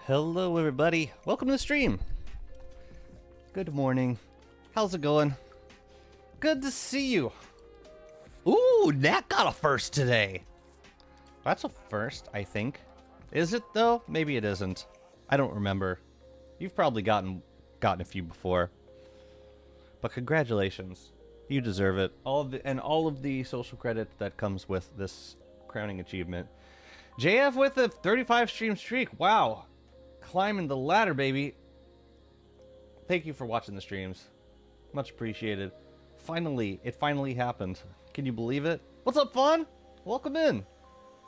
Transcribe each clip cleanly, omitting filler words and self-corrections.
Hello everybody, welcome to the stream. Good morning. How's it going? Good to see you. Ooh, Nat got a first today. That's a first, I think. Is it though? Maybe it isn't. I don't remember. You've probably gotten a few before. But congratulations. You deserve it. All of the social credit that comes with this crowning achievement. JF with a 35 stream streak. Wow. Climbing the ladder, baby. Thank you for watching the streams. Much appreciated. Finally, it finally happened. Can you believe it? What's up, Fawn? Welcome in.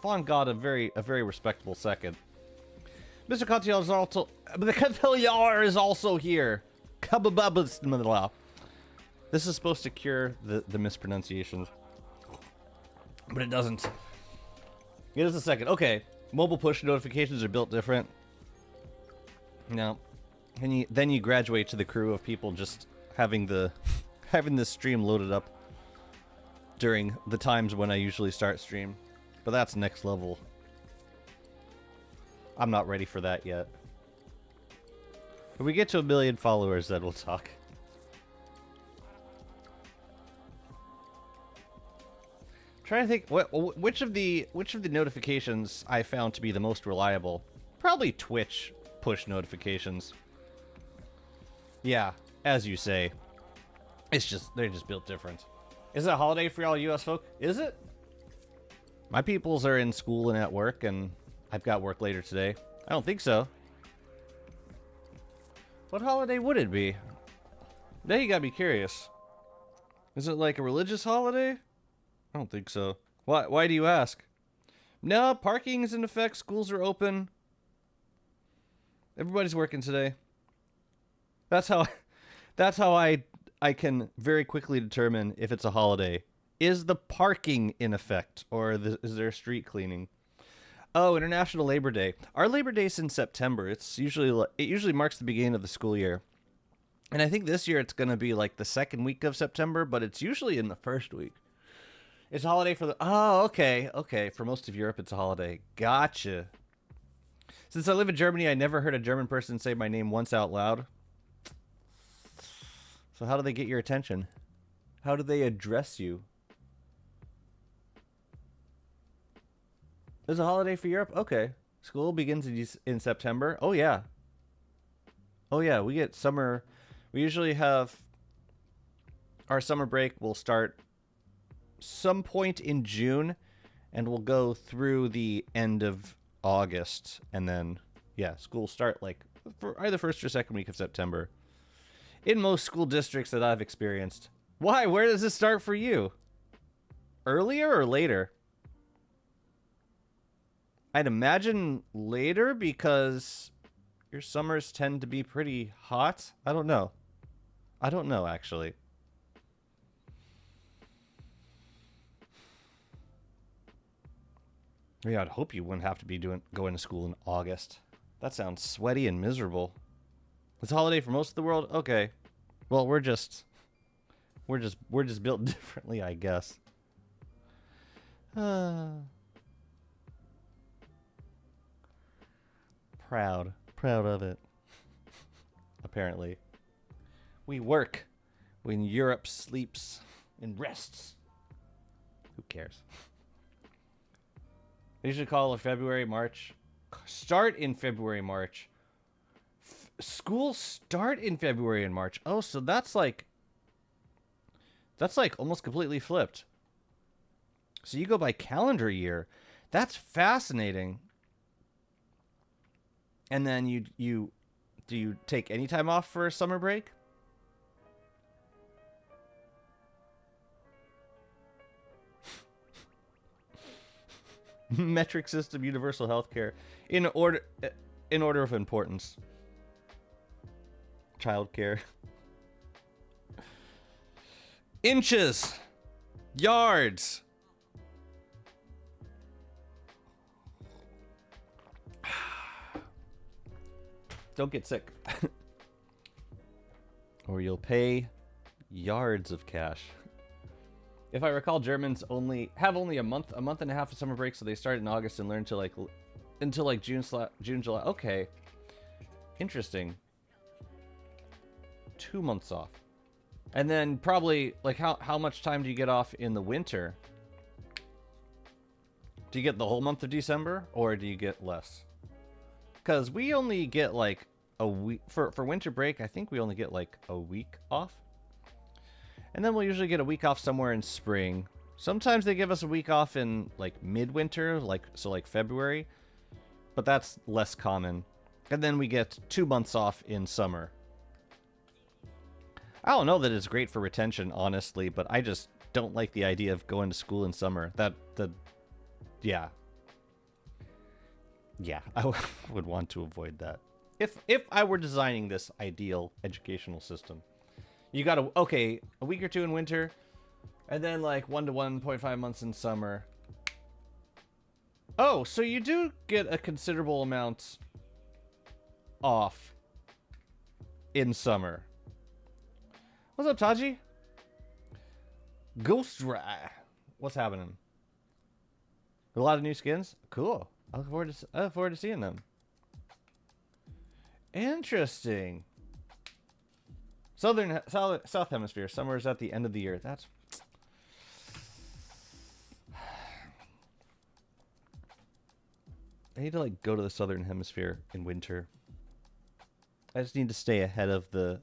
Fawn got a very respectable second. Mr. Cotillard is also... The Cotillard is also here. This is supposed to cure the mispronunciations. But it doesn't. It is a second. Okay. Mobile push notifications are built different. No. And then you graduate to the crew of people just having this stream loaded up during the times when I usually start stream. But that's next level. I'm not ready for that yet. When we get to 1 million followers, then we'll talk. Trying to think which of the notifications I found to be the most reliable. Probably Twitch push notifications. Yeah, as you say. They're just built different. Is it a holiday for y'all US folk? Is it? My peoples are in school and at work, and I've got work later today. I don't think so. What holiday would it be? Now you gotta be curious. Is it like a religious holiday? I don't think so. Why do you ask? No, parking is in effect. Schools are open. Everybody's working today. That's how I can very quickly determine if it's a holiday. Is the parking in effect, or is there street cleaning? Oh, International Labor Day. Our Labor Day's in September. It usually marks the beginning of the school year. And I think this year it's going to be like the second week of September, but it's usually in the first week. It's a holiday for the... Oh, okay. Okay, for most of Europe, it's a holiday. Gotcha. Since I live in Germany, I never heard a German person say my name once out loud. So how do they get your attention? How do they address you? There's a holiday for Europe? Okay. School begins in September. Oh, yeah. Oh, yeah, we get summer... We usually have... Our summer break will start... some point in June, and we'll go through the end of August, and then yeah, school start like for either first or second week of September in most school districts that I've experienced. Why? Where does this start for you? Earlier or later? I'd imagine later, because your summers tend to be pretty hot. I don't know actually. Yeah, I'd hope you wouldn't have to be going to school in August. That sounds sweaty and miserable. It's a holiday for most of the world? Okay. Well, we're just built differently, I guess. Proud of it. Apparently. We work when Europe sleeps and rests. Who cares? They usually call it February, March. Start in February, March. School start in February and March. Oh, so that's like almost completely flipped. So you go by calendar year. That's fascinating. And then do you take any time off for a summer break? Metric system, universal healthcare, in order of importance. Childcare. Inches, yards. Don't get sick, or you'll pay yards of cash. If I recall, Germans have only a month and a half of summer break, so they start in August and learn until like June, July. Okay, Interesting. 2 months off. And then probably, like, how much time do you get off in the winter? Do you get the whole month of December, or do you get less? Because we only get, like, a week. For winter break, I think we only get, like, a week off. And then we'll usually get a week off somewhere in spring. Sometimes they give us a week off in, like, midwinter, like February. But that's less common. And then we get 2 months off in summer. I don't know that it's great for retention, honestly, but I just don't like the idea of going to school in summer. Yeah. Yeah, I would want to avoid that. If I were designing this ideal educational system. You got a week or two in winter, and then like 1 to 1.5 months in summer. Oh, so you do get a considerable amount off in summer. What's up, Taji? Ghost Dry. What's happening? A lot of new skins? Cool. I look forward to seeing them. Interesting. South Hemisphere. Summer is at the end of the year. That's... I need to like go to the Southern Hemisphere in winter. I just need to stay ahead of the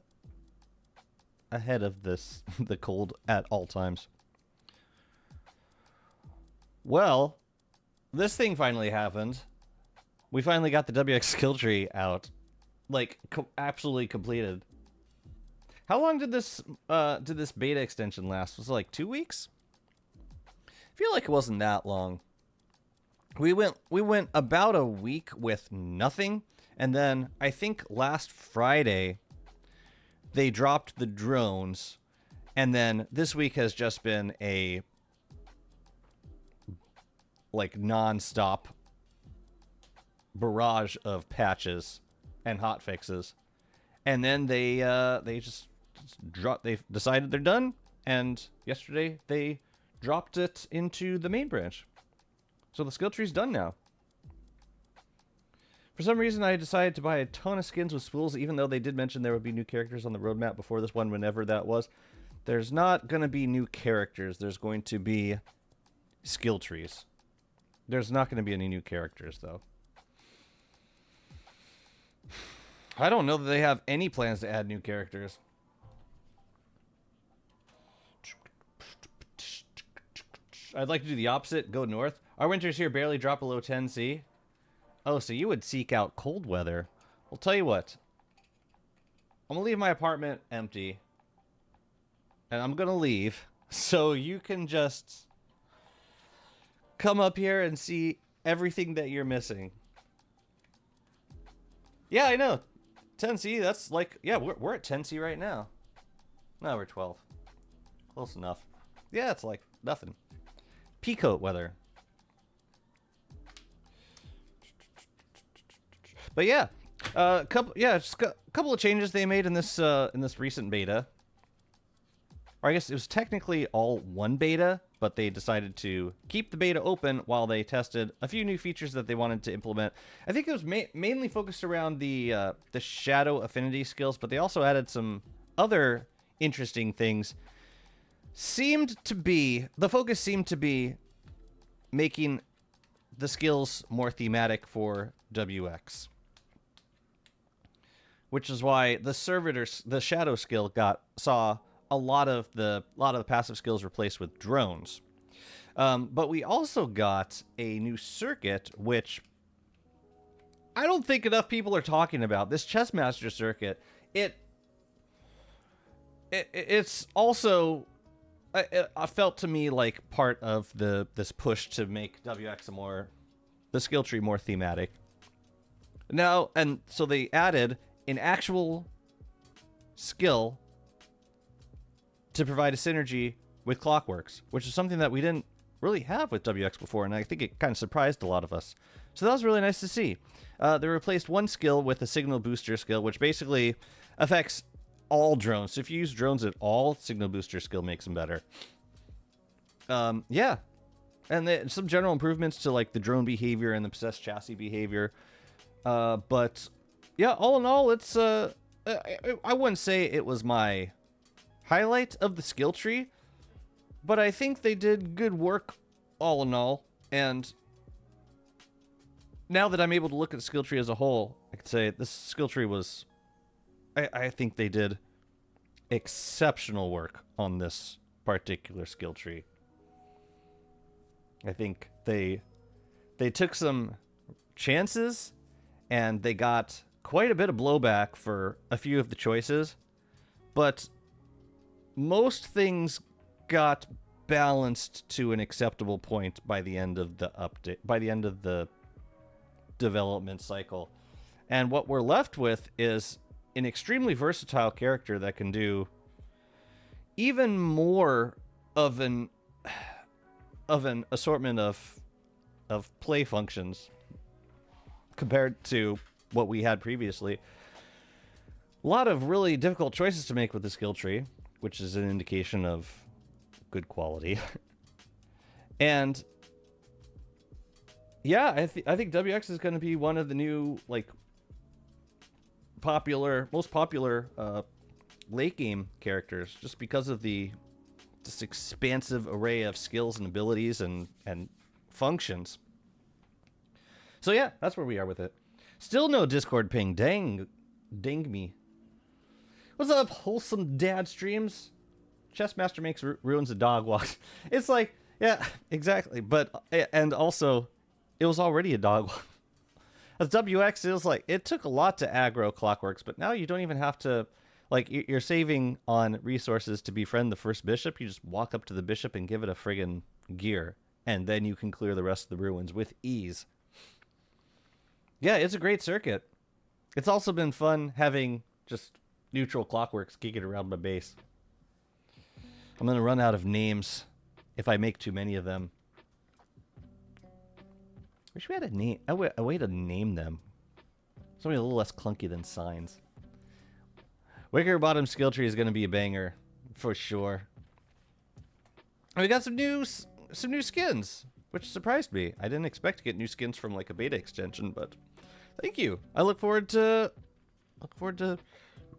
cold at all times. Well, this thing finally happened. We finally got the WX Skilltree out, like absolutely completed. How long did this beta extension last? Was it like 2 weeks? I feel like it wasn't that long. We went about a week with nothing, and then I think last Friday they dropped the drones, and then this week has just been a like non-stop barrage of patches and hot fixes. And then they decided they're done, and yesterday they dropped it into the main branch. So the Skilltree's done now. For some reason, I decided to buy a ton of skins with spools, even though they did mention there would be new characters on the roadmap before this one, whenever that was. There's not going to be new characters. There's going to be skill trees. There's not going to be any new characters, though. I don't know that they have any plans to add new characters. I'd like to do the opposite, go north. Our winters here barely drop below 10°C. Oh, so you would seek out cold weather. Well, tell you what. I'm going to leave my apartment empty. And I'm going to leave. So you can just come up here and see everything that you're missing. Yeah, I know. 10°C, that's like... Yeah, we're at 10°C right now. No, we're 12. Close enough. Yeah, it's like nothing. Peacoat weather. But yeah, just a couple of changes they made in this recent beta. Or I guess it was technically all one beta, but they decided to keep the beta open while they tested a few new features that they wanted to implement. I think it was mainly focused around the shadow affinity skills, but they also added some other interesting things. The focus seemed to be making the skills more thematic for WX. Which is why the shadow skill saw a lot of the passive skills replaced with drones. But we also got a new circuit, which I don't think enough people are talking about. This Chessmaster circuit, it's also... I felt to me like part of this push to make WX the skill tree more thematic. Now, and so they added an actual skill to provide a synergy with Clockworks, which is something that we didn't really have with WX before, and I think it kind of surprised a lot of us. So that was really nice to see. They replaced one skill with a signal booster skill, which basically affects all drones. So if you use drones at all, signal booster skill makes them better. Yeah. And some general improvements to like the drone behavior and the possessed chassis behavior. But yeah, all in all, it's I wouldn't say it was my highlight of the skill tree, but I think they did good work all in all. And now that I'm able to look at the skill tree as a whole, I could say this skill tree was, I think they did exceptional work on this particular skill tree. I think they took some chances and they got quite a bit of blowback for a few of the choices, but most things got balanced to an acceptable point by the end of the update, by the end of the development cycle. And what we're left with is an extremely versatile character that can do even more of an assortment of play functions compared to what we had previously. A lot of really difficult choices to make with the skill tree, which is an indication of good quality. And yeah, I think WX is going to be one of the new, like, most popular late game characters, just because of this expansive array of skills and abilities and functions. So yeah, that's where we are with it. Still no Discord ping. Dang me. What's up, wholesome dad streams? Chessmaster makes ruins a dog walk. It's like, yeah, exactly. But, and also, it was already a dog walk. As WX, it was like, it took a lot to aggro Clockworks, but now you don't even have to, like, you're saving on resources to befriend the first bishop. You just walk up to the bishop and give it a friggin' gear, and then you can clear the rest of the ruins with ease. Yeah, it's a great circuit. It's also been fun having just neutral Clockworks kicking around my base. I'm going to run out of names if I make too many of them. Wish we had a way to name them. Something a little less clunky than signs. Wicker Bottom Skill Tree is going to be a banger, for sure. And we got some new skins, which surprised me. I didn't expect to get new skins from like a beta extension, but thank you. I look forward to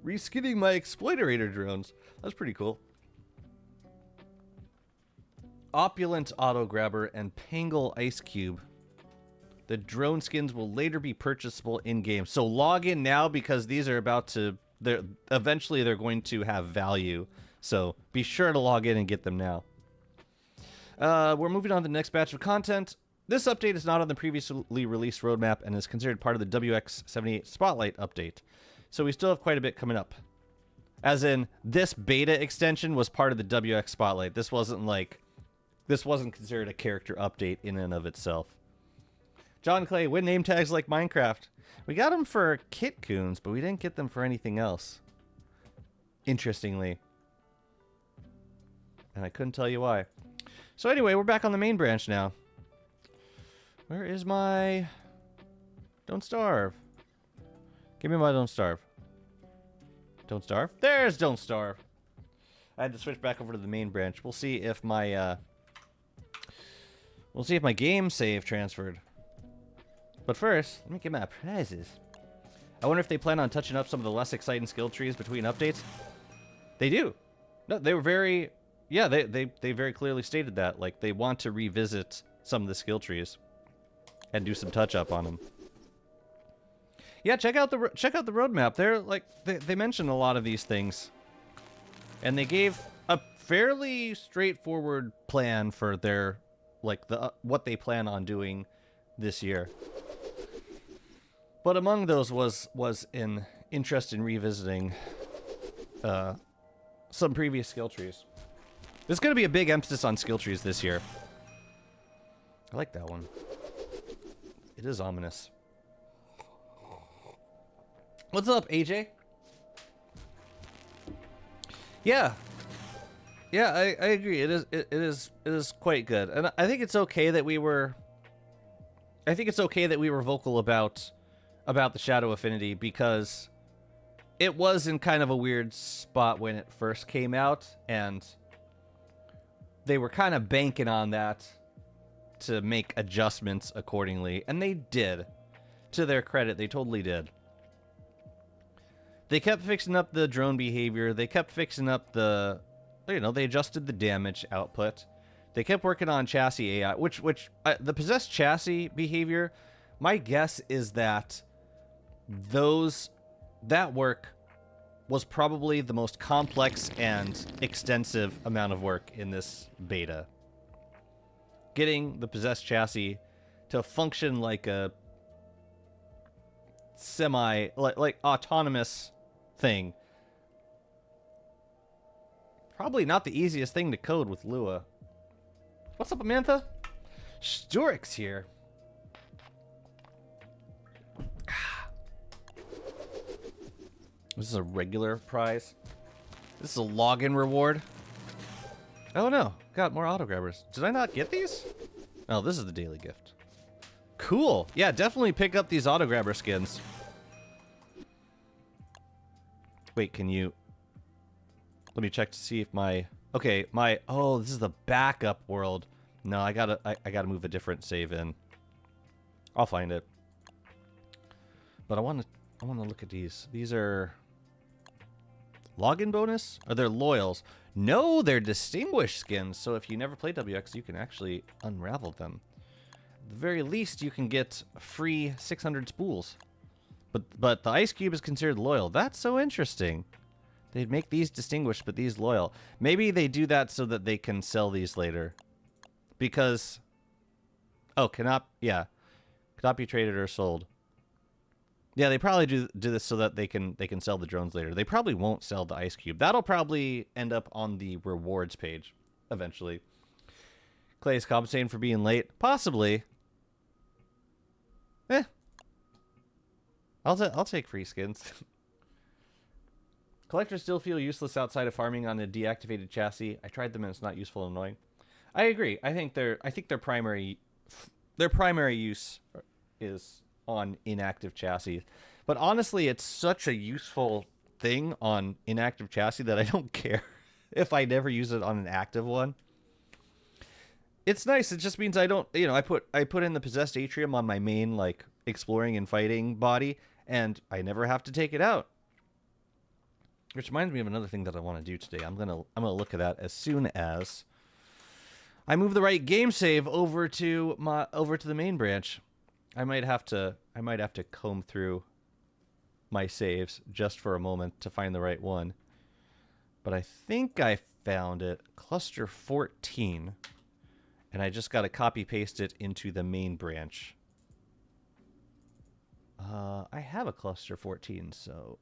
reskinning my Exploiterator drones. That's pretty cool. Opulent Auto Grabber and Pangle Ice Cube. The drone skins will later be purchasable in-game. So log in now because these are about to... eventually they're going to have value. So be sure to log in and get them now. We're moving on to the next batch of content. This update is not on the previously released roadmap and is considered part of the WX-78 Spotlight update. So we still have quite a bit coming up. As in, this beta extension was part of the WX Spotlight. This wasn't considered a character update in and of itself. John Clay, win name tags like Minecraft. We got them for Kit Coons, but we didn't get them for anything else. Interestingly. And I couldn't tell you why. So anyway, we're back on the main branch now. Where is my... Don't Starve? Give me my Don't Starve. Don't Starve? There's Don't Starve. I had to switch back over to the main branch. We'll see if my game save transferred. But first, let me get my prizes. I wonder if they plan on touching up some of the less exciting skill trees between updates. They do. No, they were very... Yeah, they very clearly stated that. Like, they want to revisit some of the skill trees and do some touch-up on them. Yeah, check out the roadmap. They're like they mentioned a lot of these things, and they gave a fairly straightforward plan for their what they plan on doing this year. But among those was an interest in revisiting some previous skill trees. There's going to be a big emphasis on skill trees this year. I like that one. It is ominous. What's up, AJ? Yeah. Yeah, I agree. It is quite good. And I think it's okay that we were vocal about the Shadow Affinity, because it was in kind of a weird spot when it first came out, and they were kind of banking on that to make adjustments accordingly, and they did. To their credit, they totally did. They kept fixing up the drone behavior. They kept fixing up the, you know, they adjusted the damage output. They kept working on chassis AI, which the possessed chassis behavior, my guess is that that work was probably the most complex and extensive amount of work in this beta. Getting the possessed chassis to function like a like autonomous thing. Probably not the easiest thing to code with Lua. What's up, Amantha? Sturik's here. This is a regular prize. This is a login reward. Oh no, got more auto grabbers. Did I not get these? Oh, this is the daily gift. Cool. Yeah, definitely pick up these auto grabber skins. Wait, can you... Let me check to see if my... Okay, my... Oh, this is the backup world. No, I gotta move a different save in. I'll find it. But I wanna look at these. These are... Login bonus? Are they loyals? No, they're distinguished skins. So if you never played WX, you can actually unravel them. At the very least, you can get free 600 spools. But the ice cube is considered loyal. That's so interesting. They'd make these distinguished, but these loyal. Maybe they do that so that they can sell these later. Because... Oh, cannot be traded or sold. Yeah, they probably do this so that they can sell the drones later. They probably won't sell the ice cube. That'll probably end up on the rewards page eventually. Clay's compensating for being late, possibly. I'll take free skins. Collectors still feel useless outside of farming on a deactivated chassis. I tried them and it's not useful and annoying. I agree. I think their primary use is on inactive chassis. But honestly, it's such a useful thing on inactive chassis that I don't care if I never use it on an active one. It's nice. It just means I don't, you know, I put in the possessed atrium on my main, like, exploring and fighting body, and I never have to take it out. Which reminds me of another thing that I want to do today. I'm gonna look at that as soon as I move the right game save over to the main branch. I might have to comb through my saves just for a moment to find the right one. But I think I found it, cluster 14, and I just got to copy paste it into the main branch. I have a cluster 14, so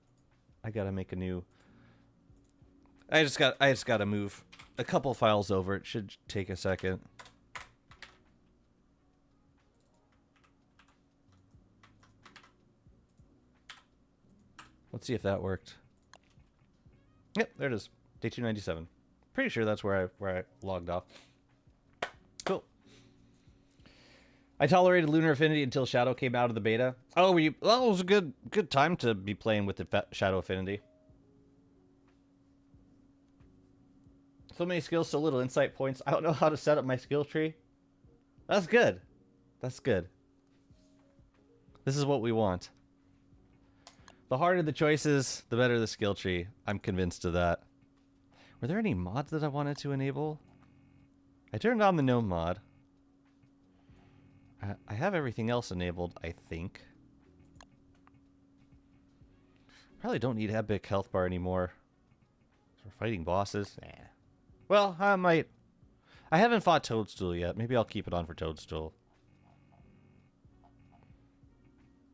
I got to make a new. I just got to move a couple files over. It should take a second. Let's see if that worked. Yep, there it is. Day 297. Pretty sure that's where I logged off. Cool. I tolerated Lunar Affinity until Shadow came out of the beta. Oh, well, it was a good time to be playing with the Shadow Affinity. So many skills, so little insight points. I don't know how to set up my skill tree. That's good. That's good. This is what we want. The harder the choices, the better the skill tree. I'm convinced of that. Were there any mods that I wanted to enable? I turned on the gnome mod. I have everything else enabled, I think. Probably don't need epic health bar anymore. For fighting bosses? Nah. Well, I might. I haven't fought Toadstool yet. Maybe I'll keep it on for Toadstool.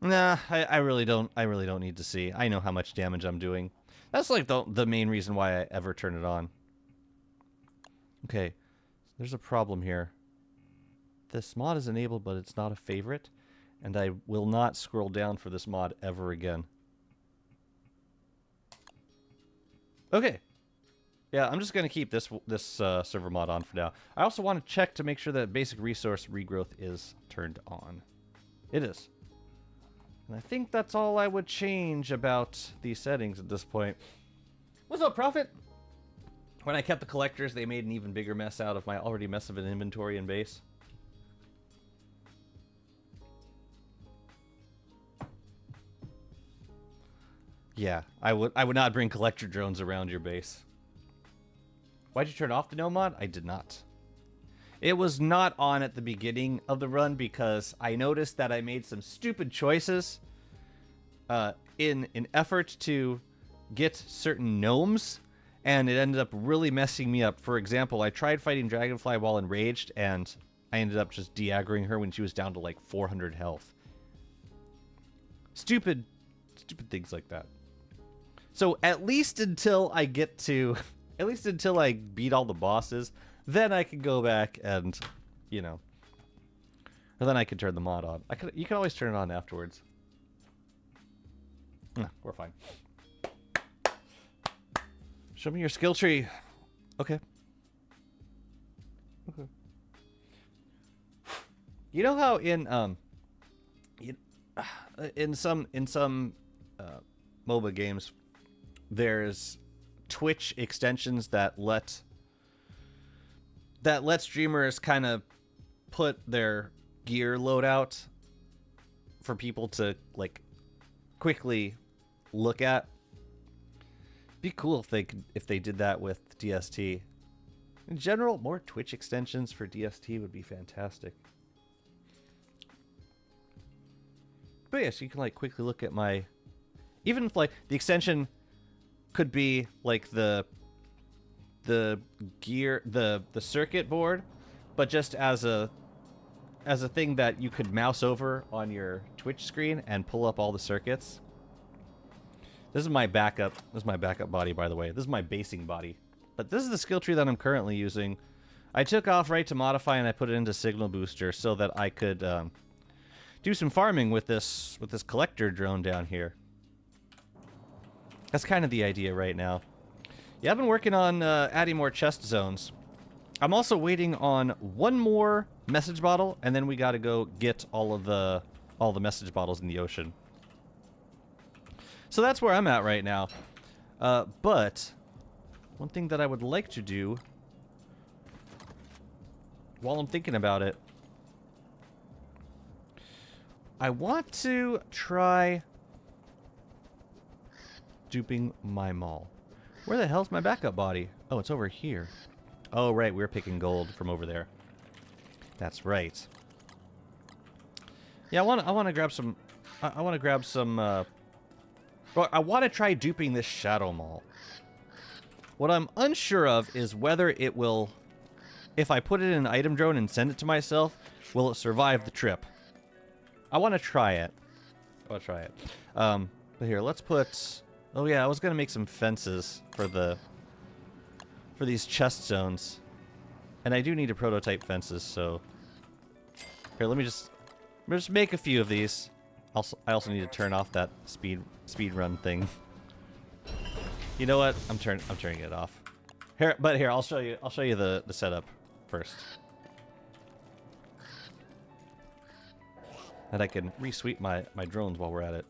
Nah, I really don't need to see. I know how much damage I'm doing. That's like the main reason why I ever turn it on. Okay, there's a problem here. This mod is enabled, but it's not a favorite, and I will not scroll down for this mod ever again. Okay. Yeah, I'm just gonna keep this server mod on for now. I also want to check to make sure that basic resource regrowth is turned on. It is. And I think that's all I would change about these settings at this point. What's up, Prophet? When I kept the collectors, they made an even bigger mess out of my already mess of an inventory and base. Yeah, I would not bring collector drones around your base. Why'd you turn off the no mod? I did not. It was not on at the beginning of the run because I noticed that I made some stupid choices in an effort to get certain gnomes, and it ended up really messing me up. For example, I tried fighting Dragonfly while enraged, and I ended up just de-aggroing her when she was down to like 400 health. Stupid things like that. So at least until I get to, at least until I beat all the bosses, then I can go back and, you know, and then I can turn the mod on. You can always turn it on afterwards. Nah, we're fine. Show me your skill tree. Okay. Okay. You know how in some MOBA games, there's Twitch extensions that let streamers kind of put their gear loadout for people to like quickly look at. Be cool if they did that with DST. In general, more Twitch extensions for DST would be fantastic. But yes, you can like quickly look at my, even if like the extension could be like the gear, the circuit board, but just as a thing that you could mouse over on your Twitch screen and pull up all the circuits. This is my backup. This is my backup body, by the way. This is my basing body. But this is the skill tree that I'm currently using. I took off right to modify and I put it into signal booster so that I could do some farming with this collector drone down here. That's kind of the idea right now. Yeah, I've been working on adding more chest zones. I'm also waiting on one more message bottle, and then we got to go get all the message bottles in the ocean. So that's where I'm at right now. But one thing that I would like to do while I'm thinking about it, I want to try duping my mall. Where the hell's my backup body? Oh, it's over here. Oh, right, we were picking gold from over there. That's right. Yeah, I want to grab some. I want to grab some. Well, I want to try duping this shadow mall. What I'm unsure of is whether it will, if I put it in an item drone and send it to myself, will it survive the trip? I want to try it. I want to try it. But here, let's put. Oh yeah, I was gonna make some fences for these chest zones, and I do need to prototype fences. So here, let me just make a few of these. I also need to turn off that speed run thing. You know what? I'm turning it off. Here, I'll show you the setup first. And I can resweep my drones while we're at it.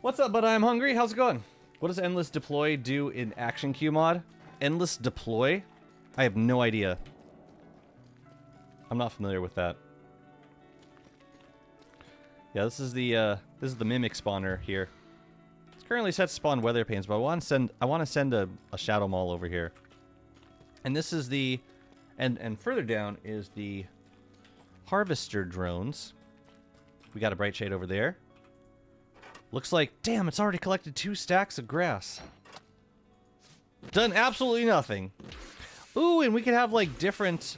What's up, bud? I'm hungry. How's it going? What does Endless Deploy do in Action Q mod? Endless Deploy? I have no idea. I'm not familiar with that. Yeah, this is the mimic spawner here. It's currently set to spawn weather panes, but I want to send a shadow mall over here. And this is the and further down is the harvester drones. We got a bright shade over there. Looks like, damn, it's already collected 2 stacks of grass. Done absolutely nothing. Ooh, and we could have like different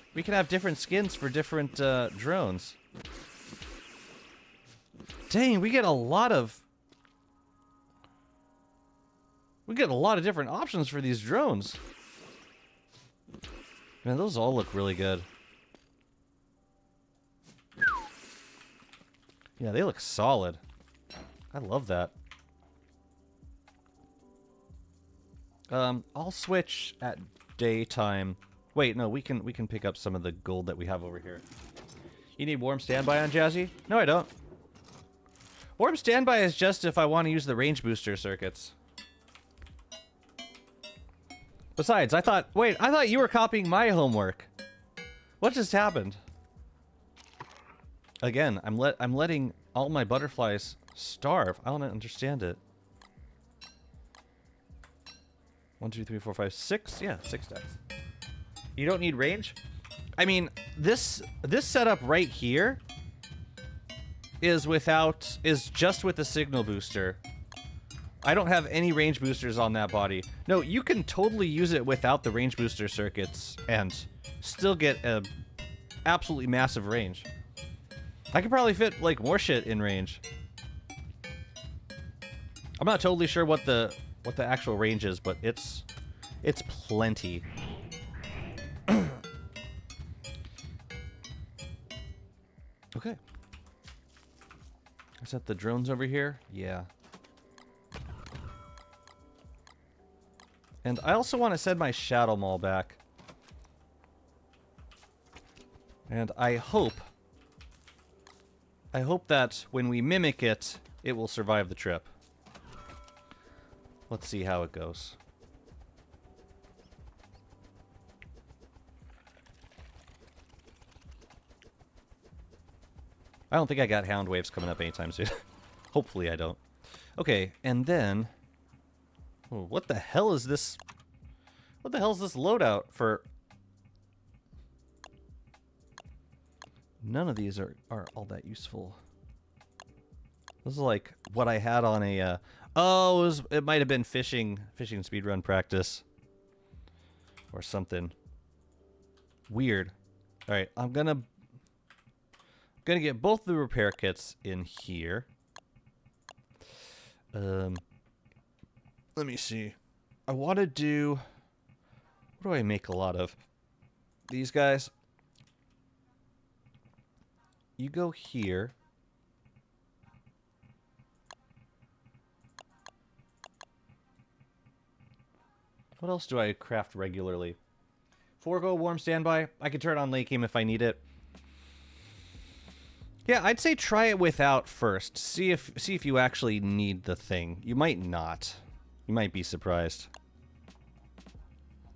skins for different drones. Dang, we get a lot of different options for these drones. Man, those all look really good. Yeah, they look solid. I love that. I'll switch at daytime. Wait, no, we can pick up some of the gold that we have over here. You need warm standby on Jazzy? No, I don't. Warm standby is just if I want to use the range booster circuits. Besides, I thought you were copying my homework. What just happened? Again, I'm letting all my butterflies Starve? I don't understand it. 1, 2, 3, 4, 5, 6? Yeah, 6 stacks. You don't need range? I mean, this setup right here is just with the signal booster. I don't have any range boosters on that body. No, you can totally use it without the range booster circuits and still get a absolutely massive range. I could probably fit like more shit in range. I'm not totally sure what the actual range is, but it's plenty. Okay. Is that the drones over here? Yeah. And I also want to send my Shadow Mall back. And I hope that when we mimic it, it will survive the trip. Let's see how it goes. I don't think I got Hound Waves coming up anytime soon. Hopefully I don't. Okay, and then... Oh, what the hell is this? What the hell is this loadout for? None of these are all that useful. This is like what I had on a... oh, it might have been fishing speedrun practice. Or something. Weird. Alright, I'm gonna get both the repair kits in here. Let me see. I want to do... What do I make a lot of? These guys. You go here. What else do I craft regularly? Forgo, warm standby. I can turn on late game if I need it. Yeah, I'd say try it without first. See if you actually need the thing. You might not. You might be surprised.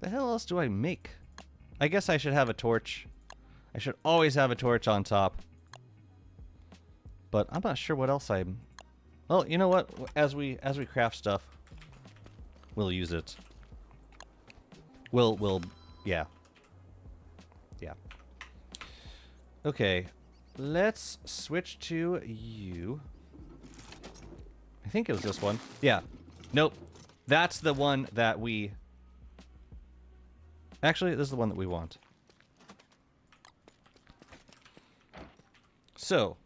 The hell else do I make? I guess I should have a torch. I should always have a torch on top. But I'm not sure what else I'm... Well, you know what? As we craft stuff, we'll use it. We'll yeah. Yeah. Okay. Let's switch to you. I think it was this one. Yeah. Nope. That's the one that we... Actually, this is the one that we want. So.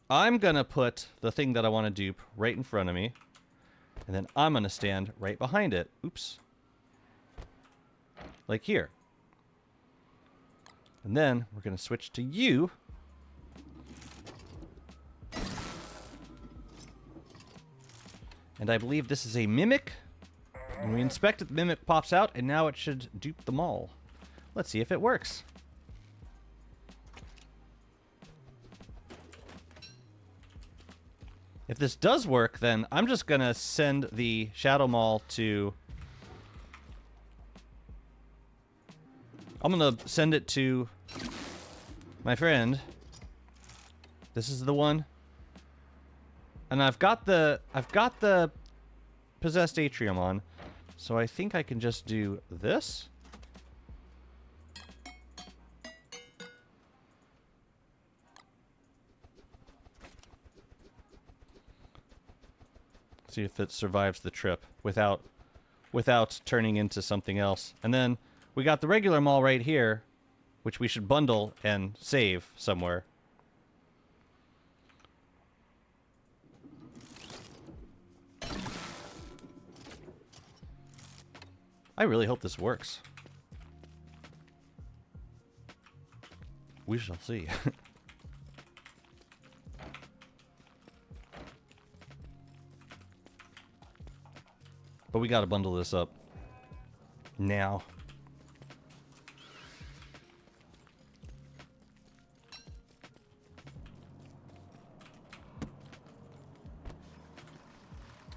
I'm gonna put the thing that I want to dupe right in front of me. And then I'm gonna stand right behind it. Oops. Like here. And then we're gonna switch to you. And I believe this is a mimic. When we inspect it, the mimic pops out, and now it should dupe them all. Let's see if it works. If this does work, then I'm just gonna send the Shadow Mall to... I'm gonna send it to my friend. This is the one. And I've got the Possessed Atrium on. So I think I can just do this. See if it survives the trip without turning into something else. And then we got the regular mall right here, which we should bundle and save somewhere. I really hope this works. We shall see. But we gotta bundle this up. Now.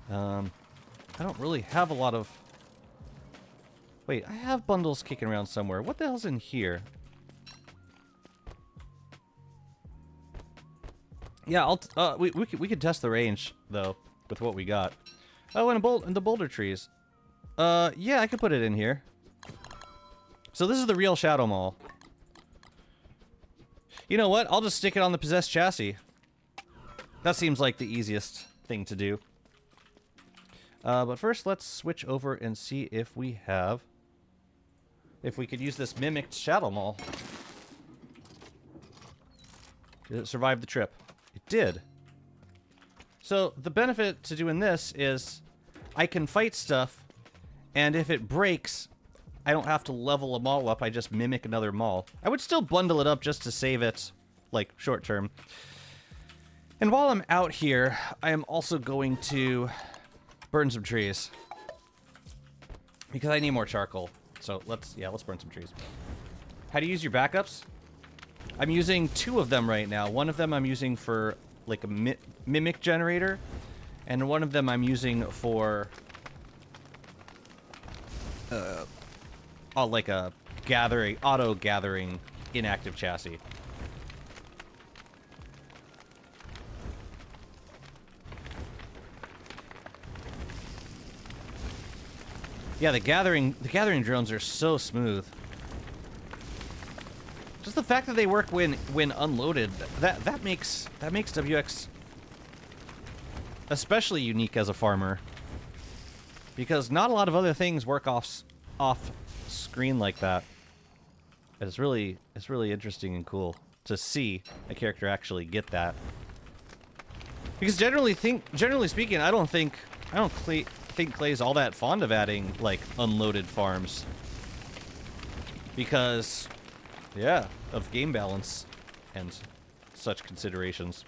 I don't really have a lot of... Wait, I have bundles kicking around somewhere. What the hell's in here? Yeah, we could test the range though with what we got. Oh, and the boulder trees. Yeah, I could put it in here. So this is the real Shadow Mall. You know what? I'll just stick it on the possessed chassis. That seems like the easiest thing to do. But first, let's switch over and see if we have... if we could use this mimicked Shadow Mall. Did it survive the trip? It did. So, the benefit to doing this is I can fight stuff, and if it breaks, I don't have to level a mall up, I just mimic another mall. I would still bundle it up just to save it, like, short term. And while I'm out here, I am also going to burn some trees. Because I need more charcoal. So, let's burn some trees. How do you use your backups? I'm using 2 of them right now. One of them I'm using for, like, a mimic generator. And one of them I'm using for... like a auto-gathering inactive chassis. Yeah, the gathering drones are so smooth. Just the fact that they work when unloaded, that makes WX especially unique as a farmer. Because not a lot of other things work off screen like that. It's really interesting and cool to see a character actually get that. Because generally speaking, I don't think Clay's all that fond of adding like unloaded farms. Because yeah, of game balance and such considerations.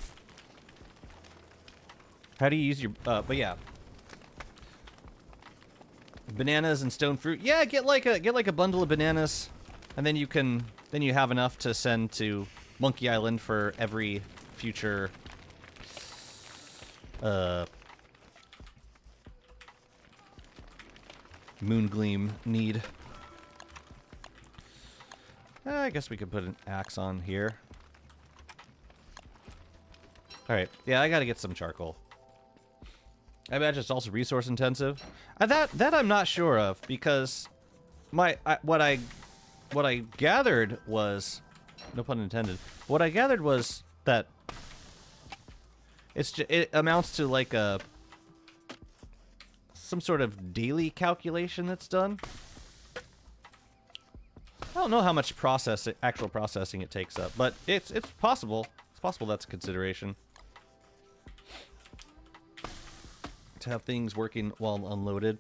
How do you use your but yeah. Bananas and stone fruit. Yeah, get like a bundle of bananas, and then you have enough to send to Monkey Island for every future Moongleam need. I guess we could put an axe on here. Alright, yeah, I gotta get some charcoal. I imagine it's also resource intensive. That I'm not sure of, because what I gathered was, no pun intended, what I gathered was that it amounts to like some sort of daily calculation that's done. I don't know how much actual processing it takes up, but it's possible. It's possible that's a consideration. To have things working while unloaded.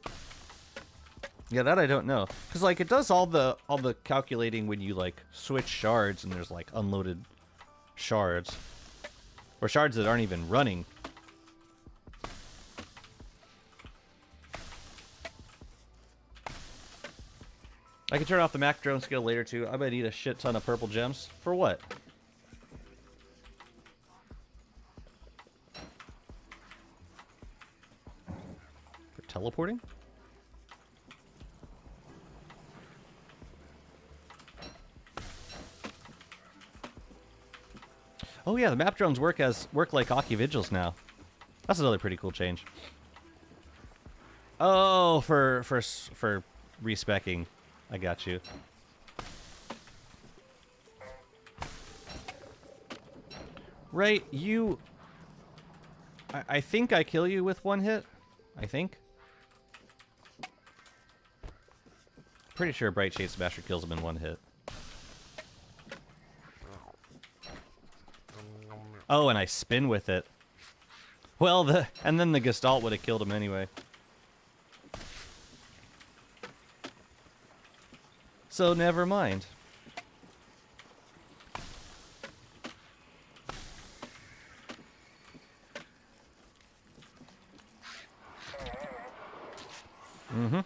Yeah, that I don't know. Cause like it does all the calculating when you like switch shards and there's like unloaded shards. Or shards that aren't even running. I can turn off the Mac drone skill later too. I might need a shit ton of purple gems. For what? For teleporting? Oh yeah, the map drones work like Aki Vigils now. That's another pretty cool change. Oh, for respecking. I got you. Right, you... I think I kill you with one hit. I think. Pretty sure Bright Shade Smasher kills him in one hit. Oh, and I spin with it. Well, and then the Gestalt would have killed him anyway. So never mind. Mm-hmm. Is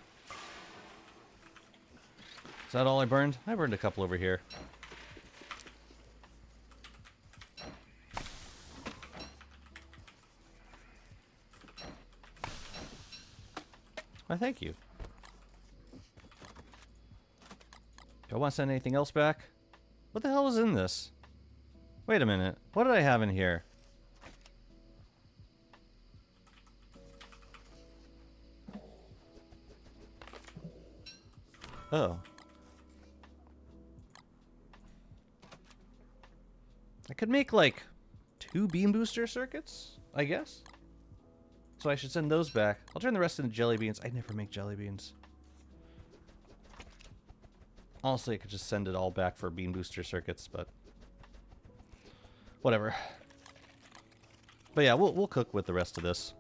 that all I burned? I burned a couple over here. Why, thank you. Do I want to send anything else back? What the hell is in this? Wait a minute. What did I have in here? Oh. I could make, like, 2 beam booster circuits, I guess? So I should send those back. I'll turn the rest into jelly beans. I never make jelly beans. Honestly, I could just send it all back for beam booster circuits, but... whatever. But yeah, we'll cook with the rest of this.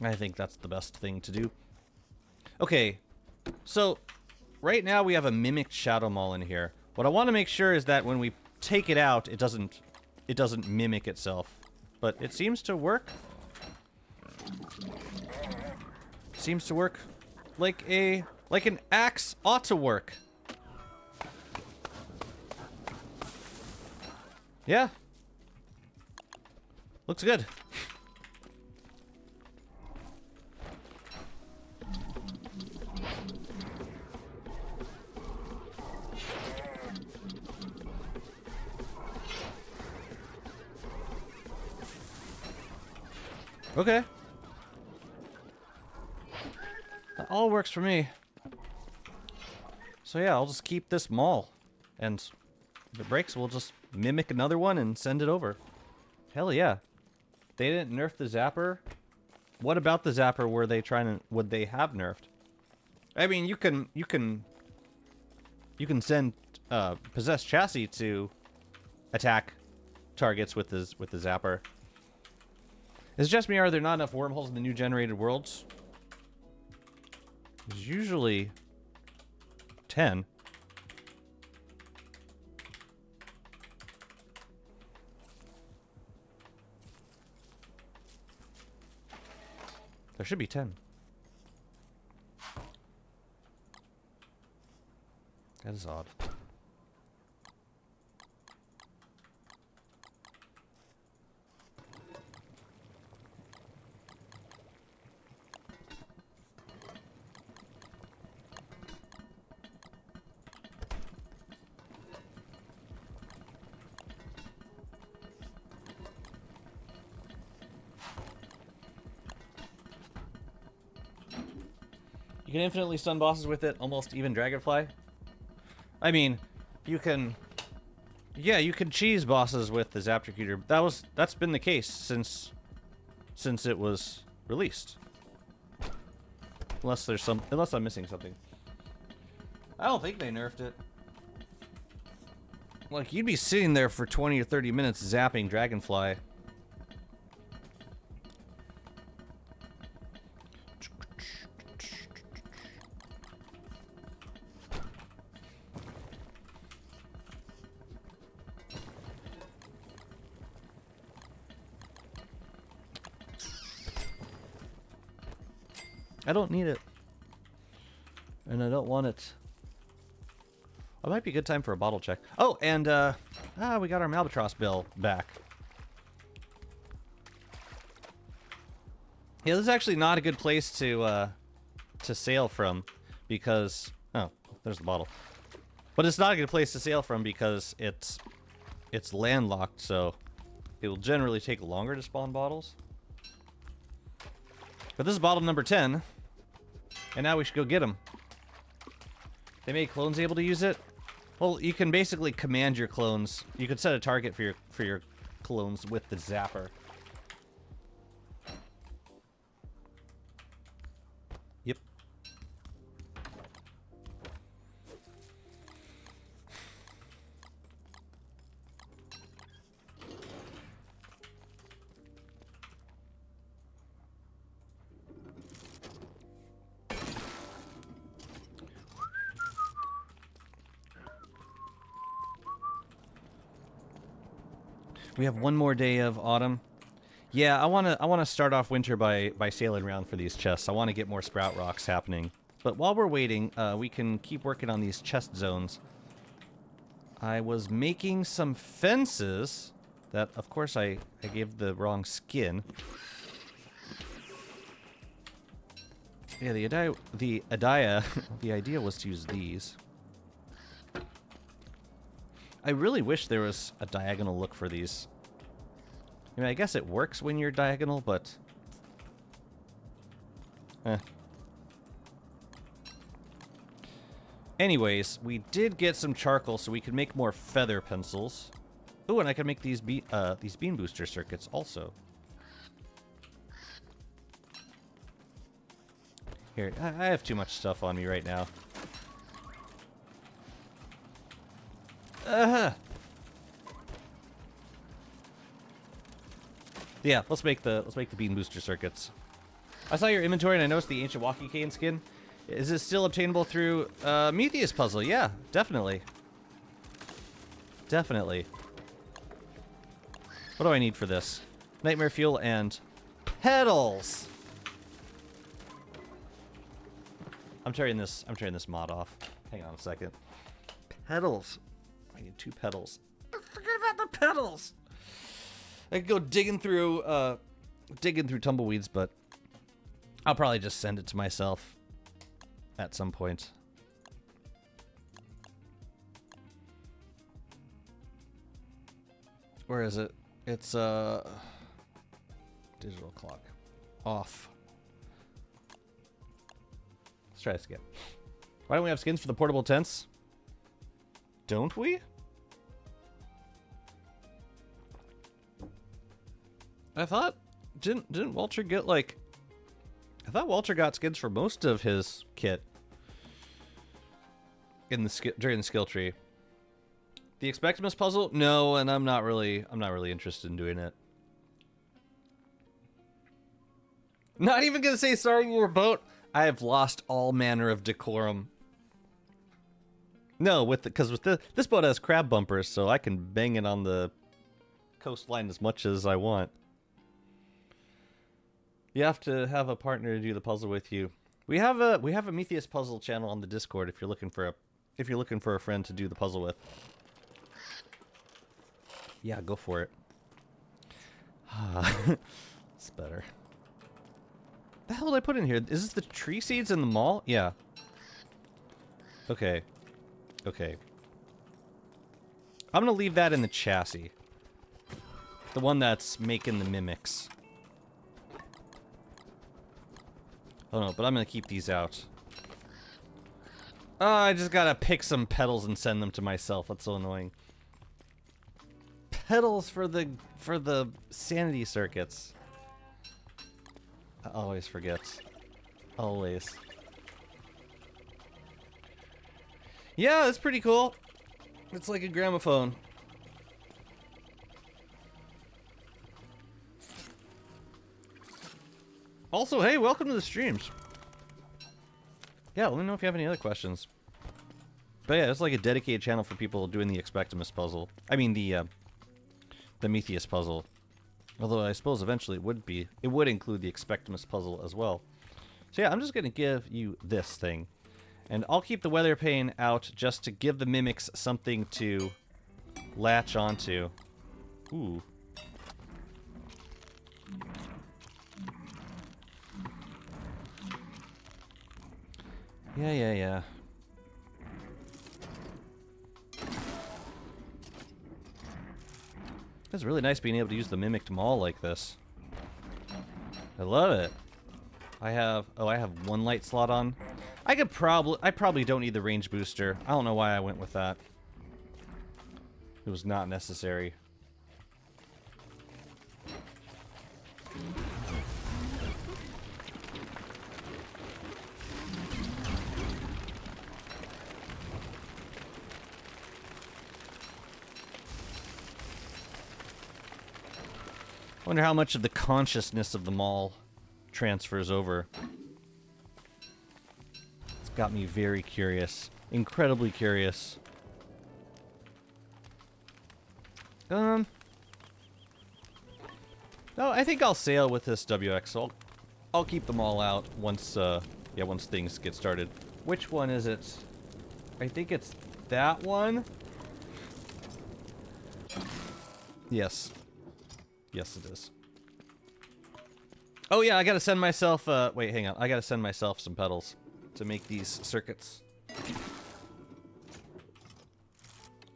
I think that's the best thing to do. Okay, so right now we have a mimicked Shadow Mall in here. What I want to make sure is that when we take it out, it doesn't mimic itself. But it seems to work. Seems to work like an axe ought to work. Yeah. Looks good. Okay. That all works for me. So yeah, I'll just keep this mall. And if it breaks, we'll just mimic another one and send it over. Hell yeah. They didn't nerf the Zapper. What about the Zapper would they have nerfed? I mean, you can send Possessed Chassis to attack targets with the Zapper. Is it just me, or are there not enough wormholes in the new generated worlds? There's usually 10. There should be 10. That is odd. You can infinitely stun bosses with it, almost even Dragonfly. I mean, you can... yeah, you can cheese bosses with the Zaptricutor. That's been the case since it was released. Unless I'm missing something. I don't think they nerfed it. Like, you'd be sitting there for 20 or 30 minutes zapping Dragonfly. I don't need it. And I don't want it. It might be a good time for a bottle check. Oh, and we got our Malbatross bill back. Yeah, this is actually not a good place to sail from because there's the bottle. But it's not a good place to sail from because it's landlocked, so it will generally take longer to spawn bottles. But this is bottle number 10. And now we should go get them. They made clones able to use it. Well, you can basically command your clones. You could set a target for your clones with the Zapper. Yep. We have one more day of autumn. Yeah, I wanna start off winter by sailing around for these chests. I want to get more sprout rocks happening. But while we're waiting, we can keep working on these chest zones. I was making some fences that, of course, I gave the wrong skin. Yeah, the idea was to use these. I really wish there was a diagonal look for these. I mean, I guess it works when you're diagonal, but... Anyways, we did get some charcoal so we could make more feather pencils. Oh, and I can make these bean booster circuits also. Here, I have too much stuff on me right now. Yeah, let's make the bean booster circuits. I saw your inventory and I noticed the ancient walkie cane skin. Is it still obtainable through Metheus puzzle? Yeah, definitely. Definitely. What do I need for this? Nightmare fuel and pedals. I'm turning this mod off. Hang on a second. Pedals. I need 2 pedals. Forget about the pedals. I could go digging through tumbleweeds, but I'll probably just send it to myself at some point. Where is it? It's digital clock. Off. Let's try this again. Why don't we have skins for the portable tents? Don't we? I thought didn't Walter get like I thought Walter got skins for most of his kit in the during the skill tree. The Expectimus puzzle? No, and I'm not really interested in doing it. Not even gonna say sorry to your boat. I have lost all manner of decorum. No, because this boat has crab bumpers, so I can bang it on the coastline as much as I want. You have to have a partner to do the puzzle with you. We have a Metheus puzzle channel on the Discord if you're looking for a friend to do the puzzle with. Yeah, go for it. It's better. The hell did I put in here? Is this the tree seeds in the mall? Yeah. Okay. Okay. I'm gonna leave that in the chassis. The one that's making the mimics. Oh no, but I'm gonna keep these out. Oh, I just gotta pick some pedals and send them to myself. That's so annoying. Pedals for the sanity circuits. I always forget. Always. Yeah, it's pretty cool. It's like a gramophone. Also, hey, welcome to the streams. Yeah, let me know if you have any other questions. But yeah, it's like a dedicated channel for people doing the Expectimus puzzle. I mean the Metheus puzzle. Although I suppose eventually it would include the Expectimus puzzle as well. So yeah, I'm just gonna give you this thing. And I'll keep the weather pane out just to give the mimics something to latch onto. Ooh. Yeah. It's really nice being able to use the mimicked mall like this. I love it. I have one light slot on. I probably don't need the range booster. I don't know why I went with that. It was not necessary. I wonder how much of the consciousness of the mall transfers over. It's got me very curious. Incredibly curious. No, I think I'll sail with this WX. So I'll keep them all out once once things get started. Which one is it? I think it's that one. Yes. Yes, it is. Oh yeah, I gotta send myself, wait, hang on. I gotta send myself some pedals to make these circuits.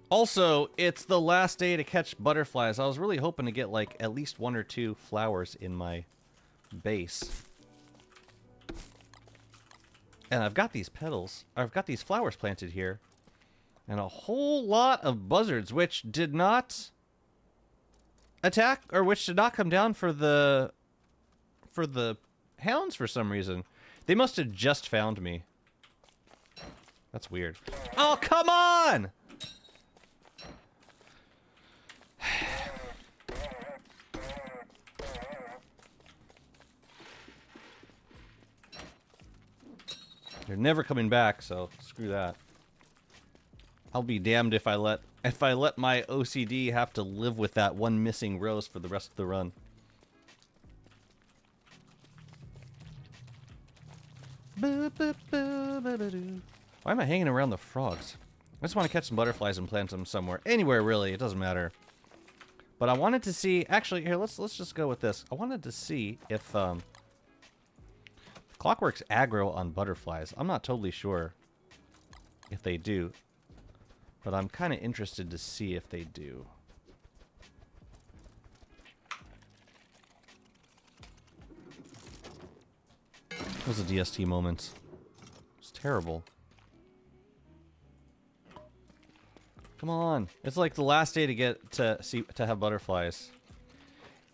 Also, it's the last day to catch butterflies. I was really hoping to get, like, at least 1 or 2 flowers in my base. And I've got these petals. I've got these flowers planted here. And a whole lot of buzzards, which did not attack, or which did not come down for the hounds for some reason. They must have just found me. That's weird. Oh, come on! They're never coming back, so screw that. I'll be damned if I let my OCD have to live with that one missing rose for the rest of the run. Why am I hanging around the frogs? I just want to catch some butterflies and plant them somewhere. Anywhere, really. It doesn't matter. But I wanted to see... Actually, here, let's just go with this. I wanted to see if Clockwork's aggro on butterflies. I'm not totally sure if they do. But I'm kind of interested to see if they do. Those are DST moments. It's terrible. Come on. It's like the last day to get to have butterflies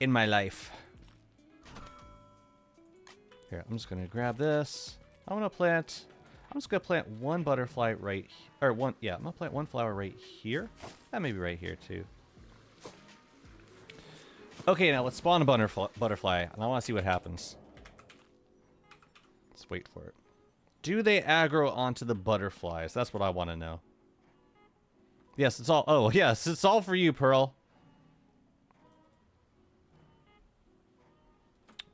in my life. Here, I'm just gonna grab this. I'm just gonna plant one butterfly right here. Or one, yeah, I'm gonna plant one flower right here. That may be right here too. Okay, now let's spawn a butterfly, and I want to see what happens. Let's wait for it. Do they aggro onto the butterflies? That's what I want to know. Yes, it's all... Oh, yes, it's all for you, Pearl.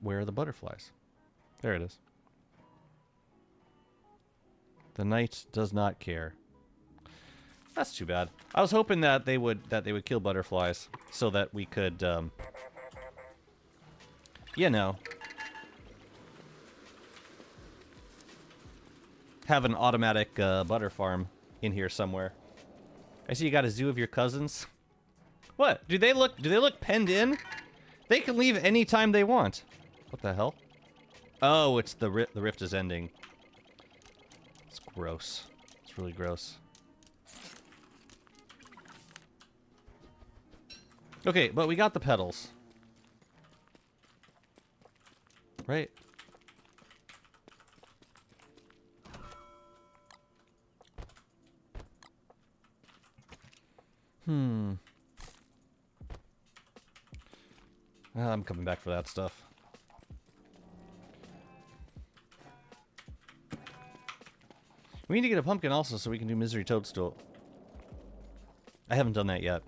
Where are the butterflies? There it is. The knight does not care. That's too bad. I was hoping that they would kill butterflies so that we could, you know, have an automatic butter farm in here somewhere. I see you got a zoo of your cousins. What? Do they look penned in? They can leave any time they want. What the hell? Oh, it's the rift is ending. It's gross. It's really gross. Okay, but we got the petals. Right? I'm coming back for that stuff. We need to get a pumpkin also so we can do Misery Toadstool. I haven't done that yet.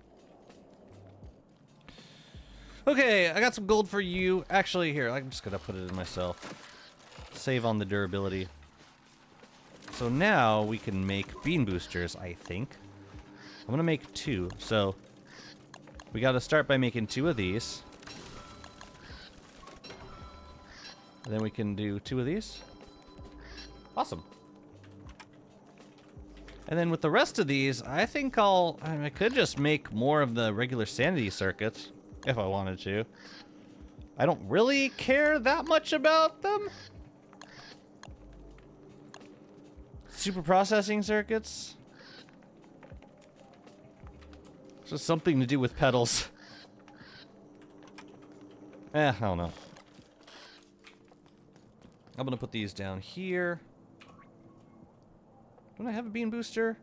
Okay, I got some gold for you. Actually, here, I'm just gonna put it in myself. Save on the durability. So now we can make bean boosters, I think. I'm gonna make 2, so we gotta start by making 2 of these. And then we can do 2 of these. Awesome. And then with the rest of these, I think I could just make more of the regular sanity circuits, if I wanted to. I don't really care that much about them. Super processing circuits. It's just something to do with petals. I don't know. I'm gonna put these down here. Don't I have a bean booster?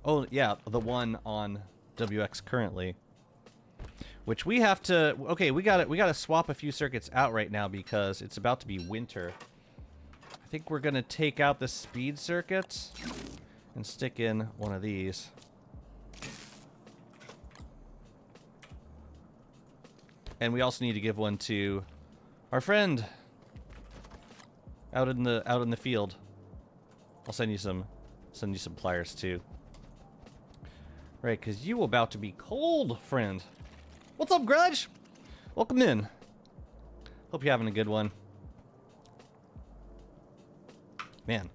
Oh, yeah, the one on WX currently. Which we have to... Okay, we gotta swap a few circuits out right now because it's about to be winter. I think we're gonna take out the speed circuits and stick in one of these. And we also need to give one to our friend out in the field. I'll send you some pliers too. Right, because you about to be cold, friend. What's up, Grudge? Welcome in. Hope you're having a good one. Man.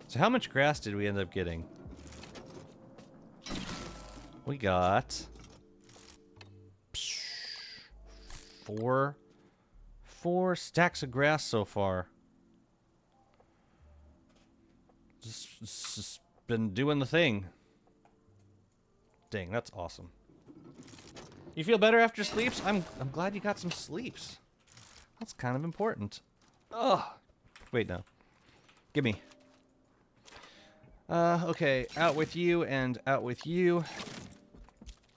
So how much grass did we end up getting? We got... 4 stacks of grass so far. Just been doing the thing. Dang, that's awesome. You feel better after sleeps? I'm glad you got some sleeps. That's kind of important. Ugh. Wait, no. Gimme. Okay. Out with you, and out with you.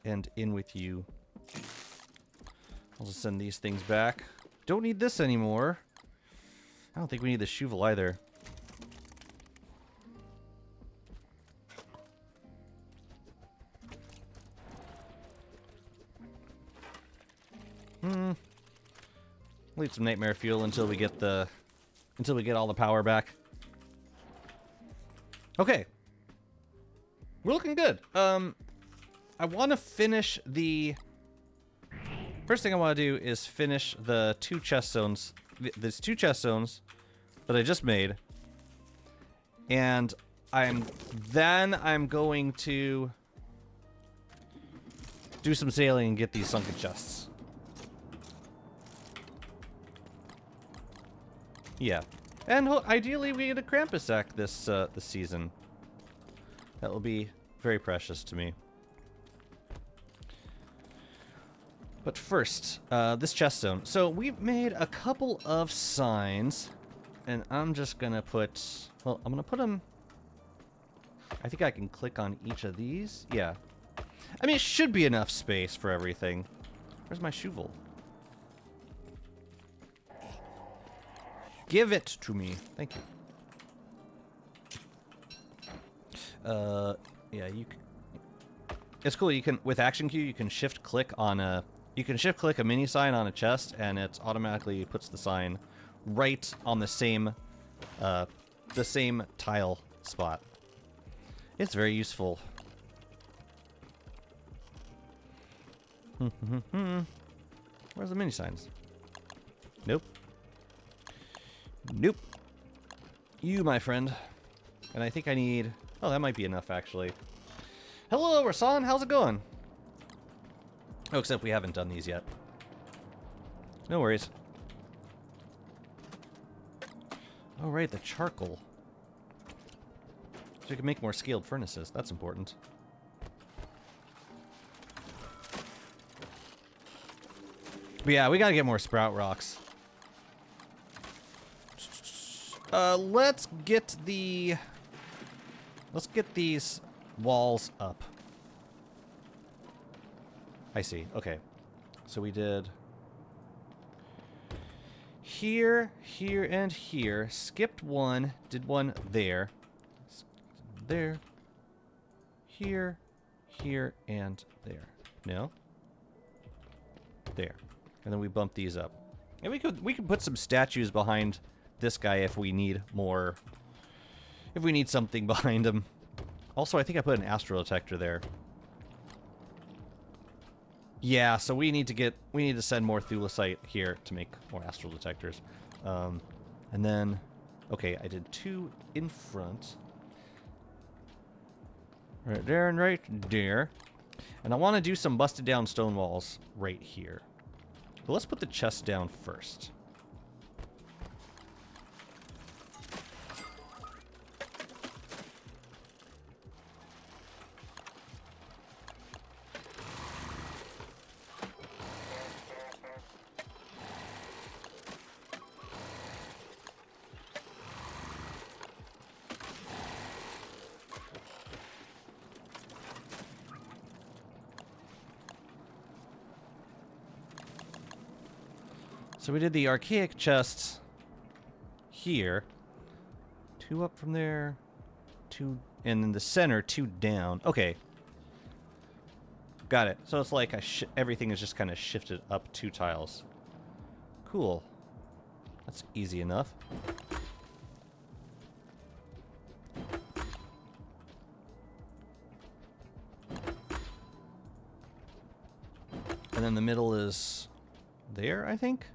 And in with you. I'll just send these things back. Don't need this anymore. I don't think we need the shovel either. Leave some nightmare fuel until we get all the power back. Okay. We're looking good. I want to finish the... First thing I want to do is finish the 2 chest zones. There's 2 chest zones that I just made. And I'm going to do some sailing and get these sunken chests. Yeah. And ideally we get a Krampus sack this season. That will be very precious to me. But first, this chest zone. So we've made a couple of signs, and I'm just gonna put, well, I'm gonna put them, I think I can click on each of these. Yeah. I mean, it should be enough space for everything. Where's my shovel? Give it to me. Thank you. Yeah, it's cool. You can, with Action Q, you can shift click on a, you can shift click a mini sign on a chest, and it automatically puts the sign right on the same tile spot. It's very useful. Where's the mini signs? Nope. Nope. You, my friend. And I think I need... Oh, that might be enough, actually. Hello, Rasan. How's it going? Oh, except we haven't done these yet. No worries. Oh, right, the charcoal. So we can make more scaled furnaces. That's important. But yeah, we gotta get more sprout rocks. Let's get these walls up. I see. Okay. So we did here, here, and here. Skipped one. Did one there. There. Here, here, and there. No? There. And then we bump these up. And we could put some statues behind this guy if we need more. If we need something behind him. Also, I think I put an astral detector there. Yeah, so we need to send more thulecite here to make more astral detectors. And then, okay, I did 2 in front. Right there and right there. And I want to do some busted down stone walls right here. But let's put the chest down first. So we did the archaic chests here. 2 up from there. 2, and in the center, 2 down. Okay. Got it. So it's like everything is just kind of shifted up 2 tiles. Cool. That's easy enough. And then the middle is there, I think.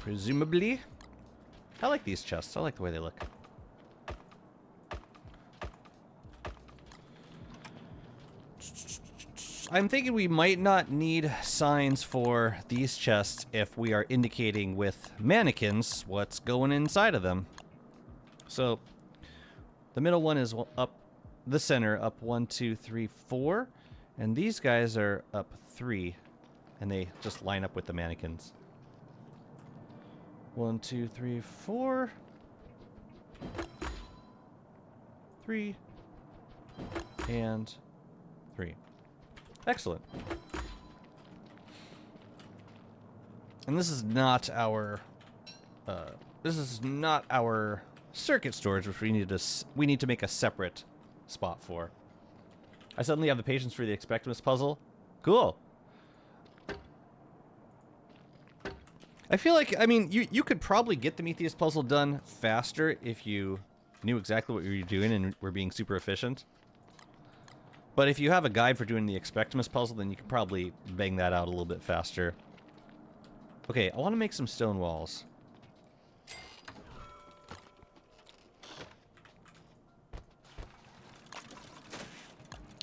Presumably. I like these chests. I like the way they look. I'm thinking we might not need signs for these chests if we are indicating with mannequins what's going inside of them. So the middle one is up, the center up 1, 2, 3, 4, and these guys are up 3, and they just line up with the mannequins. 1, 2, 3, 4, 3, and 3. Excellent. And this is not our circuit storage, which we need to make a separate spot for. I suddenly have the patience for the Expectimus puzzle. Cool. I feel like, I mean, you could probably get the Prometheus puzzle done faster if you knew exactly what you were doing and were being super efficient. But if you have a guide for doing the Expectimus puzzle, then you can probably bang that out a little bit faster. Okay, I want to make some stone walls.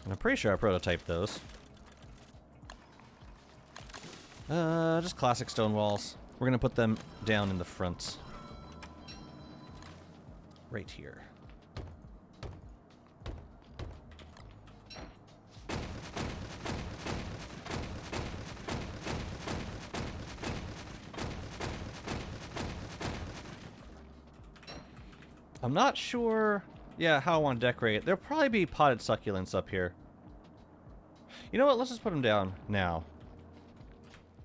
And I'm pretty sure I prototyped those. Just classic stone walls. We're going to put them down in the front. Right here. I'm not sure, yeah, how I want to decorate. There'll probably be potted succulents up here. You know what? Let's just put them down now.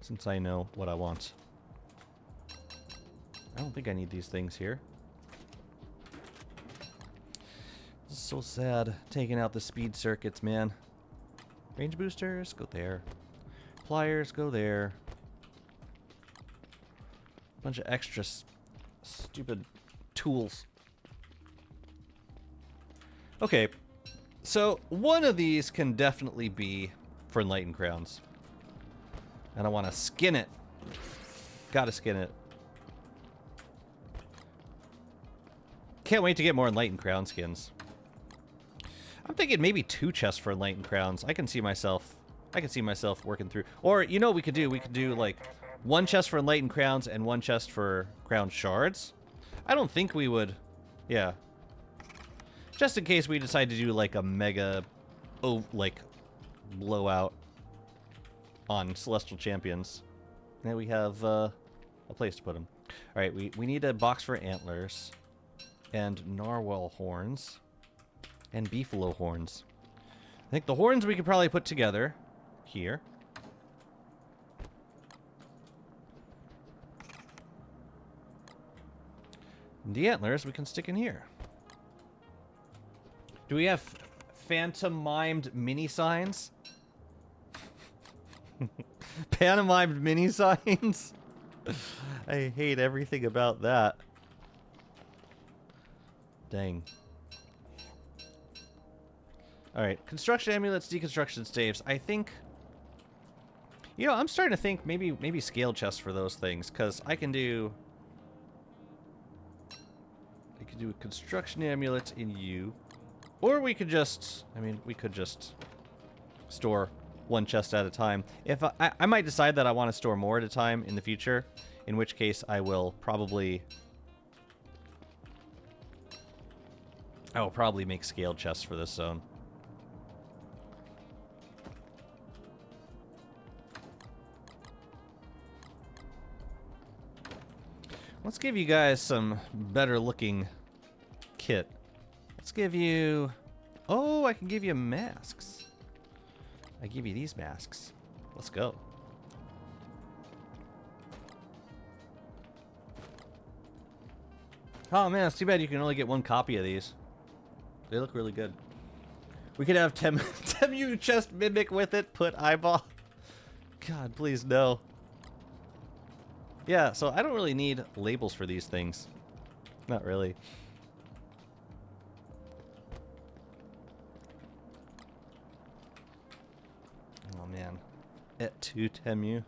Since I know what I want. I don't think I need these things here. This is so sad, taking out the speed circuits, man. Range boosters, go there. Pliers, go there. Bunch of extra stupid tools. Okay, so one of these can definitely be for Enlightened Crowns. And I want to skin it. Gotta skin it. Can't wait to get more Enlightened Crown skins. I'm thinking maybe 2 chests for Enlightened Crowns. I can see myself working through. Or, you know what we could do? We could do, like, 1 chest for Enlightened Crowns and 1 chest for Crown Shards. I don't think we would... Yeah. Just in case we decide to do, like, a mega... like, blowout on Celestial Champions. Now we have a place to put them. Alright, we need a box for antlers. And narwhal horns. And beefalo horns. I think the horns we could probably put together. Here. And the antlers we can stick in here. Do we have phantom-mimed mini signs? Pantomimed mini signs? I hate everything about that. Dang. Alright, construction amulets, deconstruction staves. I think... You know, I'm starting to think maybe scale chests for those things, because I can do... I could do a construction amulet in you. Or we could just... I mean, we could just store 1 chest at a time. If I might decide that I want to store more at a time in the future, in which case I will probably make scale chests for this zone. Let's give you guys some better looking kit. Let's give you... Oh, I can give you masks. I give you these masks. Let's go. Oh man, it's too bad you can only get 1 copy of these. They look really good. We could have Temu chest mimic with it, put eyeball. God, please no. Yeah, so I don't really need labels for these things. Not really. Oh man. Et tu, Temu.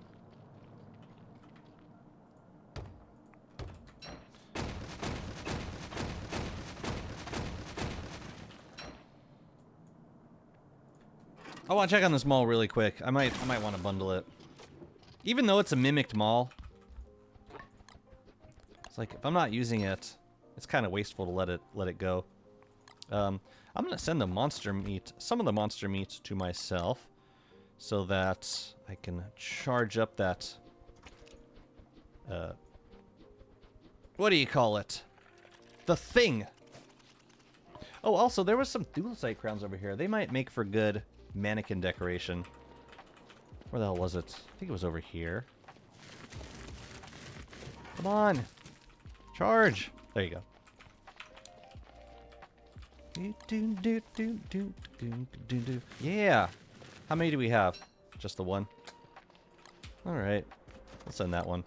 I want to check on this mall really quick. I might want to bundle it. Even though it's a mimicked mall. It's like, if I'm not using it, It's kind of wasteful to let it go. I'm gonna send the monster meat, some of the monster meat, to myself, so that I can charge up that. What do you call it? The thing. Oh, also there was some thulecite crowns over here. They might make for good mannequin decoration. Where the hell was it? I think it was over here. Come on. Charge. There you go. Yeah. How many do we have? Just the one? Alright. Let's send that one.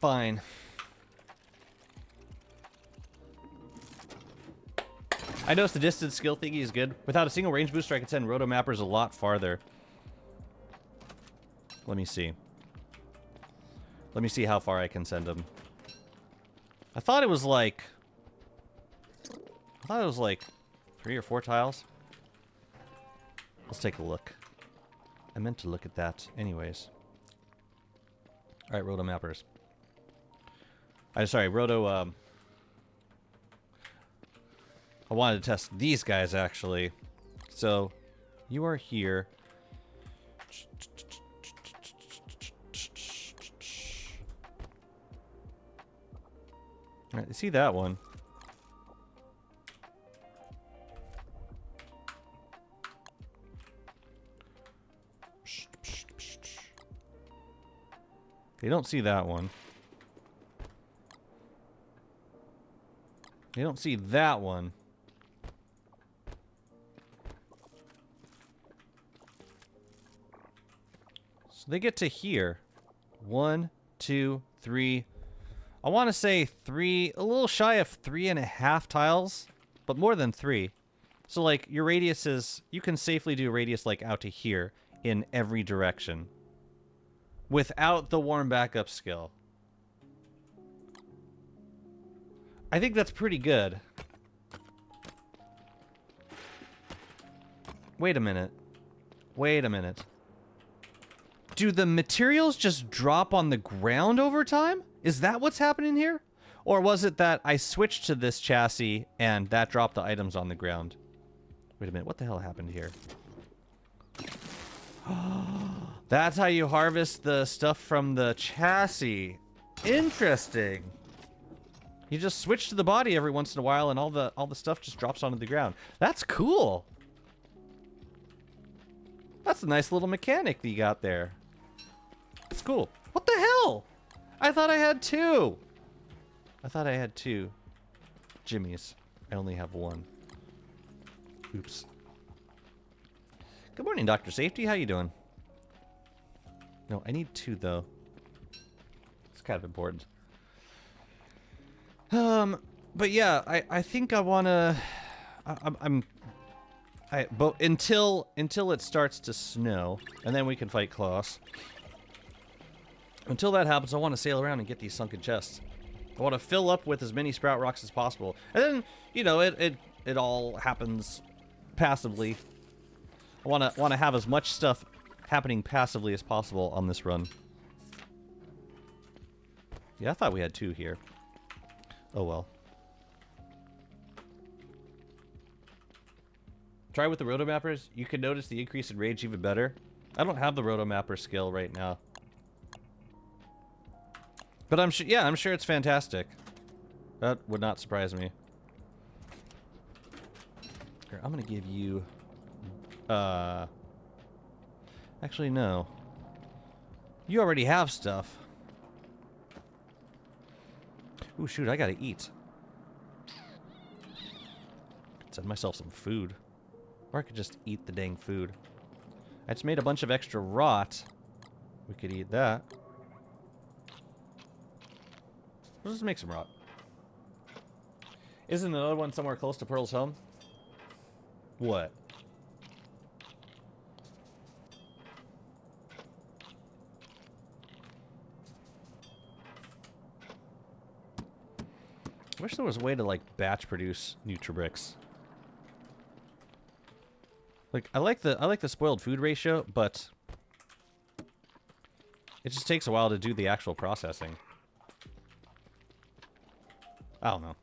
Fine. I noticed the distance skill thingy is good. Without a single range booster, I can send rotomappers a lot farther. Let me see. Let me see how far I can send them. I thought it was like 3 or 4 tiles. Let's take a look. I meant to look at that anyways. Alright, rotomappers. Sorry, I wanted to test these guys, actually. So, you are here. Alright, you see that one. They don't see that one. They don't see that one. So they get to here. 1, 2, 3. I want to say 3, a little shy of 3.5 tiles, but more than 3. So like your radius is, you can safely do a radius like out to here in every direction without the warm backup skill. I think that's pretty good. Wait a minute. Wait a minute. Do the materials just drop on the ground over time? Is that what's happening here? Or was it that I switched to this chassis and that dropped the items on the ground? Wait a minute, what the hell happened here? That's how you harvest the stuff from the chassis. Interesting. You just switch to the body every once in a while and all the stuff just drops onto the ground. That's cool. That's a nice little mechanic that you got there. It's cool. What the hell? I thought I had 2. I thought I had 2 Jimmies. I only have 1. Oops. Good morning, Dr. Safety. How you doing? No, I need 2 though. It's kind of important. But yeah, I think I wanna. But until it starts to snow, and then we can fight Klaus. Until that happens, I want to sail around and get these sunken chests. I want to fill up with as many sprout rocks as possible, and then you know it all happens passively. I want to have as much stuff happening passively as possible on this run. Yeah, I thought we had 2 here. Oh well. Try with the rotomappers. You can notice the increase in range even better. I don't have the rotomapper skill right now. But I'm sure, yeah, I'm sure it's fantastic. That would not surprise me. Here, I'm gonna give you... Actually, no. You already have stuff. Ooh, shoot, I gotta eat. Send myself some food. Or I could just eat the dang food. I just made a bunch of extra rot. We could eat that. Let's just make some rot. Isn't another one somewhere close to Pearl's home? What? I wish there was a way to, like, batch produce Nutribricks. Like, I like the spoiled food ratio, but It just takes a while to do the actual processing. I don't know.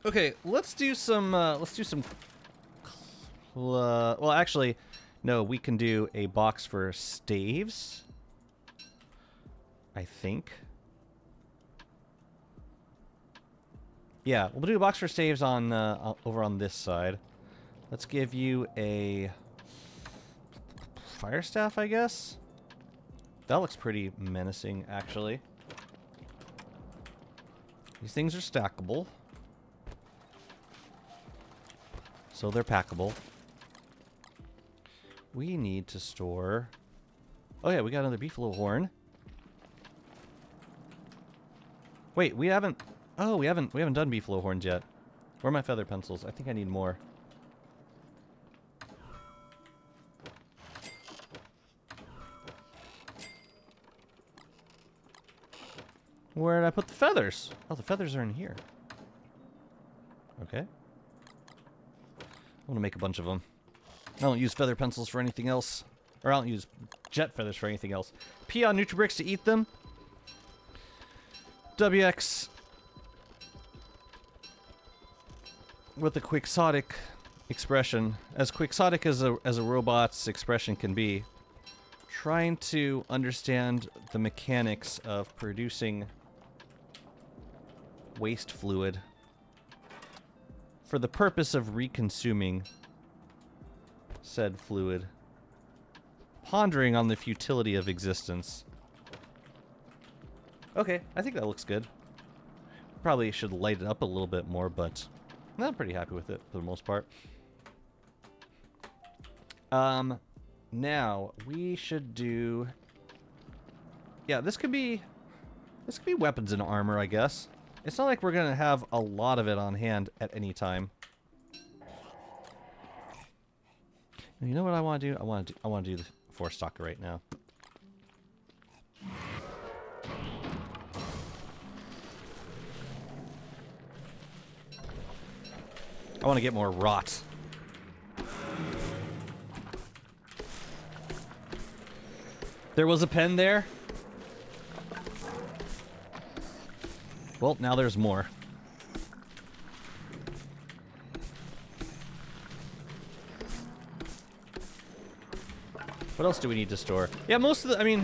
Okay, let's do some well, actually, no, we can do a box for staves. I think. Yeah, we'll do a box for staves on over on this side. Let's give you a fire staff, I guess. That looks pretty menacing, actually. These things are stackable. So they're packable. We need to store... Oh yeah, we got another beefalo horn. Wait, we haven't... Oh, we haven't done beefalo horns yet. Where are my feather pencils? I think I need more. Where did I put the feathers? Oh, the feathers are in here. Okay. I want to make a bunch of them. I don't use feather pencils for anything else. Or I don't use jet feathers for anything else. Pee on Nutribricks to eat them. WX with a quixotic expression. As quixotic as a robot's expression can be. Trying to understand the mechanics of producing waste fluid for the purpose of reconsuming said fluid. Pondering on the futility of existence. Okay, I think that looks good. Probably should light it up a little bit more, but I'm pretty happy with it for the most part. Now we should do... Yeah, this could be weapons and armor, I guess. It's not like we're gonna have a lot of it on hand at any time. You know what I want to do? I want to do the 4-stalker right now. I want to get more rot. There was a pen there. Well, now there's more. What else do we need to store? Yeah, most of the, I mean,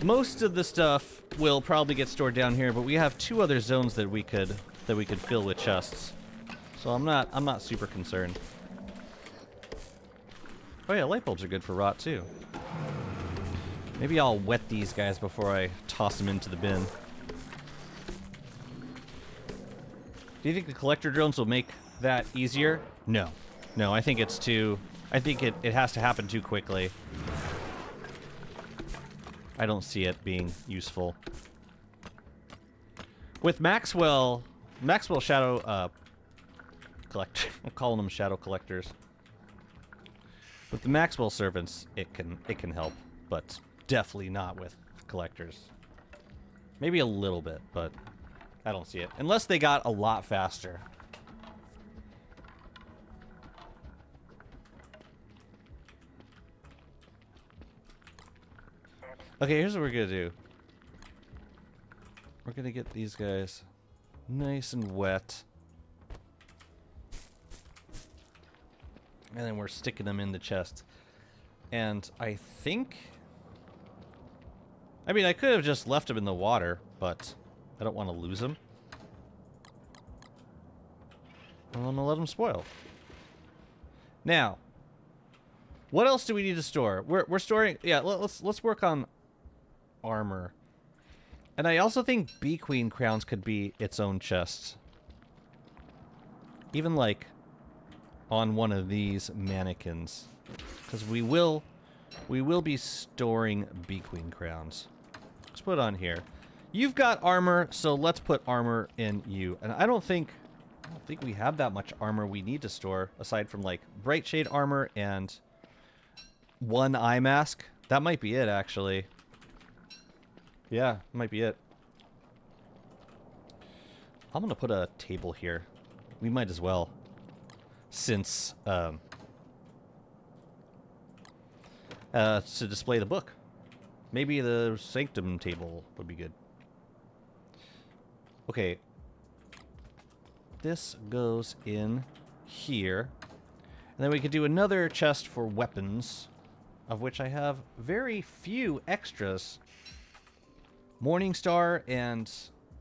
most of the stuff will probably get stored down here, but we have 2 other zones that we could fill with chests. So I'm not super concerned. Oh yeah, light bulbs are good for rot too. Maybe I'll wet these guys before I toss them into the bin. Do you think the collector drones will make that easier? No. No, I think it's too... I think it has to happen too quickly. I don't see it being useful. With Maxwell Shadow Collector, I'm calling them Shadow Collectors. With the Maxwell servants, it can help, but definitely not with collectors. Maybe a little bit, but I don't see it. Unless they got a lot faster. Okay, here's what we're gonna do. We're gonna get these guys nice and wet. And then we're sticking them in the chest. And I think... I mean, I could have just left them in the water, but I don't want to lose them. Well, I'm gonna let them spoil. Now, what else do we need to store? We're storing... Yeah, let's work on armor. And I also think Bee Queen crowns could be its own chest. Even like on one of these mannequins. Because we will be storing Bee Queen crowns. Let's put it on here. You've got armor, so let's put armor in you. And I don't think we have that much armor we need to store, aside from like bright shade armor and 1 eye mask. That might be it, actually. Yeah, might be it. I'm gonna put a table here. We might as well. since to display the book. Maybe the sanctum table would be good. Okay. This goes in here. And then we could do another chest for weapons, of which I have very few extras. Morningstar and...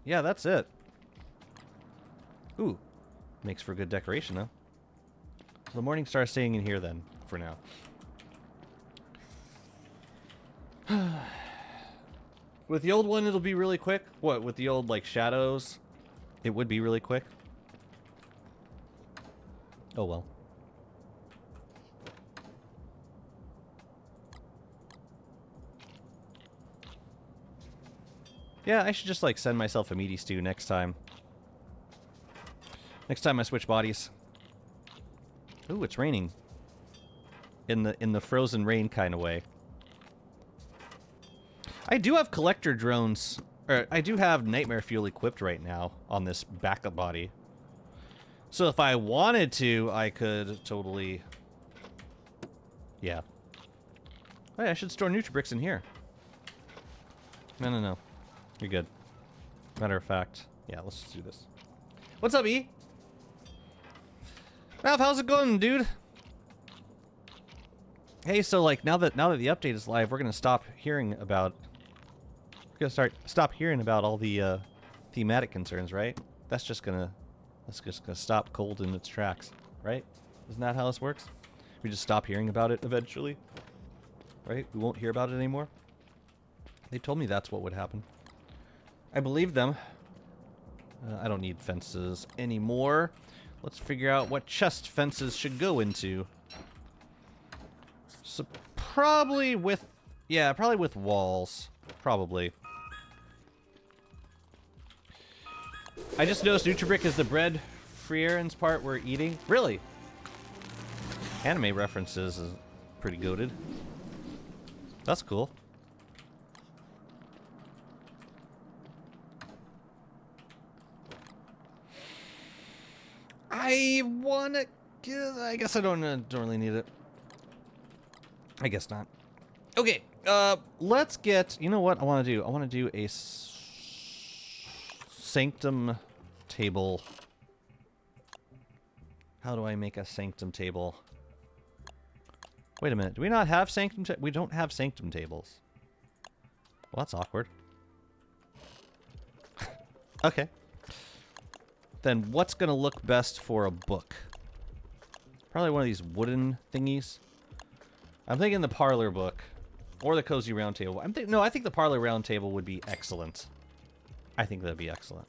yeah, that's it. Ooh. Makes for good decoration, though. So the Morningstar staying in here, then, for now. With the old one, it'll be really quick. What, with the old, like, shadows? It would be really quick. Oh, well. Yeah, I should just, like, send myself a meaty stew next time. Next time I switch bodies. Ooh, it's raining. In the frozen rain kind of way. I do have collector drones, or I do have nightmare fuel equipped right now on this backup body. So if I wanted to, I could totally... yeah. Hey, I should store Nutribricks in here. No. You're good. Matter of fact, yeah, let's just do this. What's up, E? Ralph, how's it going, dude? Hey, so like now that the update is live, we're gonna stop hearing about. We're gonna stop hearing about all the thematic concerns, right? That's just gonna stop cold in its tracks, right? Isn't that how this works? We just stop hearing about it eventually, right? We won't hear about it anymore. They told me that's what would happen. I believe them. I don't need fences anymore. Let's figure out what chest fences should go into. So probably with... yeah, probably with walls. Probably. I just noticed Nutribrick is the bread Frieren's part we're eating. Really? Anime references is pretty goated. That's cool. I wanna... I guess I don't really need it. I guess not. Okay, let's get... you know what I want to do? I want to do a sanctum table. How do I make a sanctum table? Wait a minute. Do we not have sanctum we don't have sanctum tables. Well, that's awkward. Okay. Then what's going to look best for a book? Probably one of these wooden thingies. I'm thinking the parlor book. Or the cozy round table. I think the parlor round table would be excellent. I think that'd be excellent.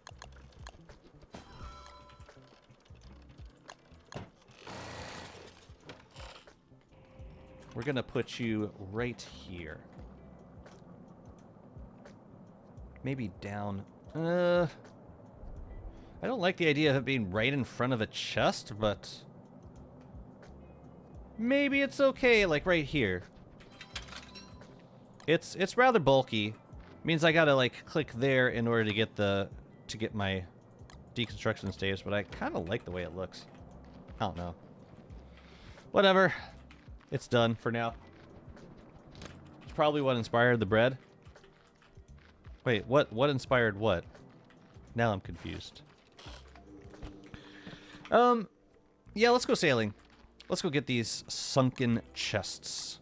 We're going to put you right here. Maybe down... I don't like the idea of it being right in front of a chest, but... maybe it's okay, like right here. It's rather bulky. Means I gotta like click there in order to get my deconstruction stage, but I kind of like the way it looks. I don't know. Whatever. It's done for now. It's probably what inspired the bread. Wait, what inspired what? Now I'm confused. Yeah, let's go sailing. Let's go get these sunken chests.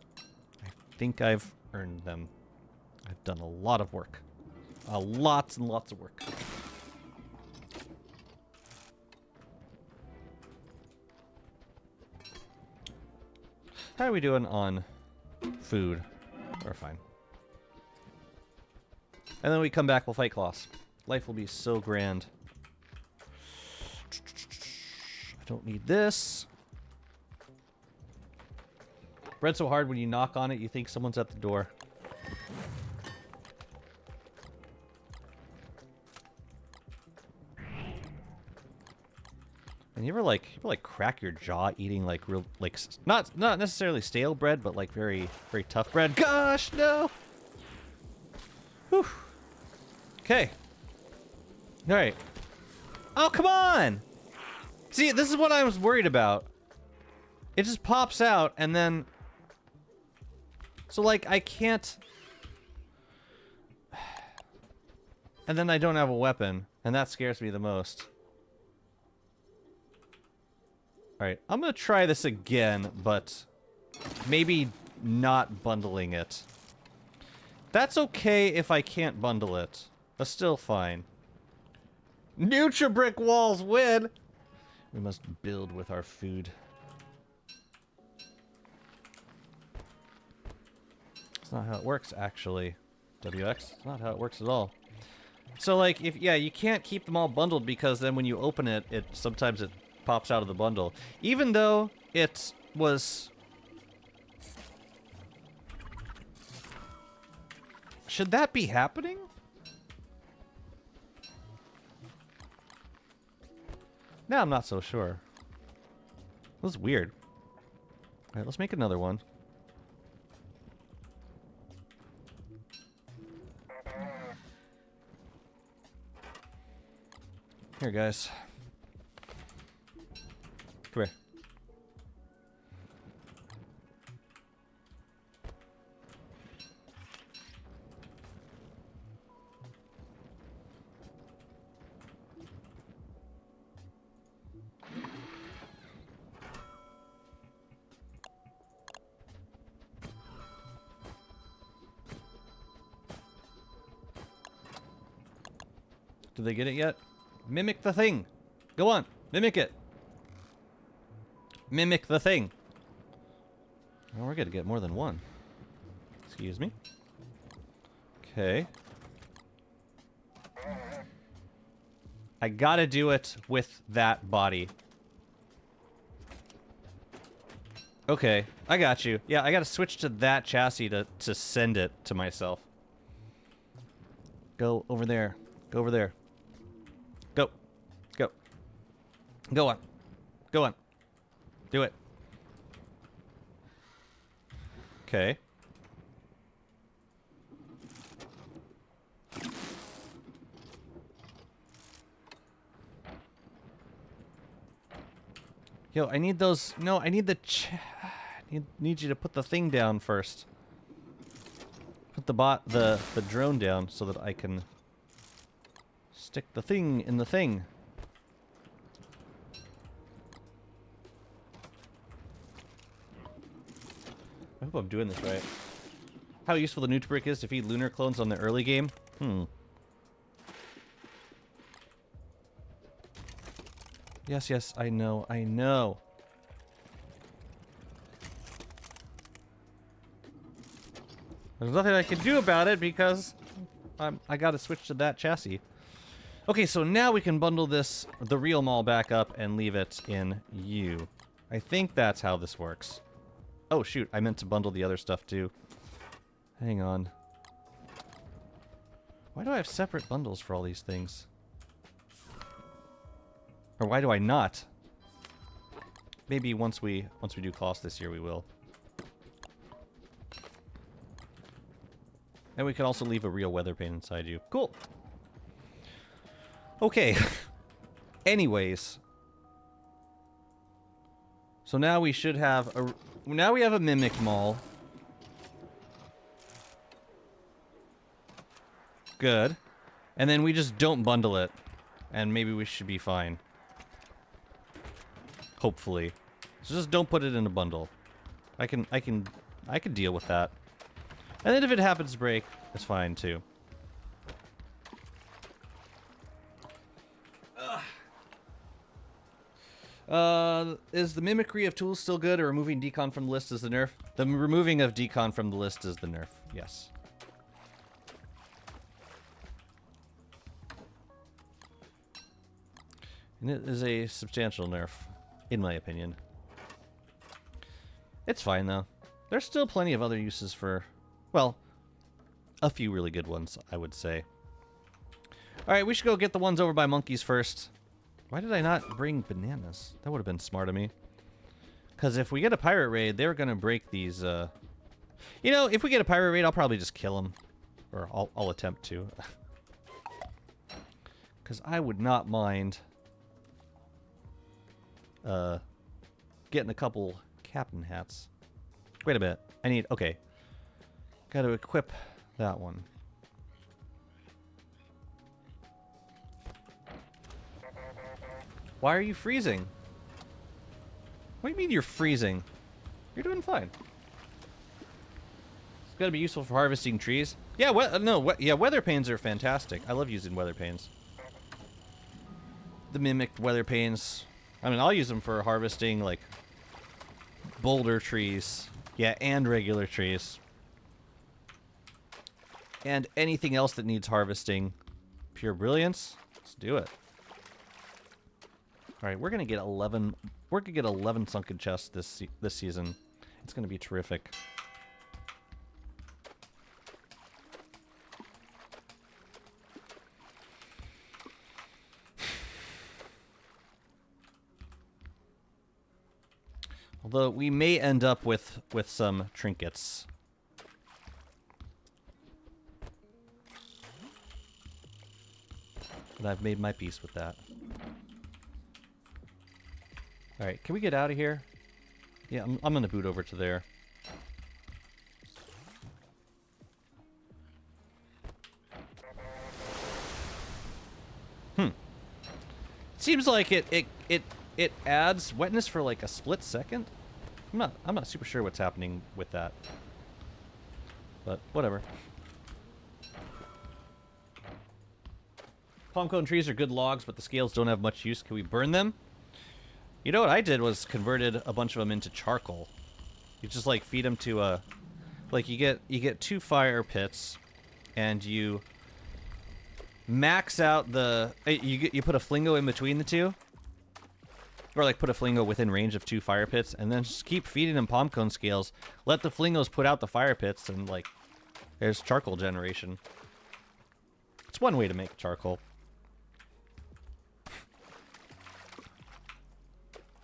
I think I've earned them. I've done a lot of work. Lots and lots of work. How are we doing on food? We're fine. And then we come back, we'll fight Kloss. Life will be so grand. I don't need this. Bread's so hard when you knock on it, you think someone's at the door. And you ever like crack your jaw eating like real not necessarily stale bread, but like very tough bread? Gosh, no. Whew. Okay. All right. Oh, come on. See, this is what I was worried about. It just pops out, and then... So, like, I can't... And then I don't have a weapon, and that scares me the most. Alright, I'm gonna try this again, but maybe not bundling it. That's okay if I can't bundle it. That's still fine. Nutra-brick walls win! We must build with our food. That's not how it works, actually. WX, it's not how it works at all. So, like, if, yeah, you can't keep them all bundled because then when you open it, sometimes it pops out of the bundle. Even though it was... Should that be happening? Now I'm not so sure. This is weird. Alright, let's make another one. Here, guys. Come here. Did they get it yet? Mimic the thing. Go on. Mimic it. Mimic the thing. Oh, we're gonna get more than one. Excuse me. Okay. I gotta do it with that body. Okay, I got you. Yeah, I gotta switch to that chassis to send it to myself. Go over there. Go over there. Go. Go. Go on. Go on. Do it. Okay. Yo, I need those... No, I need the... need you to put the thing down first. Put the drone down so that I can stick the thing in the thing. I hope I'm doing this right. How useful the Nutribrick is to feed lunar clones on the early game? Yes, yes, I know, I know. There's nothing I can do about it because I gotta switch to that chassis. Okay, so now we can bundle the real mall back up and leave it in U. I think that's how this works. Oh shoot, I meant to bundle the other stuff too. Hang on. Why do I have separate bundles for all these things? Or why do I not? Maybe once we do cost this year we will. And we can also leave a real weather pane inside you. Cool. Okay. Anyways. So now we should have a... Now we have a Mimic Mall. Good. And then we just don't bundle it. And maybe we should be fine. Hopefully. So just don't put it in a bundle. I can deal with that. And then if it happens to break, it's fine too. Is the mimicry of tools still good, or removing decon from the list is the nerf? The removing of decon from the list is the nerf, yes. And it is a substantial nerf, in my opinion. It's fine, though. There's still plenty of other uses for, well, a few really good ones, I would say. Alright, we should go get the ones over by monkeys first. Why did I not bring bananas? That would have been smart of me. Because if we get a pirate raid, they're going to break these, You know, if we get a pirate raid, I'll probably just kill them. Or I'll attempt to. Because I would not mind... getting a couple captain hats. Wait a bit. I need... Okay. Got to equip that one. Why are you freezing? What do you mean you're freezing? You're doing fine. It's got to be useful for harvesting trees. Yeah, yeah, weather panes are fantastic. I love using weather panes. The mimicked weather panes. I mean, I'll use them for harvesting, like, boulder trees. Yeah, and regular trees. And anything else that needs harvesting. Pure brilliance. Let's do it. All right, we're gonna get 11. We're gonna get 11 sunken chests this season. It's gonna be terrific. Although we may end up with some trinkets. But I've made my peace with that. Alright, can we get out of here? Yeah, I'm gonna boot over to there. Seems like it adds wetness for like a split second. I'm not super sure what's happening with that. But whatever. Palm cone trees are good logs, but the scales don't have much use. Can we burn them? You know what I did was converted a bunch of them into charcoal. You just like feed them to a, like you get 2 fire pits, and you max out the you put a flingo in between the two, or like put a flingo within range of 2 fire pits, and then just keep feeding them palm cone scales. Let the flingos put out the fire pits, and like there's charcoal generation. It's one way to make charcoal.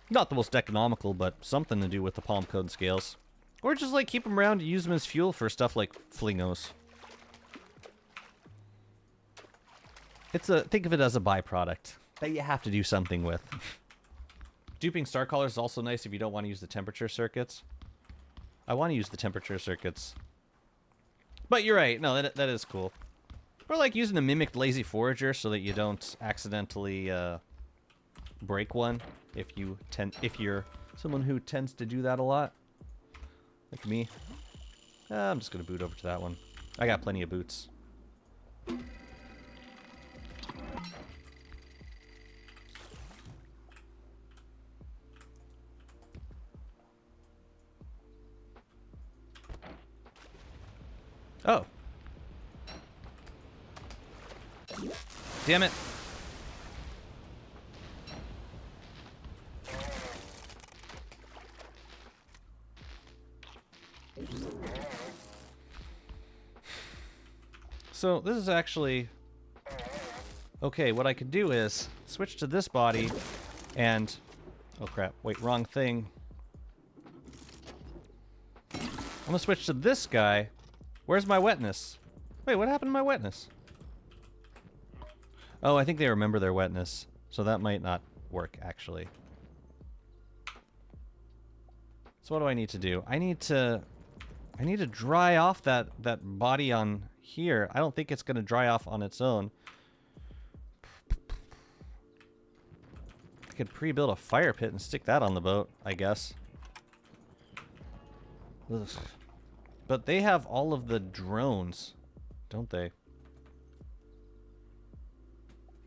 Not the most economical, but something to do with the palm cone scales. Or just like keep them around and use them as fuel for stuff like flingos. Think of it as a byproduct that you have to do something with. Duping star collars is also nice if you don't want to use the temperature circuits. I want to use the temperature circuits. But you're right, no, that is cool. Or like using a mimicked lazy forager so that you don't accidentally break one if you're someone who tends to do that a lot. Like me. I'm just gonna boot over to that one. I got plenty of boots. Oh. Damn it. So this is actually... Okay, what I could do is switch to this body and... Oh crap, wait, wrong thing. I'm gonna switch to this guy. Where's my wetness? Wait, what happened to my wetness? Oh, I think they remember their wetness. So that might not work, actually. So what do I need to do? I need to dry off that body on here. I don't think it's going to dry off on its own. I could pre-build a fire pit and stick that on the boat, I guess. Ugh. But they have all of the drones, don't they?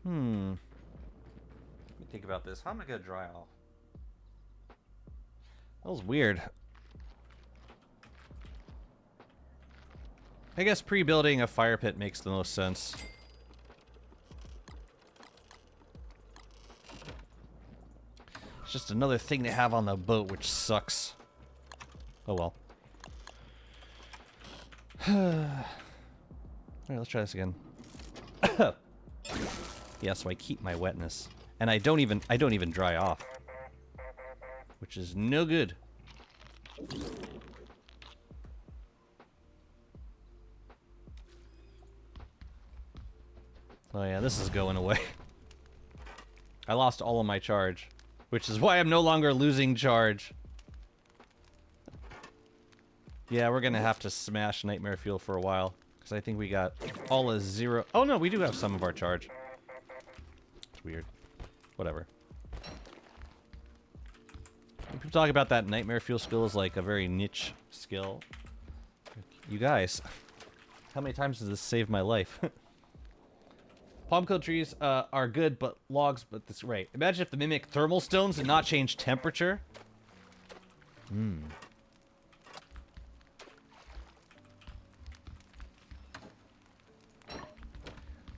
Let me think about this. How am I going to dry off? That was weird. I guess pre-building a fire pit makes the most sense. It's just another thing to have on the boat, which sucks. Oh well. Alright, let's try this again. Yeah, so I keep my wetness. And I don't even dry off. Which is no good. Oh yeah, this is going away. I lost all of my charge, which is why I'm no longer losing charge. Yeah, we're gonna have to smash Nightmare Fuel for a while. Because I think we got all a 0. Oh no, we do have some of our charge. It's weird. Whatever. People talk about that Nightmare Fuel skill as like a very niche skill. You guys, how many times does this save my life? Palm cone trees are good, but logs, but this right. Imagine if the mimic thermal stones did not change temperature.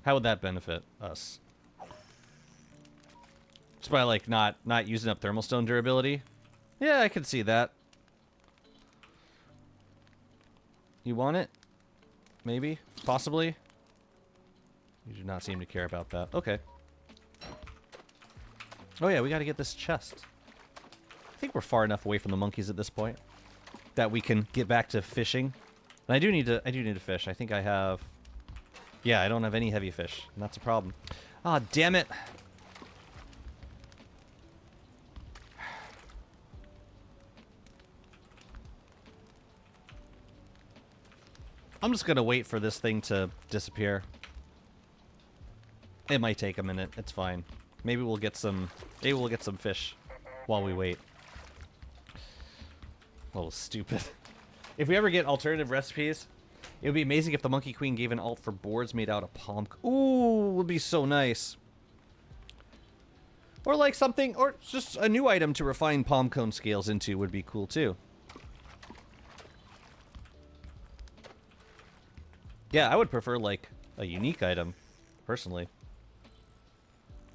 How would that benefit us? Just by like not using up thermal stone durability? Yeah, I could see that. You want it? Maybe? Possibly? You do not seem to care about that. Okay. Oh yeah, we gotta get this chest. I think we're far enough away from the monkeys at this point that we can get back to fishing. And I do need to fish. I think I have... Yeah, I don't have any heavy fish, and that's a problem. Ah, damn it! I'm just gonna wait for this thing to disappear. It might take a minute. It's fine. Maybe we'll get some fish while we wait. A little stupid. If we ever get alternative recipes, it would be amazing if the Monkey Queen gave an alt for boards made out of palm. Ooh, would be so nice. Or like something, or just a new item to refine palm cone scales into would be cool too. Yeah, I would prefer like a unique item, personally.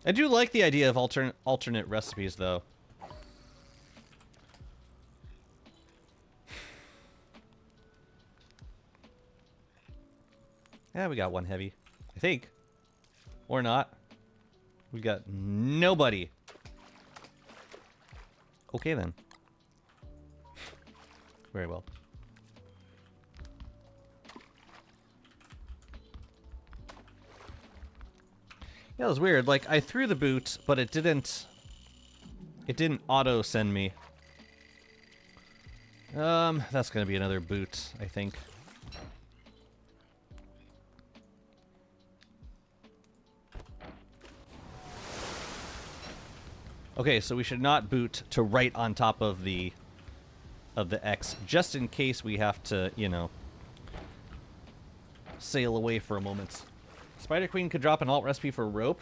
I do like the idea of alternate recipes though. Yeah, we got one heavy. I think. Or not. We got nobody. Okay then. Very well. Yeah, it was weird. Like, I threw the boot, but it didn't auto send me. That's gonna be another boot, I think. Okay, so we should not boot to right on top of the X, just in case we have to, you know, sail away for a moment. Spider Queen could drop an alt recipe for rope.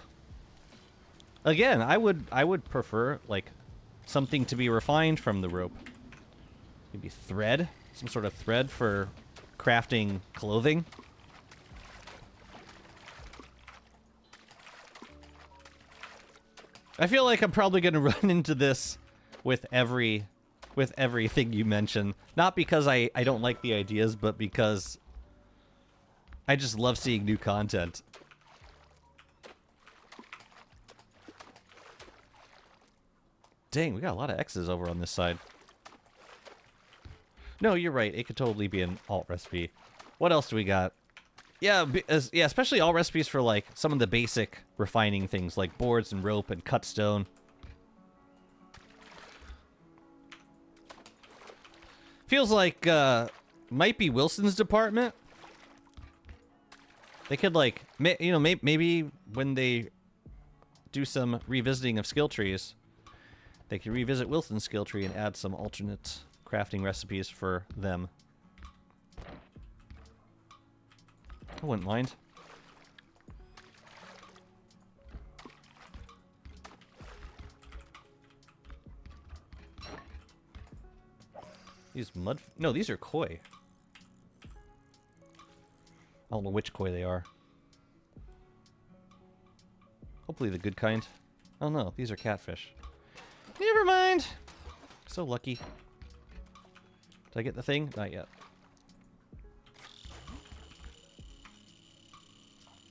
Again, I would prefer like something to be refined from the rope. Maybe thread, some sort of thread for crafting clothing. I feel like I'm probably going to run into this with everything you mention. Not because I don't like the ideas, but because I just love seeing new content. Dang, we got a lot of X's over on this side. No, you're right. It could totally be an alt recipe. What else do we got? Yeah, yeah, especially alt recipes for like some of the basic refining things like boards and rope and cut stone. Feels like might be Wilson's department. They could like, you know, maybe when they do some revisiting of skill trees, they could revisit Wilson's skill tree and add some alternate crafting recipes for them. I wouldn't mind. These mud... No, these are koi. I don't know which koi they are. Hopefully the good kind. Oh no, these are catfish. Never mind! So lucky. Did I get the thing? Not yet.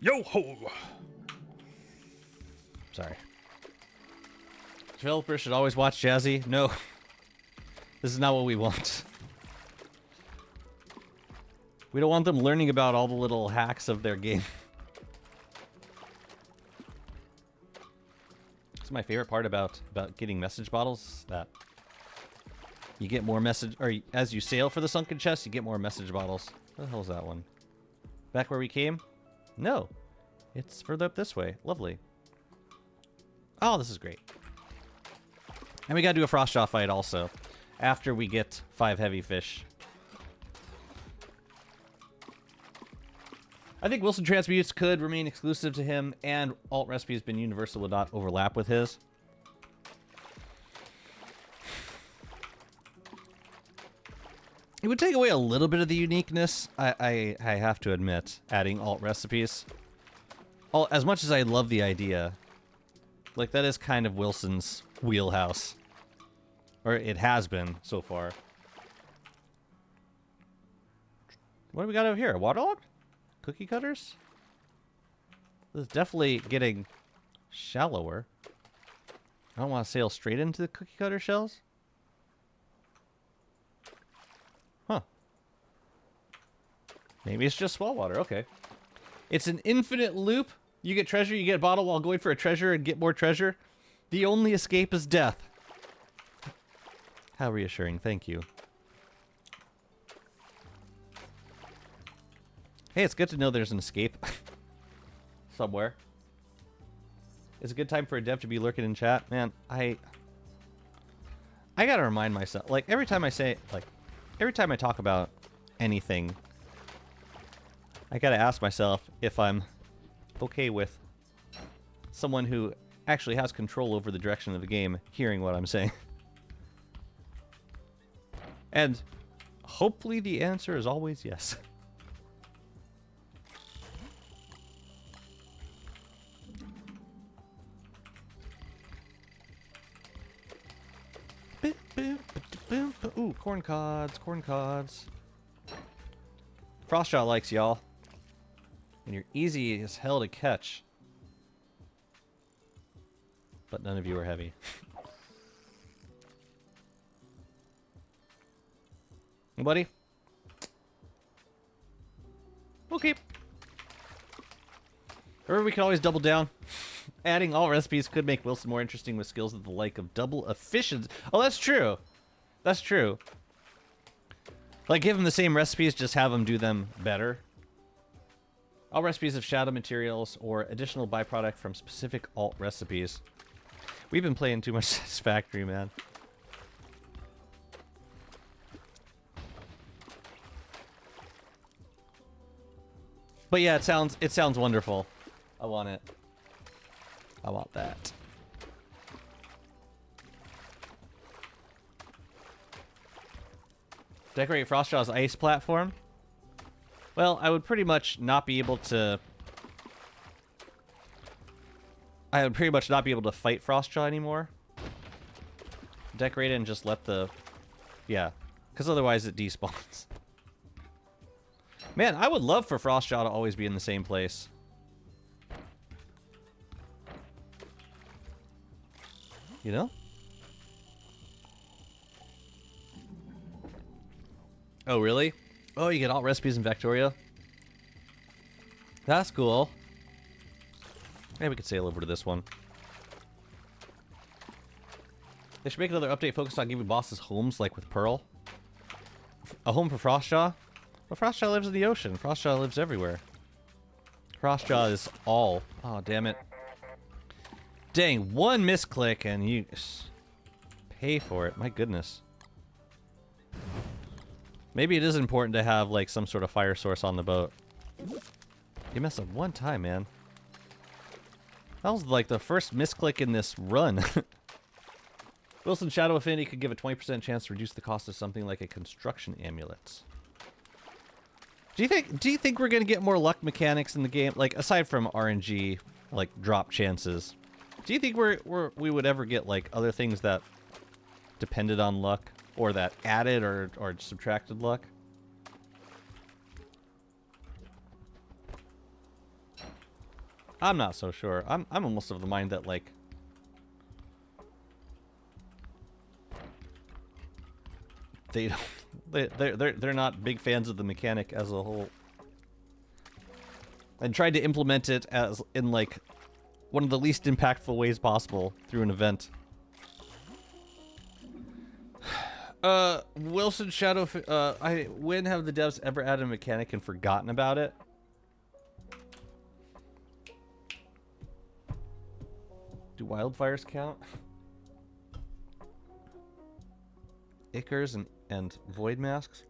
Yo-ho! Sorry. Developers should always watch Jazzy. No. This is not what we want. We don't want them learning about all the little hacks of their game. That's my favorite part about getting message bottles. That You get more message, or as you sail for the sunken chest, you get more message bottles. What the hell is that one? Back where we came? No. It's further up this way. Lovely. Oh, this is great. And we gotta do a frost jaw fight also, after we get 5 heavy fish. I think Wilson Transmutes could remain exclusive to him, and alt recipe has been universal, would not overlap with his. It would take away a little bit of the uniqueness, I have to admit, adding alt recipes. As much as I love the idea, like, that is kind of Wilson's wheelhouse. Or it has been so far. What do we got over here? A waterlogged? Cookie cutters? This is definitely getting shallower. I don't want to sail straight into the cookie cutter shells. Huh. Maybe it's just swell water. Okay. It's an infinite loop. You get treasure, you get a bottle while going for a treasure and get more treasure. The only escape is death. How reassuring. Thank you. Hey, it's good to know there's an escape somewhere. It's a good time for a dev to be lurking in chat. Man, I gotta remind myself, like, every time I talk about anything, I gotta ask myself if I'm okay with someone who actually has control over the direction of the game hearing what I'm saying. And hopefully the answer is always yes. Ooh, corn cods, corn cods. Frostjaw likes y'all. And you're easy as hell to catch. But none of you are heavy. Nobody? Okay. Or we can always double down. Adding all recipes could make Wilson more interesting with skills of the like of double efficiency. Oh, that's true. That's true. Like, give him the same recipes, just have him do them better. All recipes of shadow materials or additional byproduct from specific alt recipes. We've been playing too much Satisfactory, man. But yeah, it sounds wonderful. I want it. I want that. Decorate Frostjaw's ice platform? Well, I would pretty much not be able to... I would pretty much not be able to fight Frostjaw anymore. Decorate it and just let the... Yeah, because otherwise it despawns. Man, I would love for Frostjaw to always be in the same place. You know? Oh, really? Oh, you get alt recipes in Victoria? That's cool. Maybe we could sail over to this one. They should make another update focused on giving bosses homes, like with Pearl. A home for Frostjaw? Well, Frostjaw lives in the ocean. Frostjaw lives everywhere. Frostjaw is all. Oh, damn it. Dang, one misclick and you pay for it. My goodness. Maybe it is important to have, like, some sort of fire source on the boat. You messed up one time, man. That was, like, the first misclick in this run. Wilson Shadow Affinity could give a 20% chance to reduce the cost of something like a construction amulet. Do you think we're gonna get more luck mechanics in the game? Like, aside from RNG, like, drop chances. Do you think we would ever get, like, other things that depended on luck? Or that added or subtracted luck? I'm not so sure. I'm almost of the mind that, like, they don't, they're not big fans of the mechanic as a whole, and tried to implement it as in, like, one of the least impactful ways possible through an event. Wilson Shadow. When have the devs ever added a mechanic and forgotten about it? Do wildfires count? Ichors and void masks.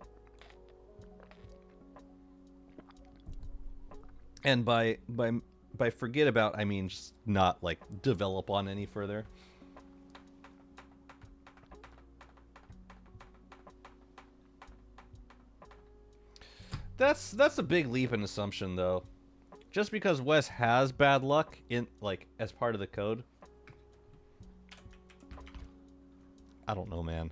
And by forget about, I mean just not like develop on any further. That's a big leap in assumption, though. Just because Wes has bad luck in like as part of the code. I don't know, man.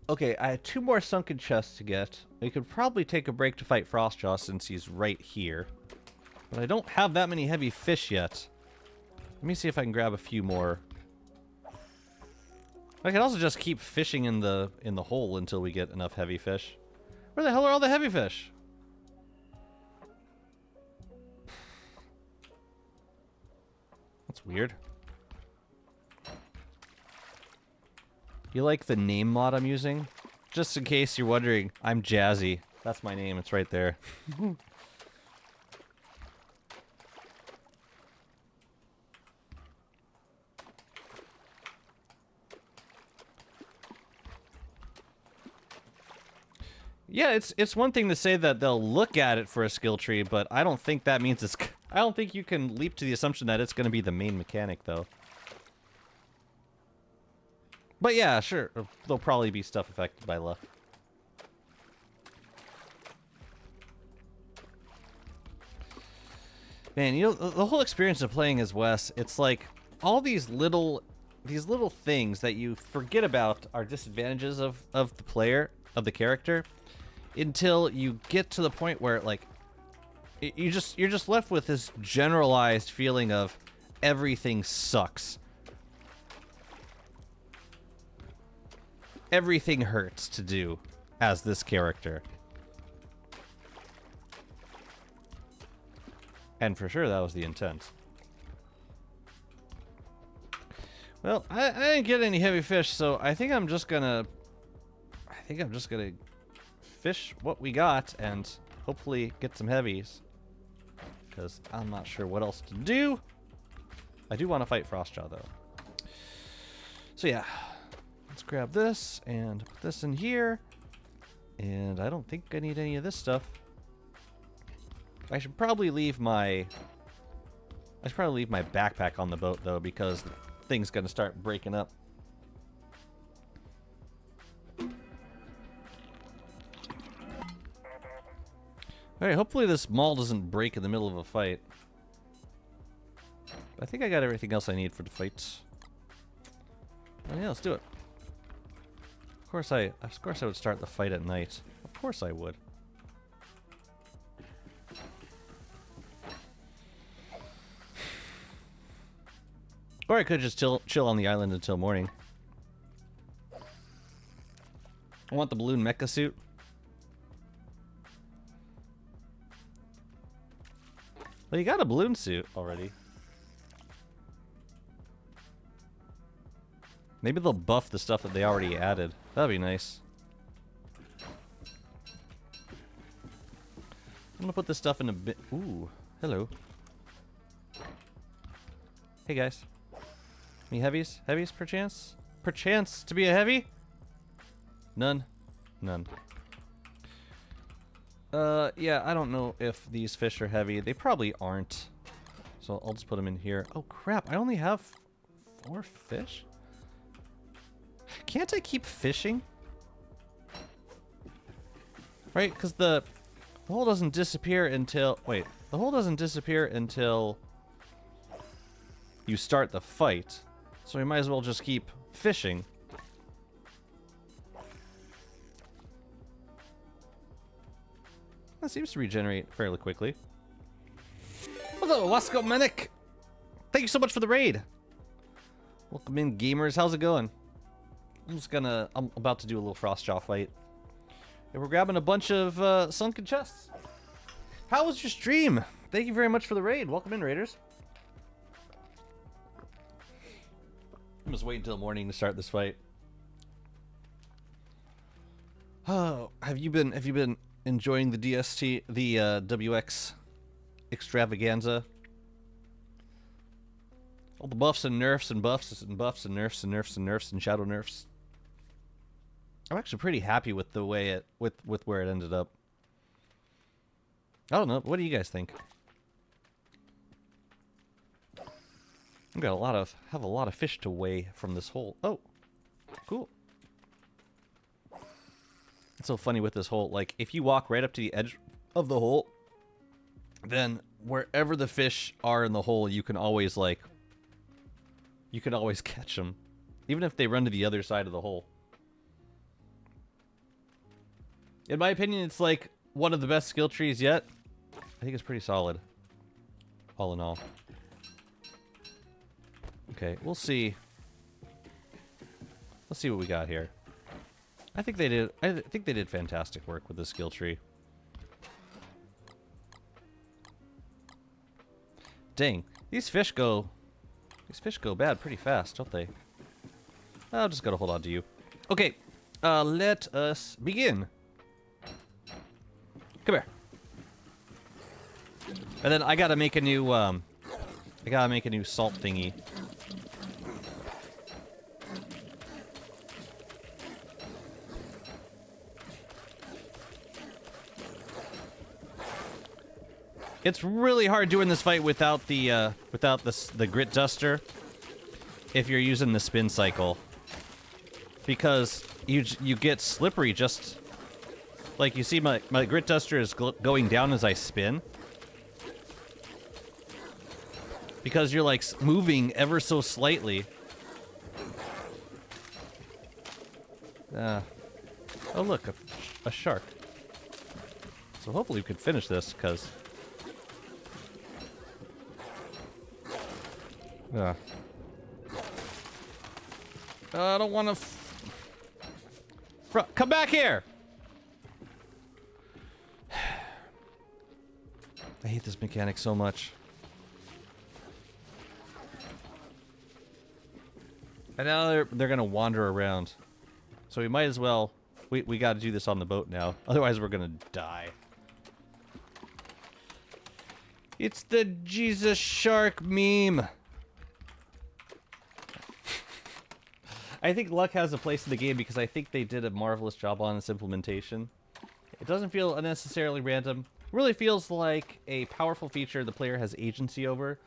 Okay, I had 2 more sunken chests to get. We could probably take a break to fight Frostjaw since he's right here. But I don't have that many heavy fish yet. Let me see if I can grab a few more. I can also just keep fishing in the hole until we get enough heavy fish. Where the hell are all the heavy fish? That's weird. You like the name mod I'm using? Just in case you're wondering, I'm Jazzy. That's my name, it's right there. Yeah, it's one thing to say that they'll look at it for a skill tree, but I don't think that means it's... I don't think you can leap to the assumption that it's going to be the main mechanic, though. But yeah, sure, there'll probably be stuff affected by luck. Man, you know, the whole experience of playing as Wes, it's like all these little things that you forget about are disadvantages of the player, of the character, until you get to the point where like you're just left with this generalized feeling of everything sucks. Everything hurts to do as this character. And for sure that was the intent. Well, I didn't get any heavy fish, so I think I'm just gonna fish what we got and hopefully get some heavies. Because I'm not sure what else to do. I do want to fight Frostjaw though. So yeah. Let's grab this and put this in here. And I don't think I need any of this stuff. I should probably leave my backpack on the boat though, because the thing's gonna start breaking up. Alright, hopefully this maul doesn't break in the middle of a fight. I think I got everything else I need for the fight. Oh yeah, let's do it. Of course I would start the fight at night. Of course I would. Or I could just chill on the island until morning. I want the balloon mecha suit. Well, you got a balloon suit already. Maybe they'll buff the stuff that they already added. That'd be nice. I'm gonna put this stuff in a bit. Ooh, hello. Hey guys. Any heavies? Heavies perchance? Perchance to be a heavy? None? None. Yeah, I don't know if these fish are heavy. They probably aren't. So I'll just put them in here. Oh crap, I only have 4 fish? Can't I keep fishing? Right, because the hole doesn't disappear until... Wait, the hole doesn't disappear until you start the fight. So we might as well just keep fishing. That seems to regenerate fairly quickly. Hello, what's up, Manic? Thank you so much for the raid. Welcome in, gamers. How's it going? I'm about to do a little Frostjaw fight. And we're grabbing a bunch of sunken chests. How was your stream? Thank you very much for the raid. Welcome in, raiders. just waiting until morning to start this fight. Oh, have you been enjoying the DST, the WX extravaganza? All the buffs and nerfs and buffs and buffs and nerfs and nerfs and nerfs and shadow nerfs. I'm actually pretty happy with the way it with where it ended up. I don't know. What do you guys think? I've got have a lot of fish to weigh from this hole. Oh, cool. It's so funny with this hole. Like, if you walk right up to the edge of the hole, then wherever the fish are in the hole, you can always catch them, even if they run to the other side of the hole. In my opinion, it's like one of the best skill trees yet. I think it's pretty solid, all in all. Okay, we'll see. Let's see what we got here. I think they did fantastic work with the skill tree. Dang, these fish go bad pretty fast, don't they? I'll just gotta hold on to you. Okay, let us begin. Come here. And then I gotta make a new salt thingy. It's really hard doing this fight without the grit duster if you're using the spin cycle, because you get slippery. Just like you see, my grit duster is going down as I spin because you're like moving ever so slightly. Oh look, a shark. So hopefully we can finish this, because I don't want to. Come back here! I hate this mechanic so much. And now they're gonna wander around, so we might as well. We got to do this on the boat now, otherwise we're gonna die. It's the Jesus Shark meme. I think luck has a place in the game because I think they did a marvelous job on its implementation. It doesn't feel unnecessarily random. It really feels like a powerful feature the player has agency over.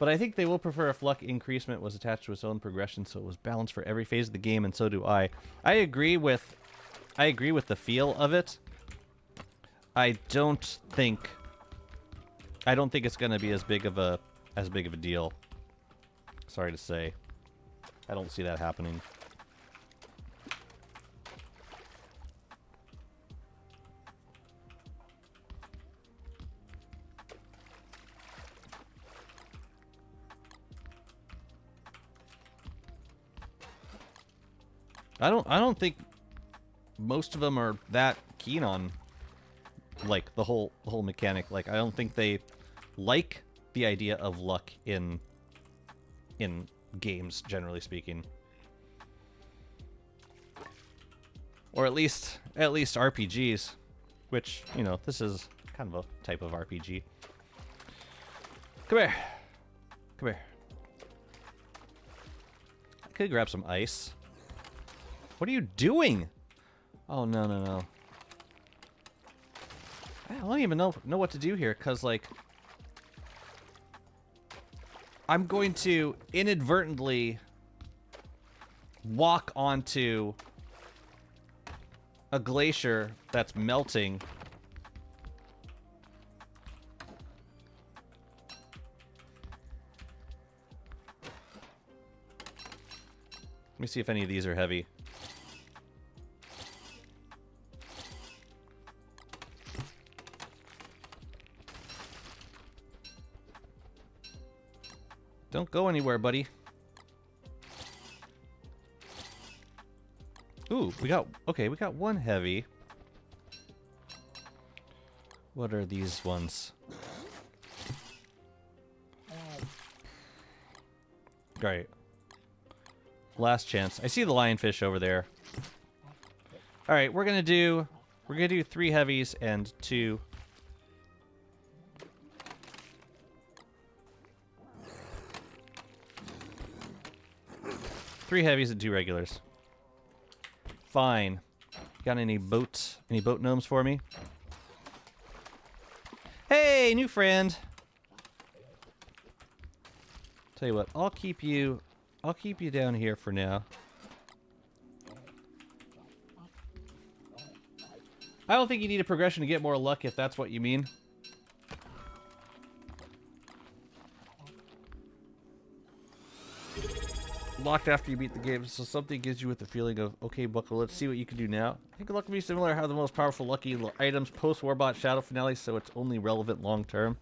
But I think they will prefer if luck increasement was attached to its own progression, so it was balanced for every phase of the game, and so do I. I agree with the feel of it. I don't think it's going to be as big of a deal. Sorry to say. I don't see that happening. I don't think most of them are that keen on like the whole mechanic. Like, I don't think they like the idea of luck in games, generally speaking, or at least RPGs, which, you know, this is kind of a type of RPG. Come here, come here. I could grab some ice. What are you doing? Oh, no, no, no. I don't even know what to do here, because, like, I'm going to inadvertently walk onto a glacier that's melting. Let me see if any of these are heavy. Don't go anywhere, buddy. Ooh, we got one heavy. What are these ones? Great. Last chance. I see the lionfish over there. All right, we're gonna do 3 heavies and 2. Three heavies and 2 regulars. Fine. Got any boat gnomes for me? Hey, new friend. Tell you what, I'll keep you down here for now. I don't think you need a progression to get more luck, if that's what you mean. Locked after you beat the game, so something gives you with the feeling of, okay, Buckle, let's see what you can do now. I think luck will be similar how the most powerful lucky items post-Warbot Shadow Finale, so it's only relevant long-term.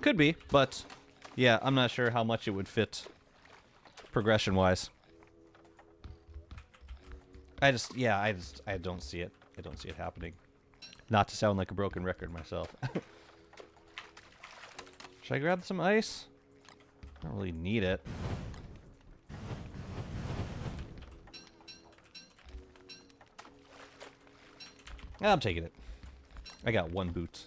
Could be, but yeah, I'm not sure how much it would fit progression-wise. I don't see it. I don't see it happening. Not to sound like a broken record myself. Should I grab some ice? I don't really need it. I'm taking it. I got 1 boot.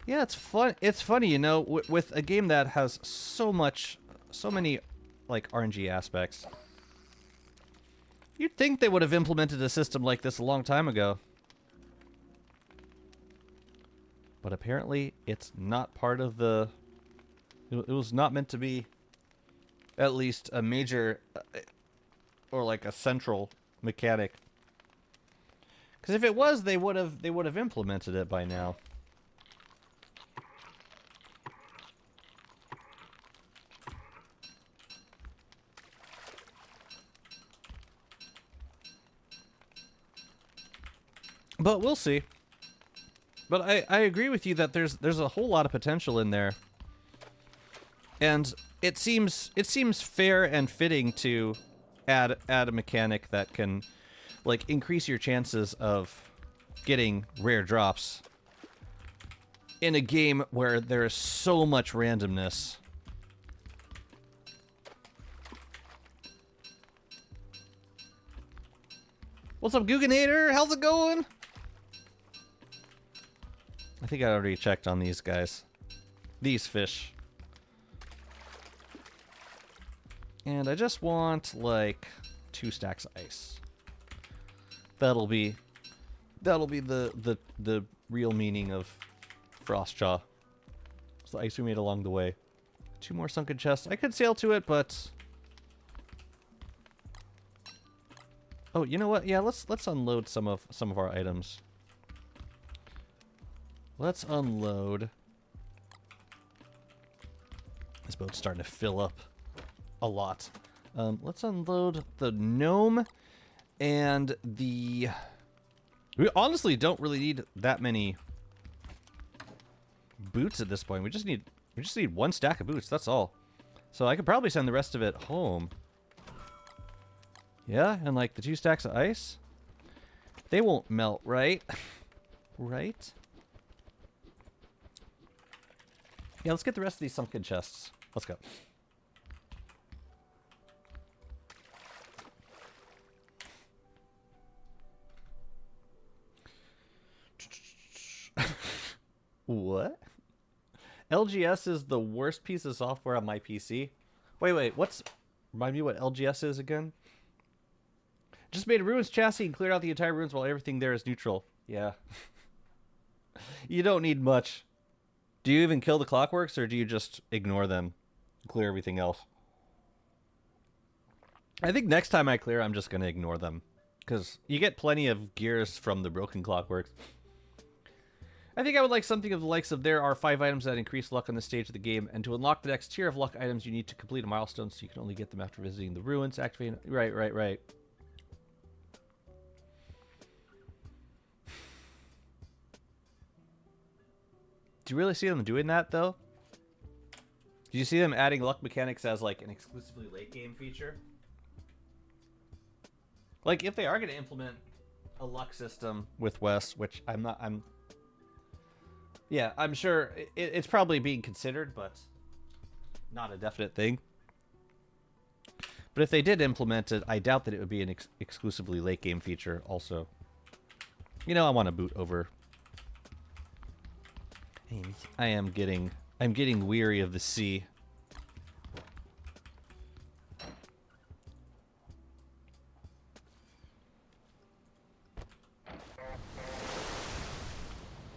Yeah, it's fun. It's funny, you know, with a game that has so many, like, RNG aspects. You'd think they would have implemented a system like this a long time ago. But apparently, it's not part of the... It was not meant to be at least a major or like a central mechanic. Because if it was, they would have implemented it by now. But we'll see. But I agree with you that there's a whole lot of potential in there. And it seems fair and fitting to add a mechanic that can, like, increase your chances of getting rare drops in a game where there is so much randomness. What's up, Guggenator? How's it going? I think I already checked on these guys. These fish. And I just want, like, 2 stacks of ice. That'll be the real meaning of Frostjaw. It's the ice we made along the way. 2 more sunken chests. I could sail to it, but... Oh, you know what? Yeah, let's unload some of our items. Let's unload. This boat's starting to fill up a lot. Let's unload the gnome and the... We honestly don't really need that many boots at this point. We just need 1 stack of boots, that's all. So I could probably send the rest of it home. Yeah, and like the 2 stacks of ice. They won't melt, right? Right? Yeah, let's get the rest of these sunken chests. Let's go. What? LGS is the worst piece of software on my PC. Wait, remind me what LGS is again? Just made a ruins chassis and cleared out the entire ruins while everything there is neutral. Yeah. You don't need much. Do you even kill the clockworks, or do you just ignore them? Clear everything else? I think next time I clear, I'm just going to ignore them. Because you get plenty of gears from the broken clockworks. I think I would like something of the likes of there are 5 items that increase luck on this stage of the game, and to unlock the next tier of luck items, you need to complete a milestone, so you can only get them after visiting the ruins, activating... Right. Do you really see them doing that, though? Do you see them adding luck mechanics as, like, an exclusively late-game feature? Like, if they are going to implement a luck system with West, which I'm Yeah, I'm sure it's probably being considered, but not a definite thing. But if they did implement it, I doubt that it would be an exclusively late game feature also. You know, I want to boot over. I'm getting weary of the sea.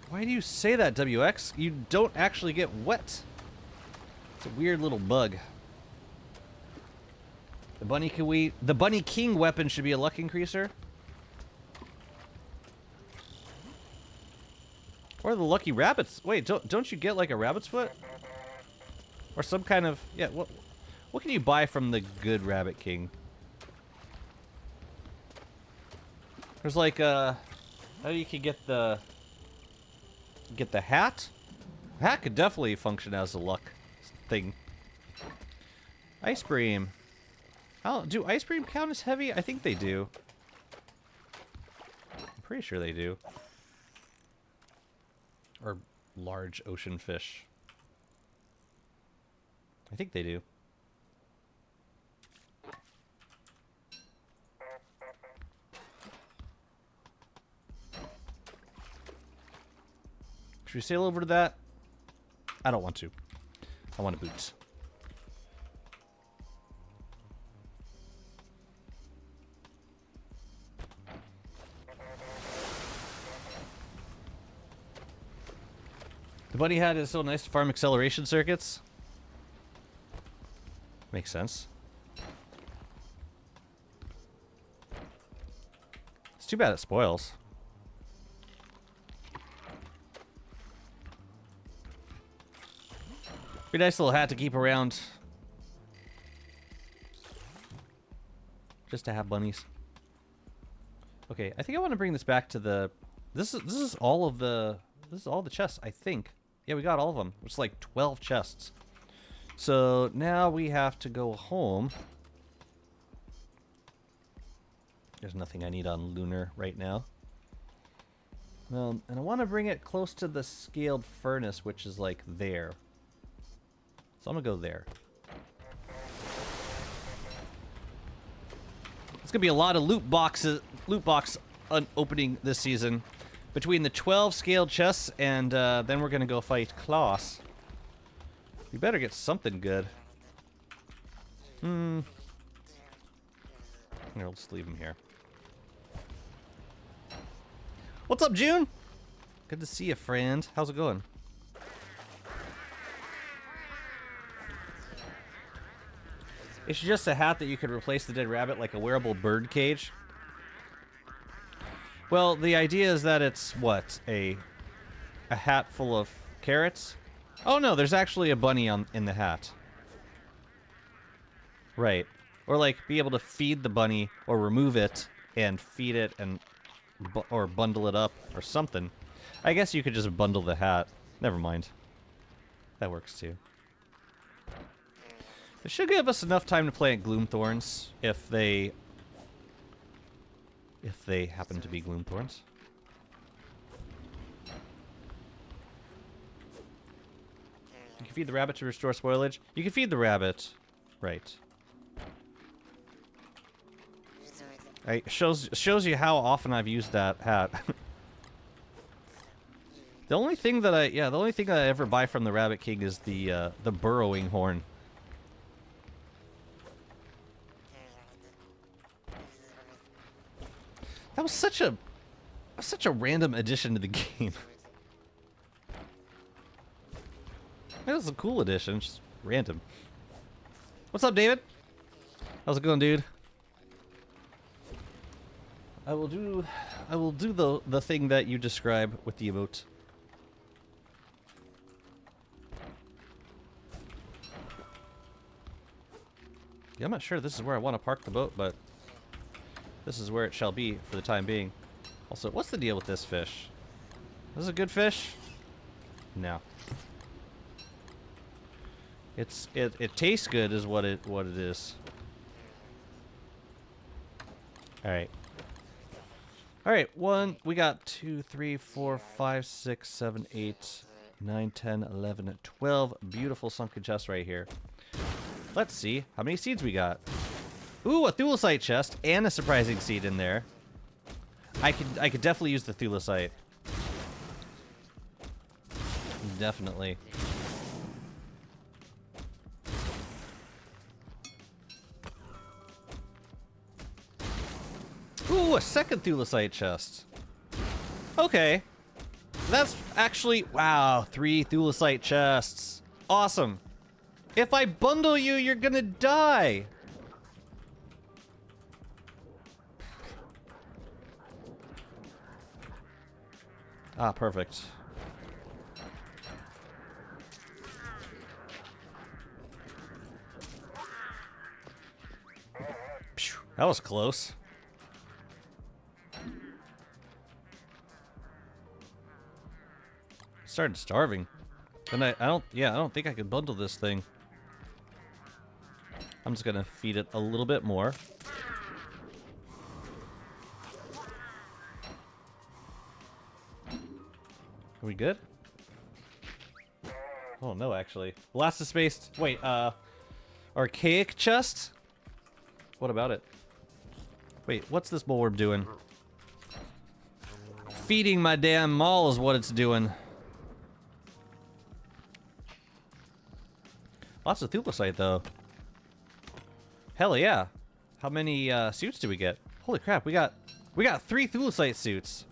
Why do you say that, WX? You don't actually get wet. It's a weird little bug. The Bunny King weapon should be a luck increaser. Or the lucky rabbits. Wait, don't you get like a rabbit's foot? Or some kind of what can you buy from the good Rabbit King? There's like how you can get the hat? The hat could definitely function as a luck thing. Ice Beam. How do Ice Beam count as heavy? I think they do. I'm pretty sure they do. Or large ocean fish. I think they do. Should we sail over to that? I don't want to. I want to boot. The bunny hat is so nice to farm acceleration circuits. Makes sense. It's too bad it spoils. Be a nice little hat to keep around. Just to have bunnies. Okay, I think I want to bring this back to the... This is all the chests, I think. Yeah, we got all of them. It's like 12 chests. So now we have to go home. There's nothing I need on Lunar right now. And I want to bring it close to the scaled furnace, which is like there. So I'm gonna go there. It's gonna be a lot of loot box opening this season. Between the 12 scaled chests and then we're gonna go fight Klaus. We better get something good. Here, we'll just leave him here. What's up, June? Good to see you, friend. How's it going? It's just a hat that you could replace the dead rabbit, like a wearable bird cage. Well, the idea is that it's, what, a hat full of carrots? Oh no, there's actually a bunny in the hat. Right. Or like, be able to feed the bunny, or remove it, and feed it, and or bundle it up, or something. I guess you could just bundle the hat. Never mind. That works too. It should give us enough time to play at Gloomthorns, if they happen to be Gloomthorns. You can feed the rabbit to restore spoilage. You can feed the rabbit, right? It shows you how often I've used that hat. The only thing that I ever buy from the Rabbit King is the burrowing horn. That was such a random addition to the game. That was a cool addition, just random. What's up, David? How's it going, dude? I will do the thing that you describe with the emote. Yeah, I'm not sure this is where I want to park the boat, but this is where it shall be for the time being. Also, what's the deal with this fish? Is this a good fish? No. It tastes good is what it is. Alright. Alright, we got 2, 3, 4, 5, 6, 7, 8. 9, 10, 11, 12. Beautiful sunken chest right here. Let's see how many seeds we got. Ooh, a thulecite chest and a surprising seed in there. I could definitely use the thulecite. Definitely. Ooh, a second thulecite chest. Okay. That's actually, wow, 3 thulecite chests. Awesome. If I bundle you, you're gonna die. Ah, perfect. Phew, that was close. Started starving. And I don't think I can bundle this thing. I'm just gonna feed it a little bit more. Are we good? Oh no, actually. Blast of space. Wait, archaic chest? What about it? Wait, what's this bulwarp doing? Feeding my damn maul is what it's doing. Lots of thulecite though. Hell yeah. How many suits do we get? Holy crap, we got 3 thulecite suits.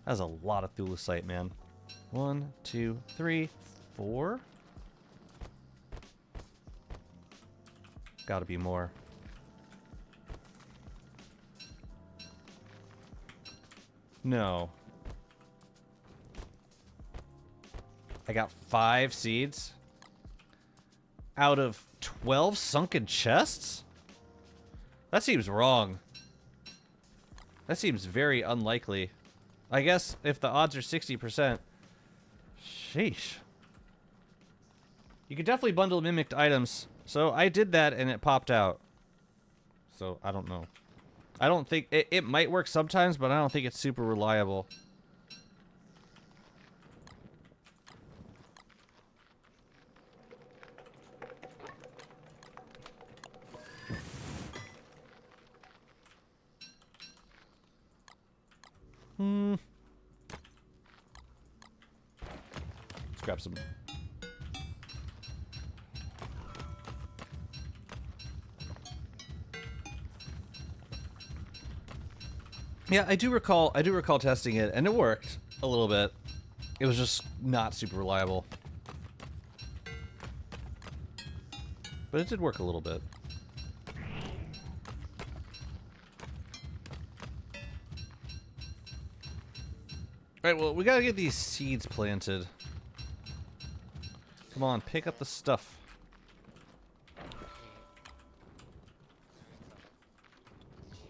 That's a lot of thulecite, man. 1, 2, 3, 4. Gotta be more. No. I got 5 seeds out of 12 sunken chests? That seems wrong. That seems very unlikely. I guess if the odds are 60%. Sheesh. You could definitely bundle mimicked items. So I did that and it popped out. So I don't know. I don't think... It might work sometimes, but I don't think it's super reliable. Let's grab some. Yeah, I do recall testing it, and it worked a little bit. It was just not super reliable. But it did work a little bit. Alright, well, we gotta get these seeds planted. Come on, pick up the stuff.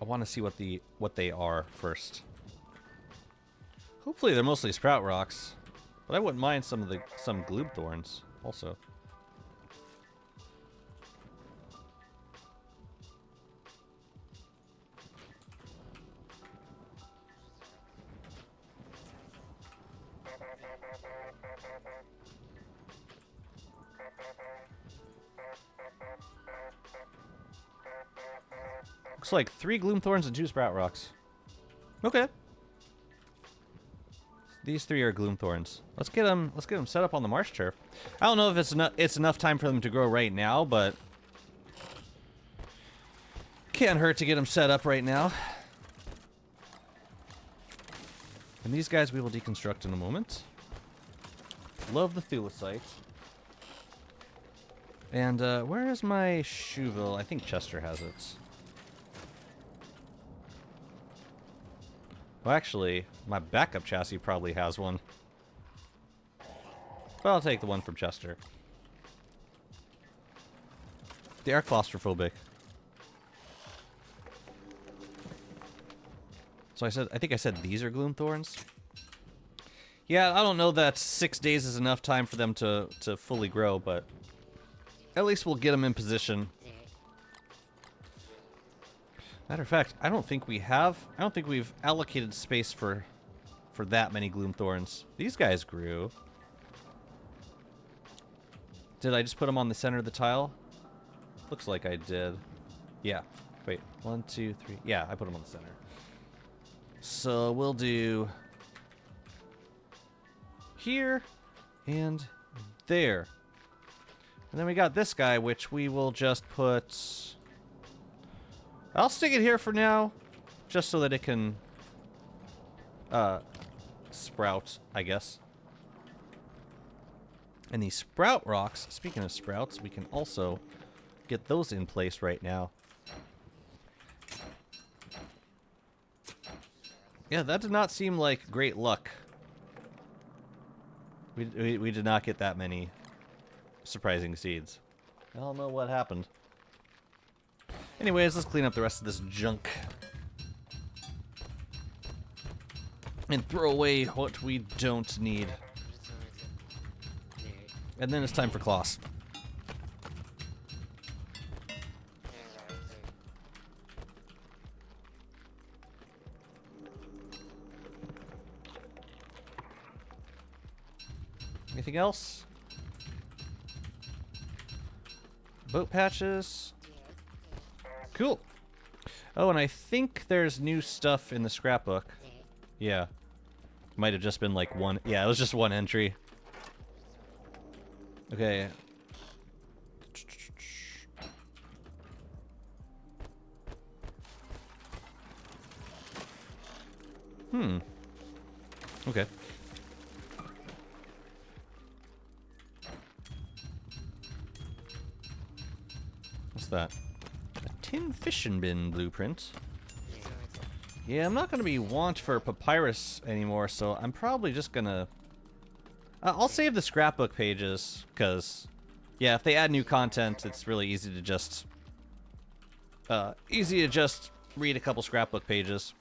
I want to see what they are first. Hopefully they're mostly sprout rocks, but I wouldn't mind some gloom thorns also. Looks like 3 gloom thorns and 2 sprout rocks. Okay. These 3 are gloom thorns. Let's get them set up on the marsh turf. I don't know if it's enough time for them to grow right now, but can't hurt to get them set up right now. And these guys we will deconstruct in a moment. Love the thulecite. And where is my shoeville? I think Chester has it. Well, actually, my backup chassis probably has one. But I'll take the one from Chester. They are claustrophobic. So I think I said these are gloom thorns. Yeah, I don't know that 6 days is enough time for them to fully grow, but at least we'll get them in position. Matter of fact, I don't think we've allocated space for that many gloom thorns. These guys grew. Did I just put them on the center of the tile? Looks like I did. Yeah. Wait. 1, 2, 3. Yeah, I put them on the center. So we'll do here and there. And then we got this guy, which we will just put... I'll stick it here for now, just so that it can sprout, I guess. And these sprout rocks, speaking of sprouts, we can also get those in place right now. Yeah, that did not seem like great luck. We did not get that many surprising seeds. I don't know what happened. Anyways, let's clean up the rest of this junk. And throw away what we don't need. And then it's time for Kloss. Anything else? Boat patches. Cool. Oh, and I think there's new stuff in the scrapbook. Yeah. Might have just been like one. Yeah, it was just one entry. Okay. Okay. What's that? A tin fishing bin blueprint. Yeah, I'm not going to be want for papyrus anymore, so I'm probably just going to... I'll save the scrapbook pages, because, yeah, if they add new content, it's really easy to just... read a couple scrapbook pages.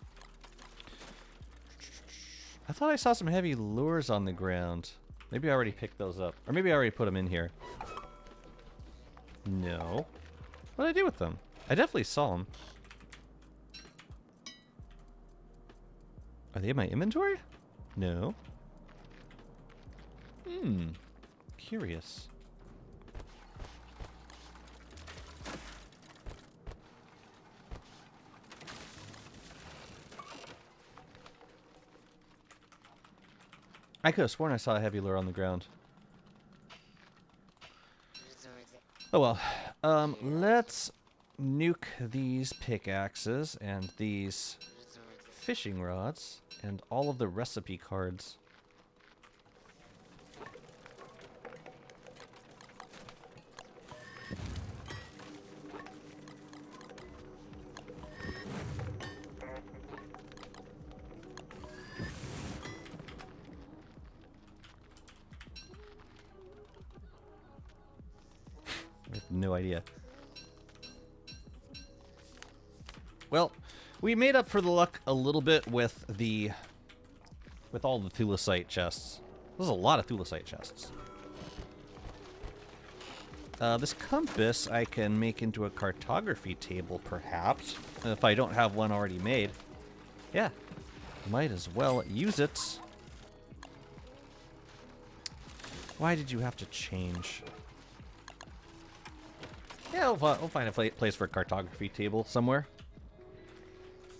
I thought I saw some heavy lures on the ground. Maybe I already picked those up. Or maybe I already put them in here. No. What did I do with them? I definitely saw them. Are they in my inventory? No. Curious. I could have sworn I saw a heavy lure on the ground. Oh well. Let's nuke these pickaxes and these fishing rods and all of the recipe cards. I have no idea. Well, we made up for the luck a little bit with all the thulecite chests. There's a lot of thulecite chests. This compass I can make into a cartography table, perhaps, if I don't have one already made. Yeah, might as well use it. Why did you have to change? Yeah, we'll find a place for a cartography table somewhere.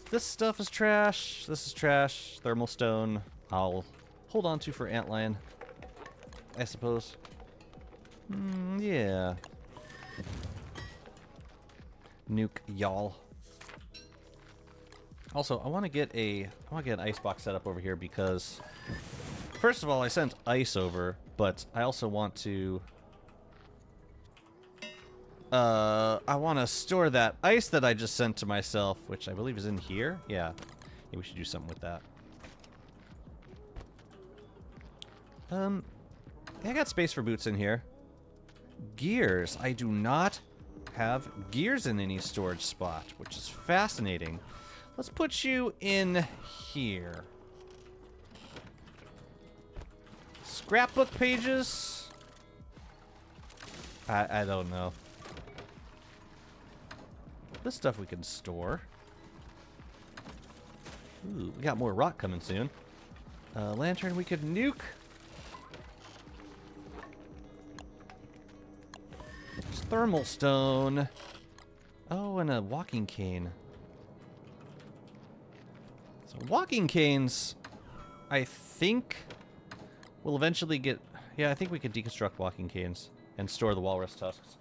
This stuff is trash. This is trash. Thermal stone. I'll hold on to for antlion, I suppose. Yeah. Nuke y'all. Also, I want to get an icebox set up over here because, first of all, I sent ice over, but I also want to. I want to store that ice that I just sent to myself, which I believe is in here. Yeah. Maybe we should do something with that. I got space for boots in here. Gears. I do not have gears in any storage spot, which is fascinating. Let's put you in here. Scrapbook pages? I don't know. This stuff we can store. Ooh, we got more rock coming soon. Lantern we could nuke. There's thermal stone. Oh, and a walking cane. So walking canes, I think, will eventually get... Yeah, I think we could deconstruct walking canes and store the walrus tusks.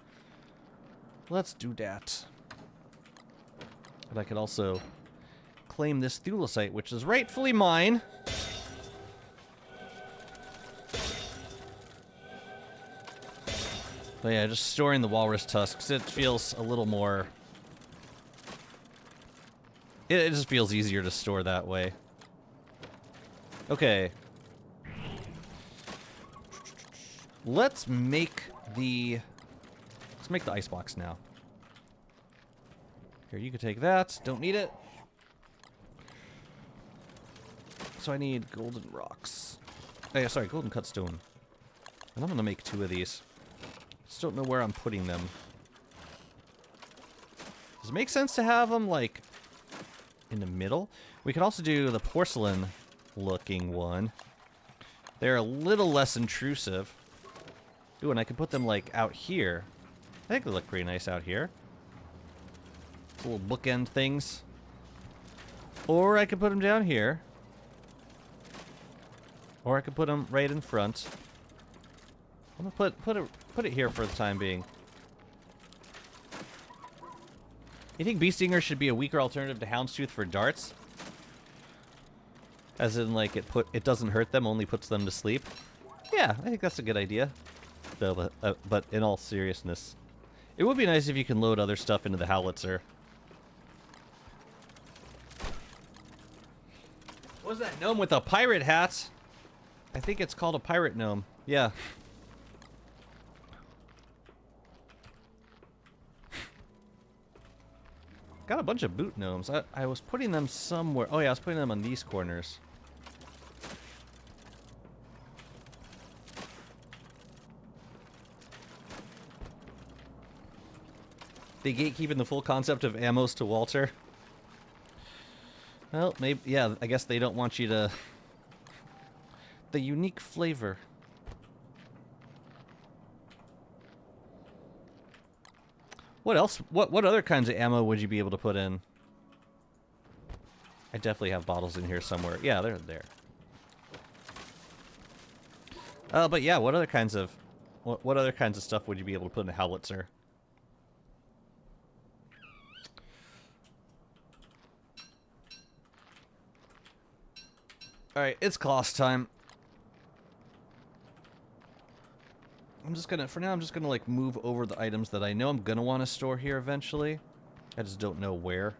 Let's do that. And I could also claim this thulecite, which is rightfully mine. But yeah, just storing the walrus tusks, it feels a little more... It just feels easier to store that way. Okay. Let's make the icebox now. Here, you can take that. Don't need it. So I need golden rocks. Oh, yeah, sorry, golden cut stone. And I'm gonna make 2 of these. Just don't know where I'm putting them. Does it make sense to have them, like, in the middle? We could also do the porcelain-looking one. They're a little less intrusive. Ooh, and I could put them, like, out here. I think they look pretty nice out here. Little bookend things. Or I could put them down here. Or I could put them right in front. I'm gonna put it here for the time being. You think Bee Stinger should be a weaker alternative to Houndstooth for darts? As in, like, it doesn't hurt them, only puts them to sleep? Yeah, I think that's a good idea. Though, but in all seriousness, it would be nice if you can load other stuff into the Howitzer. What was that gnome with a pirate hat? I think it's called a pirate gnome. Yeah. Got a bunch of boot gnomes. I was putting them somewhere. Oh yeah, I was putting them on these corners. They gatekeeping the full concept of ammos to Walter. Well, maybe, yeah, I guess they don't want you to... The unique flavor. What else? What other kinds of ammo would you be able to put in? I definitely have bottles in here somewhere. Yeah, they're there. But yeah, what other kinds of... What other kinds of stuff would you be able to put in a Howitzer? Alright, it's class time. For now, I'm just gonna, like, move over the items that I know I'm gonna want to store here eventually. I just don't know where.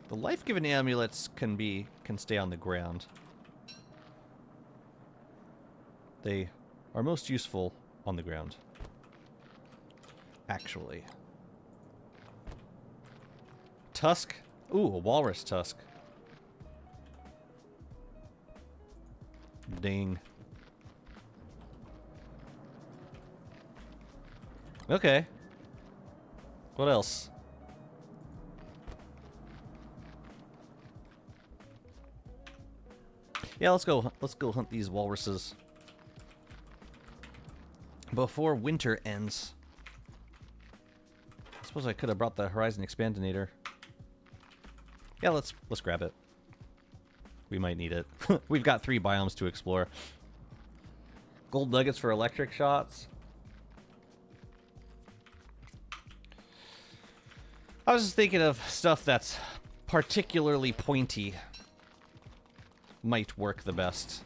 The life-giving amulets can stay on the ground. They are most useful on the ground. Actually. Tusk? Ooh, a walrus tusk. Ding. Okay. What else? Yeah, let's go hunt these walruses before winter ends. I suppose I could have brought the Horizon Expandinator. Yeah, let's grab it. We might need it. We've got 3 biomes to explore. Gold nuggets for electric shots. I was just thinking of stuff that's particularly pointy. Might work the best.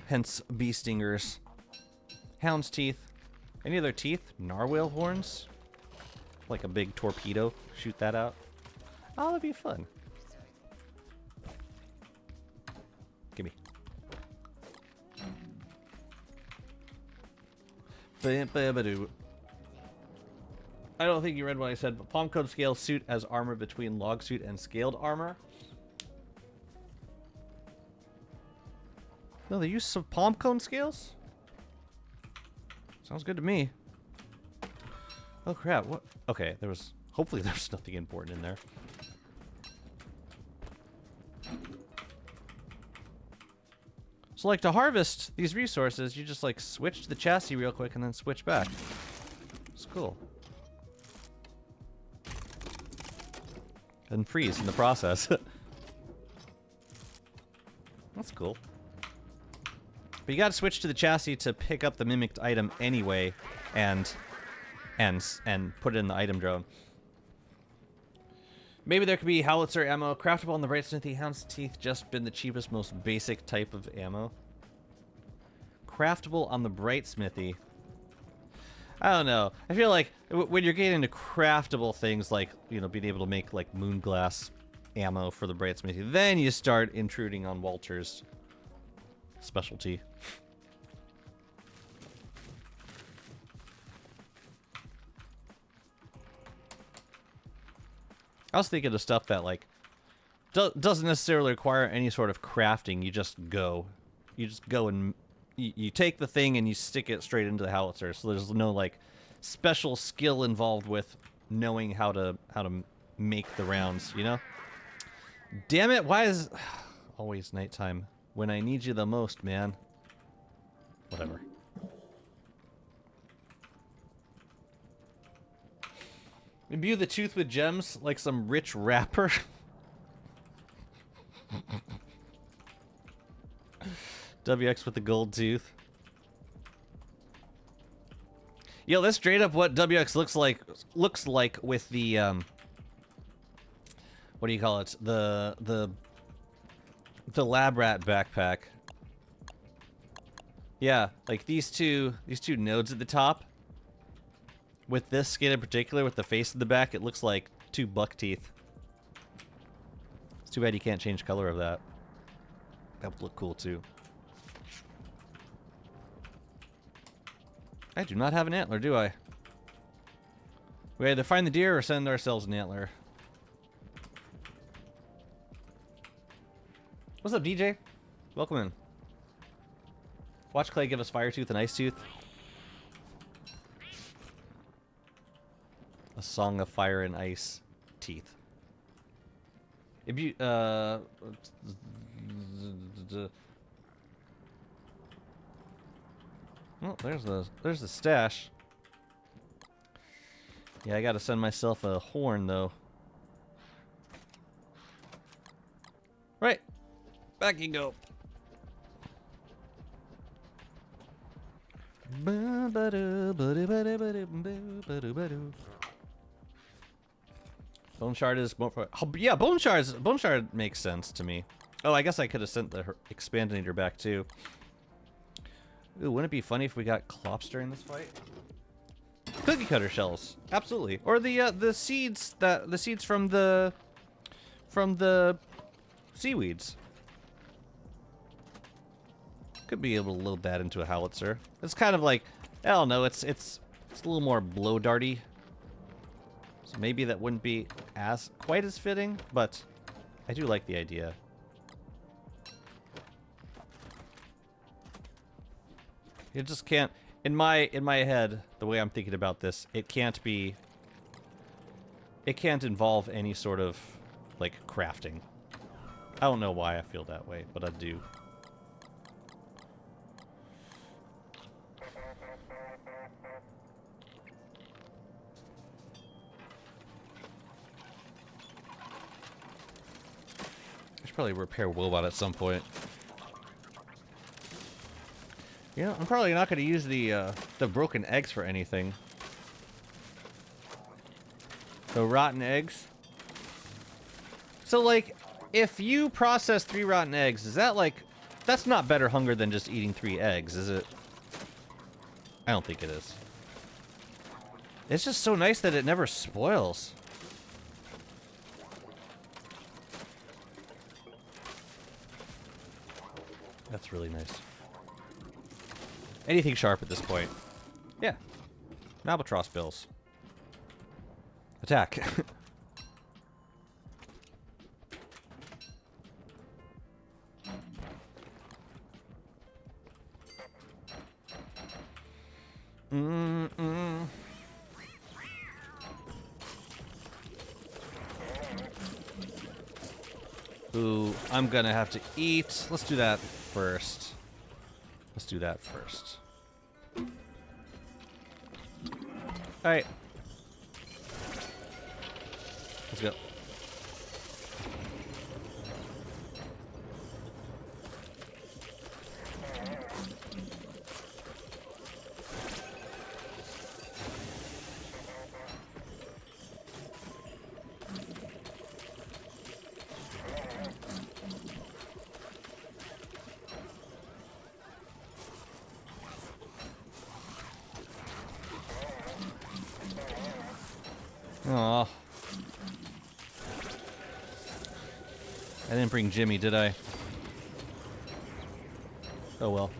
Hence, bee stingers. Hound's teeth. Any other teeth? Narwhal horns? Like a big torpedo. Shoot that out. Oh, that'd be fun. Gimme. I don't think you read what I said, but palm cone scale suit as armor between log suit and scaled armor. No, the use of palm cone scales? Sounds good to me. Oh crap, what? Okay, hopefully there's nothing important in there. So So like to harvest these resources, you just like switch to the chassis real quick and then switch back. It's cool. And freeze in the process. That's cool. But you gotta switch to the chassis to pick up the mimicked item anyway, and put it in the item drone. Maybe there could be howitzer ammo. Craftable on the bright smithy. Hound's teeth just been the cheapest, most basic type of ammo. Craftable on the bright smithy. I don't know. I feel like when you're getting into craftable things like, you know, being able to make like moon glass ammo for the bright smithy, then you start intruding on Walter's specialty. I was thinking of stuff that, like, doesn't necessarily require any sort of crafting. You just go. You just go and you take the thing and you stick it straight into the howitzer. So there's no, like, special skill involved with knowing how to make the rounds, you know? Damn it, why is... Always nighttime. When I need you the most, man. Whatever. Imbue the tooth with gems like some rich rapper. WX with the gold tooth. Yo, that's straight up what WX looks like with the what do you call it? The lab rat backpack. Yeah, like these two nodes at the top. With this skin in particular, with the face in the back, it looks like 2 buck teeth. It's too bad you can't change color of that. That would look cool too. I do not have an antler, do I? We either find the deer or send ourselves an antler. What's up, DJ? Welcome in. Watch Clay give us Fire Tooth and Ice Tooth. A song of fire and ice teeth. If you oh, there's the stash. Yeah, I gotta send myself a horn though. Right. Back you go. Bone shard is more for... Oh, yeah, bone shard makes sense to me. Oh, I guess I could have sent the expandinator back too. Ooh, wouldn't it be funny if we got clops during this fight? Cookie cutter shells, absolutely. Or the seeds from the seaweeds. Could be able to load that into a howitzer. It's kind of like, I don't know, it's a little more blow darty. So maybe that wouldn't be quite as fitting, but I do like the idea. You just can't, in my head, the way I'm thinking about this, it can't involve any sort of like crafting. I don't know why I feel that way, but I do. Probably repair Wilbot at some point. Yeah, I'm probably not going to use the broken eggs for anything. The rotten eggs. So like, if you process 3 rotten eggs, is that like, that's not better hunger than just eating 3 eggs, is it? I don't think it is. It's just so nice that it never spoils. That's really nice. Anything sharp at this point. Yeah. Albatross bills. Attack. Ooh, I'm gonna have to eat. Let's do that first. Let's do that first. Alright. Let's go. Aw. I didn't bring Jimmy, did I? Oh well.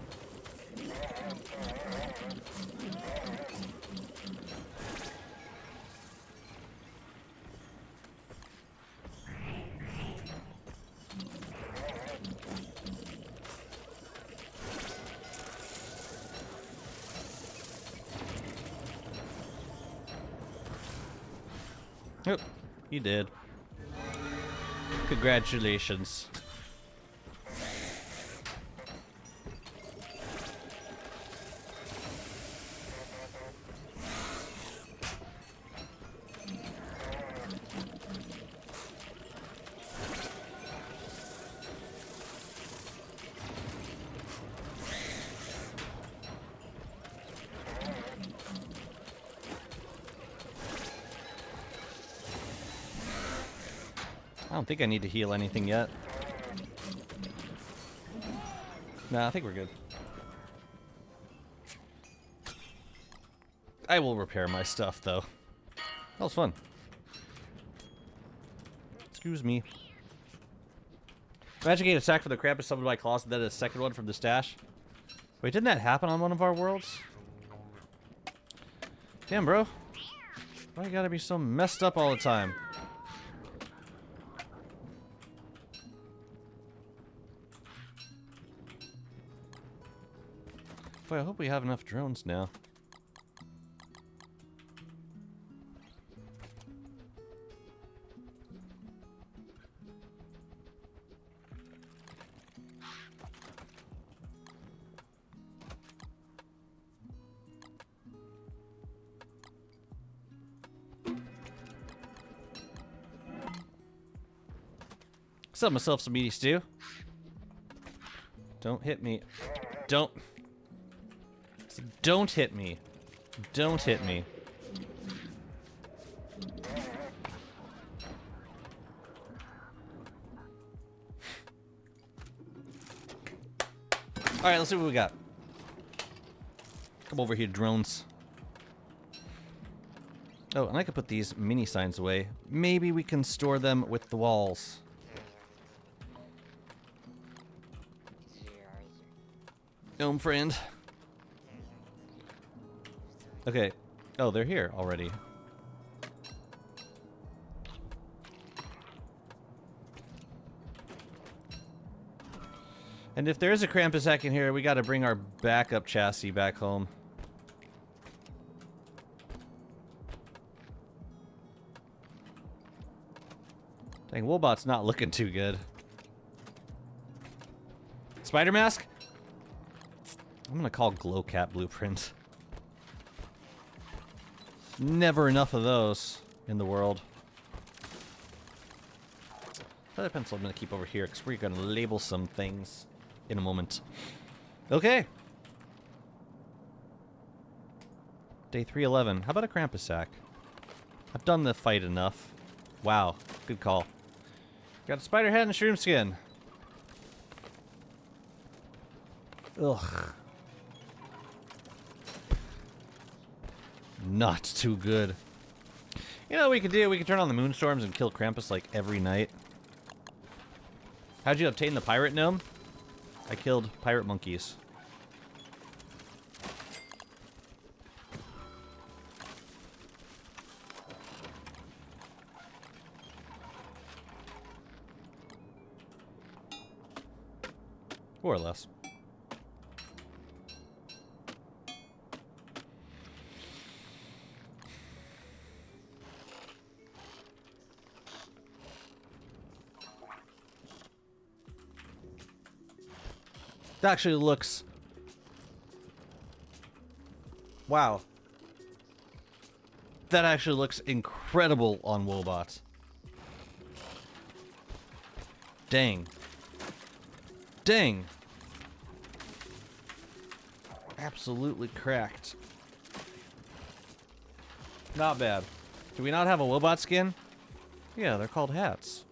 Oh, you did. Congratulations. I don't think I need to heal anything yet. Nah, I think we're good. I will repair my stuff, though. That was fun. Excuse me. Imagine getting attacked from the Krampus summoned by Claws and then a second one from the stash. Wait, didn't that happen on one of our worlds? Damn, bro. Why you gotta be so messed up all the time? Boy, I hope we have enough drones now. Set myself some meaty stew. Don't hit me. Don't hit me. Don't hit me. Alright, let's see what we got. Come over here, drones. Oh, and I could put these mini signs away. Maybe we can store them with the walls. Gnome friend. Okay. Oh, they're here already. And if there is a Krampus hack in here, we gotta bring our backup chassis back home. Dang, Woolbot's not looking too good. Spider mask? I'm gonna call Glowcat Blueprint. Never enough of those in the world. Feather pencil I'm gonna keep over here because we're gonna label some things in a moment. Okay. Day 311. How about a Krampus sack? I've done the fight enough. Wow, good call. Got a spider head and shroom skin. Ugh. Not too good. You know what we could do? We could turn on the moonstorms and kill Krampus like every night. How'd you obtain the pirate gnome? I killed pirate monkeys. More or less. That actually looks Wow. That actually looks incredible on Wobots. Dang. Dang. Absolutely cracked. Not bad. Do we not have a Wobot skin? Yeah, they're called hats.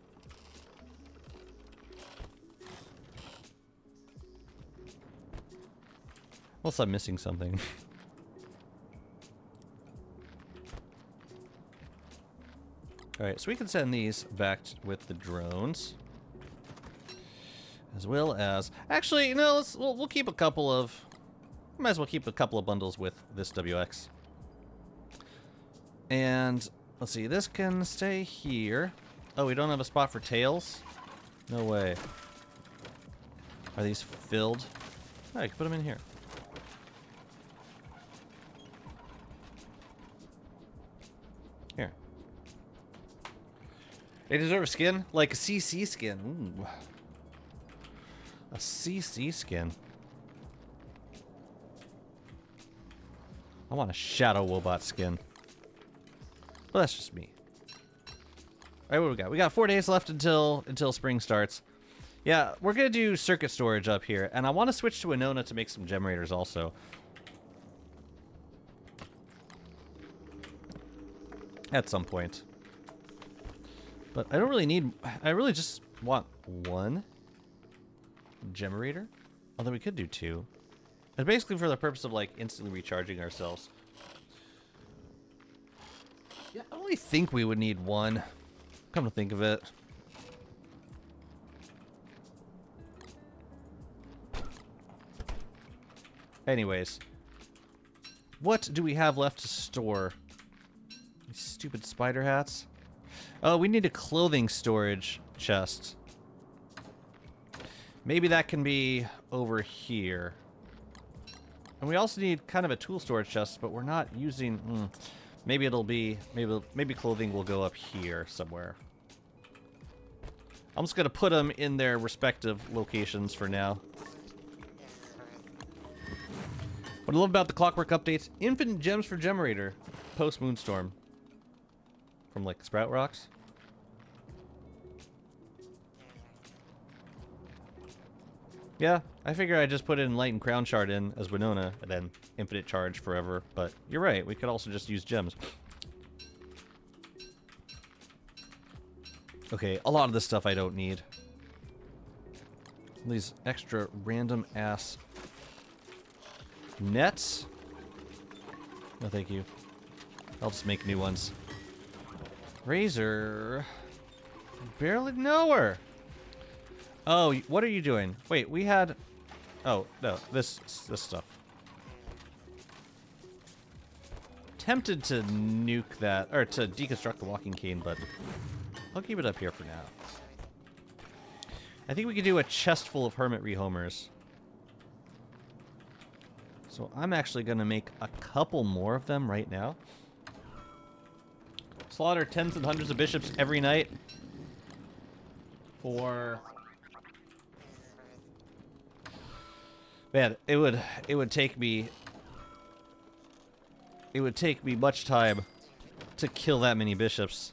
Unless I'm missing something. Alright, so we can send these back with the drones. As well as... Actually, no, we'll keep a couple of... Might as well keep a couple of bundles with this WX. And, let's see, this can stay here. Oh, we don't have a spot for tails? No way. Are these filled? Oh, I can put them in here. Here. They deserve a skin? Like a CC skin. Ooh. A CC skin. I want a Shadow Wobot skin. Well, that's just me. Alright, what do we got? We got 4 days left until spring starts. Yeah, we're gonna do circuit storage up here, and I want to switch to Winona to make some generators also. At some point. But I don't really need... I really just want one generator. Although we could do 2. It's basically for the purpose of, like, instantly recharging ourselves. Yeah, I only think we would need 1. Come to think of it. Anyways. What do we have left to store? These stupid spider hats. Oh, we need a clothing storage chest. Maybe that can be over here. And we also need kind of a tool storage chest, but we're not using... maybe it'll be... Maybe clothing will go up here somewhere. I'm just going to put them in their respective locations for now. What I love about the Clockwork updates, infinite gems for generator. Post Moonstorm. From, like, Sprout Rocks. Yeah, I figure I just put in Light and Crown Shard in as Winona, and then infinite charge forever. But you're right, we could also just use gems. Okay, a lot of this stuff I don't need. These extra random ass nets. No, thank you. I'll just make new ones. Razor. Barely know her. Oh, what are you doing? Wait, we had... Oh, no, this stuff. Tempted to nuke that, or to deconstruct the walking cane, but I'll keep it up here for now. I think we could do a chest full of hermit rehomers. So I'm actually going to make a couple more of them right now. Slaughter tens and hundreds of bishops every night. For... Man, it would take me much time to kill that many bishops.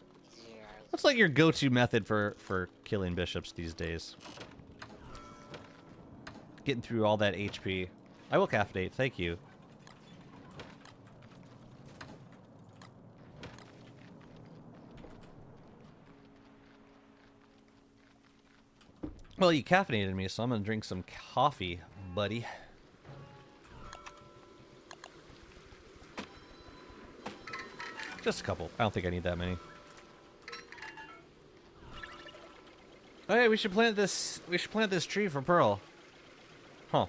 What's like your go-to method for killing bishops these days? Getting through all that HP. I will caffeinate, thank you. Well, you caffeinated me, so I'm gonna drink some coffee, buddy. Just a couple. I don't think I need that many. Oh, hey, we should plant this. We should plant this tree for Pearl. Huh.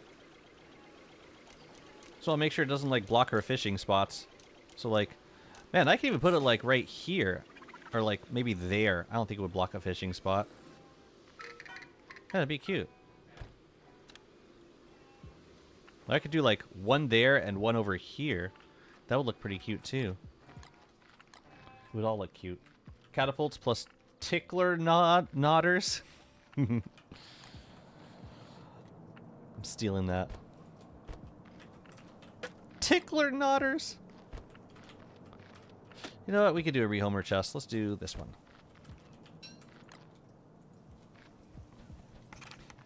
So I'll make sure it doesn't like block her fishing spots. So like, man, I can even put it like right here, or like maybe there. I don't think it would block a fishing spot. Yeah, that'd be cute. I could do like one there and one over here. That would look pretty cute too. It would all look cute. Catapults plus tickler nodders. I'm stealing that. Tickler knotters. You know what? We could do a rehomer chest. Let's do this one.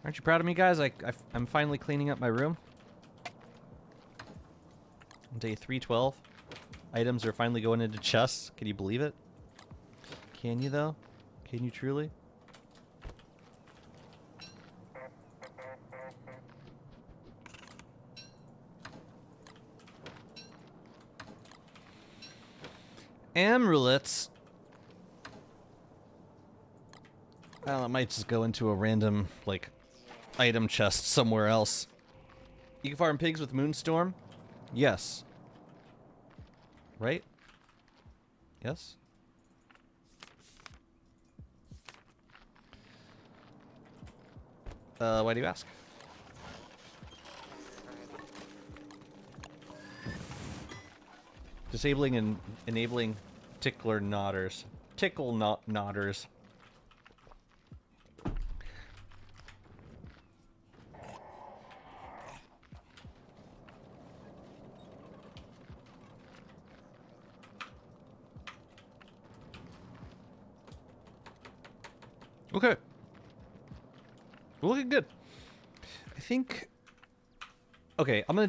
Aren't you proud of me, guys? I'm finally cleaning up my room. Day 312. Items are finally going into chests. Can you believe it? Can you, though? Can you truly? Amulets. Well, it might just go into a random, like, item chest somewhere else. You can farm pigs with Moonstorm? Yes. Right? Yes? Why do you ask? Disabling and enabling tickler knotters. Tickle knotters. Okay. We're looking good. I think. Okay, I'm gonna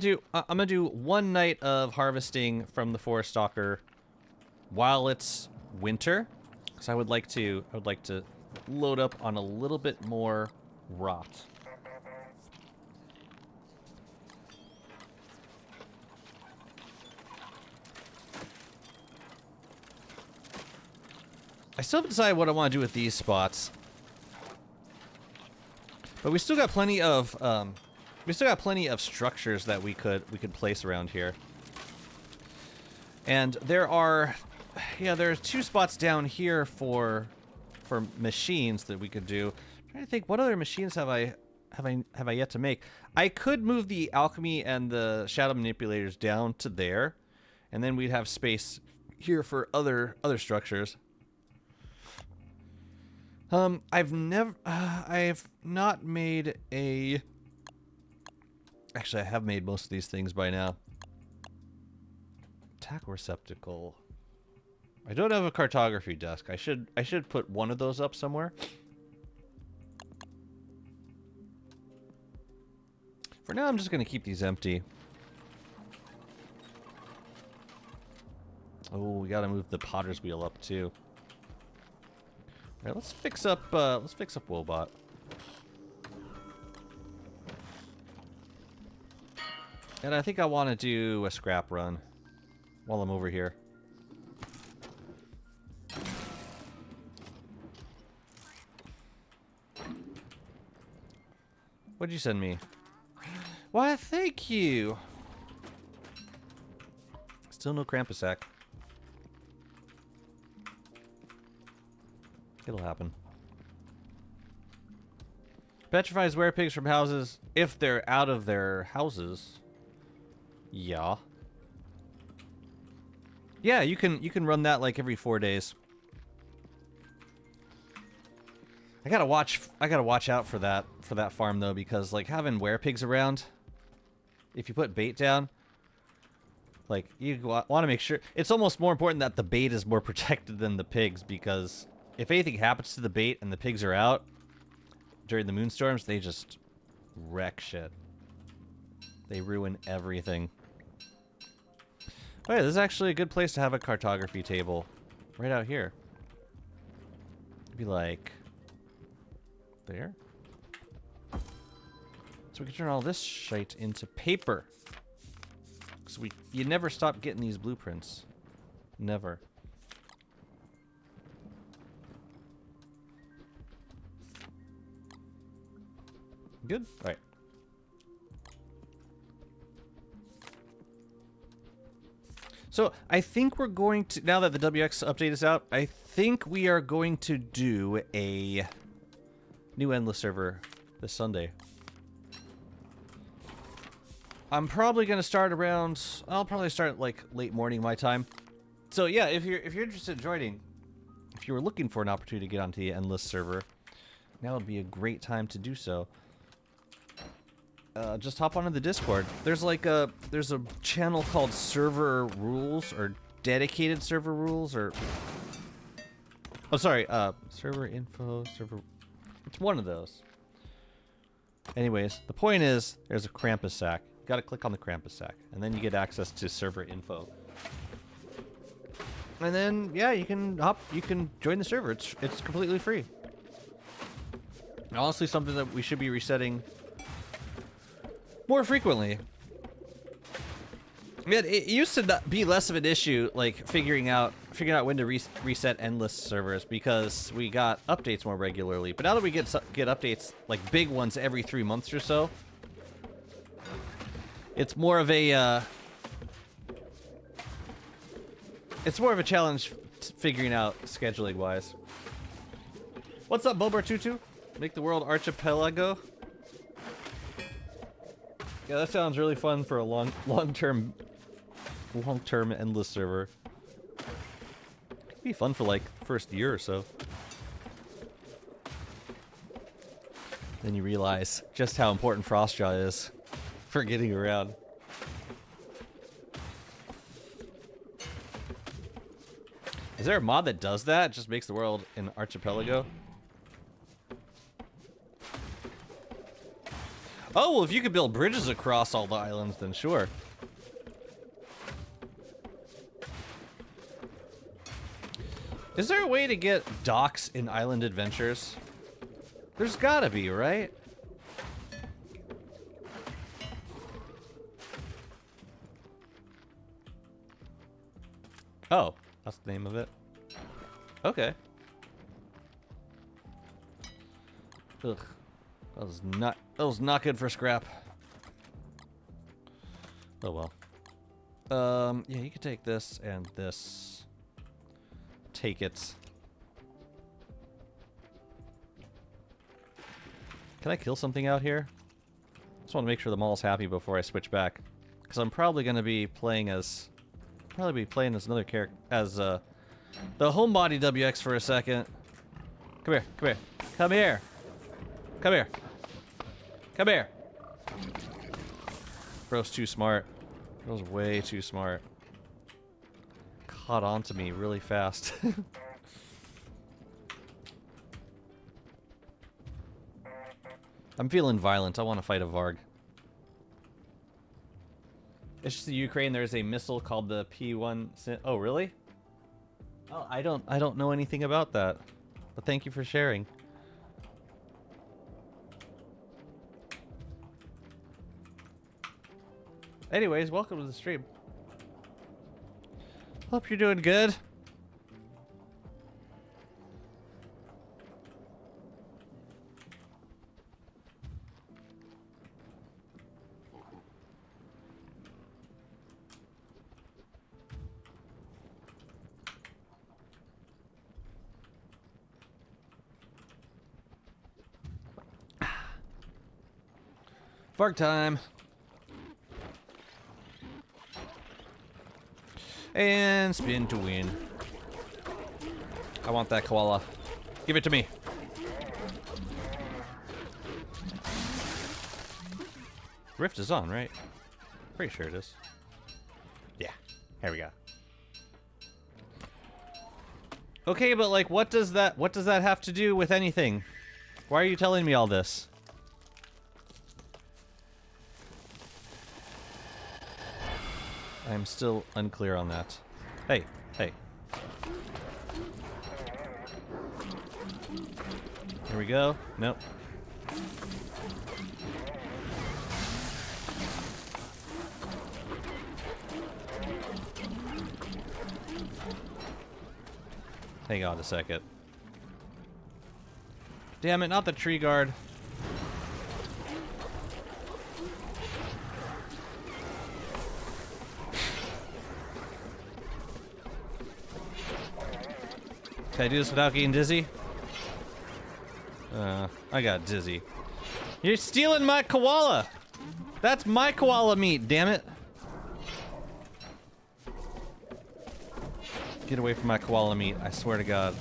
do one night of harvesting from the Forest Stalker while it's winter, because I would like to load up on a little bit more rot. I still haven't decided what I want to do with these spots. But we still got plenty of structures that we could place around here. And there's 2 spots down here for machines that we could do. I'm trying to think, what other machines have I yet to make? I could move the alchemy and the shadow manipulators down to there, and then we'd have space here for other structures. I've not made a... Actually, I have made most of these things by now. Tackle receptacle. I don't have a cartography desk. I should put one of those up somewhere. For now, I'm just gonna keep these empty. Oh, we gotta move the potter's wheel up too. Alright, let's fix up Woebot. And I think I want to do a scrap run while I'm over here. What'd you send me? Why, thank you! Still no Krampusack. It'll happen. Petrifies werepigs from houses if they're out of their houses. Yeah. Yeah, you can run that like every 4 days. I gotta watch out for that farm though, because like having werepigs around, if you put bait down, like you want to make sure it's almost more important that the bait is more protected than the pigs, because if anything happens to the bait and the pigs are out during the moonstorms, they just wreck shit. They ruin everything. Oh yeah, this is actually a good place to have a cartography table. Right out here. It'd be like... there. So we can turn all this shite into paper. So you never stop getting these blueprints. Never. Good? Alright. So, I think we're going to, now that the WX update is out, I think we are going to do a new Endless server this Sunday. I'm probably going to start around, I'll probably start like late morning my time. So yeah, if you're interested in joining, if you were looking for an opportunity to get onto the Endless server, now would be a great time to do so. just hop onto the Discord. There's a channel called Server Rules or Dedicated Server Rules or oh sorry, server info, server. It's one of those. Anyways, the point is there's a Krampus sack. You gotta click on the Krampus sack, and then you get access to server info. And then yeah, you can join the server. It's completely free. Honestly, something that we should be resetting more frequently. Yeah, it used to be less of an issue, like figuring out when to reset endless servers because we got updates more regularly. But now that we get updates, like big ones every 3 months or so, it's more of a challenge figuring out scheduling wise. What's up, Bobar Tutu? Make the world archipelago. Yeah, that sounds really fun for a long-term endless server. It'd be fun for like the first year or so. Then you realize just how important Frostjaw is for getting around. Is there a mod that does that? It just makes the world an archipelago? Oh, well, if you could build bridges across all the islands, then sure. Is there a way to get docks in Island Adventures? There's gotta be, right? Oh, that's the name of it. Okay. Ugh. That was not good for scrap. Oh well. Yeah, you can take this and this. Take it. Can I kill something out here? Just want to make sure the mall's happy before I switch back, because I'm probably going to be playing as another character, as the homebody WX for a second. Come here, come here, come here, come here, come here. Bro's too smart. Bro's way too smart. Caught on to me really fast. I'm feeling violent. I want to fight a Varg. It's just the Ukraine. There's a missile called the P1. Oh, really? Oh, I don't know anything about that. But thank you for sharing. Anyways, welcome to the stream. Hope you're doing good. Varg time. And spin to win. I want that koala. Give it to me. Rift is on, right? Pretty sure it is. Yeah. Here we go. Okay, but like what does that have to do with anything? Why are you telling me all this? I'm still unclear on that. Hey, hey. Here we go. Nope. Hang on a second. Damn it, not the tree guard. Can I do this without getting dizzy? I got dizzy. You're stealing my koala! That's my koala meat, damn it! Get away from my koala meat, I swear to God.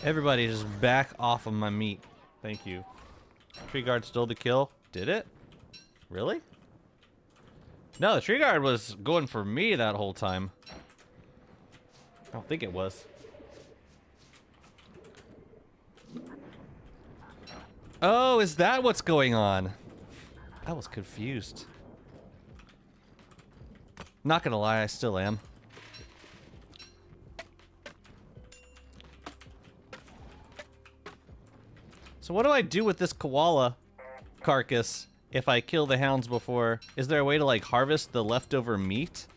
Everybody just back off of my meat. Thank you. Tree guard stole the kill. Did it? Really? No, the tree guard was going for me that whole time. I don't think it was. Oh, is that what's going on? I was confused. Not gonna lie, I still am. So what do I do with this koala carcass if I kill the hounds before? Is there a way to like harvest the leftover meat?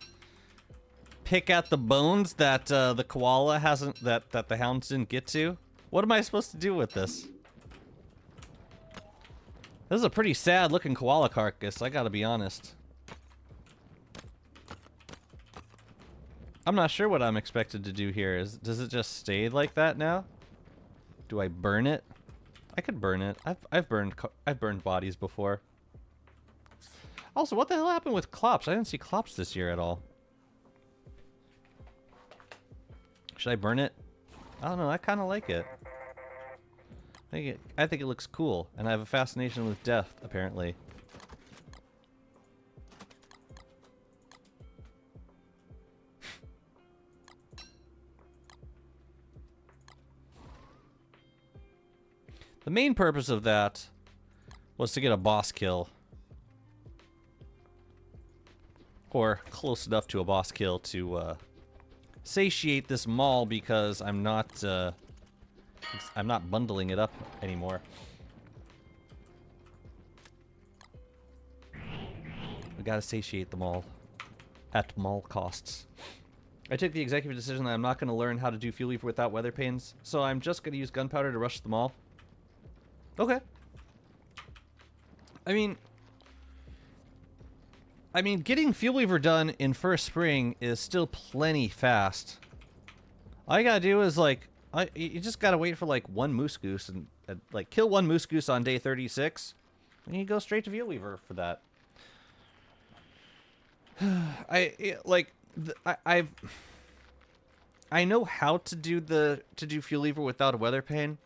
Pick at the bones that the koala hasn't, that the hounds didn't get to? What am I supposed to do with this? This is a pretty sad looking koala carcass, I gotta be honest. I'm not sure what I'm expected to do here. Does it just stay like that now? Do I burn it? I could burn it. I've burned bodies before. Also, what the hell happened with Clops? I didn't see Clops this year at all. Should I burn it? I don't know. I kind of like it. I think it looks cool, and I have a fascination with death, apparently. The main purpose of that was to get a boss kill. Or close enough to a boss kill to satiate this mall, because I'm not bundling it up anymore. We gotta satiate them all at mall costs. I took the executive decision that I'm not going to learn how to do fuel lever without weather panes, so I'm just going to use gunpowder to rush the mall. Okay. I mean, getting fuel lever done in first spring is still plenty fast. All you gotta do is like, you just gotta wait for like one moose goose and like kill one moose goose on day 36, and you go straight to fuel lever for that. I know how to do fuel lever without a weather pane.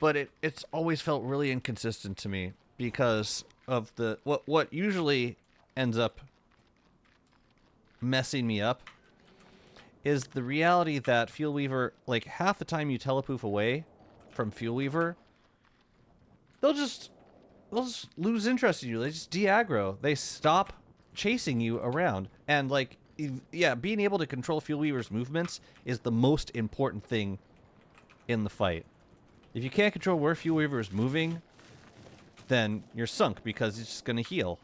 But it's always felt really inconsistent to me because of the what usually ends up messing me up is the reality that fuel weaver, like half the time you telepoof away from fuel weaver, they'll just lose interest in you. They just de-aggro. They stop chasing you around, and like yeah, being able to control fuel weaver's movements is the most important thing in the fight. If you can't control where fuel weaver is moving, then you're sunk because it's just going to heal.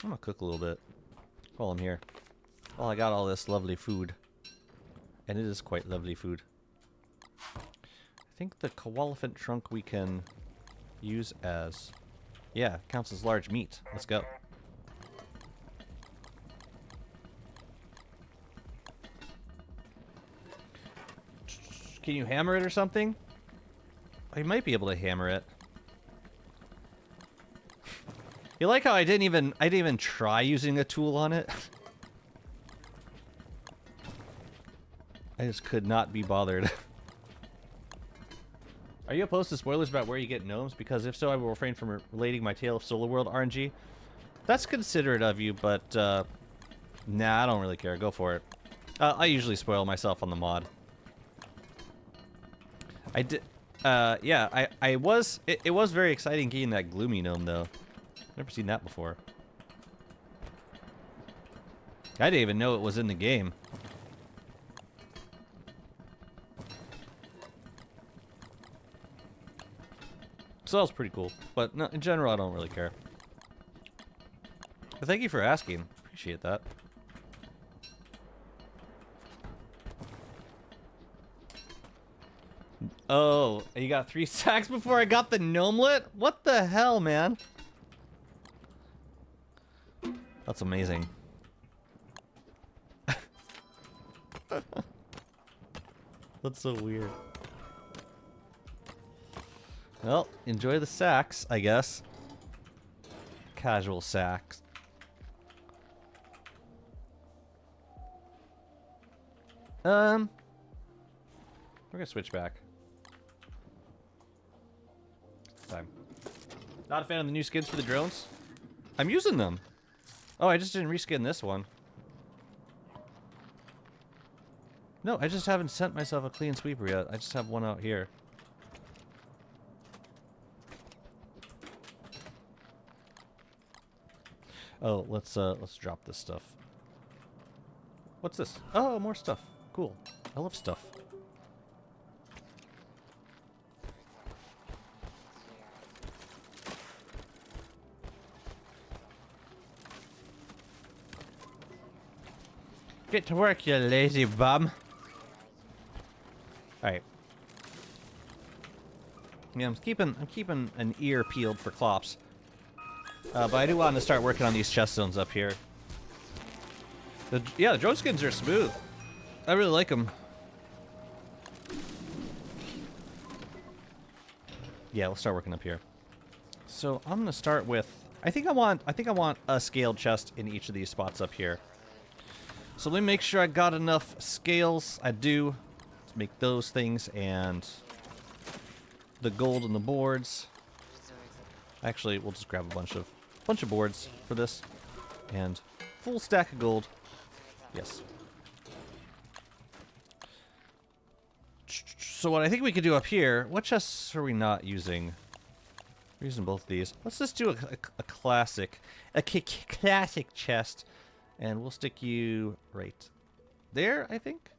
I'm going to cook a little bit while I'm here. Well, I got all this lovely food. And it is quite lovely food. I think the koalefant trunk we can use as... yeah, counts as large meat. Let's go. Can you hammer it or something? I might be able to hammer it. You like how I didn't even try using a tool on it? I just could not be bothered. Are you opposed to spoilers about where you get gnomes? Because if so, I will refrain from relating my Tale of Solar World RNG. That's considerate of you, but nah, I don't really care. Go for it. I usually spoil myself on the mod. I did, yeah, it was very exciting getting that gloomy gnome, though. Never seen that before. I didn't even know it was in the game. So that was pretty cool, but no, in general, I don't really care. But thank you for asking. Appreciate that. Oh, you got 3 sacks before I got the gnomelet? What the hell, man? That's amazing. That's so weird. Well, enjoy the sacks, I guess. Casual sacks. We're gonna switch back. Time. Not a fan of the new skins for the drones. I'm using them. Oh, I just didn't reskin this one. No, I just haven't sent myself a clean sweeper yet. I just have one out here. Oh, let's drop this stuff. What's this? Oh, more stuff. Cool. I love stuff. Get to work, you lazy bum. Alright. Yeah, I'm keeping an ear peeled for clops. But I do want to start working on these chest zones up here. Yeah, the drone skins are smooth. I really like them. Yeah, we'll start working up here. So I'm gonna start with. I think I want a scaled chest in each of these spots up here. So let me make sure I got enough scales. I do. Let's make those things and the gold and the boards. Actually, we'll just grab a bunch of boards for this and full stack of gold. Yes. So what I think we could do up here, what chests are we not using? We're using both of these. Let's just do a classic chest, and we'll stick you right there, I think,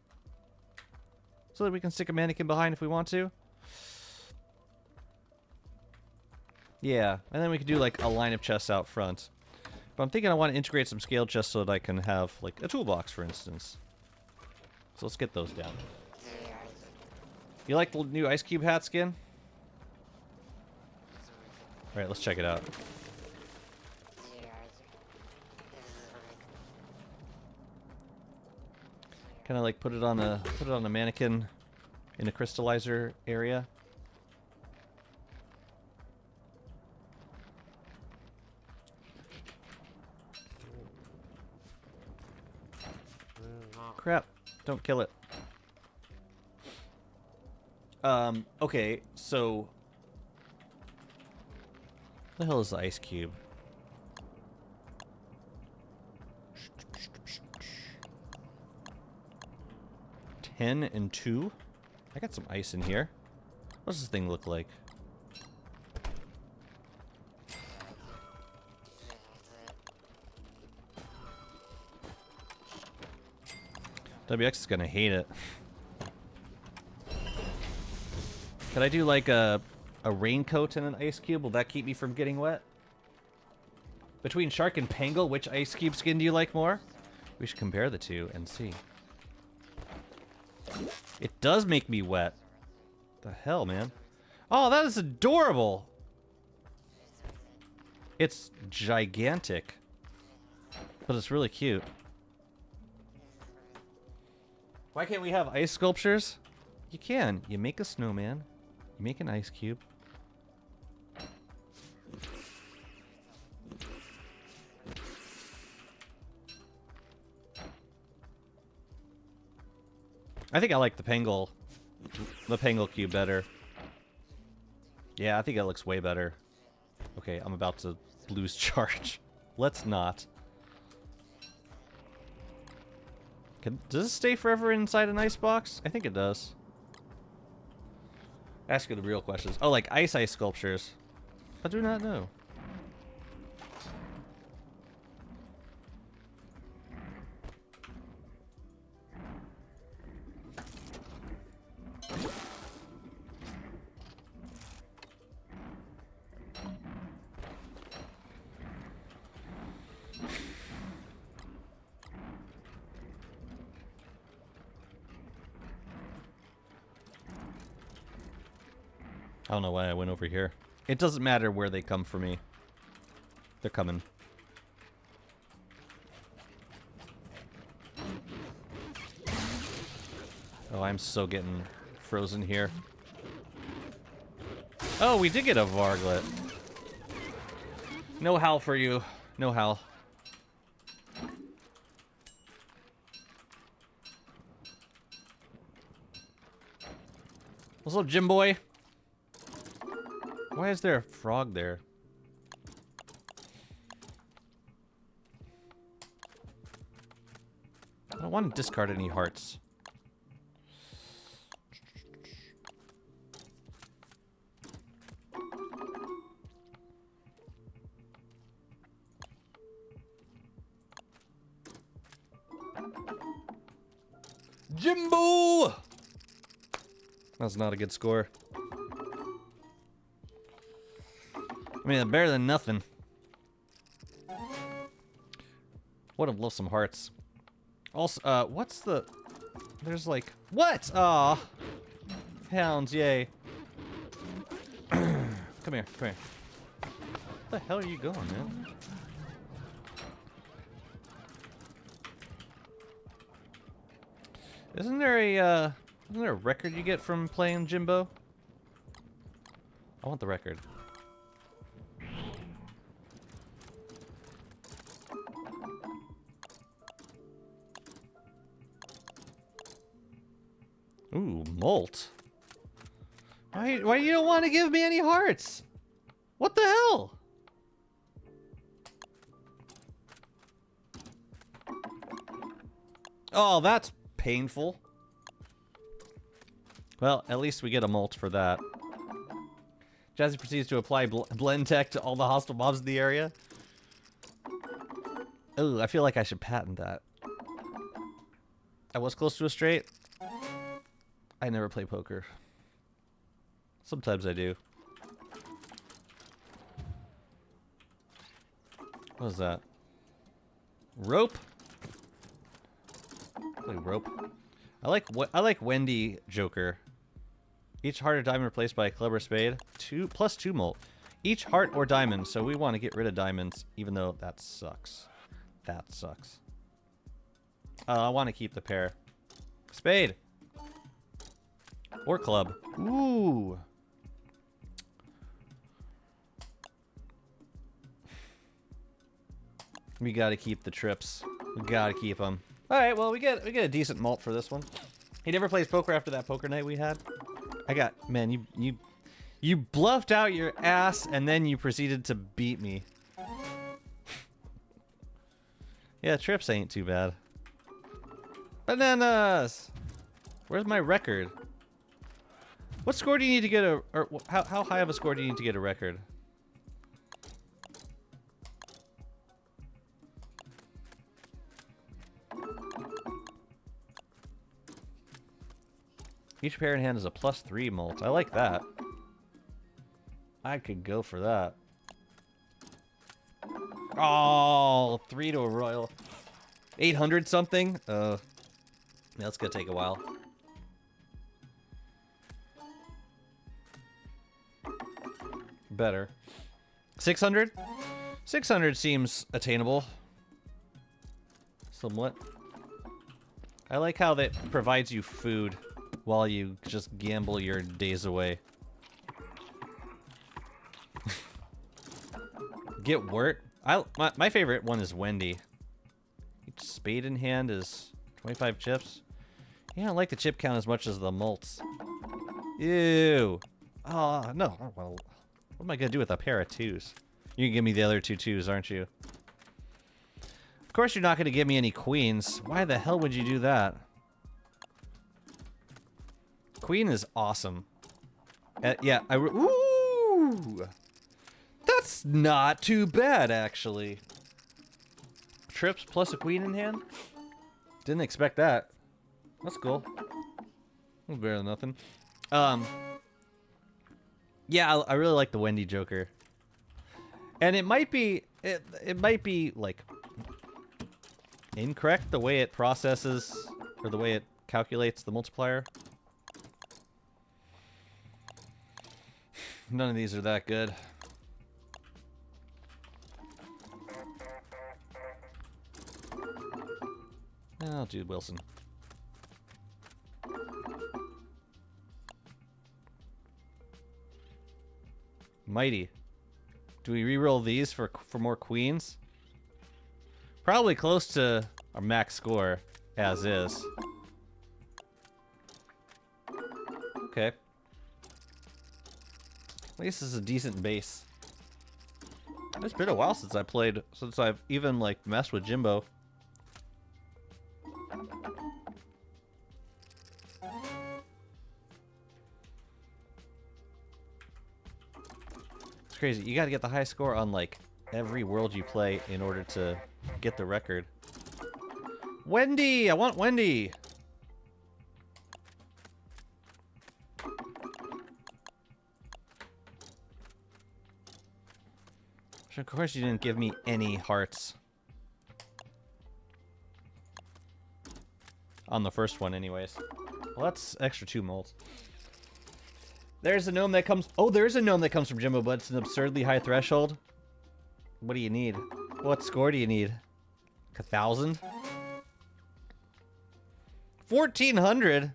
so that we can stick a mannequin behind if we want to. Yeah, and then we could do like a line of chests out front. But I'm thinking I want to integrate some scale chests so that I can have like a toolbox, for instance. So let's get those down. You like the new Ice Cube hat skin? Alright, let's check it out. Kind of like put it on a mannequin in a crystallizer area. Crap, don't kill it. Okay, so what the hell is the ice cube? Ten and 2? I got some ice in here. What's this thing look like? WX is gonna hate it. Could I do like a raincoat and an ice cube? Will that keep me from getting wet? Between Shark and Pangle, which ice cube skin do you like more? We should compare the two and see. It does make me wet. The hell, man? Oh, that is adorable. It's gigantic, but it's really cute. Why can't we have ice sculptures? You can. You make a snowman. You make an ice cube. I think I like the Pangle cube better. Yeah, I think it looks way better. Okay, I'm about to lose charge. Let's not. Does it stay forever inside an ice box? I think it does. Ask you the real questions. Oh, like ice sculptures. I do not know. I don't know why I went over here. It doesn't matter where they come for me. They're coming. Oh, I'm so getting frozen here. Oh, we did get a Varglet. No howl for you. No howl. What's up, Jim boy? Why is there a frog there? I don't want to discard any hearts. Jimbo! That's not a good score. I mean, better than nothing. Would have loved some hearts. Also, what's the... There's like... What? Aw. Hounds, yay. Come here, come here. Where the hell are you going, man? Isn't there a record you get from playing Jimbo? I want the record. Ooh, Molt. Why you don't want to give me any hearts? What the hell? Oh, that's painful. Well, at least we get a Molt for that. Jazzy proceeds to apply blend tech to all the hostile mobs in the area. Ooh, I feel like I should patent that. I was close to a straight. I never play poker. Sometimes I do. What is that? Rope? Play rope. I like Wendy Joker. Each heart or diamond replaced by a club or spade. Plus 2 Molt. Each heart or diamond, so we want to get rid of diamonds, even though that sucks. That sucks. I want to keep the pair. Spade! Or club. Ooh! We gotta keep the trips. We gotta keep them. Alright, well, we get a decent Molt for this one. He never plays poker after that poker night we had. Man, you bluffed out your ass and then you proceeded to beat me. Yeah, trips ain't too bad. Bananas! Where's my record? What score do you need to get or how high of a score do you need to get a record? Each pair in hand is a +3 Molt. I like that. I could go for that. Oh, 3 to a royal. 800 something? That's gonna take a while. Better. 600? 600 seems attainable. Somewhat. I like how that provides you food while you just gamble your days away. Get wort? My favorite one is Wendy. Each spade in hand is 25 chips. Yeah, I don't like the chip count as much as the Molts. Ew. Oh, no. Well, what am I going to do with a pair of 2s? You can give me the other 2 2s, aren't you? Of course you're not going to give me any queens. Why the hell would you do that? Queen is awesome. Yeah, ooh! That's not too bad, actually. Trips plus a queen in hand? Didn't expect that. That's cool. That's better than nothing. Yeah, I really like the Wendy Joker. And it might be, it might be, like, incorrect the way it processes, or the way it calculates the multiplier. None of these are that good. I'll do Wilson. Mighty. Do we reroll these for more queens? Probably close to our max score, as is. Okay. At least this is a decent base. It's been a while since I've even, like, messed with Jimbo. It's crazy. You gotta get the high score on, like, every world you play in order to get the record. Wendy! I want Wendy! Of course you didn't give me any hearts. On the first one, anyways. Well, that's extra 2 molds. There's a gnome that comes... Oh, there's a gnome that comes from Jimbo, but it's an absurdly high threshold. What do you need? What score do you need? 1,000? 1,400?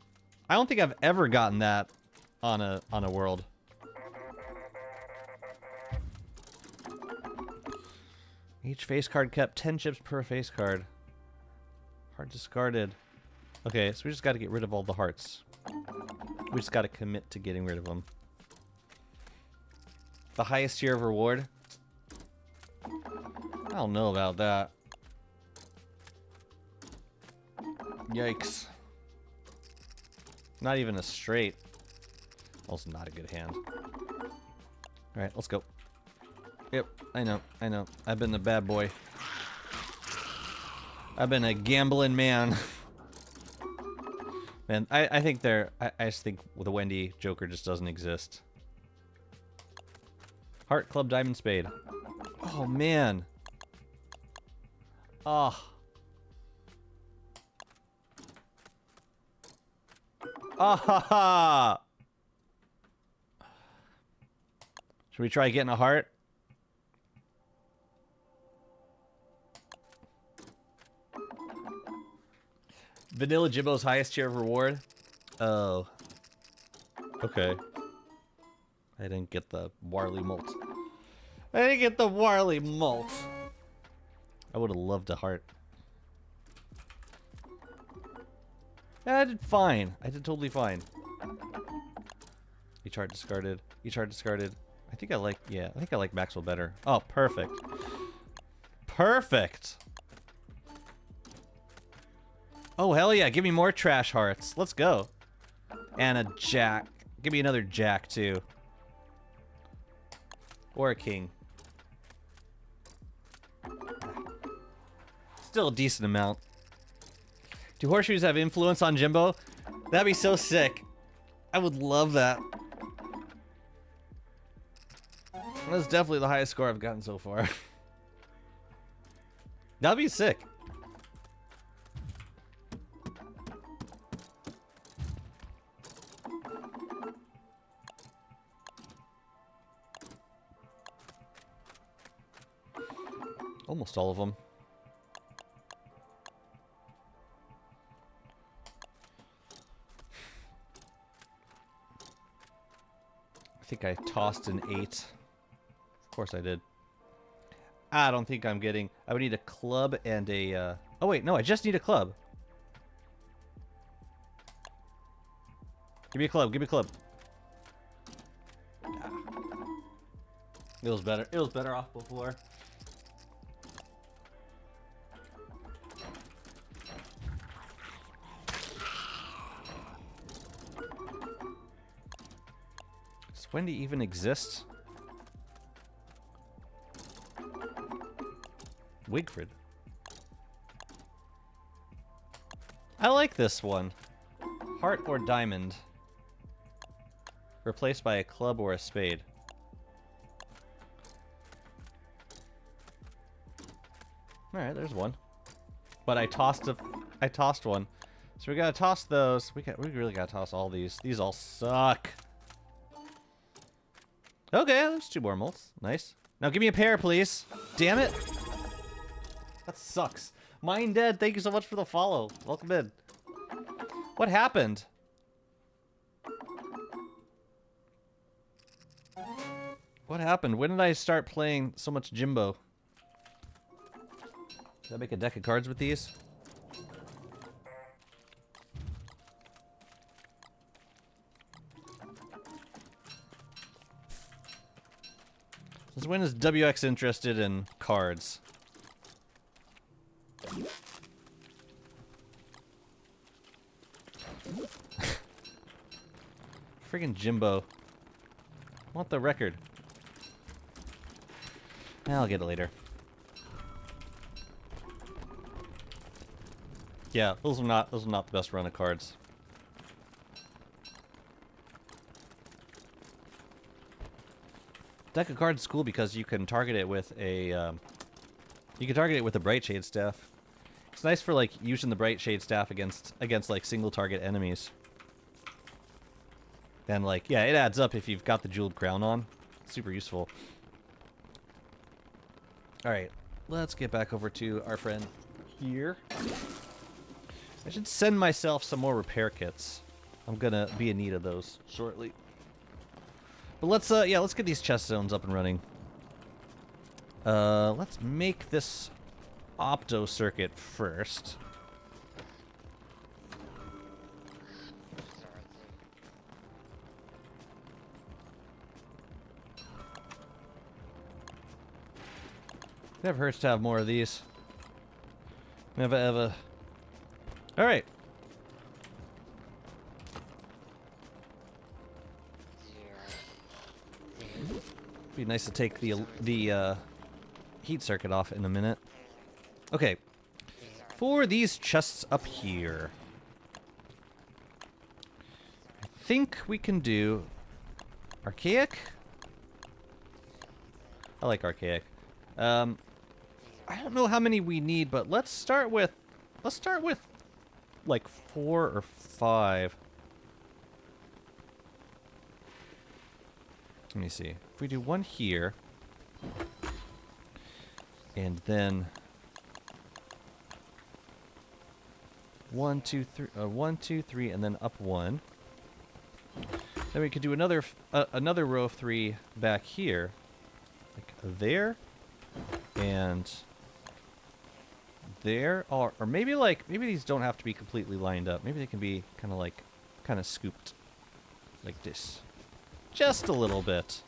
I don't think I've ever gotten that on a world. Each face card kept 10 chips per face card. Heart discarded. Okay, so we just got to get rid of all the hearts. We just got to commit to getting rid of them. The highest tier of reward? I don't know about that. Yikes. Not even a straight. Also not a good hand. Alright, let's go. Yep, I know. I've been the bad boy. I've been a gambling man. Man, I think I just think the Wendy Joker just doesn't exist. Heart, club, diamond, spade. Oh, man. Ah. Ah ha ha! Should we try getting a heart? Vanilla Jimbo's highest tier of reward? Oh. Okay. I didn't get the Warley Malt. I didn't get the Warley Malt. I would have loved a heart. Yeah, I did fine. I did totally fine. Each heart discarded. Each heart discarded. I think I like Maxwell better. Oh, perfect. Perfect! Oh, hell yeah. Give me more trash hearts. Let's go. And a jack. Give me another jack, too. Or a king. Still a decent amount. Do horseshoes have influence on Jimbo? That'd be so sick. I would love that. That's definitely the highest score I've gotten so far. That'd be sick. Almost all of them. I think I tossed an 8. Of course I did. I don't think I'm getting... I would need a club and a... Oh wait, no, I just need a club. Give me a club, give me a club. It was better. It was better off before. Does Wendy even exist? Wigfrid. I like this one. Heart or diamond. Replaced by a club or a spade. Alright, there's one. But I tossed one. So we gotta toss those. We really gotta toss all these. These all suck. Okay, there's 2 more molts. Nice. Now give me a pair, please. Damn it. That sucks. Mine dead, thank you so much for the follow. Welcome in. What happened? What happened? When did I start playing so much Jimbo? Did I make a deck of cards with these? Since when is WX interested in cards? Friggin' Jimbo. I want the record. I'll get it later. Yeah, those are not the best run of cards. Deck of cards is cool because you can target it with a Bright Shade staff. It's nice for like using the Bright Shade staff against like single target enemies. And like, yeah, it adds up if you've got the jeweled crown on. Super useful. All right, let's get back over to our friend here. I should send myself some more repair kits. I'm gonna be in need of those shortly. But let's get these chest zones up and running. Let's make this opto circuit first. Never hurts to have more of these. Never ever. All right. Be nice to take the heat circuit off in a minute. Okay. For these chests up here, I think we can do archaic. I like archaic. I don't know how many we need, but let's start with like 4 or 5. Let me see. If we do one here, and then 1, 2, 3, 1, 2, 3, and then up 1. Then we could do another row of 3 back here, like there, and there, or maybe these don't have to be completely lined up. Maybe they can be kind of scooped, like this, just a little bit,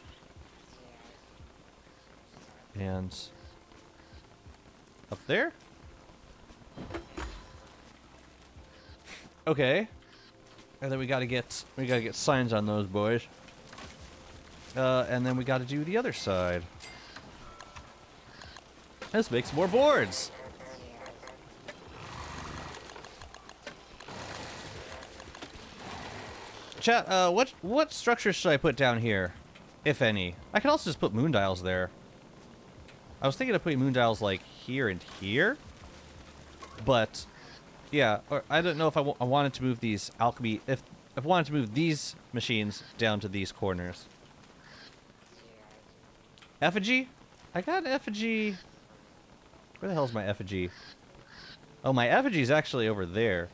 and up there. Okay, and then we gotta get signs on those boys, and then we gotta do the other side. This makes more boards. Chat, what structures should I put down here, if any? I could also just put moon dials there. I was thinking of putting moon dials like here and here, but yeah, or I don't know if I wanted to move these alchemy, if I wanted to move these machines down to these corners. Effigy? I got effigy. Where the hell's my effigy? Oh, my effigy's actually over there.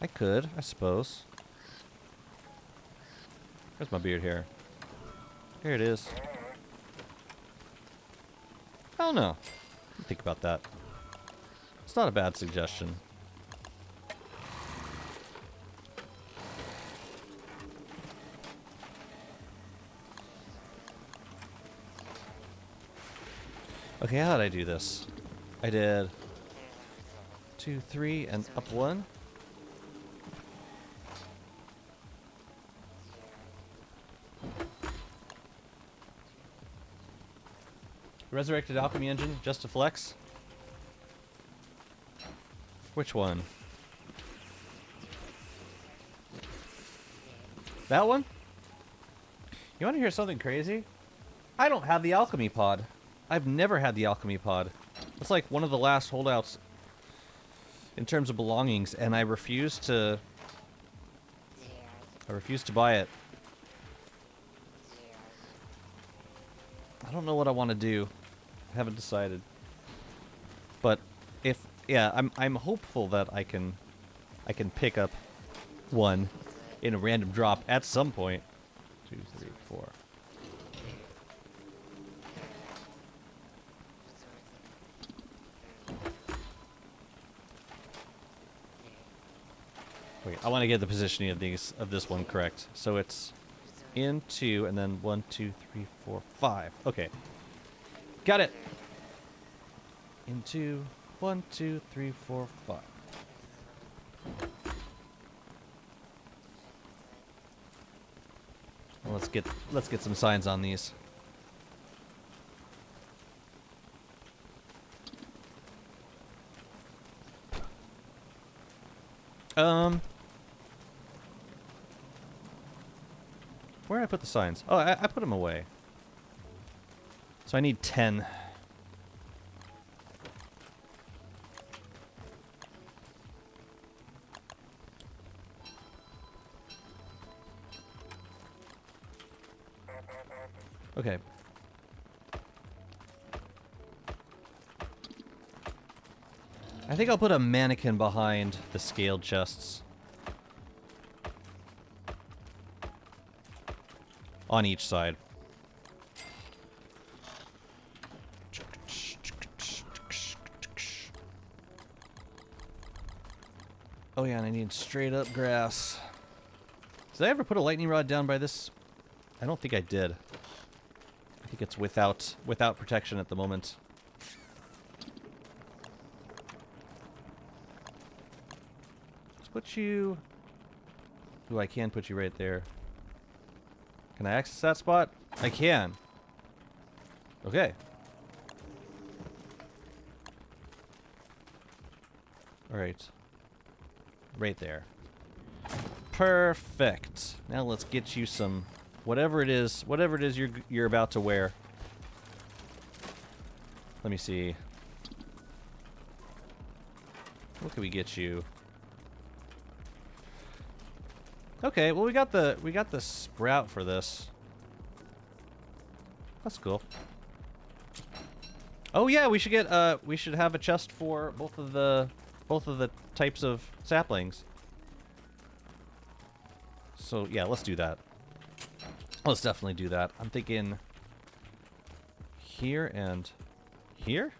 I could, I suppose. Where's my beard hair? Here it is. I don't know. Think about that. It's not a bad suggestion. Okay, how did I do this? I did 2, 3, and up 1. Resurrected alchemy engine, just to flex. Which one? That one? You want to hear something crazy? I don't have the alchemy pod. I've never had the alchemy pod. It's like one of the last holdouts in terms of belongings, and I refuse to buy it. I don't know what I want to do. I haven't decided. But if I'm hopeful that I can pick up one in a random drop at some point. 2, 3, 4. Wait, I want to get the positioning of this one correct. So it's into, and then 1, 2, 3, 4, 5. Okay. Got it. Into 1, 2, 3, 4, 5. Well, let's get some signs on these. Where did I put the signs? Oh, I put them away. So I need 10. Okay. I think I'll put a mannequin behind the scaled chests. On each side. Oh yeah, and I need straight up grass. Did I ever put a lightning rod down by this? I don't think I did. I think it's without protection at the moment. Let's put you... Ooh, I can put you right there. Can I access that spot? I can. Okay. Alright. Right there. Perfect. Now let's get you some... whatever it is you're about to wear. Let me see. What can we get you? Okay, well we got the sprout for this. That's cool. Oh yeah, we should get we should have a chest for both of the types of saplings. So yeah, let's do that. Let's definitely do that. I'm thinking here and here?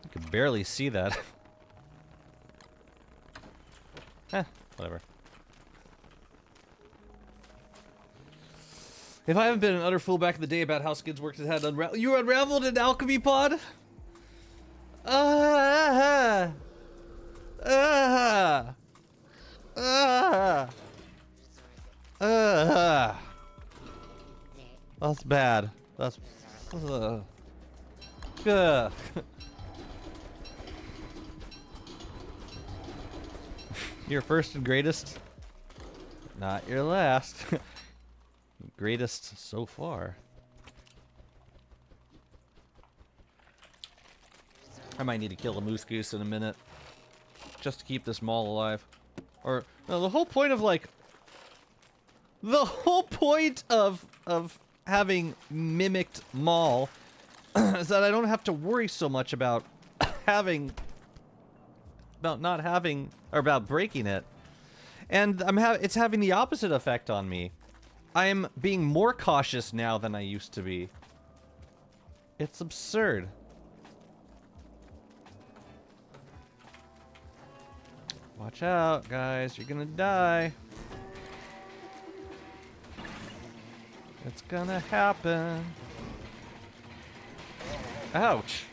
I could barely see that. Whatever. If I haven't been an utter fool back in the day about how skids worked, it had unraveled. You unraveled an alchemy pod? That's bad. That's... Your first and greatest? Not your last. Greatest so far. I might need to kill a moose goose in a minute. Just to keep this mall alive. Or, no, the whole point of, like... The whole point of having mimicked mall is that I don't have to worry so much about having... about not having... or about breaking it. And it's having the opposite effect on me. I am being more cautious now than I used to be. It's absurd. Watch out, guys. You're gonna die. It's gonna happen. Ouch.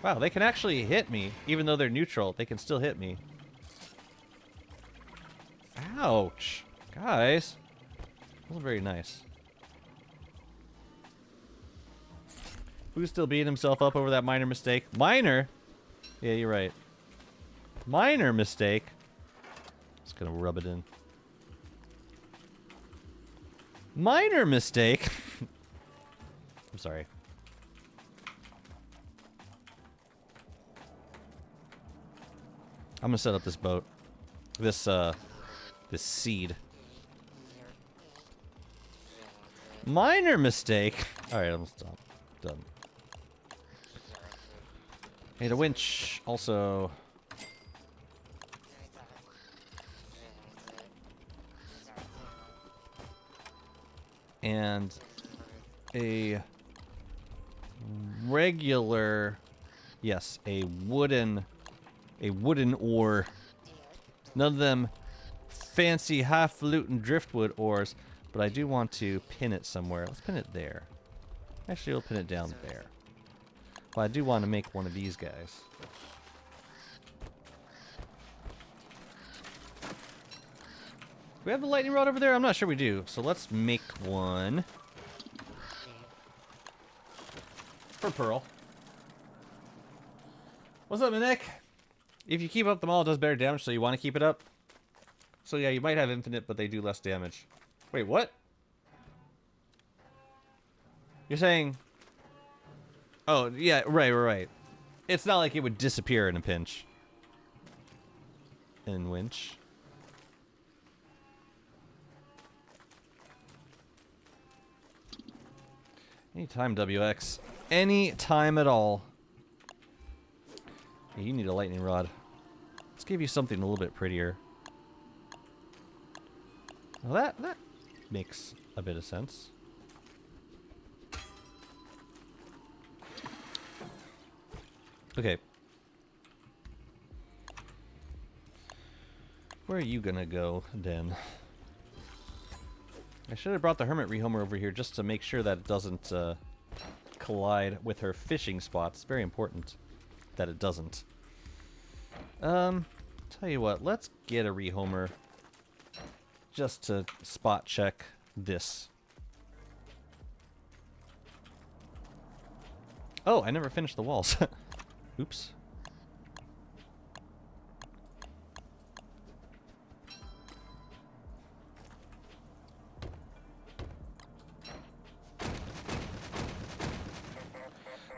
Wow, they can actually hit me. Even though they're neutral, they can still hit me. Ouch. Guys. That wasn't very nice. Who's still beating himself up over that minor mistake? Minor? Yeah, you're right. Minor mistake. Just gonna rub it in. Minor mistake. I'm sorry. I'm gonna set up this boat. This seed. Minor mistake. Alright, I'm stop. Done. Need a winch. Also. And a regular, yes, a wooden oar None of them fancy highfalutin driftwood ores, but I do want to pin it somewhere. Let's pin it there. Actually, we'll pin it down there. But I do want to make one of these guys. Do we have the lightning rod over there? I'm not sure we do. So let's make one. For Pearl. What's up, Nick? If you keep up them all, it does better damage, so you want to keep it up? So yeah, you might have infinite, but they do less damage. Wait, what? You're saying... Oh, yeah, right. It's not like it would disappear in a pinch. In winch. Anytime, WX. Any time at all. Yeah, you need a lightning rod. Let's give you something a little bit prettier. Well, that makes a bit of sense. Okay. Where are you gonna go, then? I should have brought the Hermit Rehomer over here just to make sure that it doesn't collide with her fishing spots. Very important that it doesn't. Tell you what, let's get a Rehomer just to spot check this. Oh, I never finished the walls. Oops.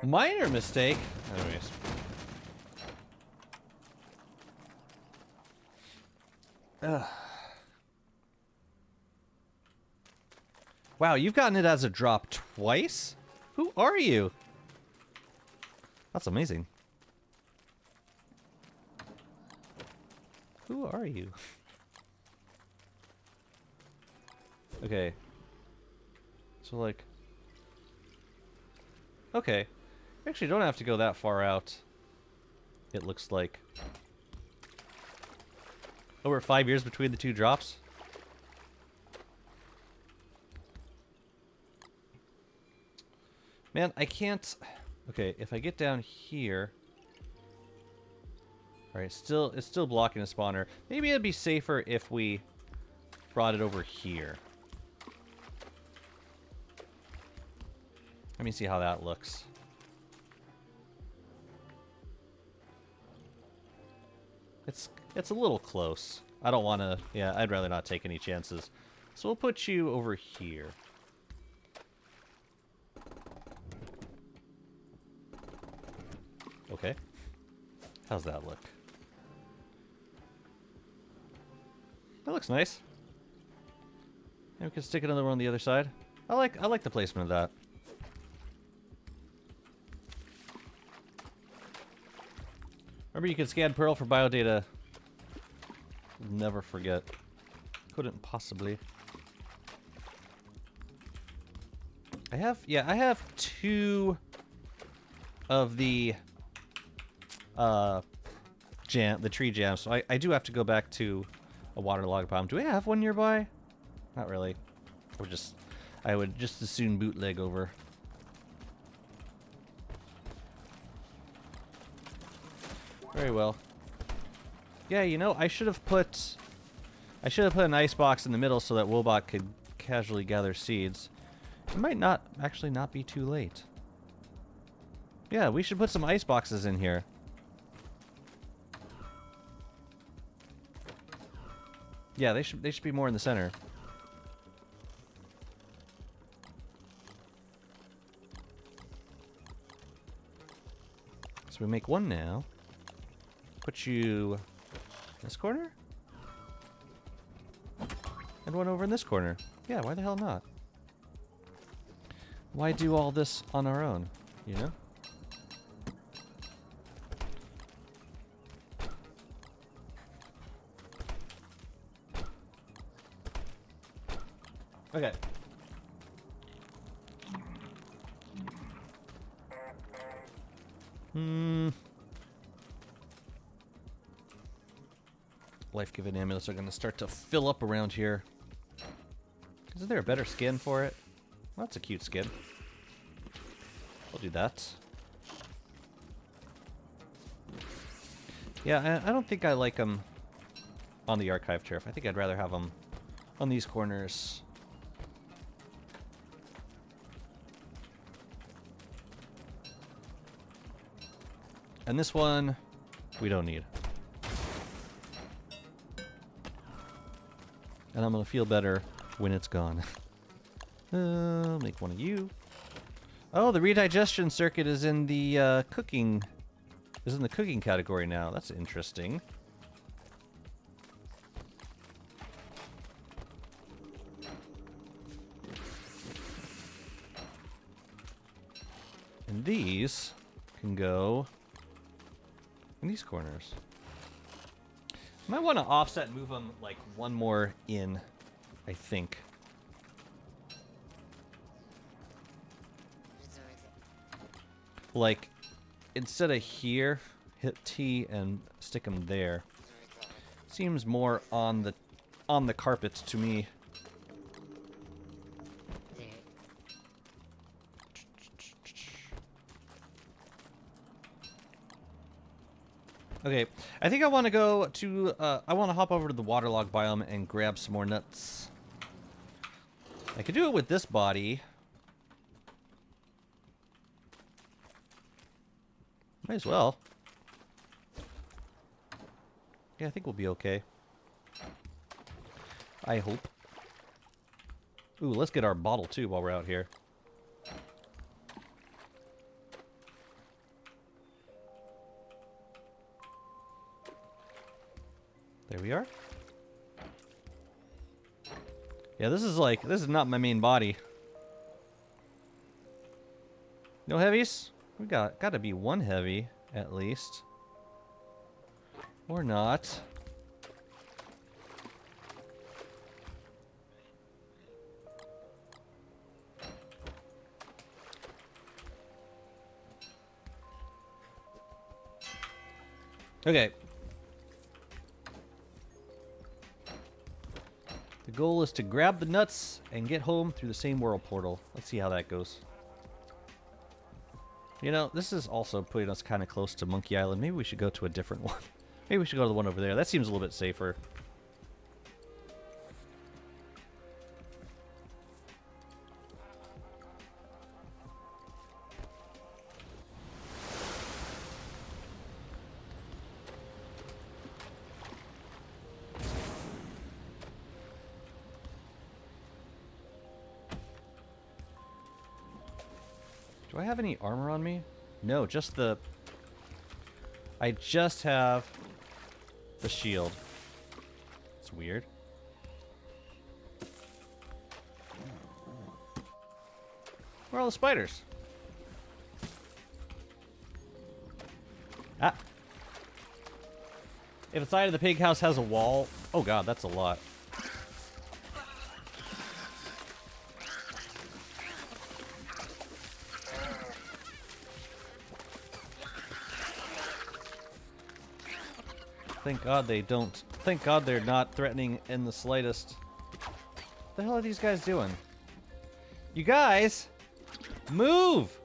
Minor mistake. Anyways. Ugh. Wow, you've gotten it as a drop twice? Who are you? That's amazing. Who are you? Okay. So, like... Okay. We actually don't have to go that far out. It looks like. Over 5 years between the two drops? Man, I can't... Okay, if I get down here... Alright, it's still blocking a spawner. Maybe it'd be safer if we brought it over here. Let me see how that looks. It's a little close. I don't want to... Yeah, I'd rather not take any chances. So we'll put you over here. Okay. How's that look? That looks nice. And we can stick another one on the other side. I like the placement of that. Remember, you can scan Pearl for biodata. Never forget. Couldn't possibly. I have 2 of the tree jams, so I do have to go back to a waterlogged biome. Do we have one nearby? Not really. I would just as soon bootleg over. Very well. Yeah, you know, I should have put an ice box in the middle so that Woebot could casually gather seeds. It might actually not be too late. Yeah, we should put some ice boxes in here. Yeah, they should be more in the center. So we make one now. Put you in this corner? And one over in this corner. Yeah, why the hell not? Why do all this on our own, you know? Okay. life-giving amulets are going to start to fill up around here. Isn't there a better skin for it? Well, that's a cute skin. I'll do that. Yeah, I don't think I like them on the archive turf. I think I'd rather have them on these corners. And this one, we don't need. And I'm going to feel better when it's gone. I'll make one of you. Oh, the redigestion circuit is in the cooking category now. That's interesting. And these can go in these corners. Might want to offset and move them like one more in, I think. Like, instead of here, hit T and stick them there. Seems more on the carpet to me. Okay, I think I want to go to, I want to hop over to the waterlogged biome and grab some more nuts. I could do it with this body. Might as well. Yeah, I think we'll be okay. I hope. Ooh, let's get our bottle too while we're out here. There we are. Yeah, this is not my main body. No heavies? We gotta be one heavy, at least. Or not. Okay. The goal is to grab the nuts and get home through the same world portal. Let's see how that goes. You know, this is also putting us kind of close to Monkey Island. Maybe we should go to a different one. Maybe we should go to the one over there. That seems a little bit safer. Do I have any armor on me? No, just the... I just have the shield. It's weird. Where are all the spiders? Ah. If the side of the pig house has a wall... Oh god, that's a lot. Thank God they don't. Thank God they're not threatening in the slightest. What the hell are these guys doing? You guys! Move!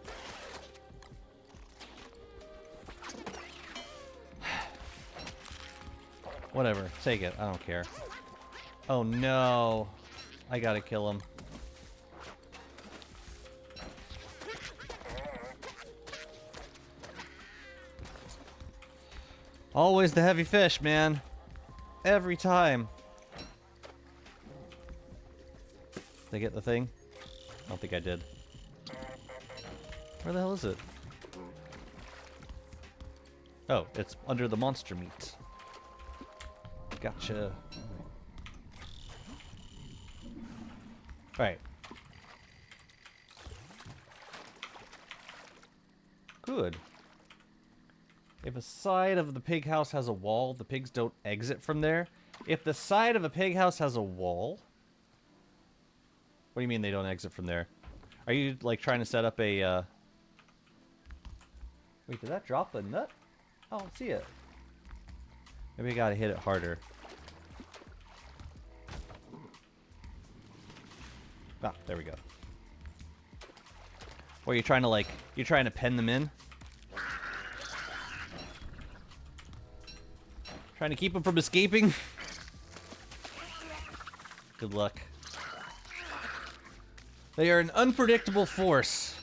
Whatever. Take it. I don't care. Oh no. I gotta kill him. Always the heavy fish, man. Every time. Did I get the thing? I don't think I did. Where the hell is it? Oh, it's under the monster meat. Gotcha. Alright. Good. If a side of the pig house has a wall, the pigs don't exit from there. If the side of a pig house has a wall... What do you mean they don't exit from there? Are you, like, trying to set up a, Wait, did that drop the nut? I don't see it. Maybe I gotta hit it harder. Ah, there we go. Or you're trying to like, you're trying to pen them in. Trying to keep them from escaping. Good luck. They are an unpredictable force.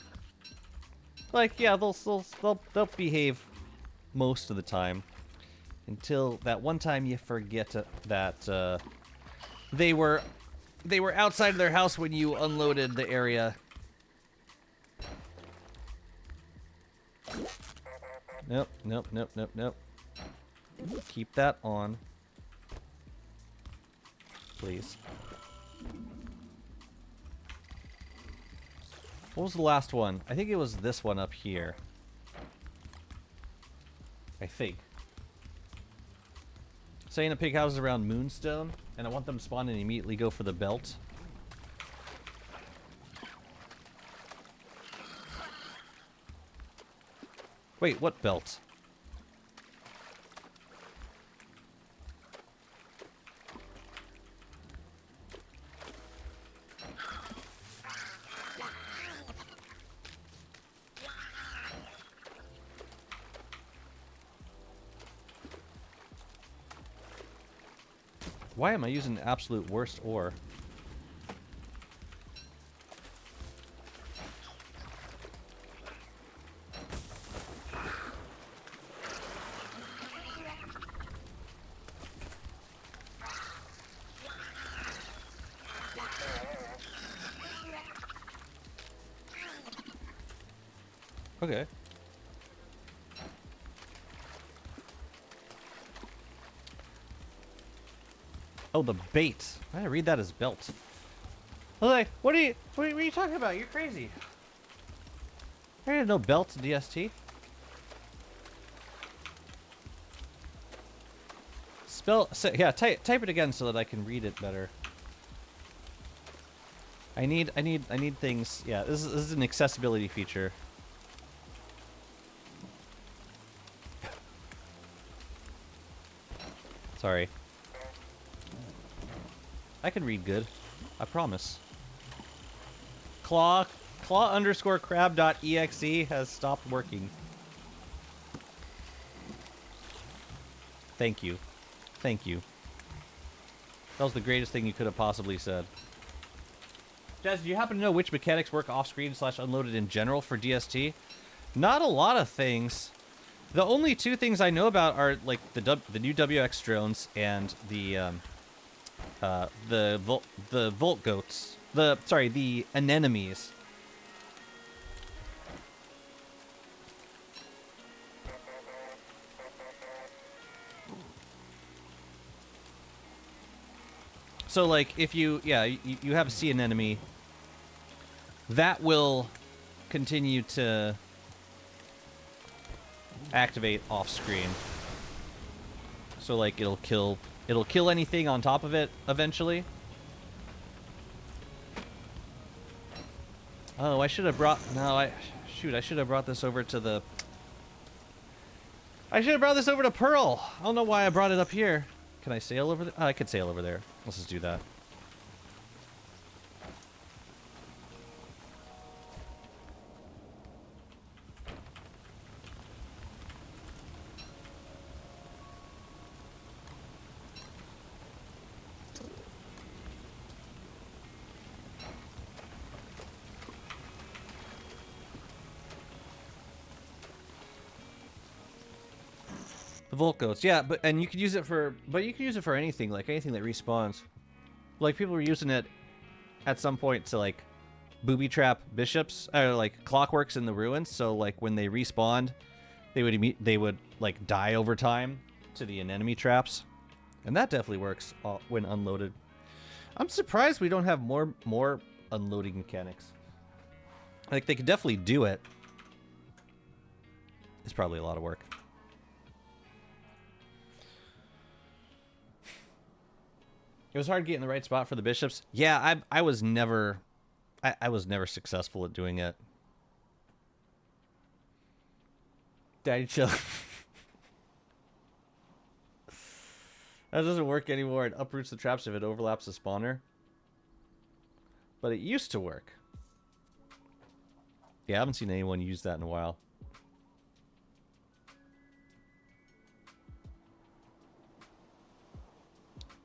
Like, yeah, they'll behave most of the time. Until that one time you forget that they were outside of their house when you unloaded the area. Nope, nope, nope, nope, nope. Keep that on. Please. What was the last one? I think it was this one up here. I think. Saying a pig house is around Moonstone, and I want them to spawn and immediately go for the belt. Wait, what belt? Why am I using the absolute worst ore? Okay. Oh, the bait. Why did I read that as belt? I was like, what are you talking about? You're crazy. I didn't know belt in DST. Yeah, type it again so that I can read it better. I need things. Yeah, this is an accessibility feature. Sorry. I can read good. I promise. Claw underscore crab.exe has stopped working. Thank you. Thank you. That was the greatest thing you could have possibly said. Jazz, do you happen to know which mechanics work off-screen / unloaded in general for DST? Not a lot of things. The only two things I know about are like the new WX drones and the Volt goats. The anemones. So like if you have a sea anemone, that will continue to activate off screen. So like it'll kill anything on top of it eventually. Oh, I should have brought I should have brought this over to the Pearl. I don't know why I brought it up here. Can I sail over there? Oh, I could sail over there. Let's just do that. The Volt goats, yeah, but you can use it for anything, like anything that respawns. Like people were using it at some point to like booby trap bishops, or like clockworks in the ruins. So like when they respawned, they would like die over time to the enemy traps, and that definitely works when unloaded. I'm surprised we don't have more unloading mechanics. Like they could definitely do it. It's probably a lot of work. It was hard getting the right spot for the bishops. Yeah, I was never successful at doing it. Daddy chill. That doesn't work anymore. It uproots the traps if it overlaps the spawner. but it used to work. Yeah, I haven't seen anyone use that in a while.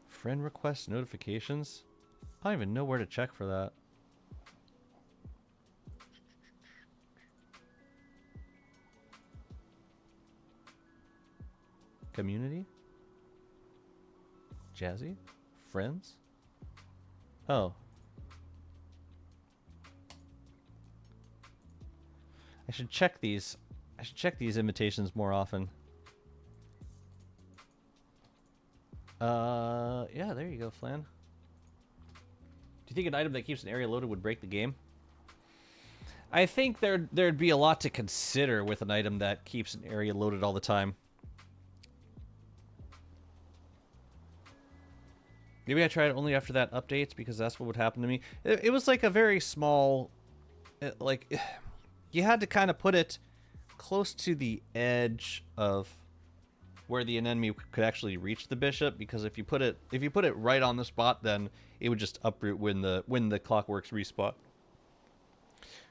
Friend request notifications? I don't even know where to check for that. Community? Jazzy? Friends? Oh. I should check these. I should check these invitations more often. Yeah, there you go, Flan. Do you think an item that keeps an area loaded would break the game? I think there'd be a lot to consider with an item that keeps an area loaded all the time. Maybe I tried it only after that update because that's what would happen to me. It was like a very small, like, you had to kind of put it close to the edge of where the enemy could actually reach the bishop, because if you put it right on the spot, then it would just uproot when the clockworks respawn.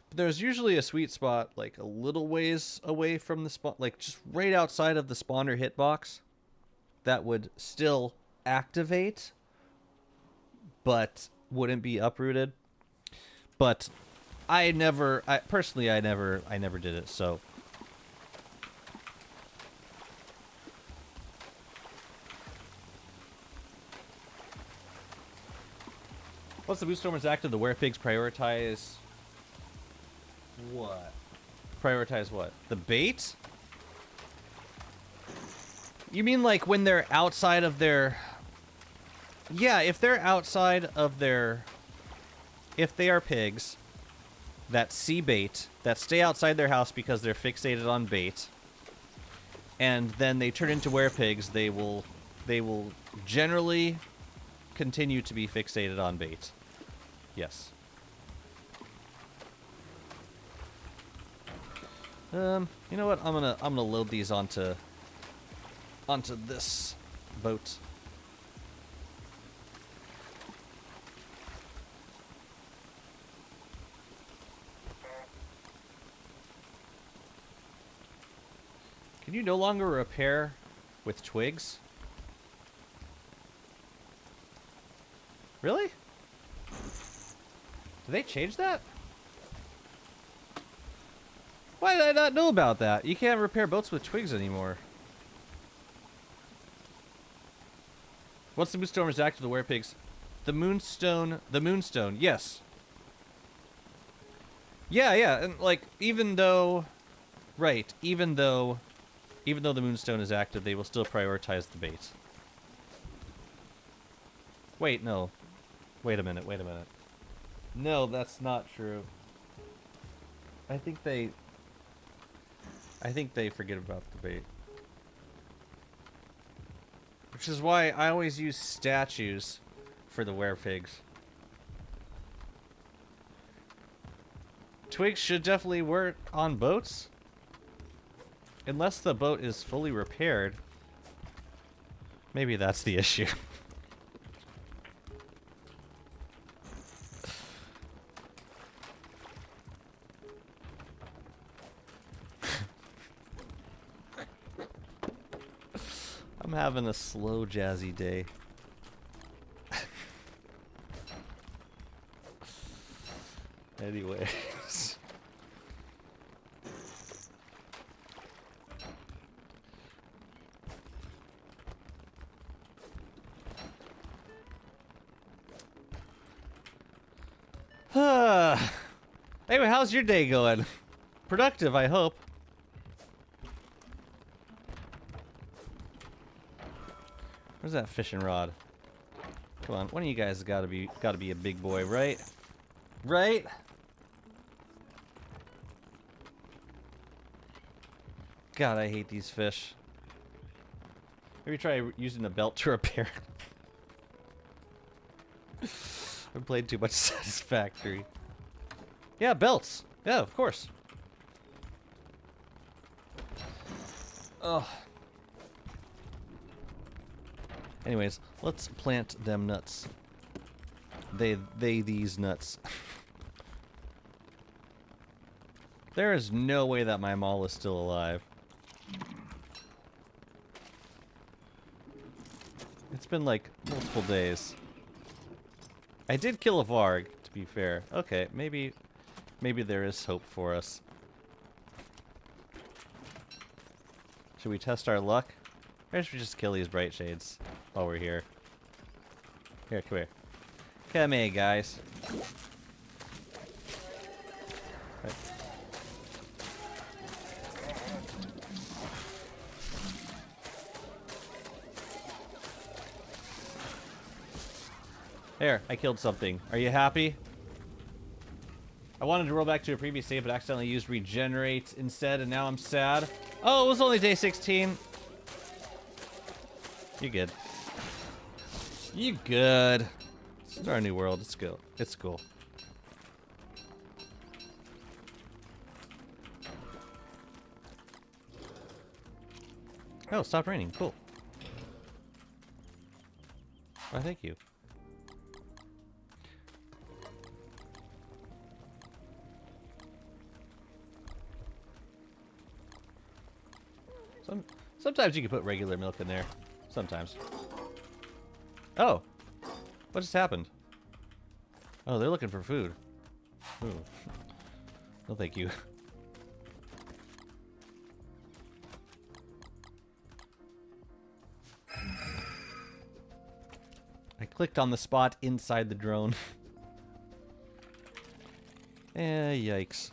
But there's usually a sweet spot like a little ways away from the spawn, like just right outside of the spawner hitbox, that would still activate but wouldn't be uprooted. But I never did it, so. Once the boost storm is active, the werepigs prioritize what? Prioritize what? The bait? You mean like when they're outside of their... Yeah, if they're outside of their... If they are pigs that see bait, that stay outside their house because they're fixated on bait, and then they turn into werepigs, they will generally continue to be fixated on bait. Yes. You know what? I'm gonna load these onto this boat. Can you no longer repair with twigs? Really? Did they change that? Why did I not know about that? You can't repair boats with twigs anymore. Once the moonstorm is active, the werepigs. The moonstone, yes. Yeah, and like, even though the moonstone is active, they will still prioritize the bait. Wait, no. Wait a minute. No, that's not true. I think they forget about the bait. Which is why I always use statues for the werepigs. Twigs should definitely work on boats. Unless the boat is fully repaired. Maybe that's the issue. I'm having a slow, jazzy day. Anyways. Anyway, how's your day going? Productive, I hope. Where's that fishing rod? Come on, one of you guys gotta be a big boy, right? Right? God, I hate these fish. Maybe try using a belt to repair. I've played too much Satisfactory. Yeah, belts. Yeah, of course. Ugh. Anyways, let's plant them nuts. these nuts. There is no way that my mall is still alive. It's been like multiple days. I did kill a Varg, to be fair. Okay, maybe there is hope for us. Should we test our luck? Or should we just kill these bright shades while we're here? Here, come here. Come here, guys. Right. There, I killed something. Are you happy? I wanted to roll back to a previous save, but accidentally used regenerate instead, and now I'm sad. Oh, it was only day 16. You good. You good. This is our new world. It's cool. It's cool. Oh, it stopped raining. Cool. Oh, thank you. Sometimes you can put regular milk in there. Sometimes. Oh. What just happened? Oh, they're looking for food. Ooh. No, thank you. I clicked on the spot inside the drone. Yikes.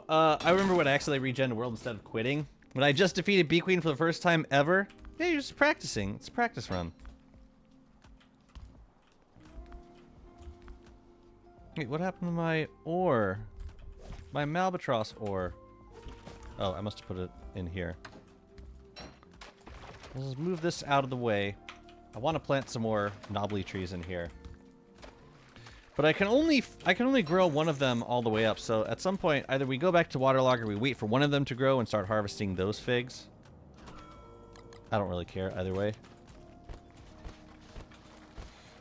I remember when I accidentally regened the world instead of quitting. When I just defeated Bee Queen for the first time ever. Yeah, you're just practicing. It's a practice run. Wait, what happened to my ore? My Malbatross ore. Oh, I must have put it in here. Let's move this out of the way. I want to plant some more knobbly trees in here. But I can only grow one of them all the way up. So at some point, either we go back to waterlog or we wait for one of them to grow and start harvesting those figs. I don't really care either way.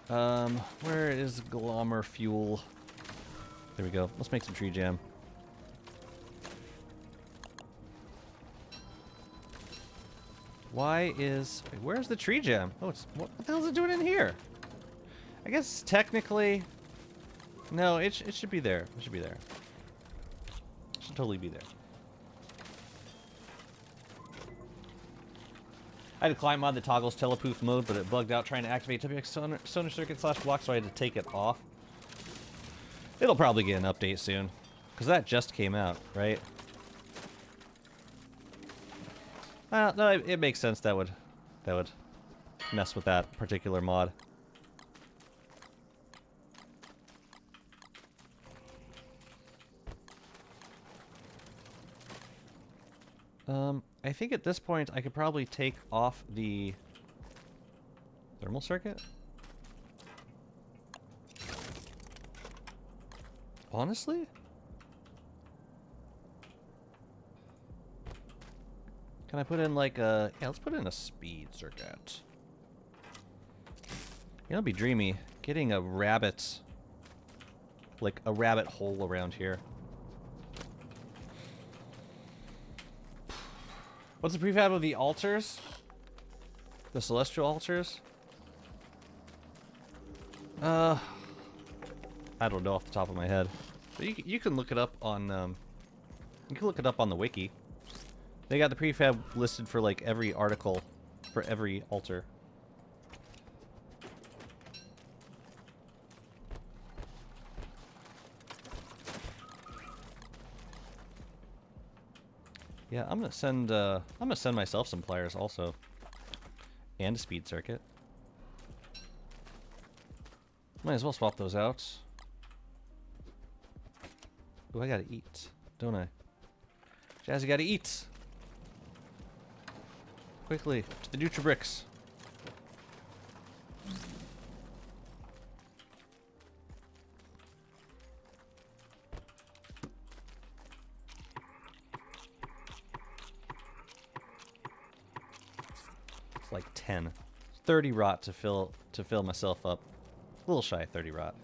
Where is Glommer fuel? There we go. Let's make some tree jam. Where's the tree jam? Oh, what the hell is it doing in here? I guess technically, no, it should be there. It should be there. It should totally be there. I had a client mod that toggles telepoof mode, but it bugged out trying to activate WX sonar circuit / block, so I had to take it off. It'll probably get an update soon, because that just came out, right? No, it makes sense that would mess with that particular mod. I think at this point I could probably take off the thermal circuit. Honestly? Can I put in like a... Yeah, let's put in a speed circuit. You know, it'd be dreamy getting a rabbit... Like a rabbit hole around here. What's the prefab of the altars? The celestial altars? I don't know off the top of my head. But you can look it up on you can look it up on the wiki. They got the prefab listed for like every article for every altar. Yeah, I'm gonna send myself some pliers also. And a speed circuit. Might as well swap those out. Oh, I gotta eat, don't I? Jazzy gotta eat! Quickly, to the Nutribricks. It's like 10. 30 rot to fill to fill myself up. A little shy of 30 rot.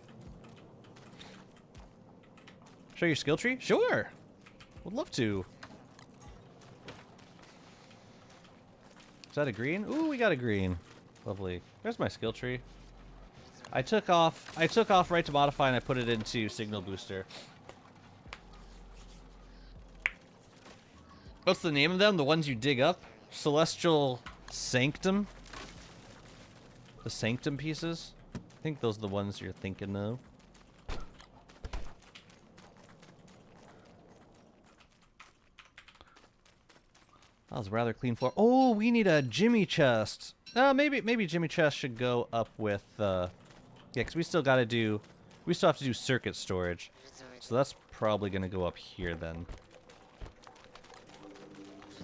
Show your skill tree? Sure! Would love to. Is that a green? Ooh, we got a green. Lovely. There's my skill tree. I took off right to modify and I put it into signal booster. What's the name of them? The ones you dig up? Celestial Sanctum? The Sanctum pieces? I think those are the ones you're thinking of. That was rather clean floor. Oh, we need a Jimmy chest. Maybe Jimmy chest should go up with, yeah, because we still have to do circuit storage. So that's probably going to go up here then.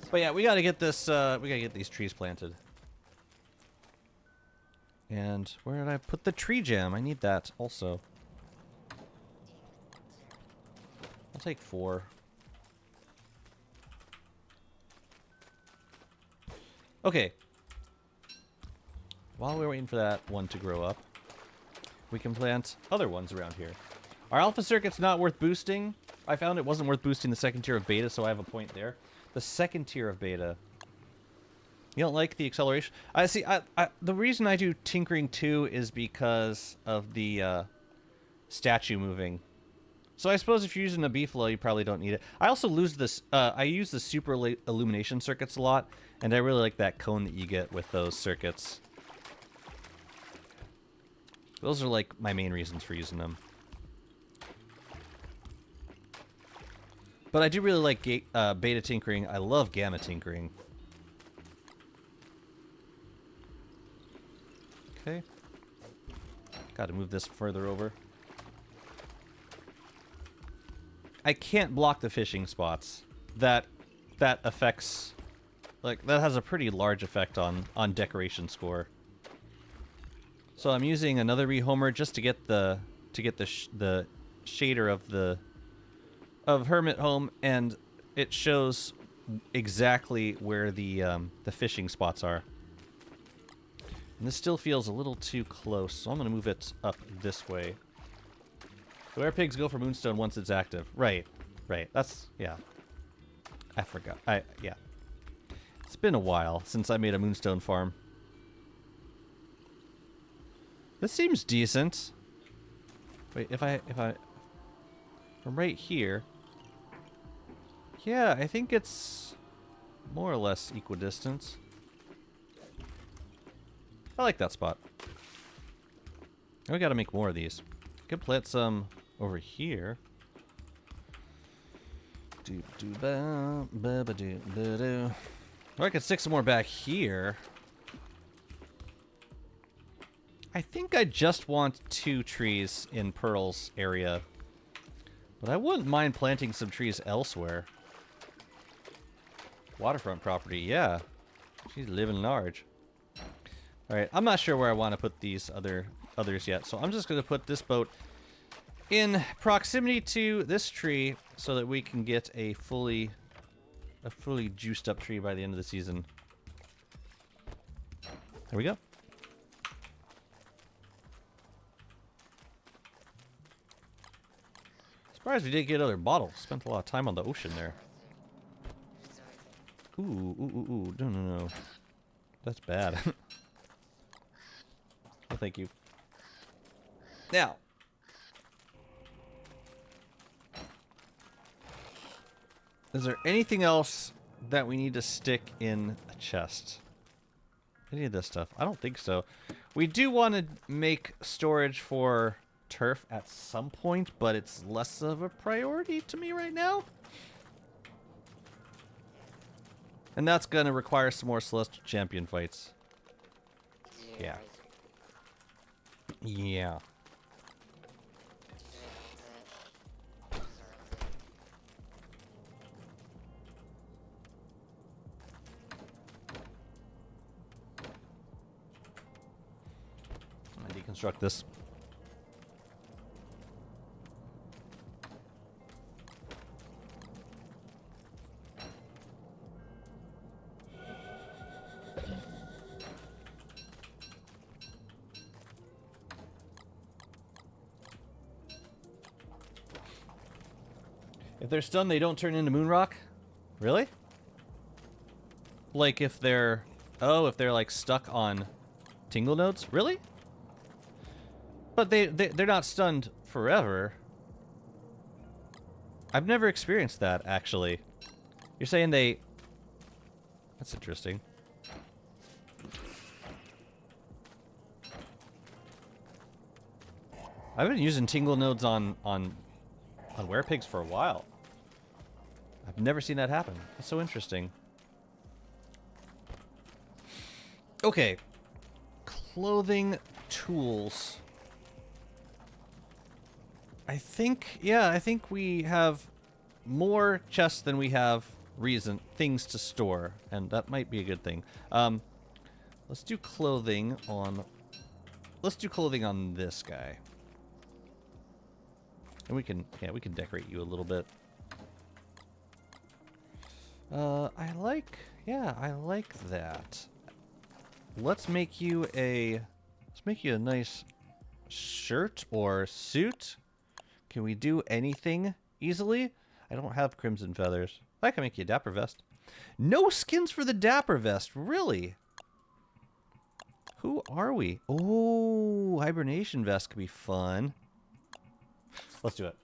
But yeah, we got to get this, we got to get these trees planted. And where did I put the tree jam? I need that also. I'll take 4. Okay. While we're waiting for that one to grow up, we can plant other ones around here. Our alpha circuit's not worth boosting. I found it wasn't worth boosting the second tier of beta, so I have a point there. The second tier of beta. You don't like the acceleration? The reason I do tinkering 2 is because of the statue moving. So I suppose if you're using a B-flow, you probably don't need it. I also lose this. I use the super illumination circuits a lot, and I really like that cone that you get with those circuits. Those are like my main reasons for using them. But I do really like beta tinkering. I love gamma tinkering. Okay. Got to move this further over. I can't block the fishing spots. That affects, like, that has a pretty large effect on decoration score. So I'm using another rehomer just to get the shader of Hermit Home, and it shows exactly where the fishing spots are. And this still feels a little too close, so I'm gonna move it up this way. So where pigs go for Moonstone once it's active. Right. That's, yeah. I forgot. Yeah. It's been a while since I made a Moonstone farm. This seems decent. Wait, if I from right here. Yeah, I think it's more or less equidistant. I like that spot. Now we gotta make more of these. Could plant some over here. Or I could stick some more back here. I think I just want 2 trees in Pearl's area. But I wouldn't mind planting some trees elsewhere. Waterfront property, yeah. She's living large. Alright, I'm not sure where I want to put these others yet, so I'm just going to put this boat in proximity to this tree so that we can get a fully juiced up tree by the end of the season. There we go. Surprised we didn't get another bottle. Spent a lot of time on the ocean there. Ooh, no. That's bad. Oh, thank you. Now. Is there anything else that we need to stick in a chest? Any of this stuff? I don't think so. We do want to make storage for turf at some point, but it's less of a priority to me right now. And that's going to require some more Celestial Champion fights. Yeah. Yeah. I'm going to deconstruct this. If they're stunned, they don't turn into Moonrock? Really? Like if they're... Oh, if they're like stuck on tingle nodes? Really? But they're not stunned forever. I've never experienced that, actually. You're saying they... That's interesting. I've been using tingle nodes on werepigs for a while. I've never seen that happen. That's so interesting. Okay. Clothing, tools. I think we have more chests than we have things to store, and that might be a good thing. Let's do clothing on this guy. And we can decorate you a little bit. I like that. Let's make you a nice shirt or suit. Can we do anything easily? I don't have crimson feathers. I can make you a dapper vest. No skins for the dapper vest, really? Who are we? Oh, hibernation vest could be fun. Let's do it.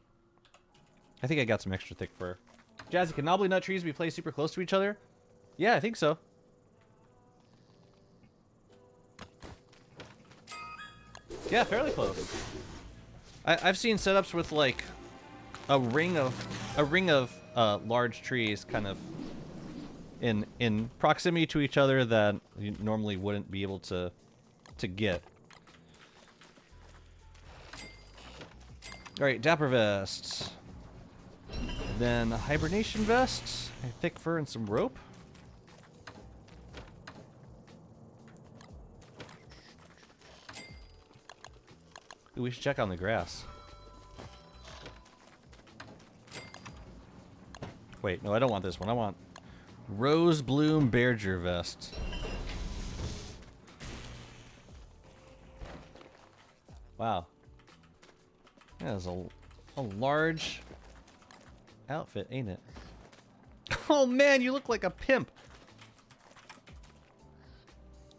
I think I got some extra thick fur. Jazzy, can knobbly nut trees be placed super close to each other? Yeah, I think so. Yeah, fairly close. I've seen setups with like a ring of large trees kind of in proximity to each other that you normally wouldn't be able to get. All right, dapper vests. Then a hibernation vest, a thick fur, and some rope. Ooh, we should check on the grass. Wait, no, I don't want this one. I want Rose Bloom Berger vest. Wow. That is a large outfit, ain't it? Oh man, you look like a pimp.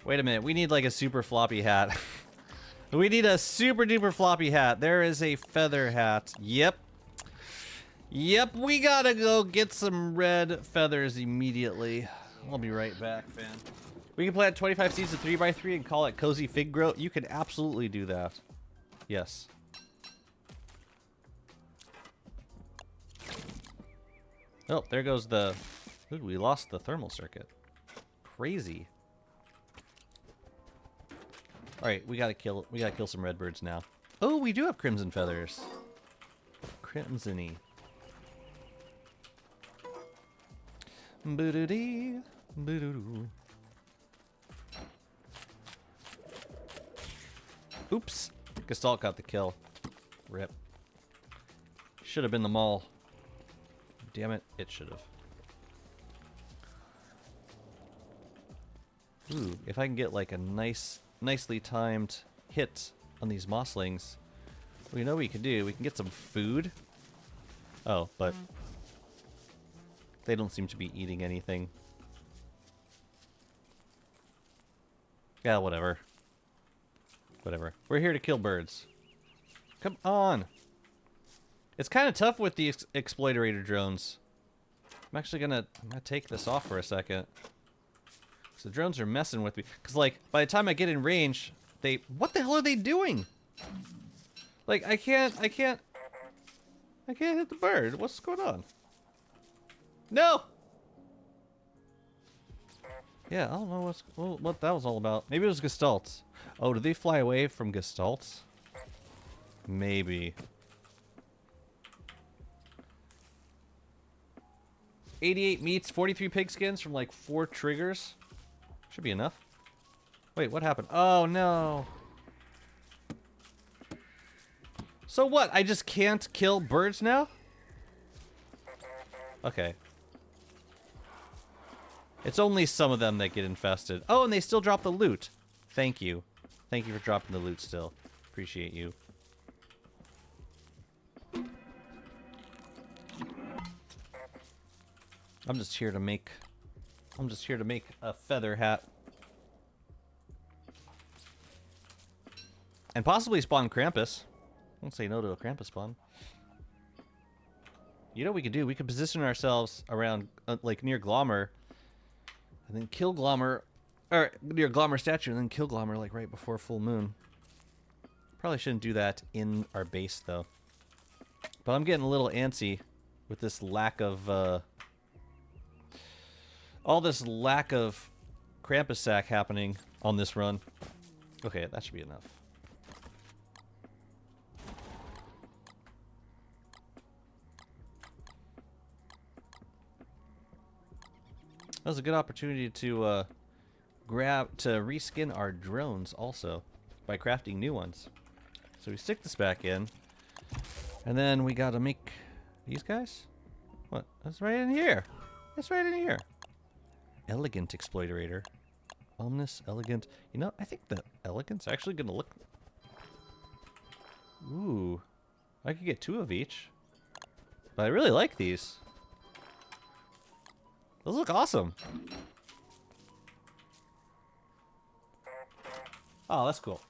Wait a minute, we need like a super floppy hat. We need a super duper floppy hat. There is a feather hat. Yep. Yep, we gotta go get some red feathers immediately. I'll be right back, fam. We can plant 25 seeds of 3x3 and call it Cozy Fig Growth. You can absolutely do that. Yes. Oh, there goes the... Ooh, we lost the thermal circuit. Crazy. Alright, we gotta kill some redbirds now. Oh, we do have crimson feathers. Crimson-y. Boo-doo-dee. Boo-doo-doo. Oops. Gestalt got the kill. Rip. Should have been the mall. Damn it, it should have. Ooh, if I can get like a nicely timed hit on these mosslings, well, you know what we can do? We can get some food. Oh, but they don't seem to be eating anything. Yeah, whatever. Whatever. We're here to kill birds. Come on. It's kind of tough with the exploitorator drones. I'm actually gonna take this off for a second. So the drones are messing with me. Because, like, by the time I get in range, they... What the hell are they doing? Like, I can't hit the bird. What's going on? No! Yeah, I don't know what that was all about. Maybe it was Gestalts. Oh, did they fly away from Gestalts? Maybe. 88 meats, 43 pigskins from like 4 triggers. Should be enough. Wait, what happened? Oh, no. So what? I just can't kill birds now? Okay. It's only some of them that get infested. Oh, and they still drop the loot. Thank you. Thank you for dropping the loot still. Appreciate you. I'm just here to make a feather hat. And possibly spawn Krampus. Won't say no to a Krampus spawn. You know what we could do? We could position ourselves around, like, near Glommer. And then kill Glommer. Or, near Glommer statue, and then kill Glommer, like, right before full moon. Probably shouldn't do that in our base, though. But I'm getting a little antsy with this lack of, all this lack of Krampus sack happening on this run. Okay, that should be enough. That was a good opportunity to reskin our drones also by crafting new ones. So we stick this back in, and then we gotta make these guys. What? That's right in here. That's right in here. Elegant exploiterator. Ominous, elegant. You know, I think the elegant's actually gonna look. Ooh, I could get 2 of each. But I really like these. Those look awesome. Oh, that's cool.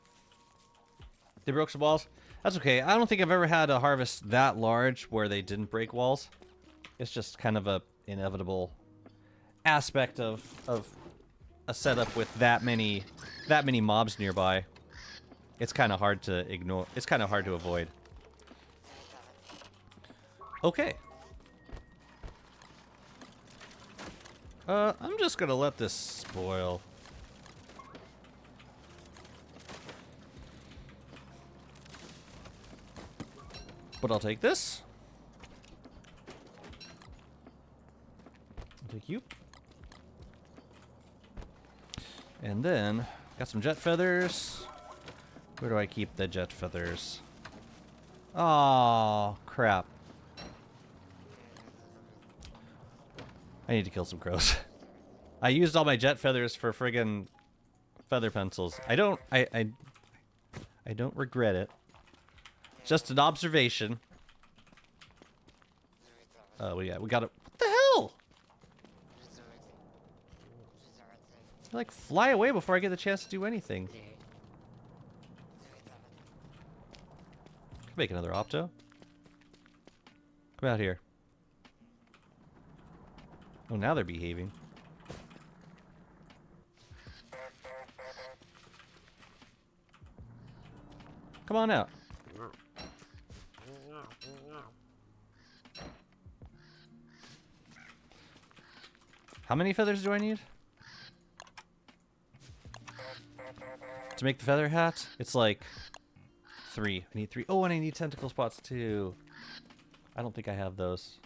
They broke some walls. That's okay. I don't think I've ever had a harvest that large where they didn't break walls. It's just kind of a inevitable aspect of a setup with that many mobs nearby. It's kind of hard to ignore. It's kind of hard to avoid. Okay. I'm just gonna let this spoil. But I'll take this. I'll take you. And then, got some jet feathers. Where do I keep the jet feathers? Oh, crap. I need to kill some crows. I used all my jet feathers for friggin' feather pencils. I don't regret it. Just an observation. Oh, we got it. What the hell? I, like, fly away before I get the chance to do anything. Make another opto. Come out here. Oh, now they're behaving. Come on out. How many feathers do I need? To make the feather hat? It's like 3. I need 3. Oh, and I need tentacle spots too. I don't think I have those.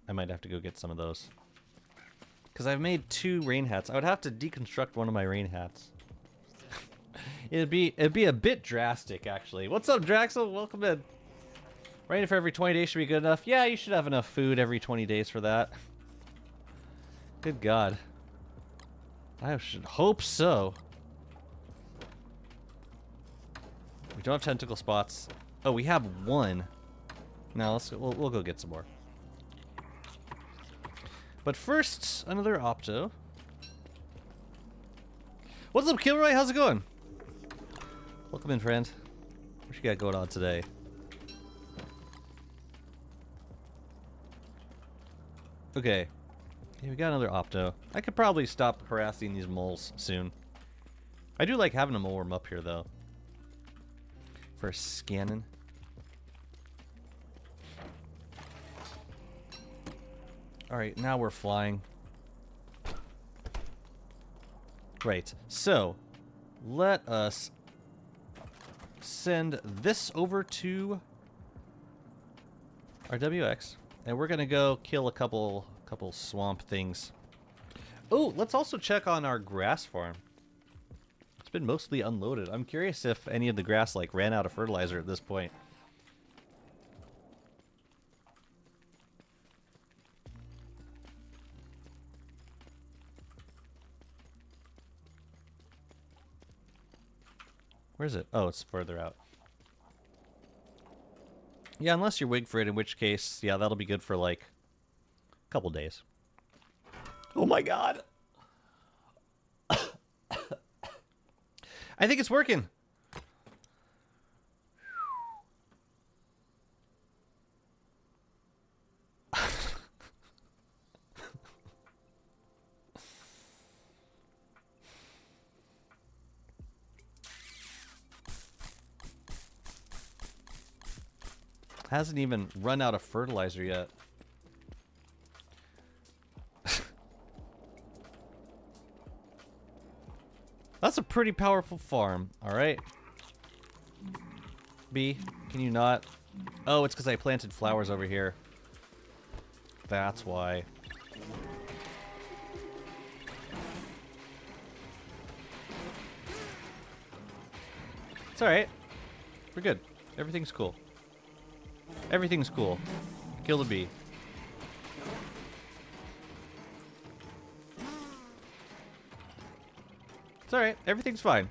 I might have to go get some of those. Because I've made 2 rain hats. I would have to deconstruct one of my rain hats. It'd be a bit drastic, actually. What's up, Draxel? Welcome in. Rain for every 20 days should be good enough. Yeah, you should have enough food every 20 days for that. Good God. I should hope so. We don't have tentacle spots. Oh, we have 1. Now we'll go get some more. But first, another opto. What's up, Kilroy? How's it going? Welcome in, friend. What you got going on today? Okay. Yeah, we got another opto. I could probably stop harassing these moles soon. I do like having a mole worm up here, though. For scanning. Alright, now we're flying. Right, so let us send this over to our WX, and we're gonna go kill a couple swamp things. Oh, let's also check on our grass farm. It's been mostly unloaded. I'm curious if any of the grass like ran out of fertilizer at this point. Where is it? Oh, it's further out. Yeah, unless you're Wigfrid, in which case, yeah, that'll be good for like a couple days. Oh my god. I think it's working. Hasn't even run out of fertilizer yet. That's a pretty powerful farm. All right. B, can you not? Oh, it's because I planted flowers over here. That's why. It's all right. We're good. Everything's cool. Everything's cool. Kill the bee. It's alright. Everything's fine.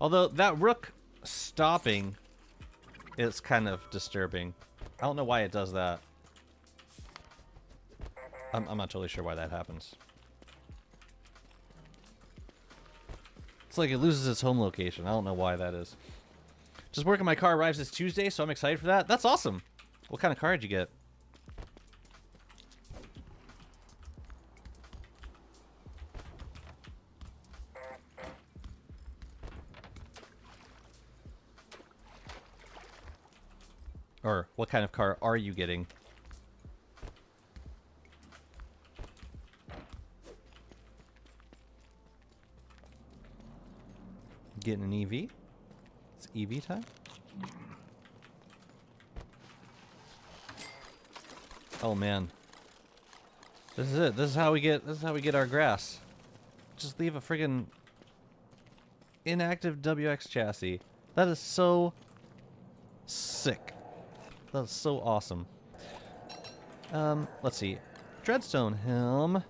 Although that rook stopping is kind of disturbing. I don't know why it does that. I'm not totally sure why that happens. It's like it loses its home location. I don't know why that is. Just working my car arrives this Tuesday, so I'm excited for that. That's awesome. What kind of car did you get? Or what kind of car are you getting? Getting an EV? It's EV time? Oh man. This is it. This is how we get our grass. Just leave a friggin' inactive WX chassis. That is so sick. That is so awesome. Let's see. Dreadstone helm.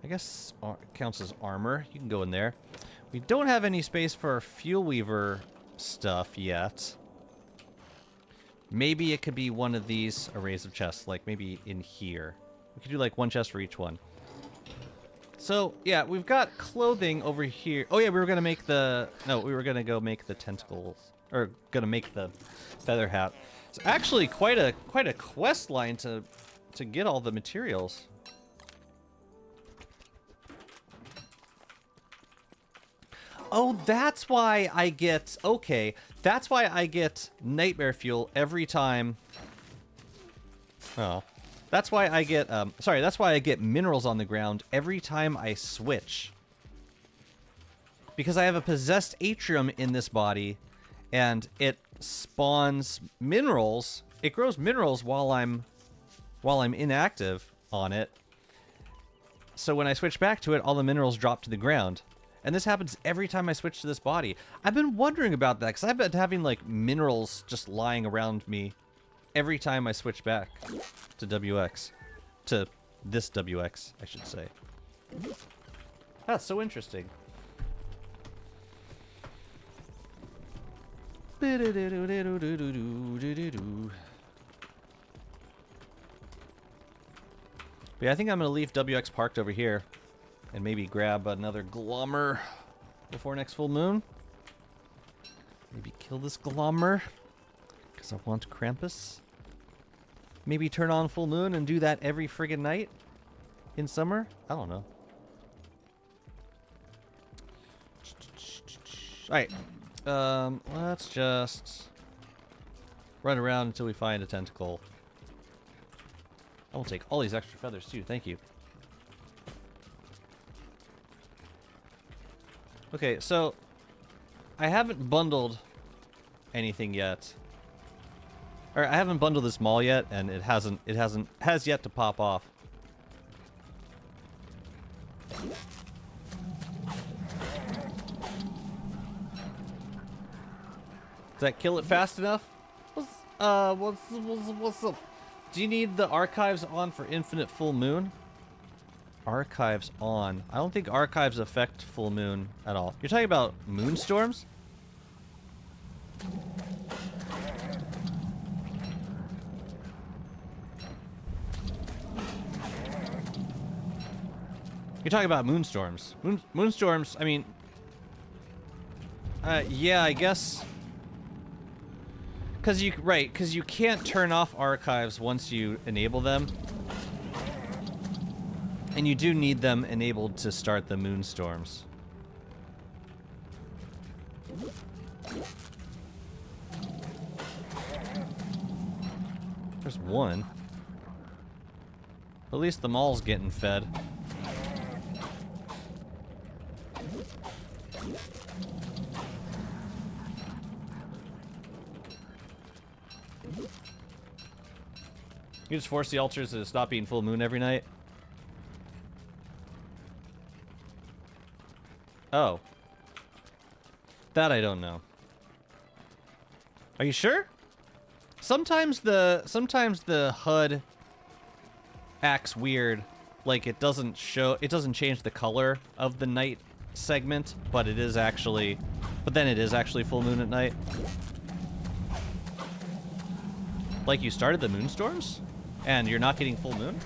I guess counts as armor. You can go in there. We don't have any space for our fuel weaver stuff yet. Maybe it could be one of these arrays of chests, like maybe in here. We could do like one chest for each one. So, yeah, we've got clothing over here. Oh yeah, we were gonna make the... No, we were gonna go make the tentacles. Or gonna make the feather hat. It's actually quite a quest line to get all the materials. Oh, that's why I get... Okay, that's why I get nightmare fuel every time... Oh. That's why I get... sorry, that's why I get minerals on the ground every time I switch. Because I have a possessed atrium in this body, and it spawns minerals. It grows minerals while I'm inactive on it. So when I switch back to it, all the minerals drop to the ground. And this happens every time I switch to this body. I've been wondering about that, because I've been having, like, minerals just lying around me every time I switch back to WX. To this WX, I should say. That's so interesting. But yeah, I think I'm going to leave WX parked over here. And maybe grab another glommer before next full moon. Maybe kill this glommer, because I want Krampus. Maybe turn on full moon and do that every friggin' night in summer? I don't know. Alright. Let's just run around until we find a tentacle. I will take all these extra feathers too, thank you. Okay, so I haven't bundled anything yet. Or I haven't bundled this mall yet, and it has yet to pop off. Does that kill it fast enough? What's up? Do you need the archives on for infinite full moon? Archives on. I don't think archives affect full moon at all. You're talking about moonstorms? You're talking about moonstorms. Moonstorms, I mean... yeah, I guess... Because you can't turn off archives once you enable them. And you do need them enabled to start the moonstorms. There's one. At least the mall's getting fed. You just force the altars to stop being full moon every night? Oh. That I don't know. Are you sure? Sometimes the HUD acts weird. Like it doesn't change the color of the night segment, but it is actually full moon at night. Like you started the moonstorms and you're not getting full moon?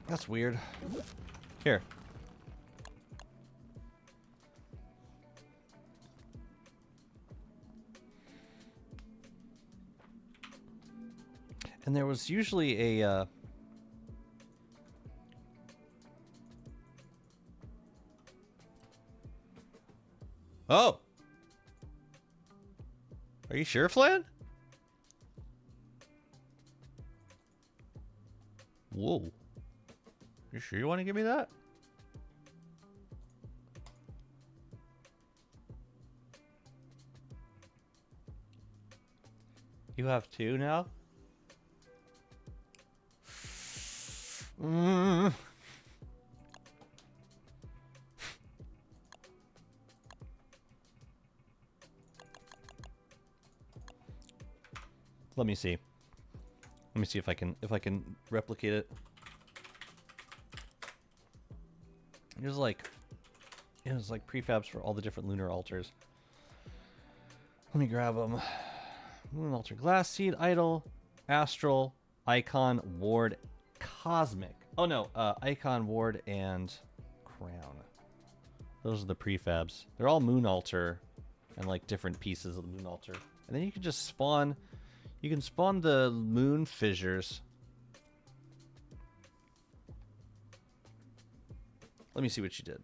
That's weird. Here. And there was usually a, Oh! Are you sure, Flan? Whoa. You sure you want to give me that? You have two now? Let me see. Let me see if I can replicate it. It was like prefabs for all the different lunar altars. Let me grab them. Moon altar, glass seed, idol, astral, icon, ward, cosmic. Oh no, icon, ward, and crown. Those are the prefabs. They're all moon altar and like different pieces of the moon altar. And then you can just spawn. You can spawn the moon fissures. Let me see what you did.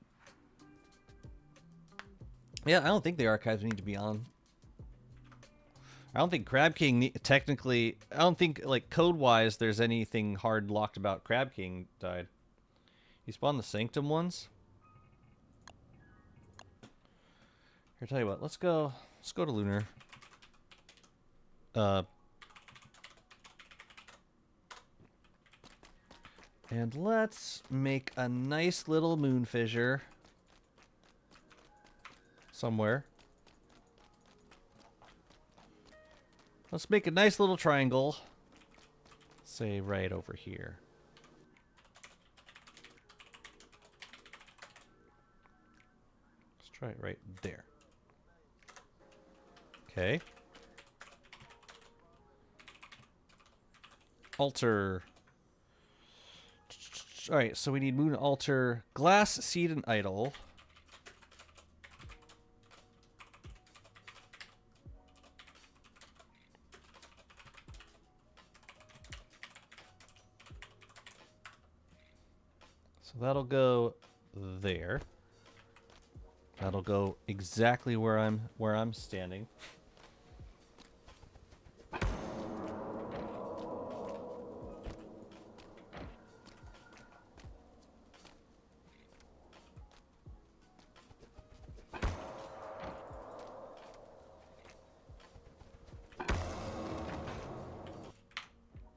Yeah, I don't think the archives need to be on. I don't think Crab King technically... I don't think, like, code-wise, there's anything hard locked about Crab King died. You spawned the Sanctum ones? Here, tell you what. Let's go to Lunar. And let's make a nice little moon fissure. Somewhere. Let's make a nice little triangle. Say right over here. Let's try it right there. Okay. Altar. Alright, so we need moon altar, glass, seed, and idol. So that'll go there. That'll go exactly where I'm standing.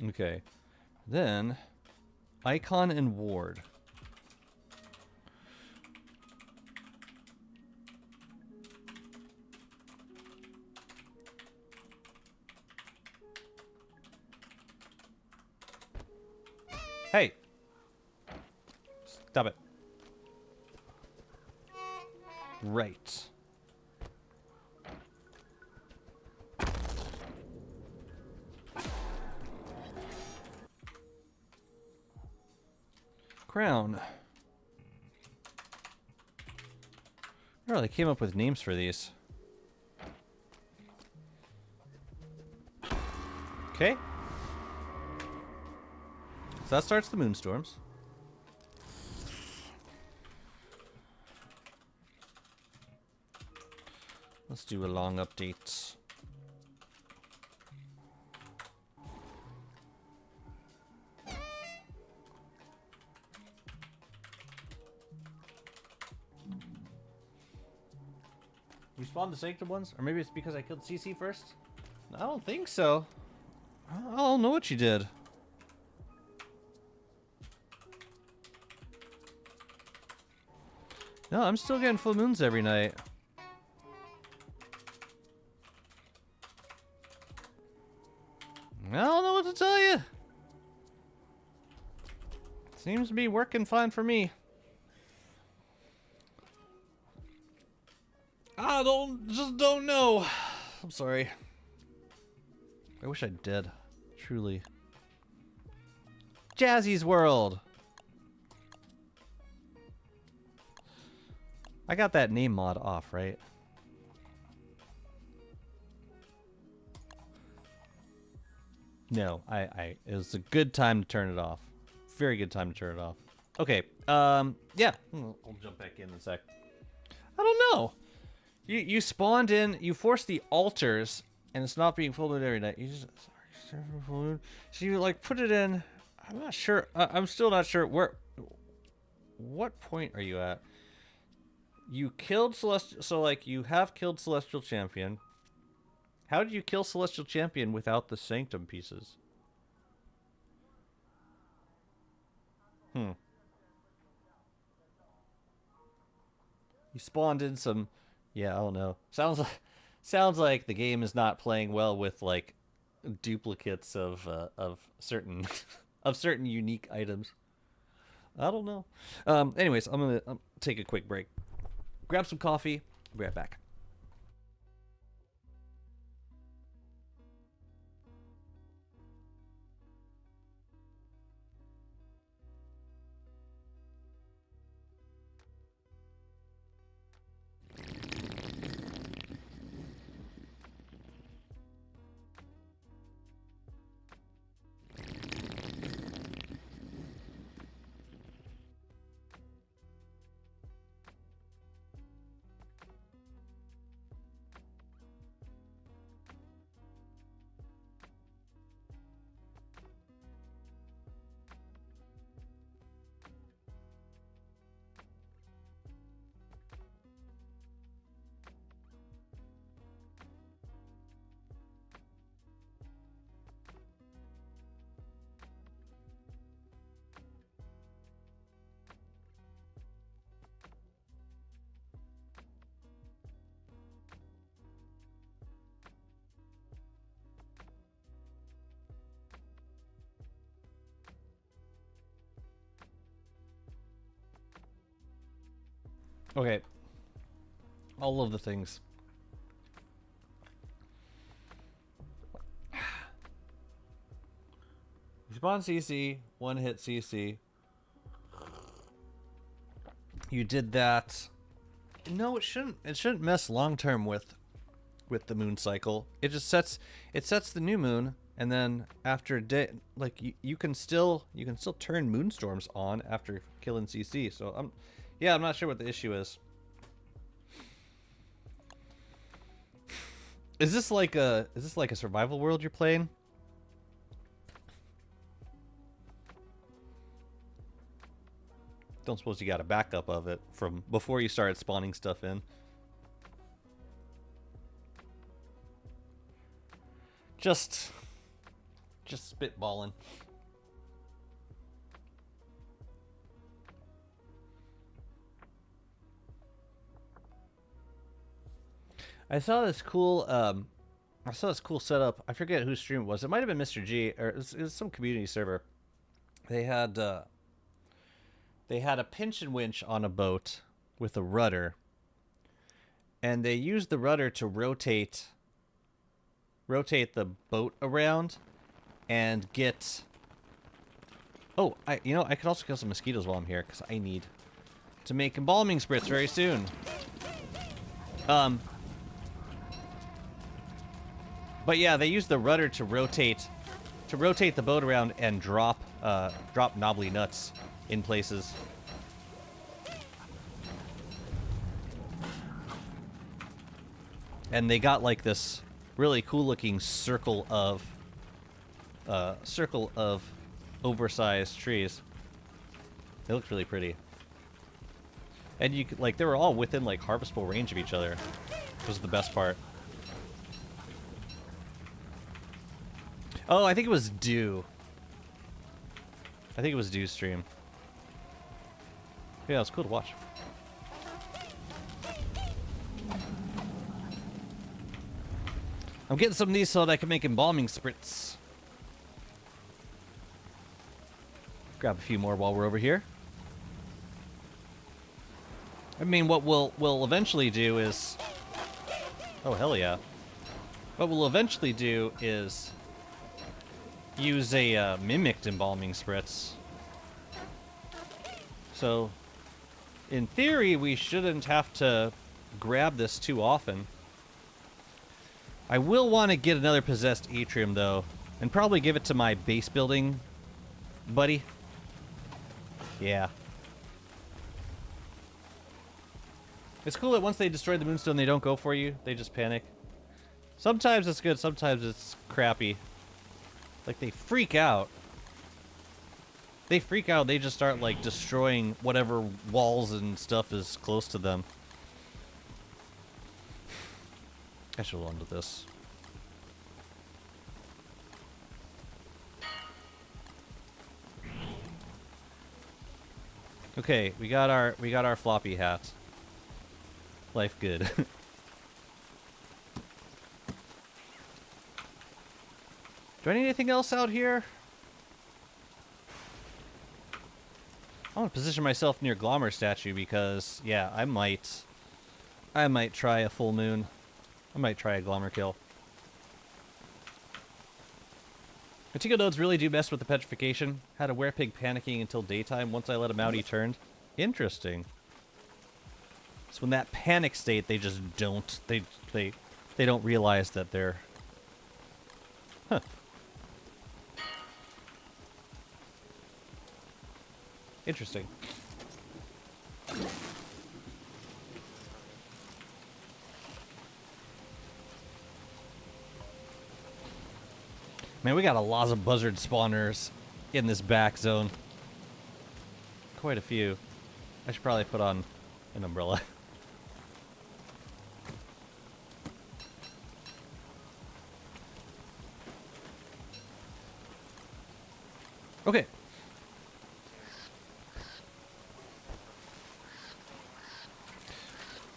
Okay, then icon and ward. Hey! Stop it. Right. Crown. Oh, they came up with names for these. Okay. So that starts the moonstorms. Let's do a long update. You spawned the Sanctum ones? Or maybe it's because I killed CC first? I don't think so. I don't know what you did. No, I'm still getting full moons every night. I don't know what to tell you. Seems to be working fine for me. I just don't know. I'm sorry. I wish I did. Truly. Jazzy's World. I got that name mod off, right? No, it was a good time to turn it off. Very good time to turn it off. Okay, yeah. I'll jump back in a sec. I don't know. You spawned in, you forced the altars, and it's not being full moon every night. You just, so you like put it in. I'm not sure. I'm still not sure where. What point are you at? You killed Celestial, so like you have killed Celestial Champion. How did you kill Celestial Champion without the Sanctum pieces? You spawned in some, yeah, I don't know. Sounds like the game is not playing well with like duplicates of certain of certain unique items. I don't know. Anyways, I'm gonna take a quick break. Grab some coffee. Be right back. Okay. All of the things. Spawn CC, one hit CC. You did that. No, it shouldn't. It shouldn't mess long term with the moon cycle. It just sets the new moon, and then after a day, like you can still turn moonstorms on after killing CC. So I'm not sure what the issue is. Is this like a survival world you're playing? Don't suppose you got a backup of it from before you started spawning stuff in. Just spitballing. I saw this cool setup. I forget whose stream it was. It might have been Mr. G, or it was some community server. They had a pinch and winch on a boat with a rudder, and they used the rudder to rotate the boat around and get. Oh, I could also kill some mosquitoes while I'm here because I need to make embalming spritz very soon. But yeah, they use the rudder to rotate the boat around and drop knobbly nuts in places. And they got like this really cool looking circle of oversized trees. They looked really pretty. And you could, like, they were all within like harvestable range of each other. Which was the best part. Oh, I think it was Dew. I think it was Dew's stream. Yeah, it was cool to watch. I'm getting some of these so that I can make embalming spritz. Grab a few more while we're over here. I mean, what we'll eventually do is... Oh, hell yeah. What we'll eventually do is use a mimicked embalming spritz. So, in theory, we shouldn't have to grab this too often. I will want to get another possessed atrium, though, and probably give it to my base building buddy. Yeah. It's cool that once they destroy the moonstone, they don't go for you. They just panic. Sometimes it's good, sometimes it's crappy. Like, they freak out. They freak out, they just start, like, destroying whatever walls and stuff is close to them. I should hold on to this. Okay, we got our floppy hat. Life good. Do I need anything else out here? I want to position myself near Glommer statue because, yeah, I might try a full moon. I might try a Glommer kill. Vertigo nodes really do mess with the petrification. Had a werepig panicking until daytime. Once I let him out, he turned. Interesting. So in that panic state, they just don't. They don't realize that they're. Huh. Interesting. Man, we got a lot of buzzard spawners in this back zone. Quite a few. I should probably put on an umbrella. Okay.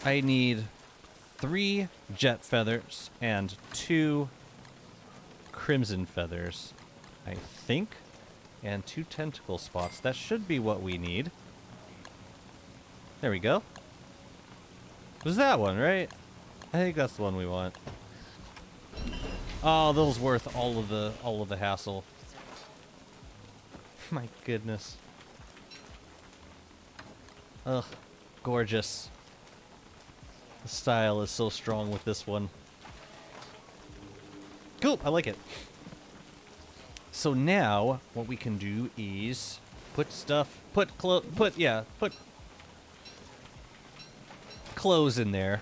I need 3 jet feathers and 2 crimson feathers, I think, and 2 tentacle spots. That should be what we need. There we go. Was that one, right? I think that's the one we want. Oh, those worth all of the hassle. My goodness. Ugh, gorgeous. The style is so strong with this one. Cool, I like it. So now, what we can do is put clothes in there.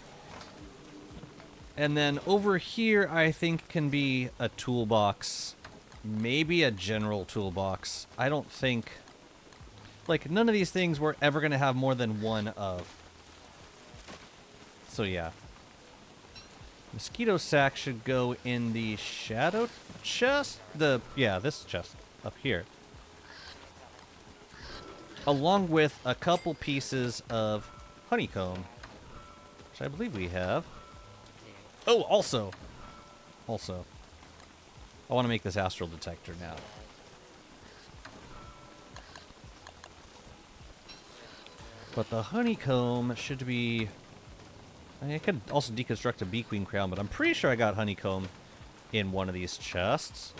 And then over here, I think can be a toolbox. Maybe a general toolbox. I don't think... Like, none of these things we're ever going to have more than one of. So yeah. Mosquito sack should go in the shadow chest? This chest up here. Along with a couple pieces of honeycomb, which I believe we have. Oh, also, I want to make this astral detector now. But the honeycomb should be... I mean, I could also deconstruct a bee queen crown, but I'm pretty sure I got honeycomb in one of these chests.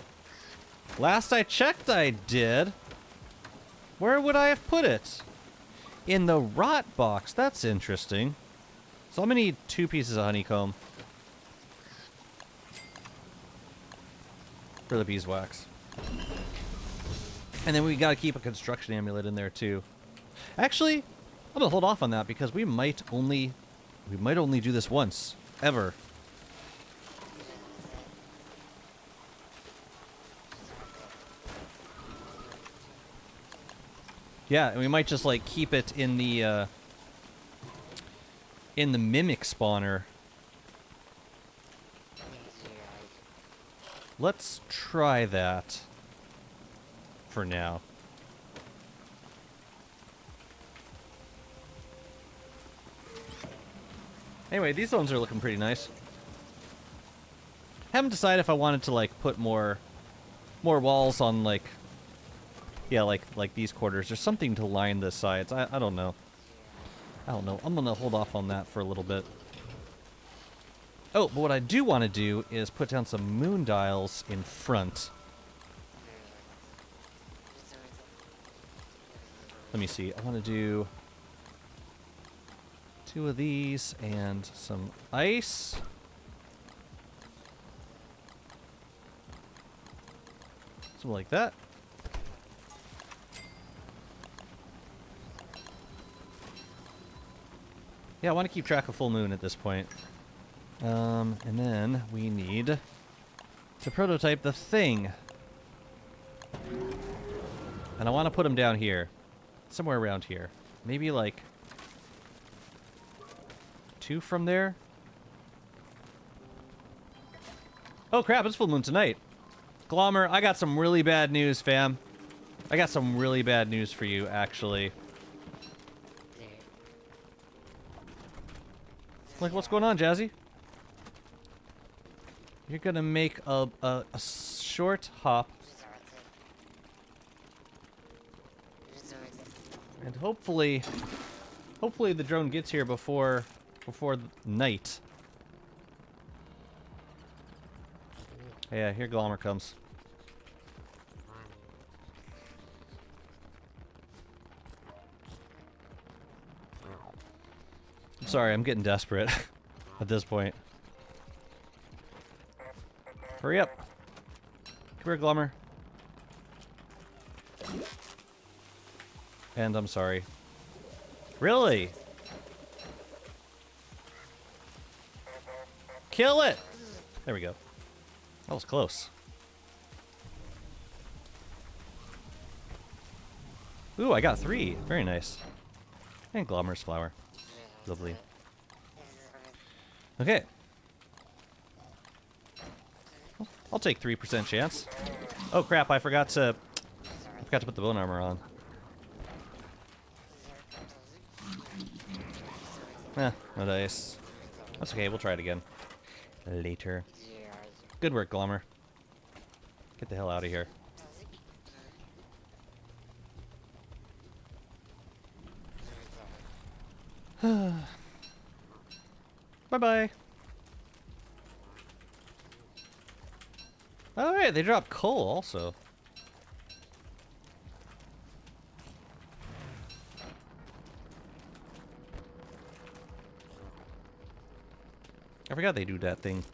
Last I checked, I did. Where would I have put it? In the rot box. That's interesting. So I'm gonna need 2 pieces of honeycomb for the beeswax. And then we gotta keep a construction amulet in there too. Actually, I'm gonna hold off on that because we might only do this once. Ever. Yeah, and we might just like keep it in the mimic spawner. Let's try that for now. Anyway, these ones are looking pretty nice. Haven't decided if I wanted to like put more walls on like, yeah, like these quarters or something to line the sides. I don't know. I don't know. I'm gonna hold off on that for a little bit. Oh, but what I do want to do is put down some moon dials in front. Let me see. I want to do 2 of these and some ice. Something like that. Yeah, I want to keep track of full moon at this point. And then we need to prototype the thing. And I want to put them down here. Somewhere around here. Maybe like 2 from there. Oh crap, it's full moon tonight. Glommer, I got some really bad news, fam. I got some really bad news for you, actually. Like, what's going on, Jazzy? You're gonna make a short hop. And hopefully the drone gets here before night. Yeah, here Glommer comes. I'm sorry, I'm getting desperate at this point. Hurry up. Come here, Glommer. And I'm sorry. Really? Kill it! There we go. That was close. Ooh, I got 3. Very nice. And Glommer's flower. Lovely. Okay. I'll take 3% chance. Oh crap, I forgot to put the bone armor on. No dice. That's okay, we'll try it again. Later. Good work, Glommer. Get the hell out of here. Bye-bye. Alright, they dropped coal also. I forgot they do that thing.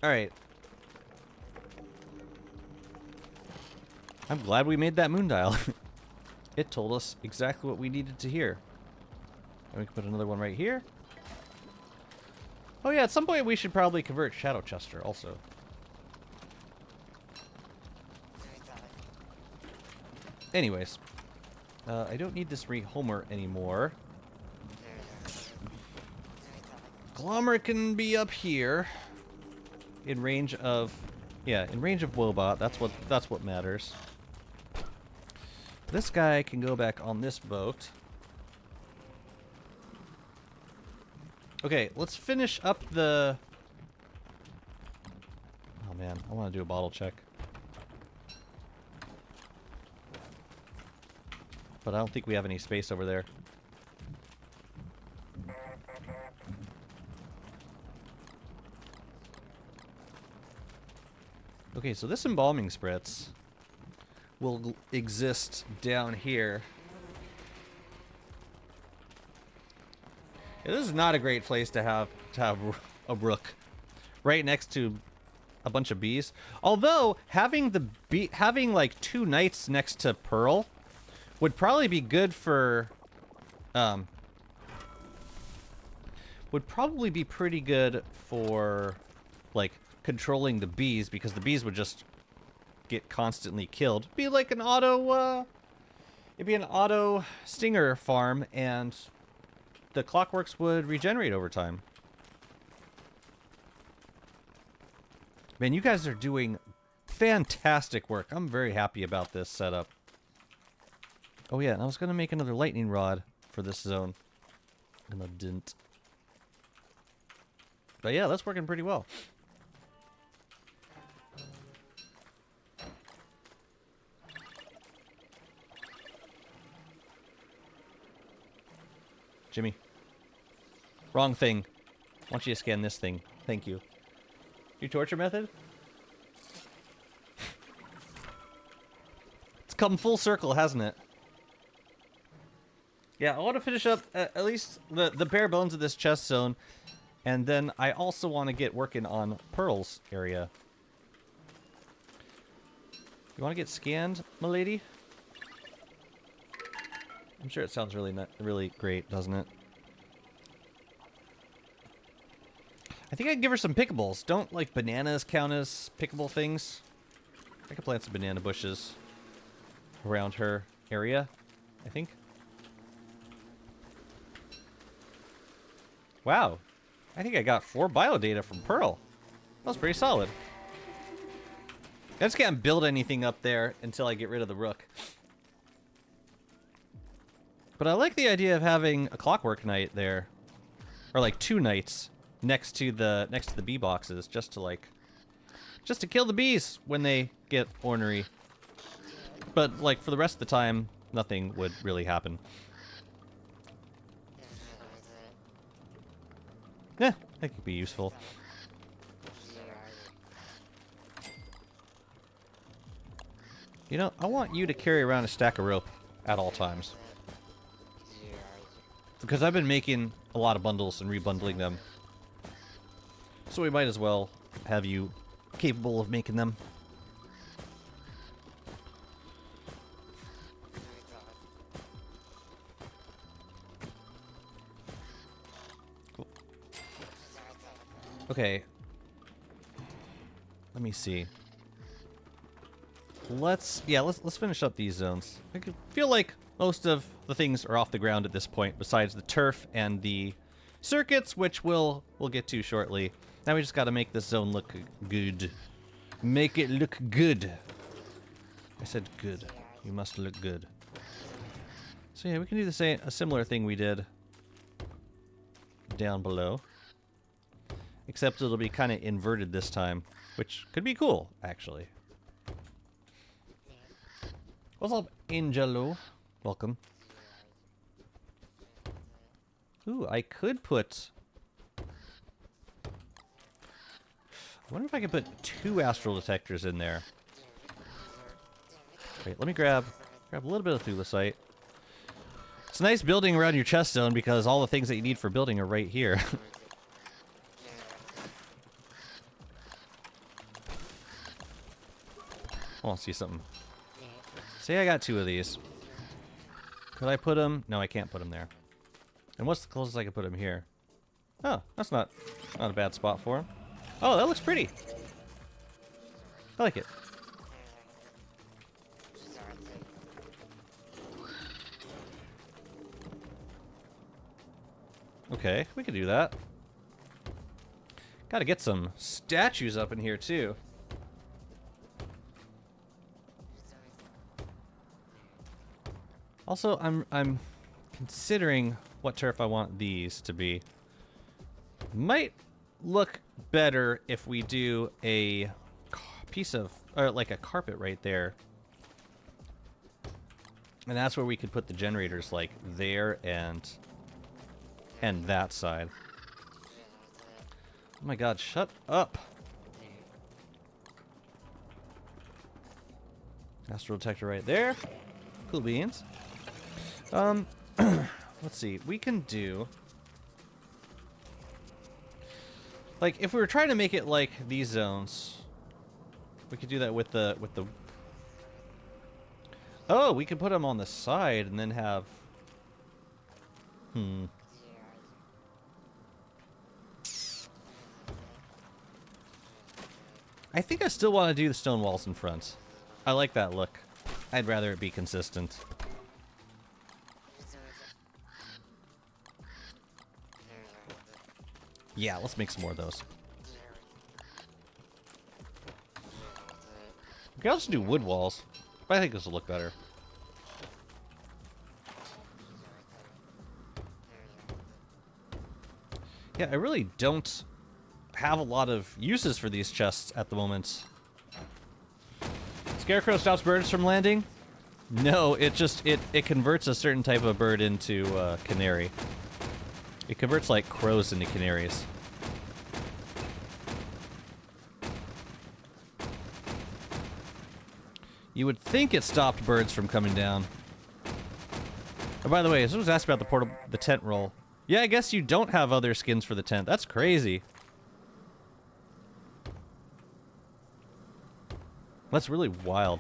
Alright. I'm glad we made that moon dial. It told us exactly what we needed to hear. And we can put another one right here. Oh yeah, at some point we should probably convert Shadow Chester also. Anyways. I don't need this rehomer anymore. Glommer can be up here. In range of... Yeah, in range of Wobot. That's what matters. This guy can go back on this boat. Okay, let's finish up the... Oh man, I want to do a bottle check. But I don't think we have any space over there. Okay, so this embalming spritz will exist down here. Yeah, this is not a great place to have a rook right next to a bunch of bees. Although having having like 2 knights next to Pearl would probably be good for would probably be pretty good for like controlling the bees, because the bees would just get constantly killed. Be like an auto it'd be an auto stinger farm, and the clockworks would regenerate over time. Man, you guys are doing fantastic work. I'm very happy about this setup. Oh yeah, and I was gonna make another lightning rod for this zone, and I didn't. But yeah, that's working pretty well. Jimmy. Wrong thing. I want you to scan this thing. Thank you. Your torture method? It's come full circle, hasn't it? Yeah, I want to finish up at least the bare bones of this chest zone. And then I also want to get working on Pearl's area. You want to get scanned, milady? I'm sure it sounds really great, doesn't it? I think I can give her some pickables. Don't, like, bananas count as pickable things? I could plant some banana bushes around her area, I think. Wow. I think I got 4 biodata from Pearl. That was pretty solid. I just can't build anything up there until I get rid of the rook. But I like the idea of having a clockwork knight there. Or like 2 knights next to the bee boxes, just to kill the bees when they get ornery. But like for the rest of the time, nothing would really happen. Yeah, that could be useful. You know, I want you to carry around a stack of rope at all times. Because I've been making a lot of bundles and rebundling them. So we might as well have you capable of making them. Cool. Okay. Let me see. Let's finish up these zones. I feel like most of the things are off the ground at this point, besides the turf and the circuits, which we'll get to shortly. Now we just got to make this zone look good. Make it look good. I said good. You must look good. So yeah, we can do a similar thing we did down below. Except it'll be kind of inverted this time, which could be cool, actually. What's up, Angelo? Welcome. Ooh, I could put... I wonder if I can put 2 astral detectors in there. Wait, let me grab a little bit of thulecite. It's nice building around your chest zone because all the things that you need for building are right here. I want to see something. Say I got 2 of these. Could I put them? No, I can't put them there. And what's the closest I can put them here? Oh, that's not a bad spot for them. Oh, that looks pretty. I like it. Okay, we could do that. Gotta get some statues up in here, too. Also, I'm considering what turf I want these to be. Might look better if we do a piece of, or like a carpet right there. And that's where we could put the generators, like, there and that side. Oh my god, shut up! Astral detector right there. Cool beans. Let's see. We can do... Like, if we were trying to make it like these zones, we could do that with the... Oh, we could put them on the side and then have... I think I still want to do the stone walls in front. I like that look. I'd rather it be consistent. Yeah, let's make some more of those. We can also do wood walls, but I think this will look better. Yeah, I really don't have a lot of uses for these chests at the moment. Scarecrow stops birds from landing? No, it converts a certain type of bird into canary. It converts like crows into canaries. You would think it stopped birds from coming down. Oh, by the way, someone was asked about the tent roll. Yeah, I guess you don't have other skins for the tent. That's crazy. That's really wild.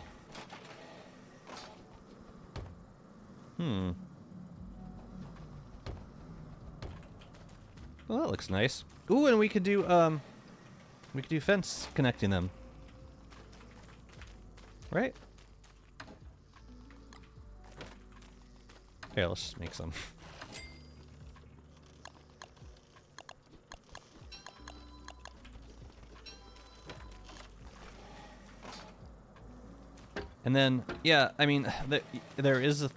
Well, that looks nice. Ooh, and we could do fence connecting them. Right? Here, let's just make some. And then, yeah, I mean, there is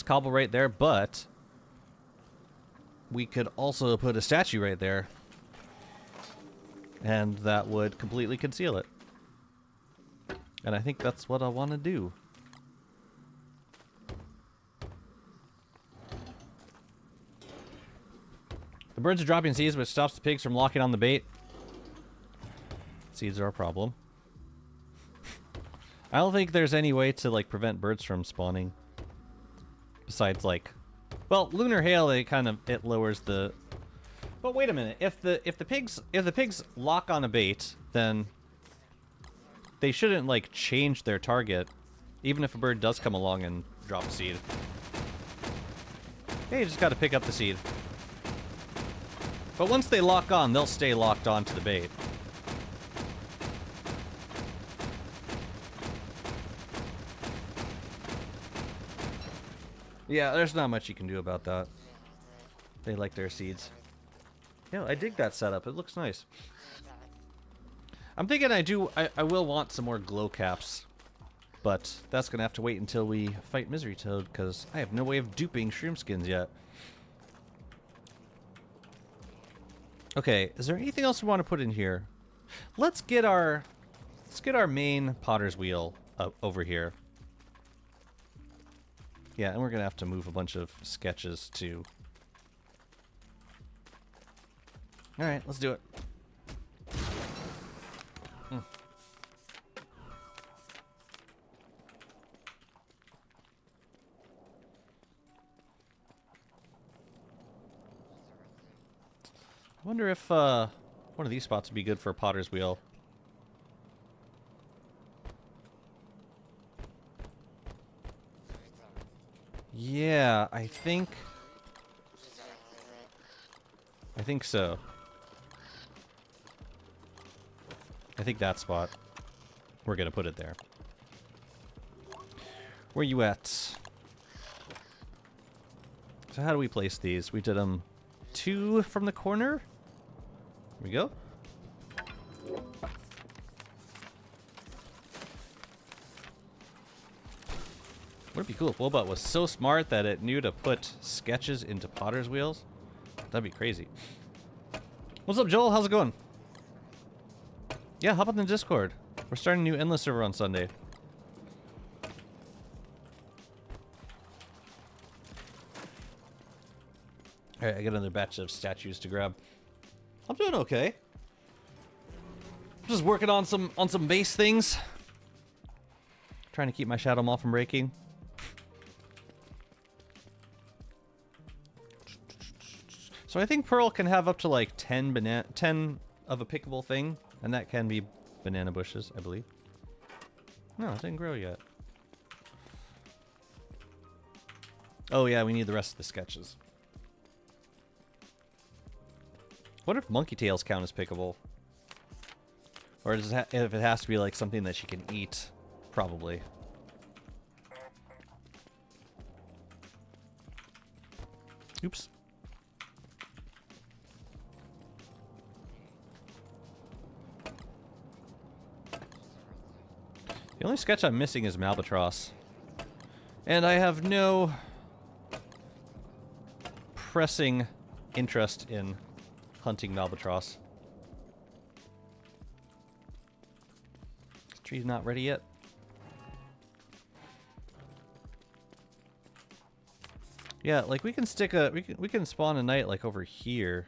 cobble right there, but we could also put a statue right there, and that would completely conceal it. And I think that's what I want to do. The birds are dropping seeds, which stops the pigs from locking on the bait. Seeds are a problem. I don't think there's any way to, like, prevent birds from spawning. Besides, like... Well, lunar hail, it lowers the... But wait a minute. If the pigs lock on a bait, then... They shouldn't, like, change their target. Even if a bird does come along and drop a seed. Hey, you just gotta pick up the seed. But once they lock on, they'll stay locked on to the bait. Yeah, there's not much you can do about that. They like their seeds. Yeah, I dig that setup. It looks nice. I'm thinking I will want some more glow caps. But that's going to have to wait until we fight Misery Toad, because I have no way of duping shroom skins yet. Okay, is there anything else we want to put in here? Let's get our main potter's wheel up over here. Yeah, and we're going to have to move a bunch of sketches too. Alright, let's do it. I wonder if one of these spots would be good for a potter's wheel. Yeah, I think so. I think that spot. We're gonna put it there. Where you at? So how do we place these? We did them 2 from the corner. Here we go. Would it be cool if Wobot was so smart that it knew to put sketches into potter's wheels? That'd be crazy. What's up, Joel? How's it going? Yeah, hop on the Discord. We're starting a new Endless server on Sunday. Alright, I got another batch of statues to grab. I'm doing okay. Just working on some base things. Trying to keep my Shadow Maw from breaking. So I think Pearl can have up to like 10 of a pickable thing, and that can be banana bushes, I believe. No, it didn't grow yet. Oh yeah, we need the rest of the sketches. What if monkey tails count as pickable? Or does if it has to be like something that she can eat? Probably. Oops. The only sketch I'm missing is Malbatross. And I have no pressing interest in hunting Malbatross. This tree's not ready yet. Yeah, like we can stick a we can spawn a knight like over here.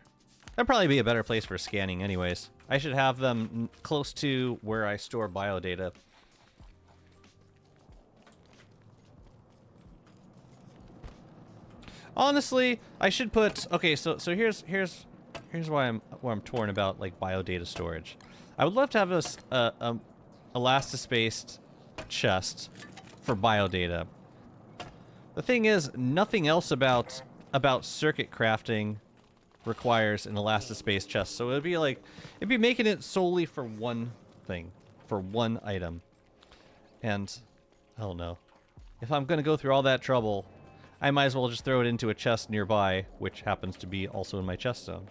That'd probably be a better place for scanning anyways. I should have them close to where I store biodata. Honestly, I should put so here's why I'm torn about like biodata storage. I would love to have a elastic-spaced chest for biodata. The thing is, nothing else about circuit crafting requires an elastic-spaced chest. So it'd be making it solely for one thing, for one item. And I don't know. If I'm gonna go through all that trouble, I might as well just throw it into a chest nearby, which happens to be also in my chest zone.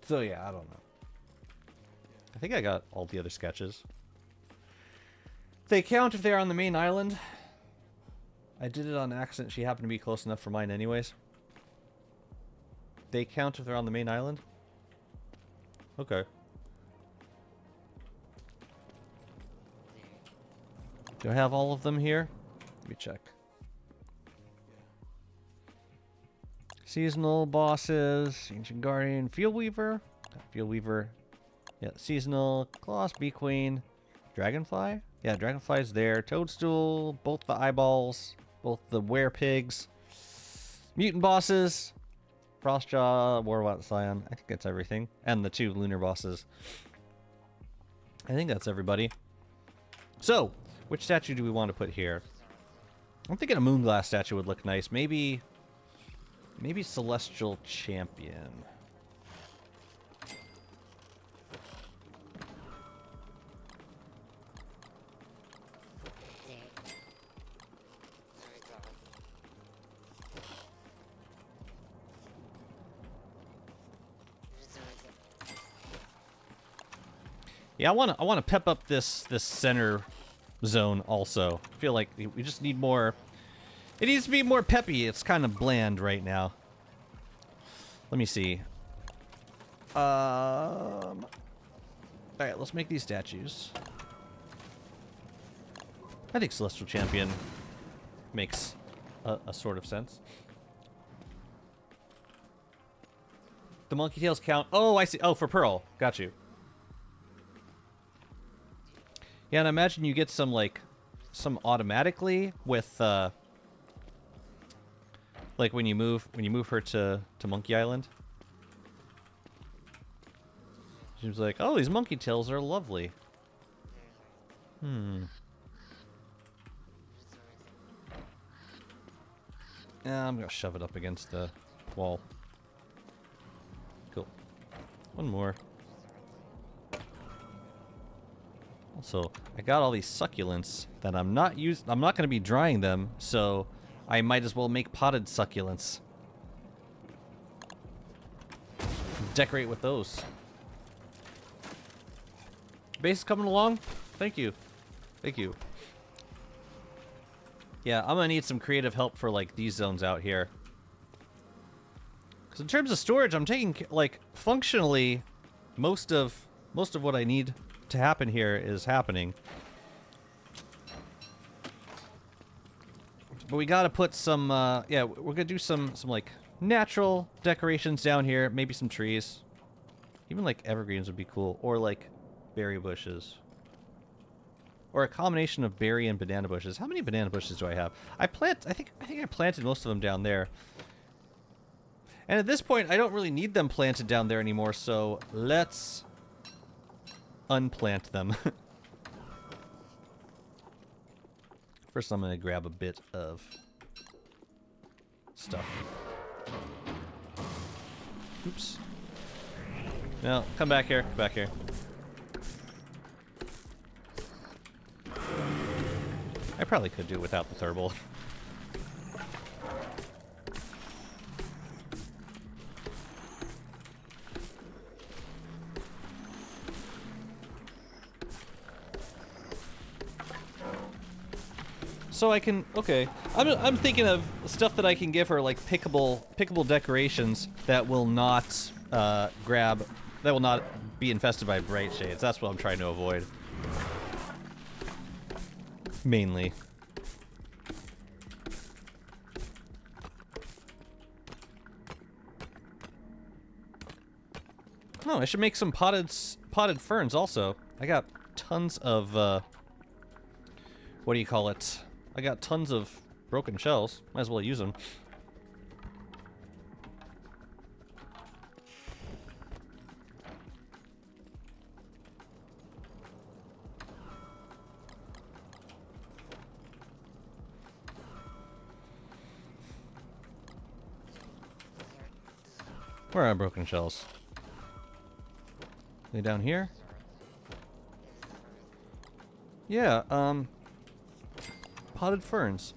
So yeah, I don't know. I think I got all the other sketches. They count if they're on the main island. I did it on accident. She happened to be close enough for mine anyways. They count if they're on the main island? Okay. Do I have all of them here? Let me check. Seasonal bosses, Ancient Guardian, Field Weaver. Field Weaver. Yeah, seasonal, Colossus, Bee Queen, Dragonfly. Yeah, Dragonfly's there. Toadstool, both the eyeballs, both the Werepigs. Mutant bosses, Frostjaw, Warwat Scion. I think that's everything. And the 2 lunar bosses. I think that's everybody. So, which statue do we want to put here? I'm thinking a Moonglass statue would look nice. Maybe Celestial Champion. Yeah, I want to pep up this center zone also. I feel like we just need more. It needs to be more peppy. It's kind of bland right now. Let me see. All right, let's make these statues. I think Celestial Champion makes a sort of sense. The monkey tails count. Oh, I see. Oh, for Pearl. Got you. Yeah, and I imagine you get some automatically with like when you move her to Monkey Island. She was like, "Oh, these monkey tails are lovely." Yeah, I'm gonna shove it up against the wall. Cool. One more. Also, I got all these succulents that I'm not going to be drying them, so I might as well make potted succulents. Decorate with those. Base is coming along. Thank you. Thank you. Yeah, I'm gonna need some creative help for like these zones out here. Because in terms of storage, I'm taking like functionally most of what I need to happen here is happening. But we gotta put some, yeah, we're gonna do some like natural decorations down here. Maybe some trees. Even like evergreens would be cool. Or like berry bushes. Or a combination of berry and banana bushes. How many banana bushes do I have? I think I planted most of them down there. And at this point, I don't really need them planted down there anymore, so let's unplant them. First, I'm gonna grab a bit of stuff. Oops. No, come back here. Come back here. I probably could do it without the thermal. So I can, okay. I'm thinking of stuff that I can give her, like pickable decorations that will not that will not be infested by bright shades. That's what I'm trying to avoid. Mainly. Oh, I should make some potted ferns also. I got tons of what do you call it? I got tons of broken shells. Might as well use them. Where are broken shells? They down here? Yeah, potted ferns.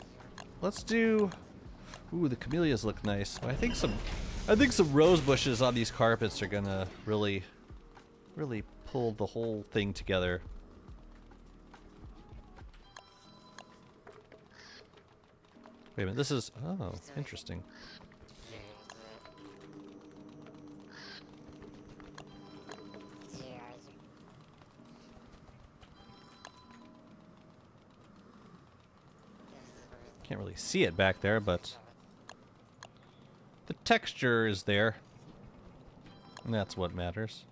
Let's do... Ooh, the camellias look nice. I think some rose bushes on these carpets are gonna really pull the whole thing together. Wait a minute, this is... Oh, interesting. Can't really see it back there, but the texture is there. And that's what matters.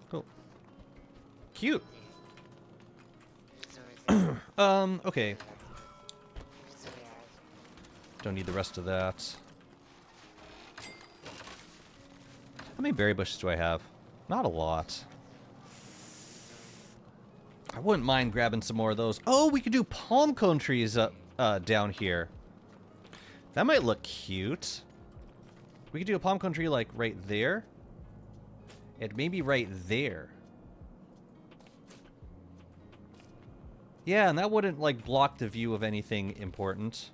Cool. Cute. Okay. Don't need the rest of that. How many berry bushes do I have? Not a lot. I wouldn't mind grabbing some more of those. Oh, we could do palm cone trees down here. That might look cute. We could do a palm cone tree like right there. And maybe right there. Yeah, and that wouldn't like block the view of anything important.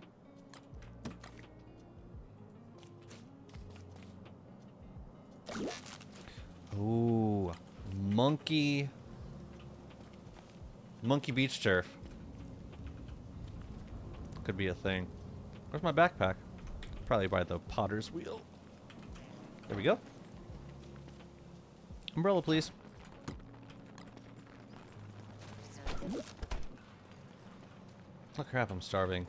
Ooh, monkey beach turf. Could be a thing. Where's my backpack? Probably by the potter's wheel. There we go. Umbrella, please. Oh crap, I'm starving.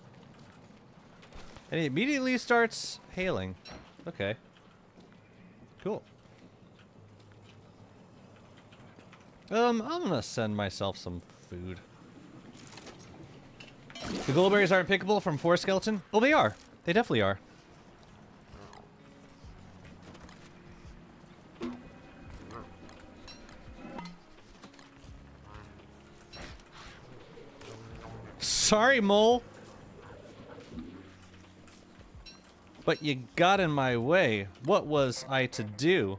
And it immediately starts hailing. Okay. Cool. I'm gonna send myself some food. The goldberries aren't pickable from Forest Skeleton? Oh, they are. They definitely are. Sorry, mole. But you got in my way. What was I to do?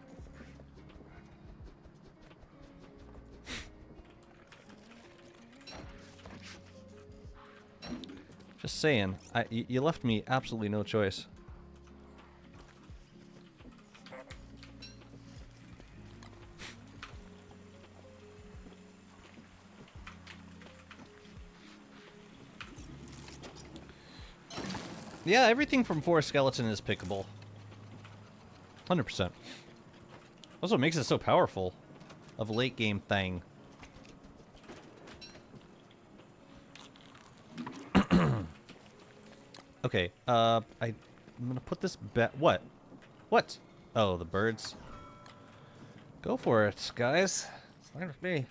Just saying, you left me absolutely no choice. Yeah, everything from Forest Skeleton is pickable. 100%. That's what makes it so powerful of a late game thing. Okay, I'm gonna put this back. What? What? Oh, the birds. Go for it, guys. It's fine with me.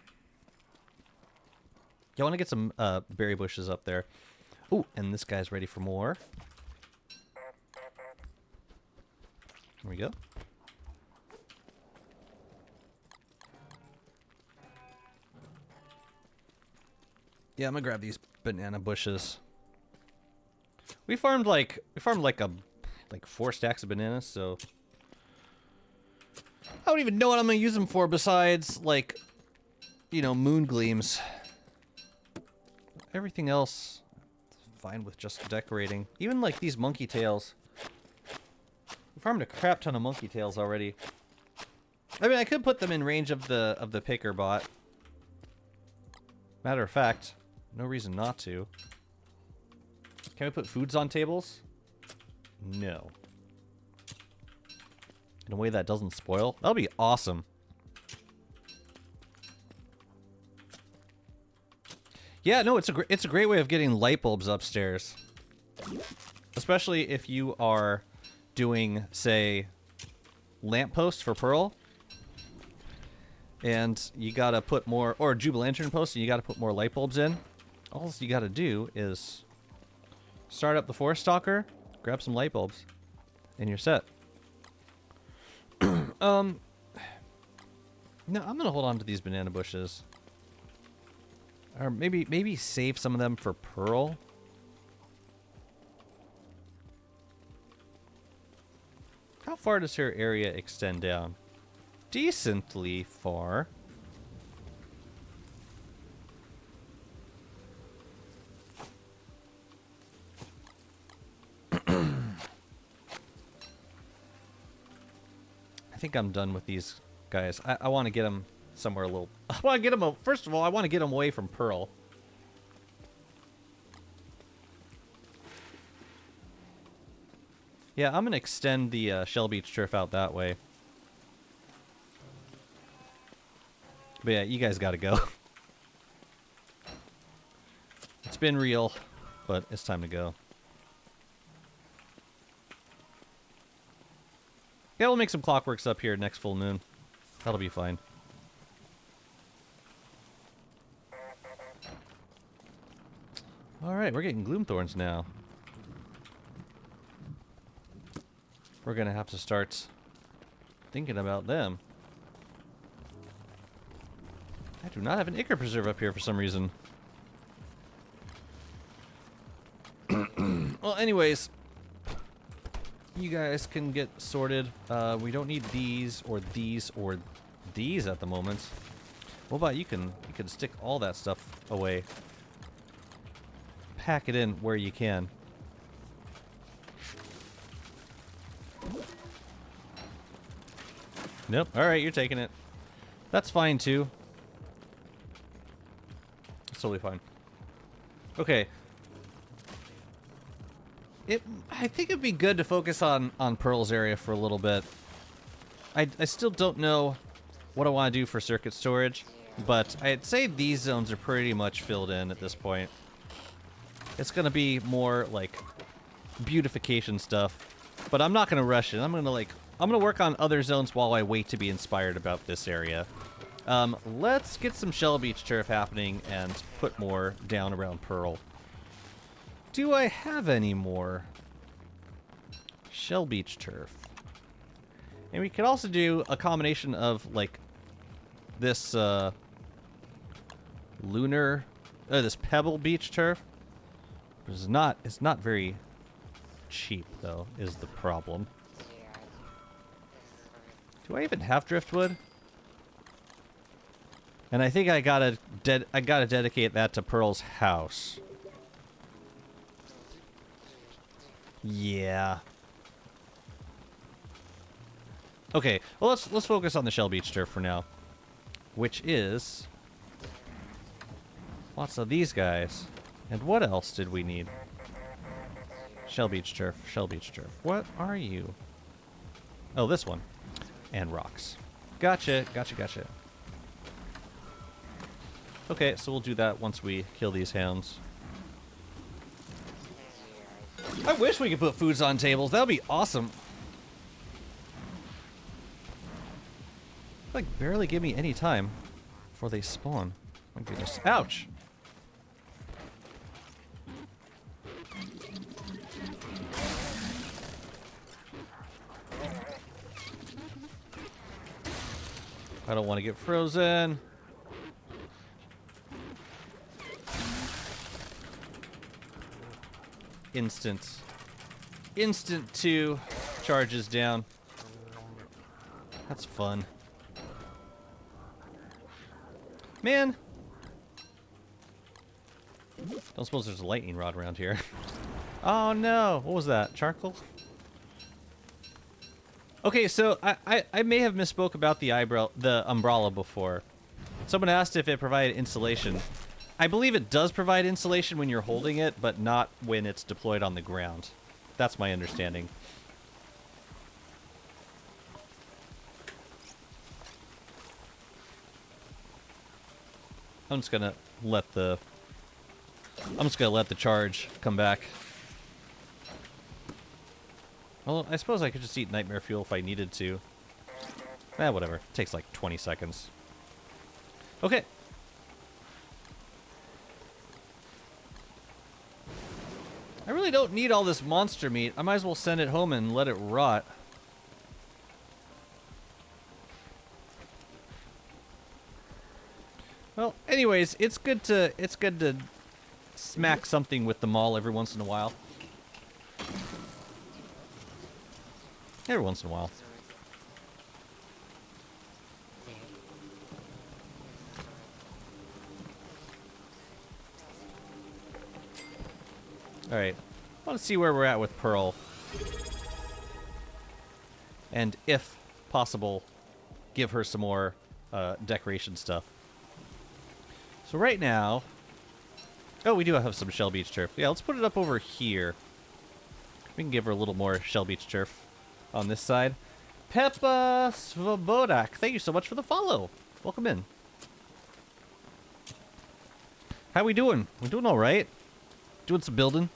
You want to get some berry bushes up there. Ooh, and this guy's ready for more. There we go. Yeah, I'm gonna grab these banana bushes. We farmed like 4 stacks of bananas, so I don't even know what I'm gonna use them for besides, like, you know, moon gleams. Everything else is fine with just decorating. Even like these monkey tails. We farmed a crap ton of monkey tails already. I mean, I could put them in range of the picker bot. Matter of fact, no reason not to. Can we put foods on tables? No. In a way that doesn't spoil? That'll be awesome. Yeah, no, it's a great way of getting light bulbs upstairs. Especially if you are doing, say, lampposts for Pearl. And you gotta put more, or Jubilantern posts, and you gotta put more light bulbs in. All you gotta do is start up the Forest Stalker, grab some light bulbs, and you're set. No, I'm gonna hold on to these banana bushes. Or maybe save some of them for Pearl. How far does her area extend down? Decently far. I think I'm done with these guys. I want to get them somewhere a little... I want to get them... First of all, I want to get them away from Pearl. Yeah, I'm going to extend the Shell Beach turf out that way. But yeah, you guys got to go. It's been real, but it's time to go. Yeah, we'll make some clockworks up here next full moon. That'll be fine. Alright, we're getting Gloomthorns now. We're gonna have to start thinking about them. I do not have an Ichor Preserve up here for some reason. Well, anyways, you guys can get sorted. We don't need these or these or these at the moment. What about you can stick all that stuff away. Pack it in where you can. Nope. Alright, you're taking it. That's fine too. That's totally fine. Okay. I think it'd be good to focus on Pearl's area for a little bit. I still don't know what I want to do for circuit storage, but I'd say these zones are pretty much filled in at this point. It's gonna be more like beautification stuff, but I'm not gonna rush it. I'm gonna work on other zones while I wait to be inspired about this area. Let's get some Shell Beach turf happening and put more down around Pearl. Do I have any more Shell Beach turf? And we could also do a combination of like this this Pebble Beach turf. It's not very cheap though, is the problem. Do I even have driftwood? And I think I gotta dedicate that to Pearl's house. Yeah. Okay, well let's focus on the Shell Beach turf for now, which is lots of these guys. And what else did we need? Shell Beach turf, Shell Beach turf. What are you? Oh, this one. And rocks. Gotcha, gotcha, gotcha. Okay, so we'll do that once we kill these hounds. I wish we could put foods on tables. That would be awesome. Like, barely give me any time before they spawn. My goodness. Ouch! I don't want to get frozen. Instant 2 charges down. That's fun. Man. Don't suppose there's a lightning rod around here. Oh no, what was that? Charcoal? Okay, so I may have misspoke about the umbrella before. Someone asked if it provided insulation. I believe it does provide insulation when you're holding it, but not when it's deployed on the ground. That's my understanding. I'm just gonna let the charge come back. Well, I suppose I could just eat nightmare fuel if I needed to. Whatever. It takes like 20 seconds. Okay. I really don't need all this monster meat. I might as well send it home and let it rot. Well, anyways, it's good to smack something with the maul every once in a while. Every once in a while. Alright. I want to see where we're at with Pearl. And if possible, give her some more decoration stuff. So right now... Oh, we do have some Shell Beach turf. Yeah, let's put it up over here. We can give her a little more Shell Beach turf on this side. Peppa Svobodak, thank you so much for the follow. Welcome in. How we doing? We doing all right? Doing some building.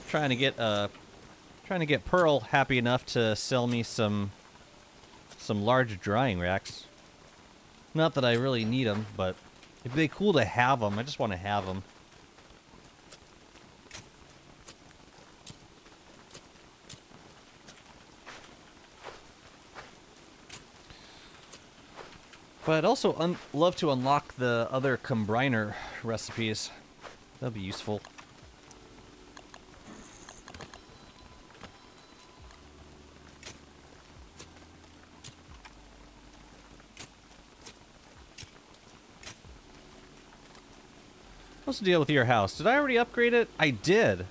Trying to get Pearl happy enough to sell me some large drying racks. Not that I really need them, but it'd be cool to have them. I just want to have them. But I'd also love to unlock the other combiner recipes. That'd be useful. What's the deal with your house? Did I already upgrade it? I did.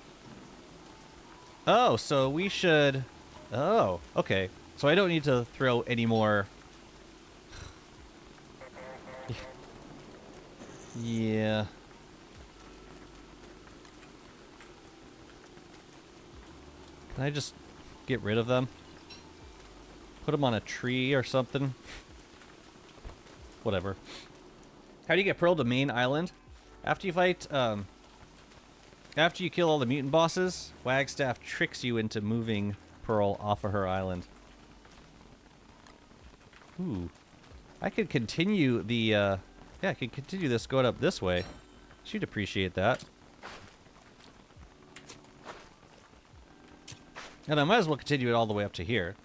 Oh, so we should... Oh, okay. So I don't need to throw any more... Yeah. Can I just get rid of them? Put them on a tree or something? Whatever. How do you get Pearl to main island? After you fight, after you kill all the mutant bosses, Wagstaff tricks you into moving Pearl off of her island. Ooh. I could continue the, yeah, I could continue this going up this way. She'd appreciate that. And I might as well continue it all the way up to here.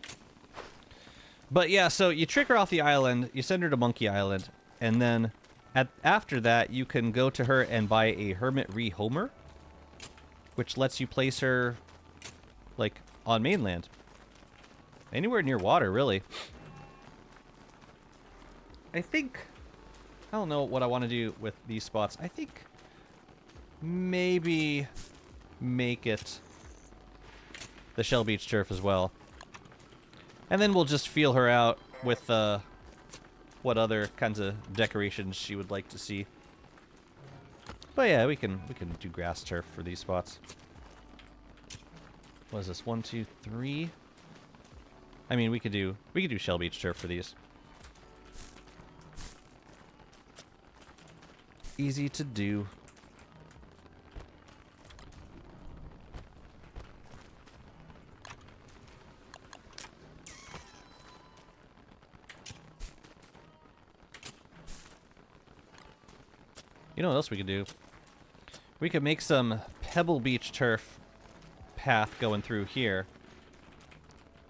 But yeah, so you trick her off the island, you send her to Monkey Island, and then after that, you can go to her and buy a Hermit Rehomer, which lets you place her, like, on mainland. Anywhere near water, really. I don't know what I want to do with these spots. I think maybe make it the Shell Beach turf as well. And then we'll just feel her out with what other kinds of decorations she would like to see. But yeah, we can do grass turf for these spots. What is this? 1, 2, 3. I mean, we could do Shell Beach turf for these. easy to do. You know what else we could do? We could make some Pebble Beach turf path going through here.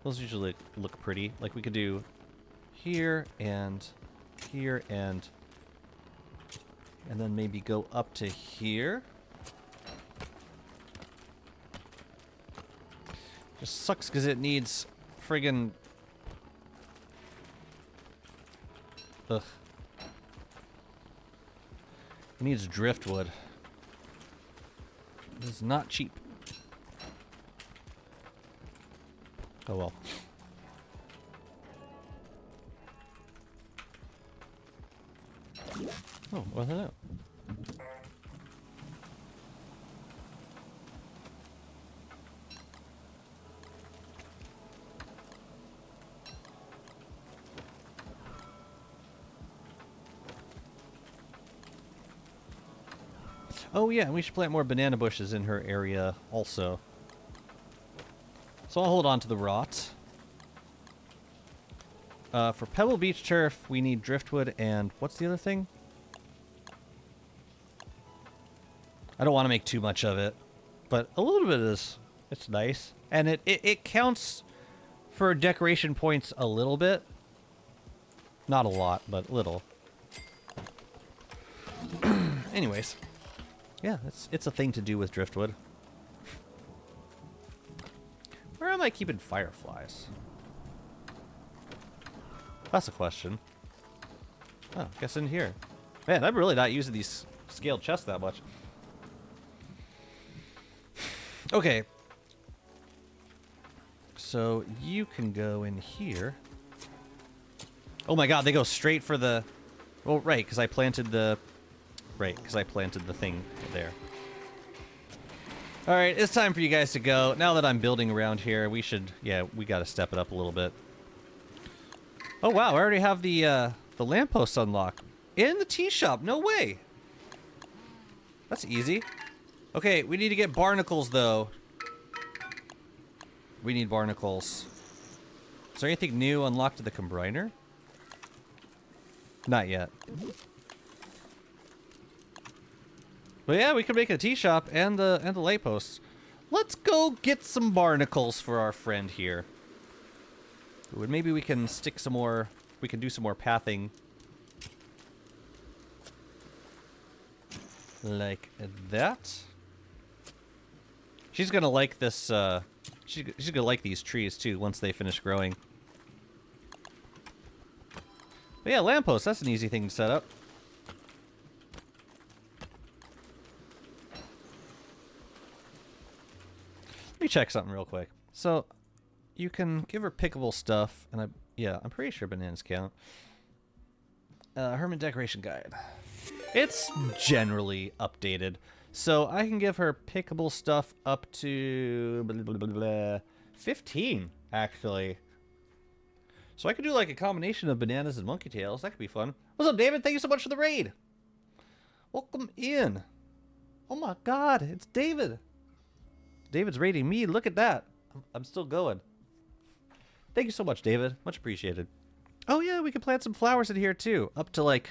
Those usually look pretty. Like we could do here and then maybe go up to here. Just sucks because it needs friggin' ugh. It needs driftwood. It is not cheap. Oh well. Oh, what the hell? Oh yeah, we should plant more banana bushes in her area also. So I'll hold on to the rot. For Pebble Beach turf, we need driftwood and what's the other thing? I don't want to make too much of it, but a little bit it's nice. And it counts for decoration points a little bit. Not a lot, but little. Anyways. Yeah, it's a thing to do with driftwood. Where am I keeping fireflies? That's a question. Oh, guess in here. Man, I'm really not using these scaled chests that much. Okay. So you can go in here. Oh my god, they go straight for the... Well, right, because I planted the... Right, because I planted the thing there. Alright, it's time for you guys to go. Now that I'm building around here, we should... Yeah, we gotta step it up a little bit. Oh wow, I already have the lampposts unlocked. In the tea shop, no way! That's easy. Okay, we need to get barnacles, though. We need barnacles. Is there anything new unlocked to the combiner? Not yet. But yeah, we could make a tea shop and the light posts. Let's go get some barnacles for our friend here. Ooh, and maybe we can stick some more. We can do some more pathing. Like that. She's gonna like this. She's gonna like these trees too once they finish growing. But yeah, lampposts. That's an easy thing to set up. Let me check something real quick. So, you can give her pickable stuff, and I'm pretty sure bananas count. Hermit Decoration Guide. It's generally updated. So I can give her pickable stuff up to 15, actually. So I could do like a combination of bananas and monkey tails. That could be fun. What's up, David? Thank you so much for the raid. Welcome in. Oh my god, it's David. David's raiding me. Look at that. I'm still going. Thank you so much, David. Much appreciated. Oh yeah, we could plant some flowers in here too. Up to like,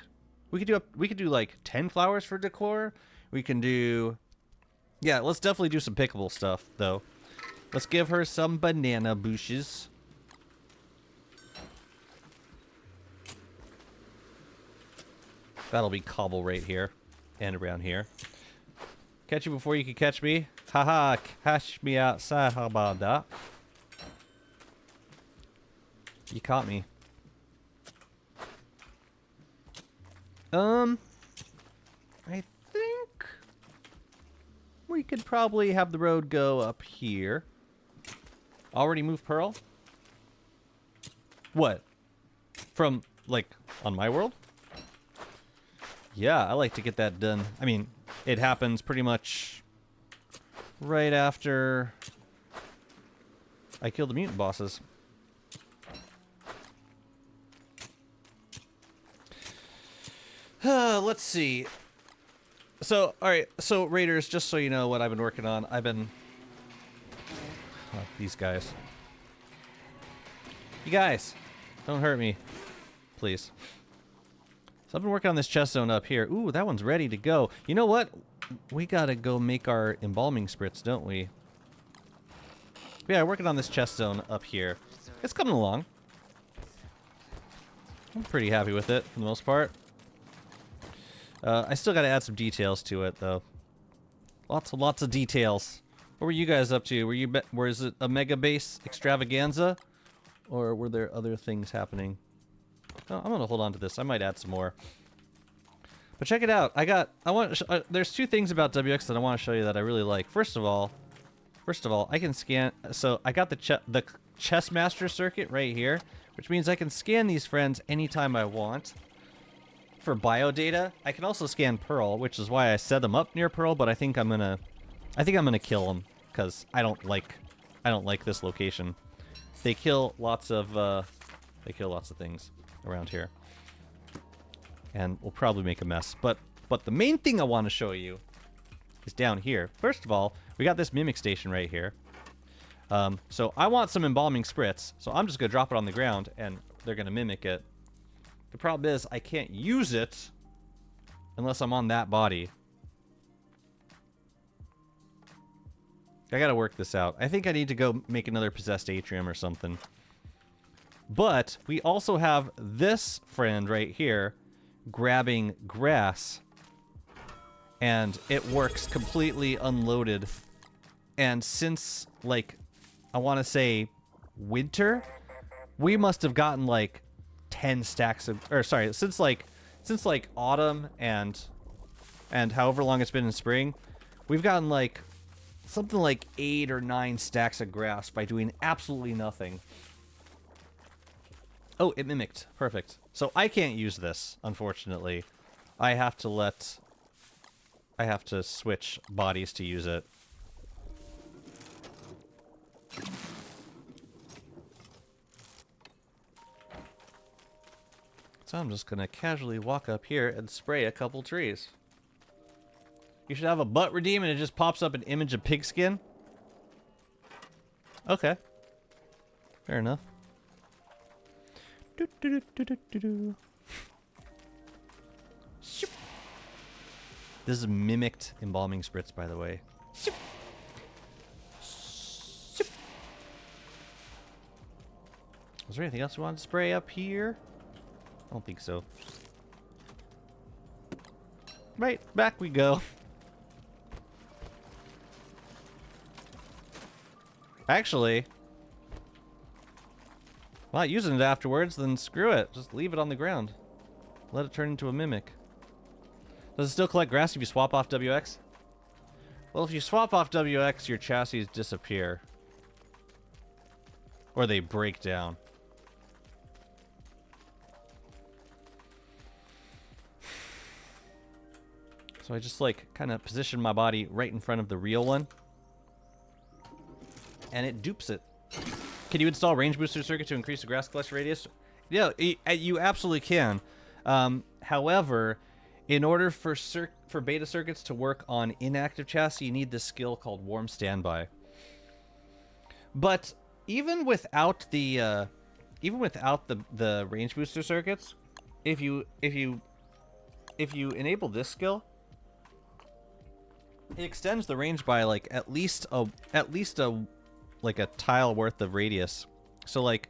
we could do like 10 flowers for decor. We can do, yeah, let's definitely do some pickable stuff though. Let's give her some banana bushes. That'll be cobble right here and around here. Catch you before you can catch me. Haha, catch me outside. How about that? You caught me. I think we could probably have the road go up here. Already moved Pearl? What? From, like, on my world? Yeah, I like to get that done. I mean, it happens pretty much right after I kill the mutant bosses. Let's see. So, all right. So, Raiders, just so you know what I've been working on, I've been... Oh, these guys. You guys, don't hurt me, please. So I've been working on this chest zone up here. Ooh, that one's ready to go. You know what? We gotta go make our embalming spritz, don't we? Yeah, working on this chest zone up here. It's coming along. I'm pretty happy with it for the most part. I still gotta add some details to it, though. Lots of details. What were you guys up to? Was it a mega base extravaganza? Or were there other things happening? Oh, I'm gonna hold on to this. I might add some more. But check it out. There's two things about WX that I want to show you that I really like. First of all, I can scan. So I got the chess master circuit right here, which means I can scan these friends anytime I want. For bio data, I can also scan Pearl, which is why I set them up near Pearl. But I think I'm gonna kill them because I don't like this location. They kill lots of things around here, and we'll probably make a mess. But the main thing I want to show you is down here. First of all, we got this mimic station right here. So I want some embalming spritz, so I'm just gonna drop it on the ground, and they're gonna mimic it. The problem is I can't use it unless I'm on that body. I gotta work this out. I think I need to go make another possessed atrium or something. But we also have this friend right here grabbing grass. And it works completely unloaded. And since, like, I want to say winter, we must have gotten, like, 10 stacks of... Or, sorry, since autumn and however long it's been in spring, we've gotten, like, something like 8 or 9 stacks of grass by doing absolutely nothing. Oh, it mimicked. Perfect. So I can't use this, unfortunately. I have to switch bodies to use it. So I'm just gonna casually walk up here and spray a couple trees. You should have a butt redeem and it just pops up an image of pigskin? Okay. Fair enough. This is mimicked embalming spritz, by the way. Was there anything else we wanted to spray up here? I don't think so. Right, back we go. Actually, not using it afterwards, then screw it. Just leave it on the ground. Let it turn into a mimic. Does it still collect grass if you swap off WX? Well, if you swap off WX, your chassis disappear. Or they break down. So I just, like, kind of position my body right in front of the real one. And it dupes it. Can you install range booster circuit to increase the grass collection radius? Yeah, you absolutely can. However, in order for beta circuits to work on inactive chassis, you need this skill called warm standby. But even without the range booster circuits, if you enable this skill, it extends the range by like at least a like a tile worth of radius. So like,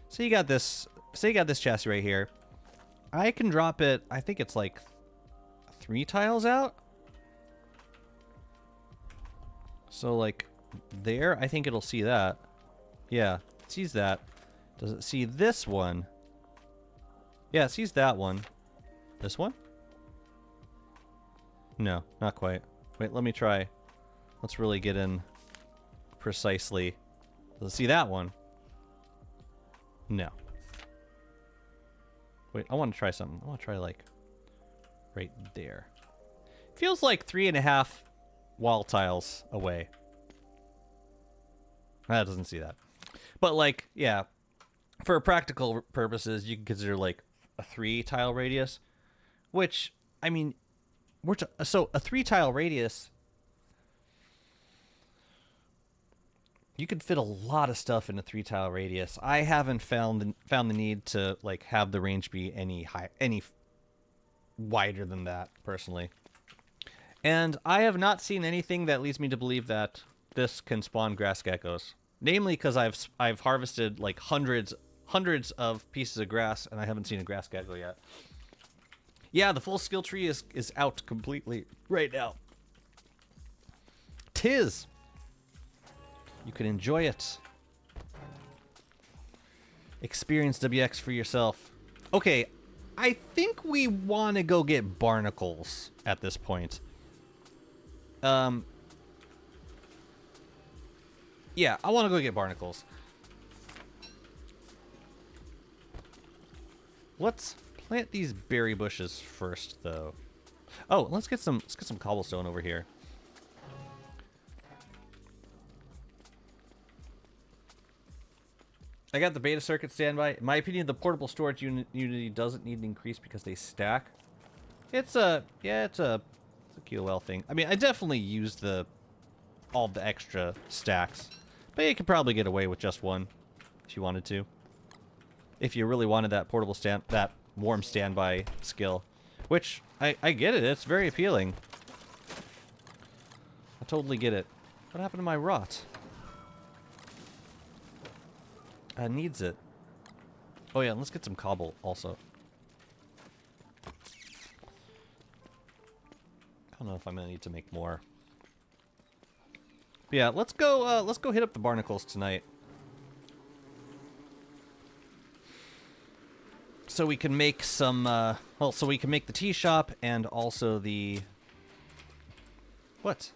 say you got this chassis right here. I can drop it, I think it's like 3 tiles out. So like there, I think it'll see that. Yeah, it sees that. Does it see this one? Yeah, it sees that one. This one? No, not quite. Wait, let me try. Let's really get in precisely. Let's see that one. No. Wait, I want to try something. I want to try like right there. Feels like 3.5 wall tiles away. That doesn't see that. But like, yeah, for practical purposes, you can consider like a 3 tile radius, which, I mean, So a 3-tile radius, you could fit a lot of stuff in a 3-tile radius. I haven't found the need to like have the range be any wider than that personally. And I have not seen anything that leads me to believe that this can spawn grass geckos. Namely, because I've harvested like hundreds of pieces of grass, and I haven't seen a grass gecko yet. Yeah, the full skill tree is out completely right now. 'Tis. You can enjoy it. Experience WX for yourself. Okay, I think we want to go get barnacles at this point. Yeah, I want to go get barnacles. Let's plant these berry bushes first, though. Oh, let's get some cobblestone over here. I got the beta circuit standby. In my opinion, the portable storage unity doesn't need an increase because they stack. It's a QOL thing. I mean, I definitely used all the extra stacks, but you could probably get away with just one if you wanted to. If you really wanted that portable that warm standby skill, which I get it. It's very appealing. I totally get it. What happened to my rot? Needs it. Oh yeah, let's get some cobble also. I don't know if I'm gonna need to make more. But yeah, let's go hit up the barnacles tonight. So we can make some so we can make the tea shop and also the what?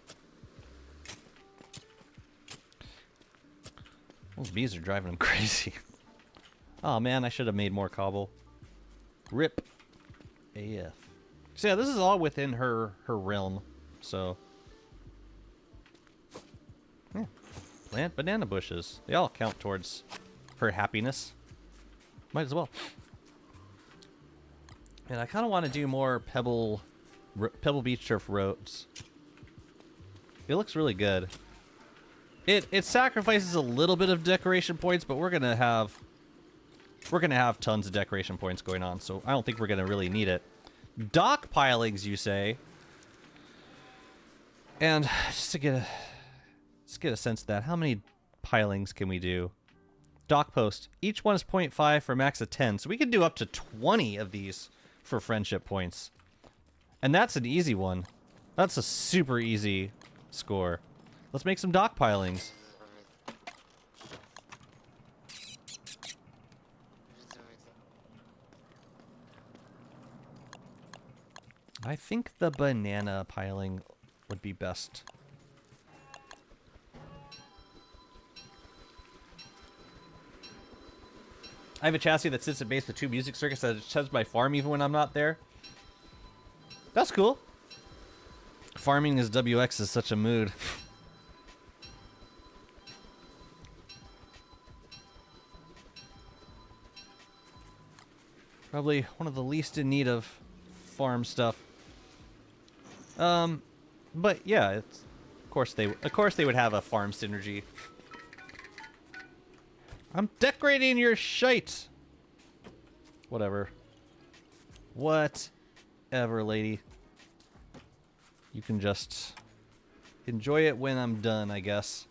Those bees are driving them crazy. Oh man, I should have made more cobble. Rip. AF. So yeah, this is all within her realm. So yeah. Plant banana bushes. They all count towards her happiness. Might as well. And I kind of want to do more pebble beach turf roads. It looks really good. It sacrifices a little bit of decoration points, but we're gonna have tons of decoration points going on, so I don't think we're gonna really need it. Dock pilings, you say? And just to get a sense of that, how many pilings can we do? Dock post. Each one is 0.5 for a max of 10, so we can do up to 20 of these for friendship points. And that's an easy one. That's a super easy score. Let's make some dock pilings. I think the banana piling would be best. I have a chassis that sits at base with 2 music circuits that chuds my farm even when I'm not there. That's cool. Farming as WX is such a mood. Probably one of the least in need of farm stuff. But yeah, it's of course they would have a farm synergy. I'm decorating your shite. Whatever. Whatever, lady. You can just enjoy it when I'm done, I guess.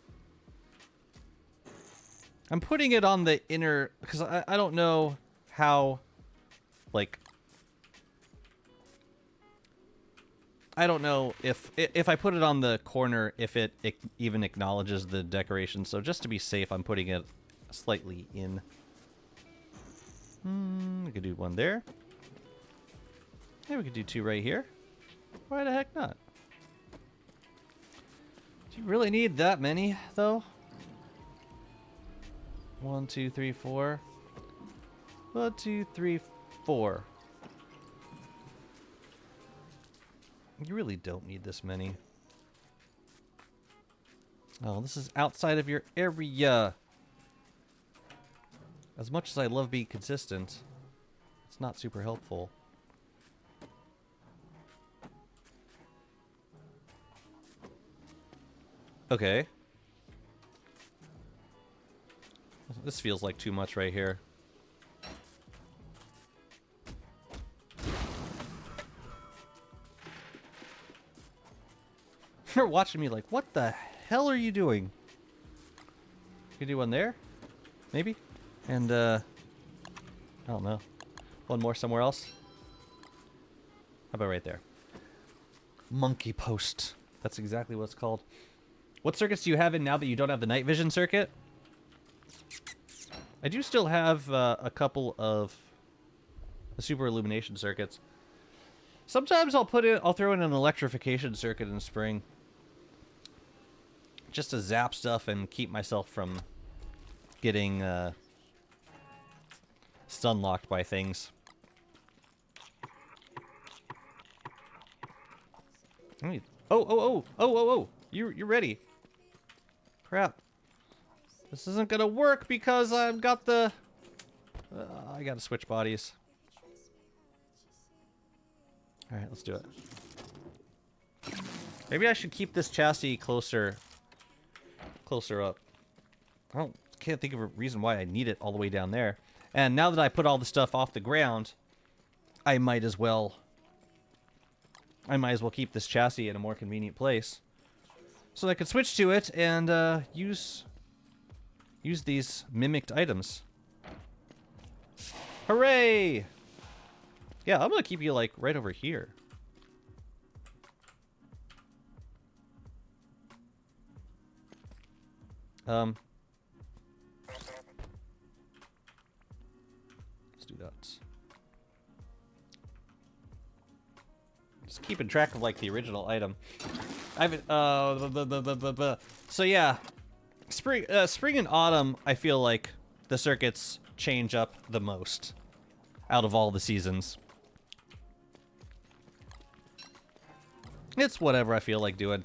I'm putting it on the inner because I don't know how, like, I don't know if I put it on the corner if it even acknowledges the decoration. So just to be safe, I'm putting it slightly in. We could do one there. Yeah, we could do 2 right here. Why the heck not? Do you really need that many, though? 1, 2, 3, 4. 1, 2, 3, 4. You really don't need this many. Oh, this is outside of your area. As much as I love being consistent, it's not super helpful. Okay. This feels like too much right here. You're watching me like, what the hell are you doing? You can do one there? Maybe? And, I don't know. One more somewhere else? How about right there? Monkey post. That's exactly what it's called. What circuits do you have in now that you don't have the night vision circuit? I do still have a couple of the super illumination circuits. Sometimes I'll throw in an electrification circuit in spring. Just to zap stuff and keep myself from getting stun locked by things. Oh! You're ready. Crap. This isn't gonna work because I've got the... I gotta switch bodies. Alright, let's do it. Maybe I should keep this chassis closer up. Can't think of a reason why I need it all the way down there. And now that I put all the stuff off the ground, I might as well keep this chassis in a more convenient place. So I could switch to it and use these mimicked items. Hooray! Yeah, I'm gonna keep you like right over here. Let's do that. Just keeping track of like the original item. So yeah, spring and autumn. I feel like the circuits change up the most out of all the seasons. It's whatever I feel like doing.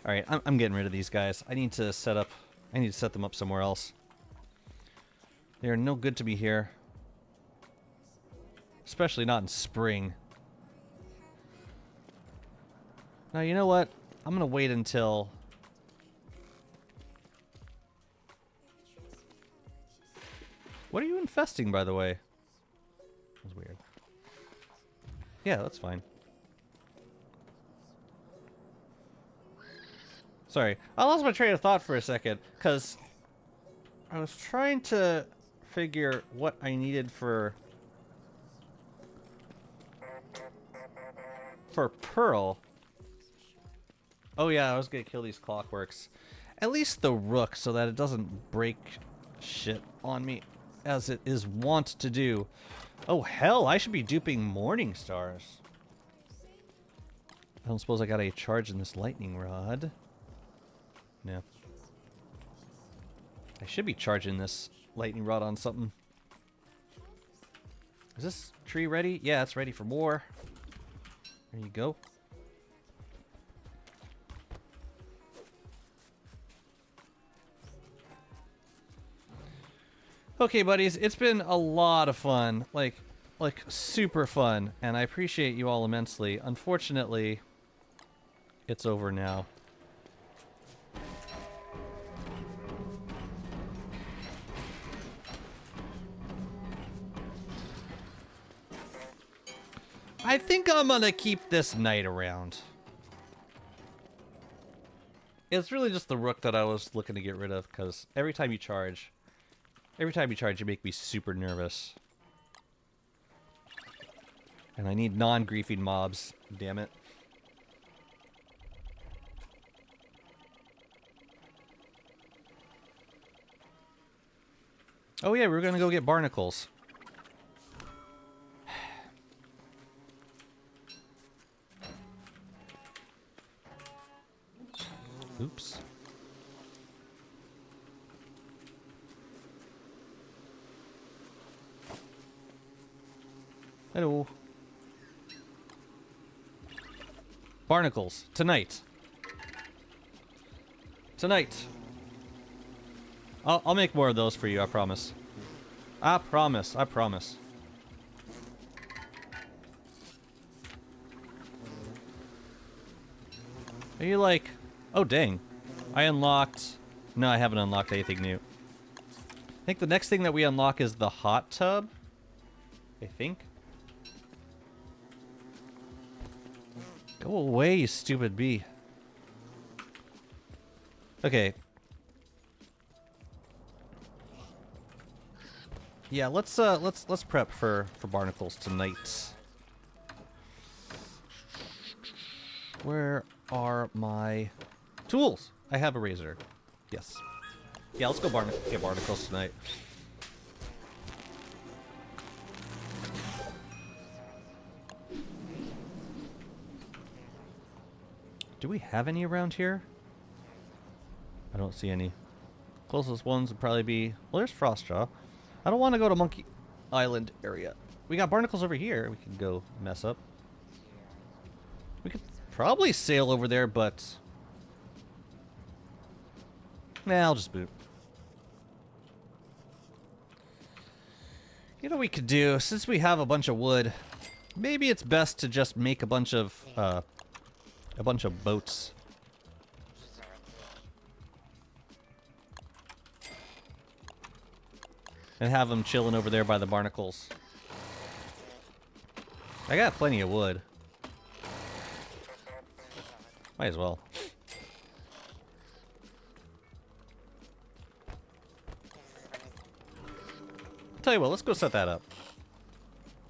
All right, I'm getting rid of these guys. I need to set them up somewhere else. They are no good to be here. Especially not in spring. Now, you know what? I'm gonna wait until... What are you infesting, by the way? That's weird. Yeah, that's fine. Sorry, I lost my train of thought for a second, because I was trying to figure what I needed for Pearl. Oh yeah, I was gonna kill these clockworks. At least the rook, so that it doesn't break shit on me, as it is wont to do. Oh hell, I should be duping morning stars. I don't suppose I got a charge in this lightning rod. No. I should be charging this lightning rod on something. Is this tree ready? Yeah, it's ready for more. There you go. Okay, buddies, it's been a lot of fun. Like super fun, and I appreciate you all immensely. Unfortunately, it's over now. I think I'm gonna keep this knight around. It's really just the rook that I was looking to get rid of, because every time you charge, you make me super nervous. And I need non-griefing mobs, damn it. Oh yeah, we're gonna go get barnacles. Oops. Hello. Barnacles. Tonight. I'll make more of those for you, I promise. I promise. Are you like... Oh, dang. I unlocked... No, I haven't unlocked anything new. I think the next thing that we unlock is the hot tub. I think. Go away, you stupid bee. Okay. Yeah, let's prep for barnacles tonight. Where are my tools? I have a razor. Yes. Yeah, let's go get barnacles tonight. Do we have any around here? I don't see any. Closest ones would probably be... Well, there's Frostjaw. I don't want to go to Monkey Island area. We got barnacles over here. We can go mess up. We could probably sail over there, but... Nah, I'll just boot. You know what we could do? Since we have a bunch of wood, maybe it's best to just make a bunch of boats. And have them chilling over there by the barnacles. I got plenty of wood. Might as well. Tell you what, let's go set that up.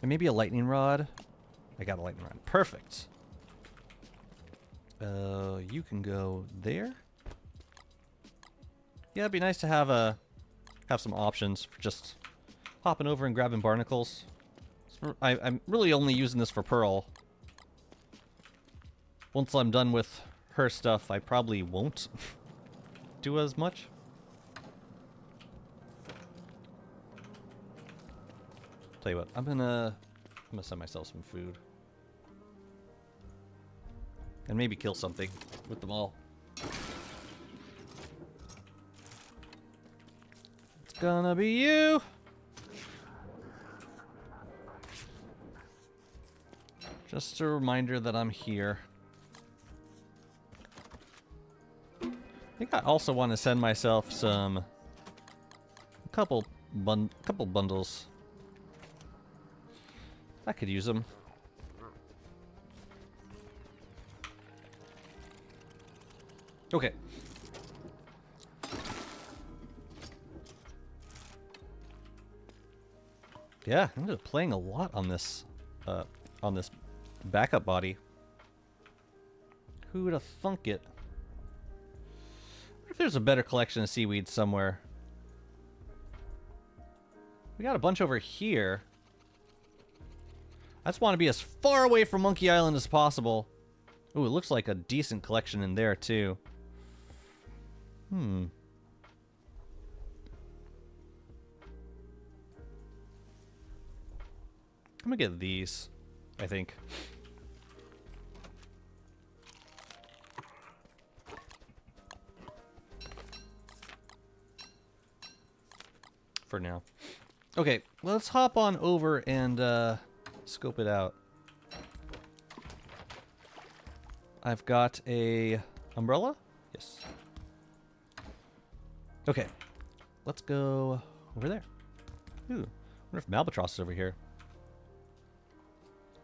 And maybe a lightning rod. I got a lightning rod. Perfect. You can go there. Yeah, it'd be nice to have some options for just hopping over and grabbing barnacles. I'm really only using this for Pearl. Once I'm done with her stuff, I probably won't do as much. Tell you what, I'm gonna send myself some food. And maybe kill something with them all. It's gonna be you! Just a reminder that I'm here. I think I also want to send myself some... a couple bundles. I could use them. Okay. Yeah, I'm just playing a lot on this backup body. Who'da thunk it? I wonder if there's a better collection of seaweed somewhere. We got a bunch over here. I just want to be as far away from Monkey Island as possible. Ooh, it looks like a decent collection in there, too. I'm gonna get these, I think. For now. Okay, let's hop on over and scope it out. I've got a umbrella? Yes. Okay. Let's go over there. Ooh, I wonder if Malbatross is over here.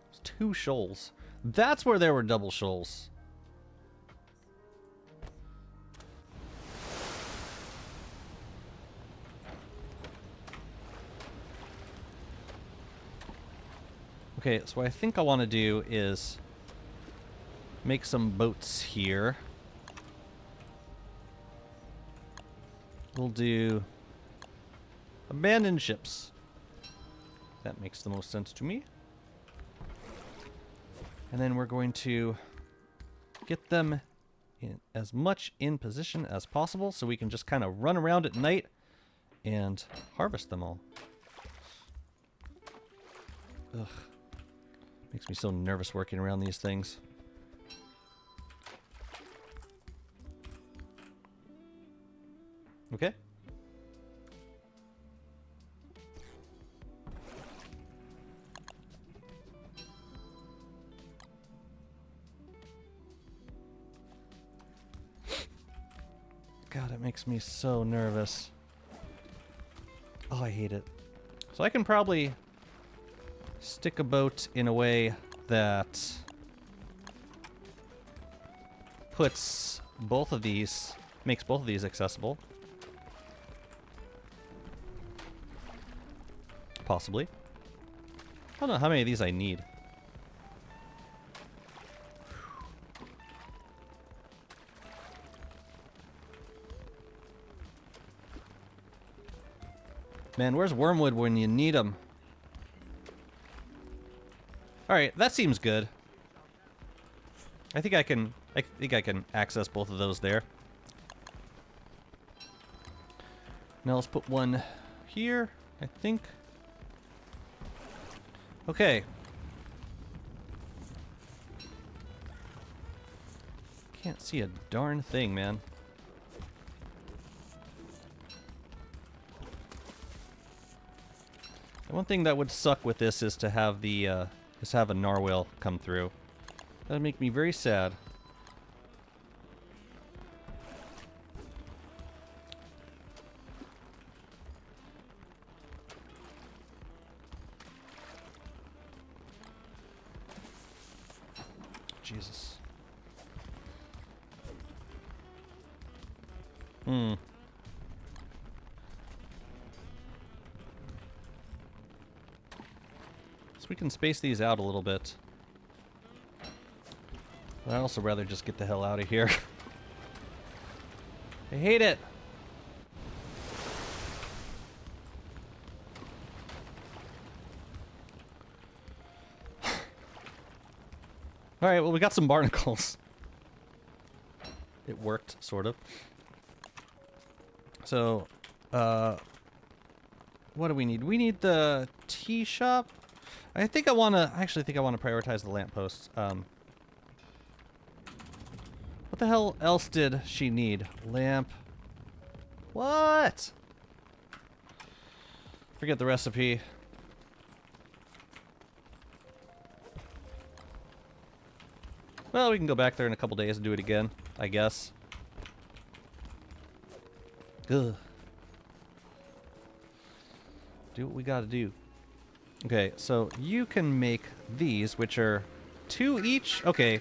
There's 2 shoals. That's where there were double shoals. Okay, so what I think I want to do is make some boats here. We'll do abandoned ships. That makes the most sense to me. And then we're going to get them in as much in position as possible so we can just kind of run around at night and harvest them all. Ugh. Makes me so nervous working around these things. Okay. God, it makes me so nervous. Oh, I hate it. So I can probably stick a boat in a way that puts both of these, makes both of these accessible. Possibly. I don't know how many of these I need. Man, where's Wormwood when you need them? Alright, that seems good. I think I can access both of those there. Now let's put one here, I think. Okay. Can't see a darn thing, man. The one thing that would suck with this is to have the have a narwhal come through. That'd make me very sad. Jesus. Hmm. So we can space these out a little bit. But I'd also rather just get the hell out of here. I hate it! Alright, well we got some barnacles. It worked, sort of. So, what do we need? We need the tea shop. I actually think I want to prioritize the lampposts. What the hell else did she need? Lamp. What? Forget the recipe. Well, we can go back there in a couple days and do it again, I guess. Ugh. Do what we gotta do. Okay, so you can make these, which are 2 each? Okay.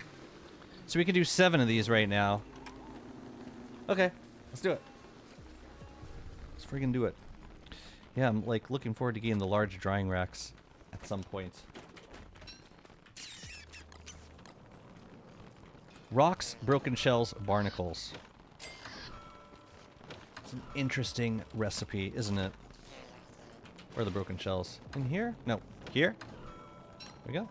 So we can do 7 of these right now. Okay, let's do it. Let's friggin' do it. Yeah, I'm like looking forward to getting the large drying racks at some point. Rocks, broken shells, barnacles. It's an interesting recipe, isn't it? Where are the broken shells? In here? No. Here? There we go.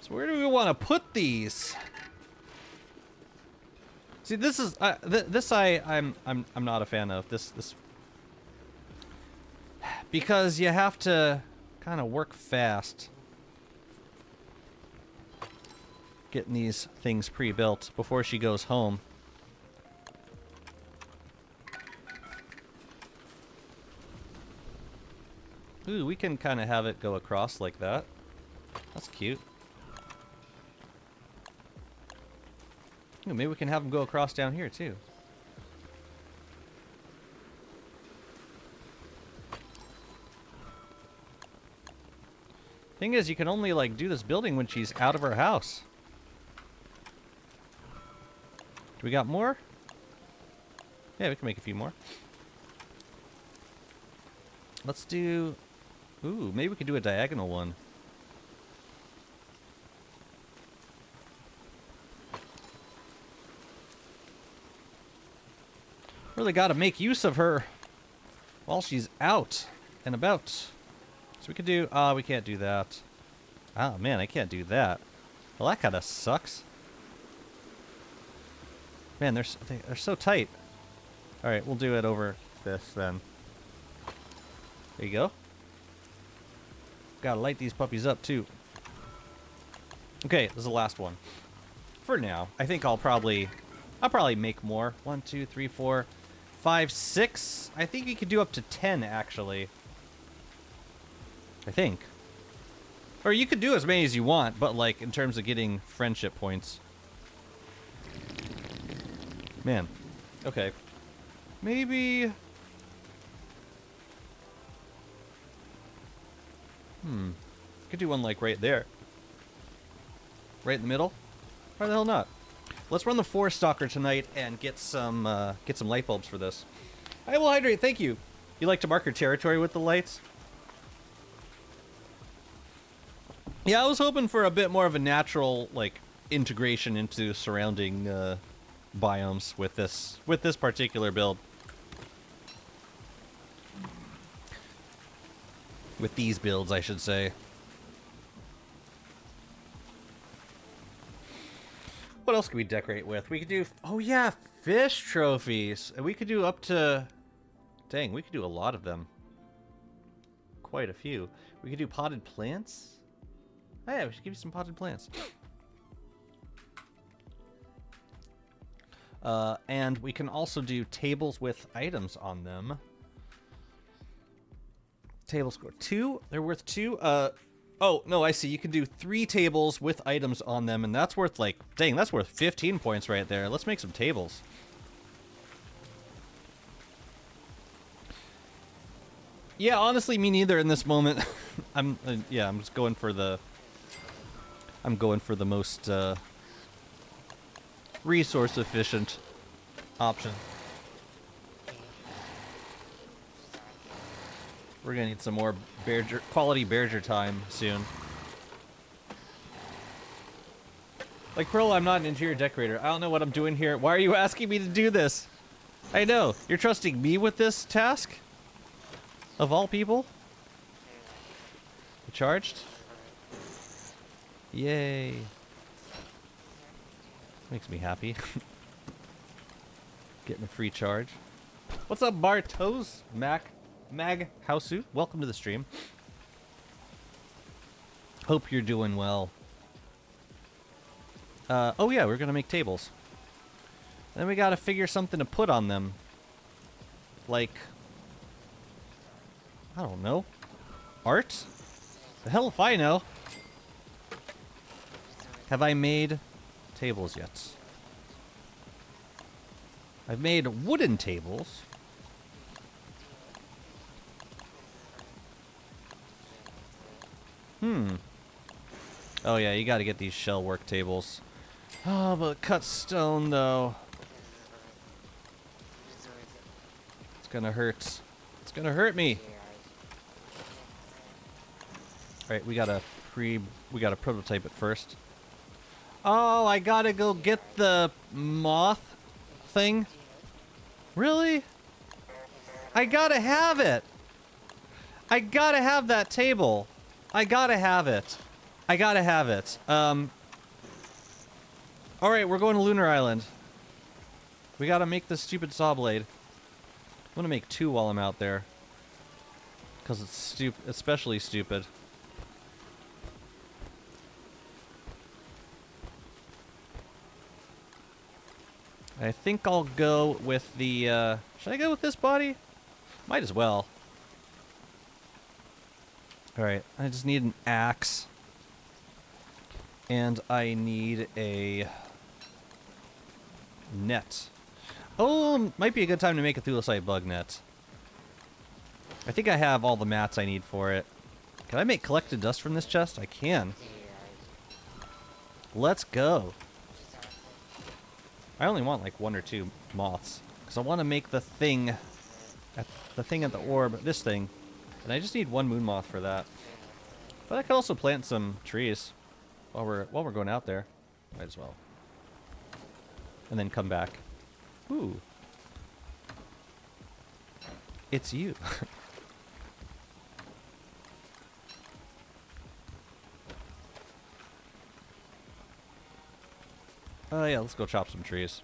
So where do we want to put these? See, this is I'm not a fan of this because you have to kind of work fast getting these things pre-built before she goes home. Ooh, we can kind of have it go across like that. That's cute. Ooh, maybe we can have them go across down here too. Thing is, you can only like do this building when she's out of her house. Do we got more? Yeah, we can make a few more. Let's do... Ooh, maybe we could do a diagonal one. Really got to make use of her while she's out and about. So we could do... we can't do that. Oh, man, I can't do that. Well, that kind of sucks. Man, they're so tight. Alright, we'll do it over this then. There you go. Gotta light these puppies up, too. Okay, this is the last one. For now, I think I'll probably make more. 1, 2, 3, 4, 5, 6. I think you could do up to 10, actually. I think. Or you could do as many as you want, but like in terms of getting friendship points. Man. Okay. Maybe... Could do one like right there. Right in the middle? Why the hell not? Let's run the 4-stalker tonight and get some light bulbs for this. I will hydrate, thank you. You like to mark your territory with the lights? Yeah, I was hoping for a bit more of a natural, like, integration into surrounding biomes with this particular build. With these builds, I should say. What else could we decorate with? We could do... Oh, yeah, fish trophies. And we could do up to... Dang, we could do a lot of them. Quite a few. We could do potted plants. Oh, yeah, we should give you some potted plants. And we can also do tables with items on them. Tables score 2. They're worth 2. Oh, no, I see. You can do 3 tables with items on them, and that's worth, like, dang, that's worth 15 points right there. Let's make some tables. Yeah, honestly, me neither in this moment. I'm just going for the... I'm going for the most, resource-efficient option. We're gonna need some more quality Berger time soon. Like, Pearl, I'm not an interior decorator. I don't know what I'm doing here. Why are you asking me to do this? I know. You're trusting me with this task? Of all people? You charged? Yay. Makes me happy. Getting a free charge. What's up, Bartos? Mag Hausu? Welcome to the stream. Hope you're doing well. Oh yeah, we're gonna make tables. Then we gotta figure something to put on them. Like... I don't know. Art? The hell if I know. Have I made tables yet? I've made wooden tables. Oh yeah, you gotta get these shell work tables. Oh, but cut stone though. It's gonna hurt. It's gonna hurt me. Alright, we gotta prototype it first. Oh, I gotta go get the moth thing? Really? I gotta have it! I gotta have that table. I gotta have it. I gotta have it. Alright, we're going to Lunar Island. We gotta make this stupid saw blade. I'm gonna make 2 while I'm out there. Because it's especially stupid. I think I'll go with the, should I go with this body? Might as well. Alright, I just need an axe. And I need a... net. Oh, might be a good time to make a Thulecite bug net. I think I have all the mats I need for it. Can I make collected dust from this chest? I can. Let's go. I only want like 1 or 2 moths. Because I want to make the thing... at the orb, this thing. And I just need 1 moon moth for that. But I could also plant some trees while we're going out there. Might as well. And then come back. Ooh. It's you. Oh yeah, let's go chop some trees.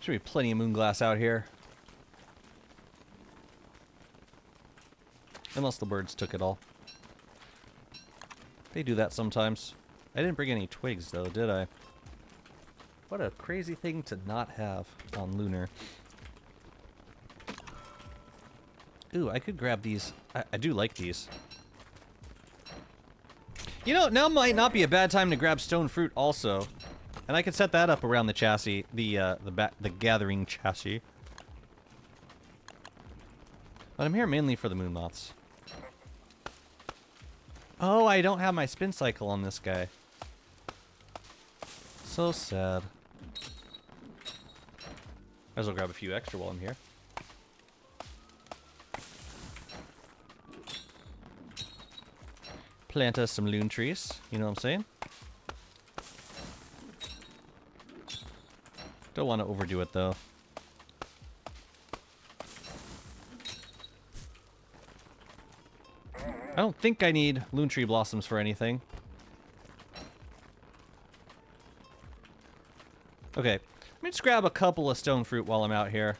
Should be plenty of moonglass out here. Unless the birds took it all. They do that sometimes. I didn't bring any twigs though, did I? What a crazy thing to not have on Lunar. Ooh, I could grab these. I do like these. You know, now might not be a bad time to grab stone fruit also. And I could set that up around the chassis, the gathering chassis. But I'm here mainly for the moon moths. Oh, I don't have my spin cycle on this guy. So sad. Might as well grab a few extra while I'm here. Plant us some loon trees, you know what I'm saying? Don't want to overdo it though. I don't think I need loon tree blossoms for anything. Okay, let me just grab a couple of stone fruit while I'm out here.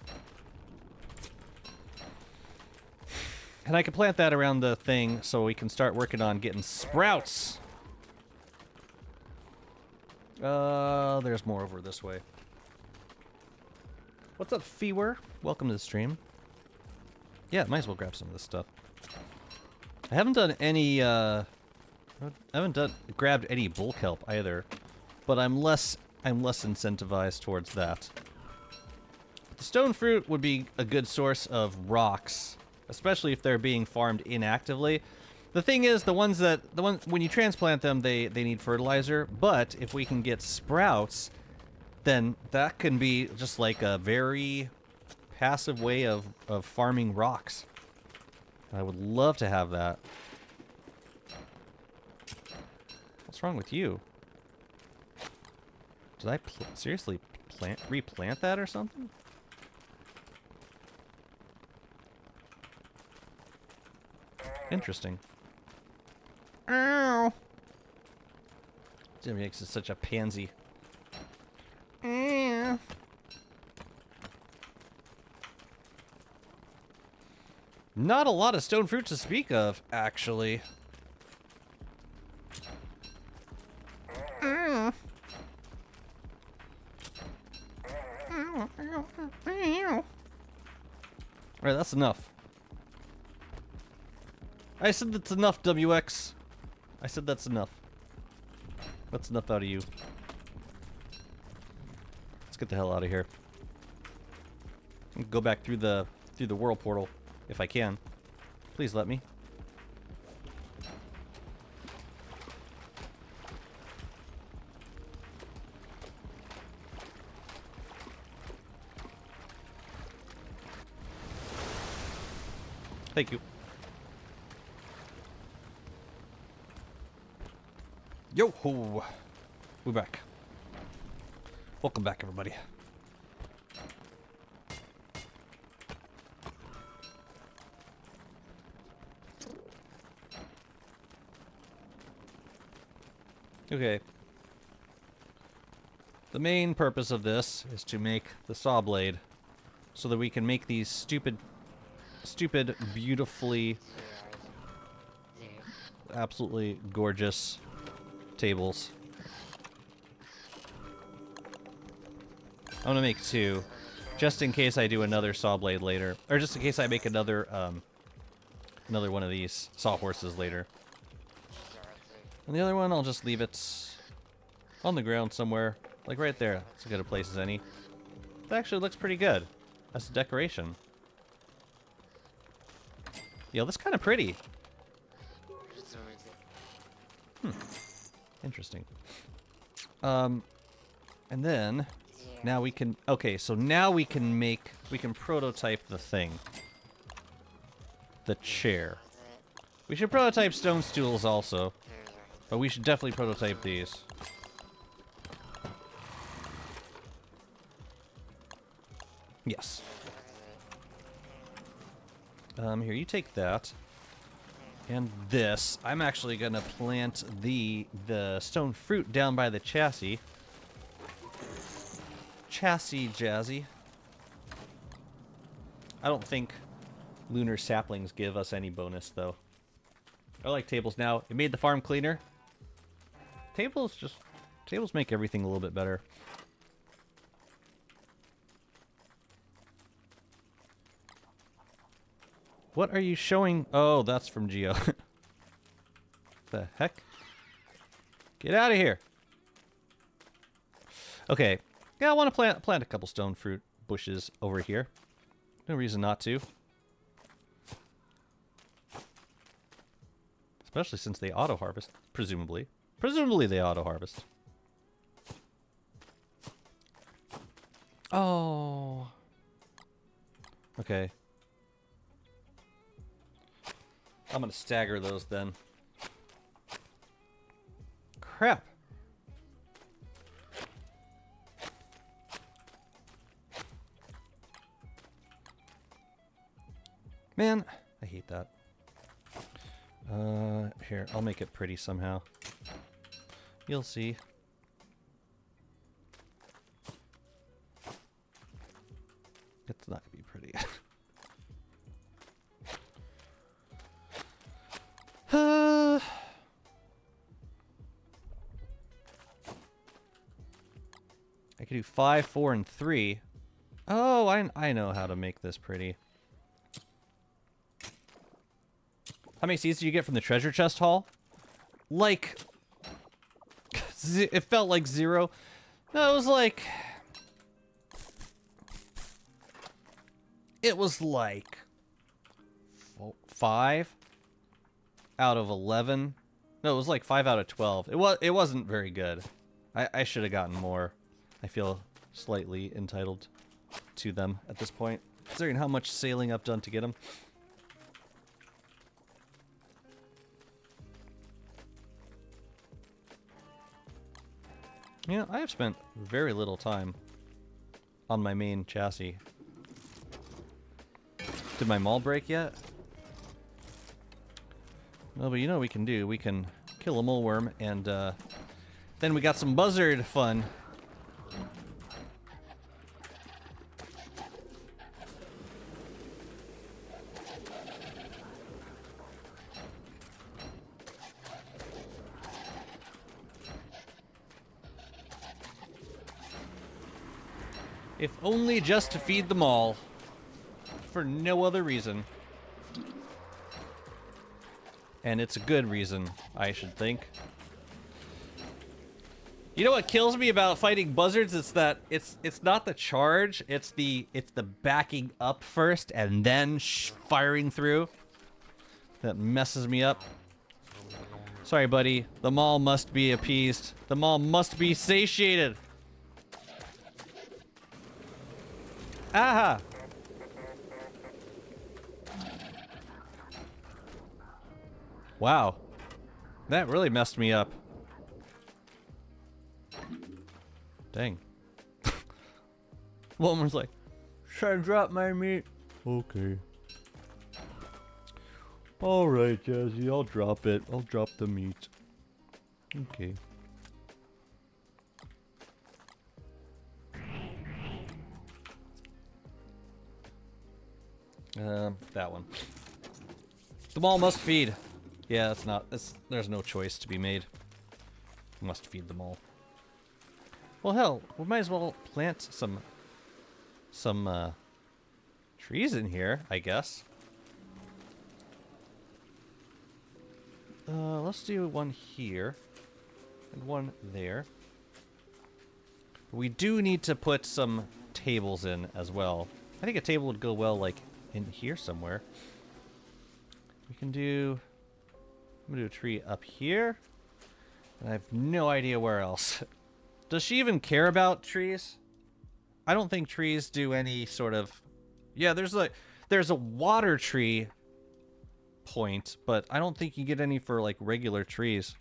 And I can plant that around the thing so we can start working on getting sprouts. There's more over this way. What's up, Fewer? Welcome to the stream. Yeah, might as well grab some of this stuff. I haven't done any, grabbed any bull kelp either, but I'm less incentivized towards that. The stone fruit would be a good source of rocks, especially if they're being farmed inactively. The thing is, when you transplant them, they need fertilizer, but if we can get sprouts, then that can be just like a very passive way of farming rocks. I would love to have that. What's wrong with you? Did I seriously replant that or something? Interesting. Ow! Jim Yanks is such a pansy. Not a lot of stone fruit to speak of, actually. Alright, that's enough. I said that's enough, WX. I said that's enough. That's enough out of you. Let's get the hell out of here. Go back through the world portal if I can. Please let me. Thank you. Yo ho! We're back. Welcome back, everybody. Okay. The main purpose of this is to make the saw blade so that we can make these stupid, beautifully, absolutely gorgeous tables. I'm gonna make 2, just in case I do another saw blade later, or just in case I make another one of these sawhorses later. And the other one, I'll just leave it on the ground somewhere, like right there. It's as good a place as any. That actually looks pretty good as a decoration. Yo, that's kind of pretty. Interesting. And then now we can, okay, so now we can prototype the thing. The chair. We should prototype stone stools also, but we should definitely prototype these. Yes. Here, you take that. And this. I'm actually gonna plant the stone fruit down by the chassis. chassis jazzy. I don't think lunar saplings give us any bonus, though. I like tables now. It made the farm cleaner. Tables make everything a little bit better. What are you showing? Oh, that's from Geo. The heck? Get out of here. Okay. Yeah, I want to plant a couple stone fruit bushes over here. No reason not to. Especially since they auto-harvest, presumably. Presumably they auto-harvest. Oh. Okay. I'm gonna stagger those then. Crap. Man, I hate that. Here, I'll make it pretty somehow. You'll see. It's not gonna be pretty. I could do 5, 4, and 3. Oh, I know how to make this pretty. How many seeds do you get from the treasure chest haul? Like... it felt like 0. No, it was like... It was like... 5 out of 11. No, it was like 5 out of 12. It wasn't very good. I should have gotten more. I feel slightly entitled to them at this point, considering how much sailing I've done to get them. Yeah, I have spent very little time on my main chassis. Did my maul break yet? No, but you know what we can do? We can kill a mole worm, and then we got some buzzard fun. If only just to feed them all. For no other reason. And it's a good reason, I should think. You know what kills me about fighting buzzards? It's that it's not the charge, it's the backing up first and then firing through that messes me up. Sorry, buddy. The maul must be appeased. The maul must be satiated. Aha! Wow. That really messed me up. Dang. Wilmer's like, should I drop my meat? Okay. Alright, Jazzy, I'll drop it. I'll drop the meat. Okay. That one. The mall must feed. Yeah, that's not. There's no choice to be made. Must feed them all. Well, hell, we might as well plant some trees in here, I guess. Let's do one here and one there. We do need to put some tables in as well. I think a table would go well, like, in here somewhere. We can do... I'm gonna do a tree up here. And I have no idea where else. Does she even care about trees? I don't think trees do any sort of... Yeah, there's a water tree point, but I don't think you get any for, like, regular trees.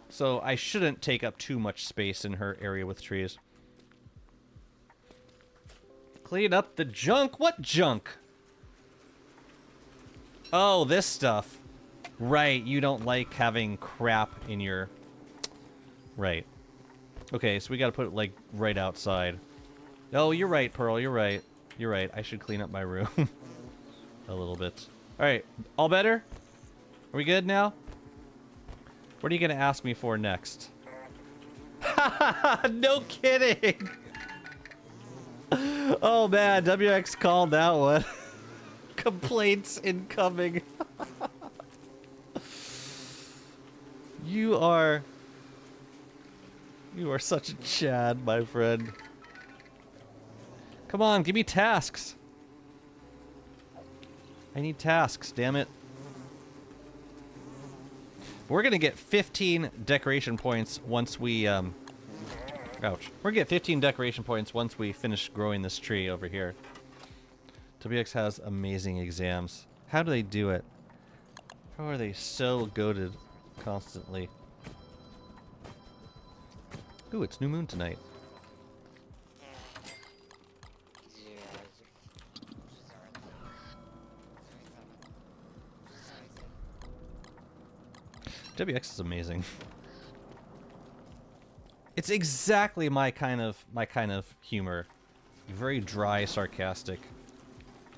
So I shouldn't take up too much space in her area with trees. Clean up the junk? What junk? Oh, this stuff. Right, you don't like having crap in your... Right. Okay, so we gotta put it, like, right outside. Oh, you're right, Pearl, you're right. You're right, I should clean up my room. A little bit. Alright, all better? Are we good now? What are you gonna ask me for next? No kidding! Oh man, WX called that one. Complaints incoming. You are such a Chad, my friend. Come on, give me tasks. I need tasks, damn it. We're gonna get 15 decoration points once we, ouch. We're gonna get 15 decoration points once we finish growing this tree over here. WX has amazing exams. How do they do it? How are they so goated constantly? Ooh, it's new moon tonight. WX is amazing. It's exactly my kind of humor. Very dry, sarcastic.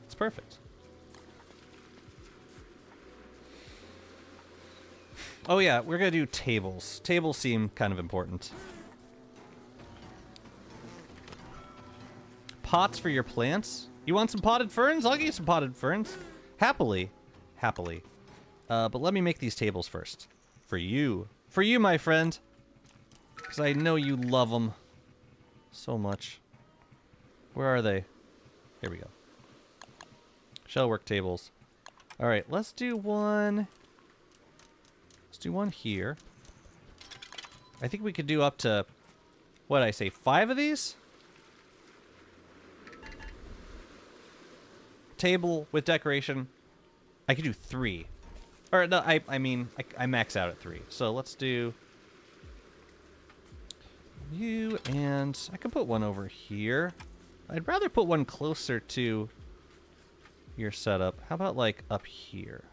It's perfect. Oh yeah, we're gonna do tables. Tables seem kind of important. Pots for your plants? You want some potted ferns? I'll get you some potted ferns. Happily. Happily. But let me make these tables first. For you. For you, my friend. Because I know you love them so much. Where are they? Here we go. Shellwork tables. Alright, let's do one. Let's do one here. I think we could do up to, what did I say, 5 of these? Table with decoration. I could do 3. Or no, I mean, I max out at 3. So let's do you, and I can put one over here. I'd rather put one closer to your setup. How about like up here?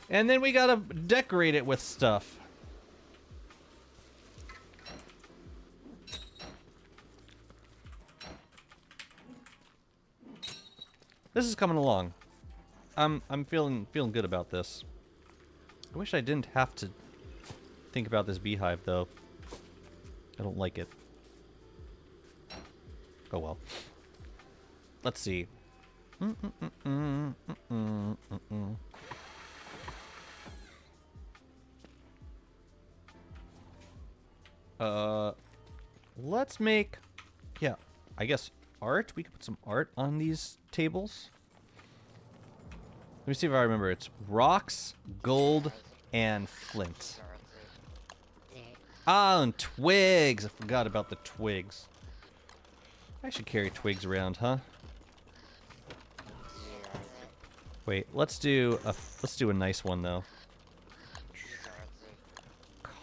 And then we gotta decorate it with stuff. This is coming along. I'm feeling good about this. I wish I didn't have to think about this beehive though. I don't like it. Oh well. Let's see. Let's make, yeah, I guess art. We could put some art on these tables. Let me see if I remember. It's rocks, gold, and flint. Ah, and twigs. I forgot about the twigs. I should carry twigs around, huh? Wait, let's do a nice one though.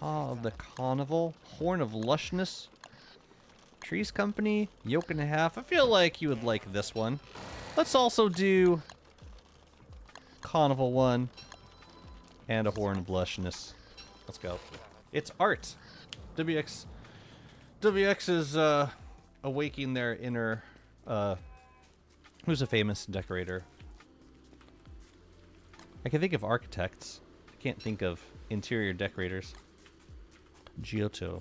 The carnival, horn of lushness, trees company, yoke and a half. I feel like you would like this one. Let's also do carnival one and a horn of lushness. Let's go. It's art. WX is awaking their inner who's a famous decorator? I can think of architects. I can't think of interior decorators. Giotto.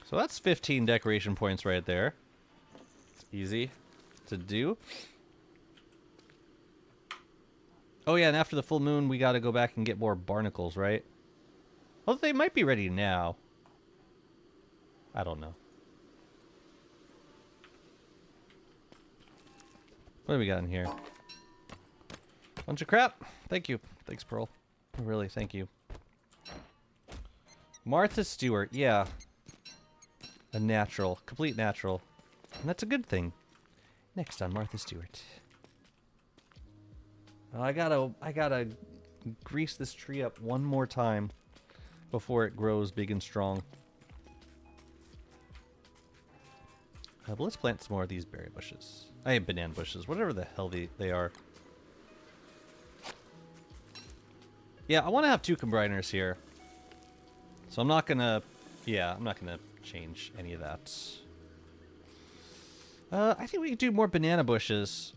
So that's 15 decoration points right there. It's easy to do. Oh yeah, and after the full moon, we gotta go back and get more barnacles, right? Well, they might be ready now. I don't know. What do we got in here? Bunch of crap. Thank you. Thanks, Pearl. Really, thank you. Martha Stewart. Yeah. A natural. Complete natural. And that's a good thing. Next on Martha Stewart. I gotta grease this tree up one more time before it grows big and strong. But let's plant some more of these berry bushes. I have banana bushes, whatever the hell they are. Yeah, I want to have 2 combiners here. So I'm not gonna... Yeah, I'm not gonna change any of that. I think we could do more banana bushes.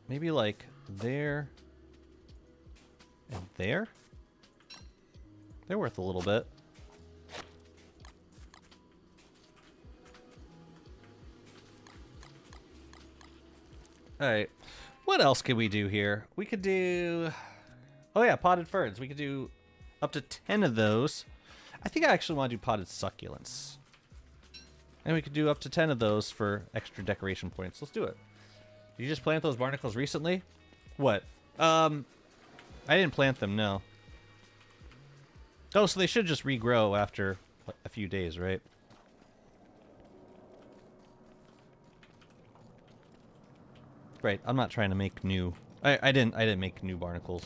Maybe like there... and there? They're worth a little bit. Alright. What else could we do here? We could do... Oh yeah, potted ferns. We could do up to 10 of those. I think I actually want to do potted succulents. And we could do up to 10 of those for extra decoration points. Let's do it. Did you just plant those barnacles recently? What? I didn't plant them, no. Oh, so they should just regrow after a few days, right? Right, I'm not trying to make new... I didn't make new barnacles.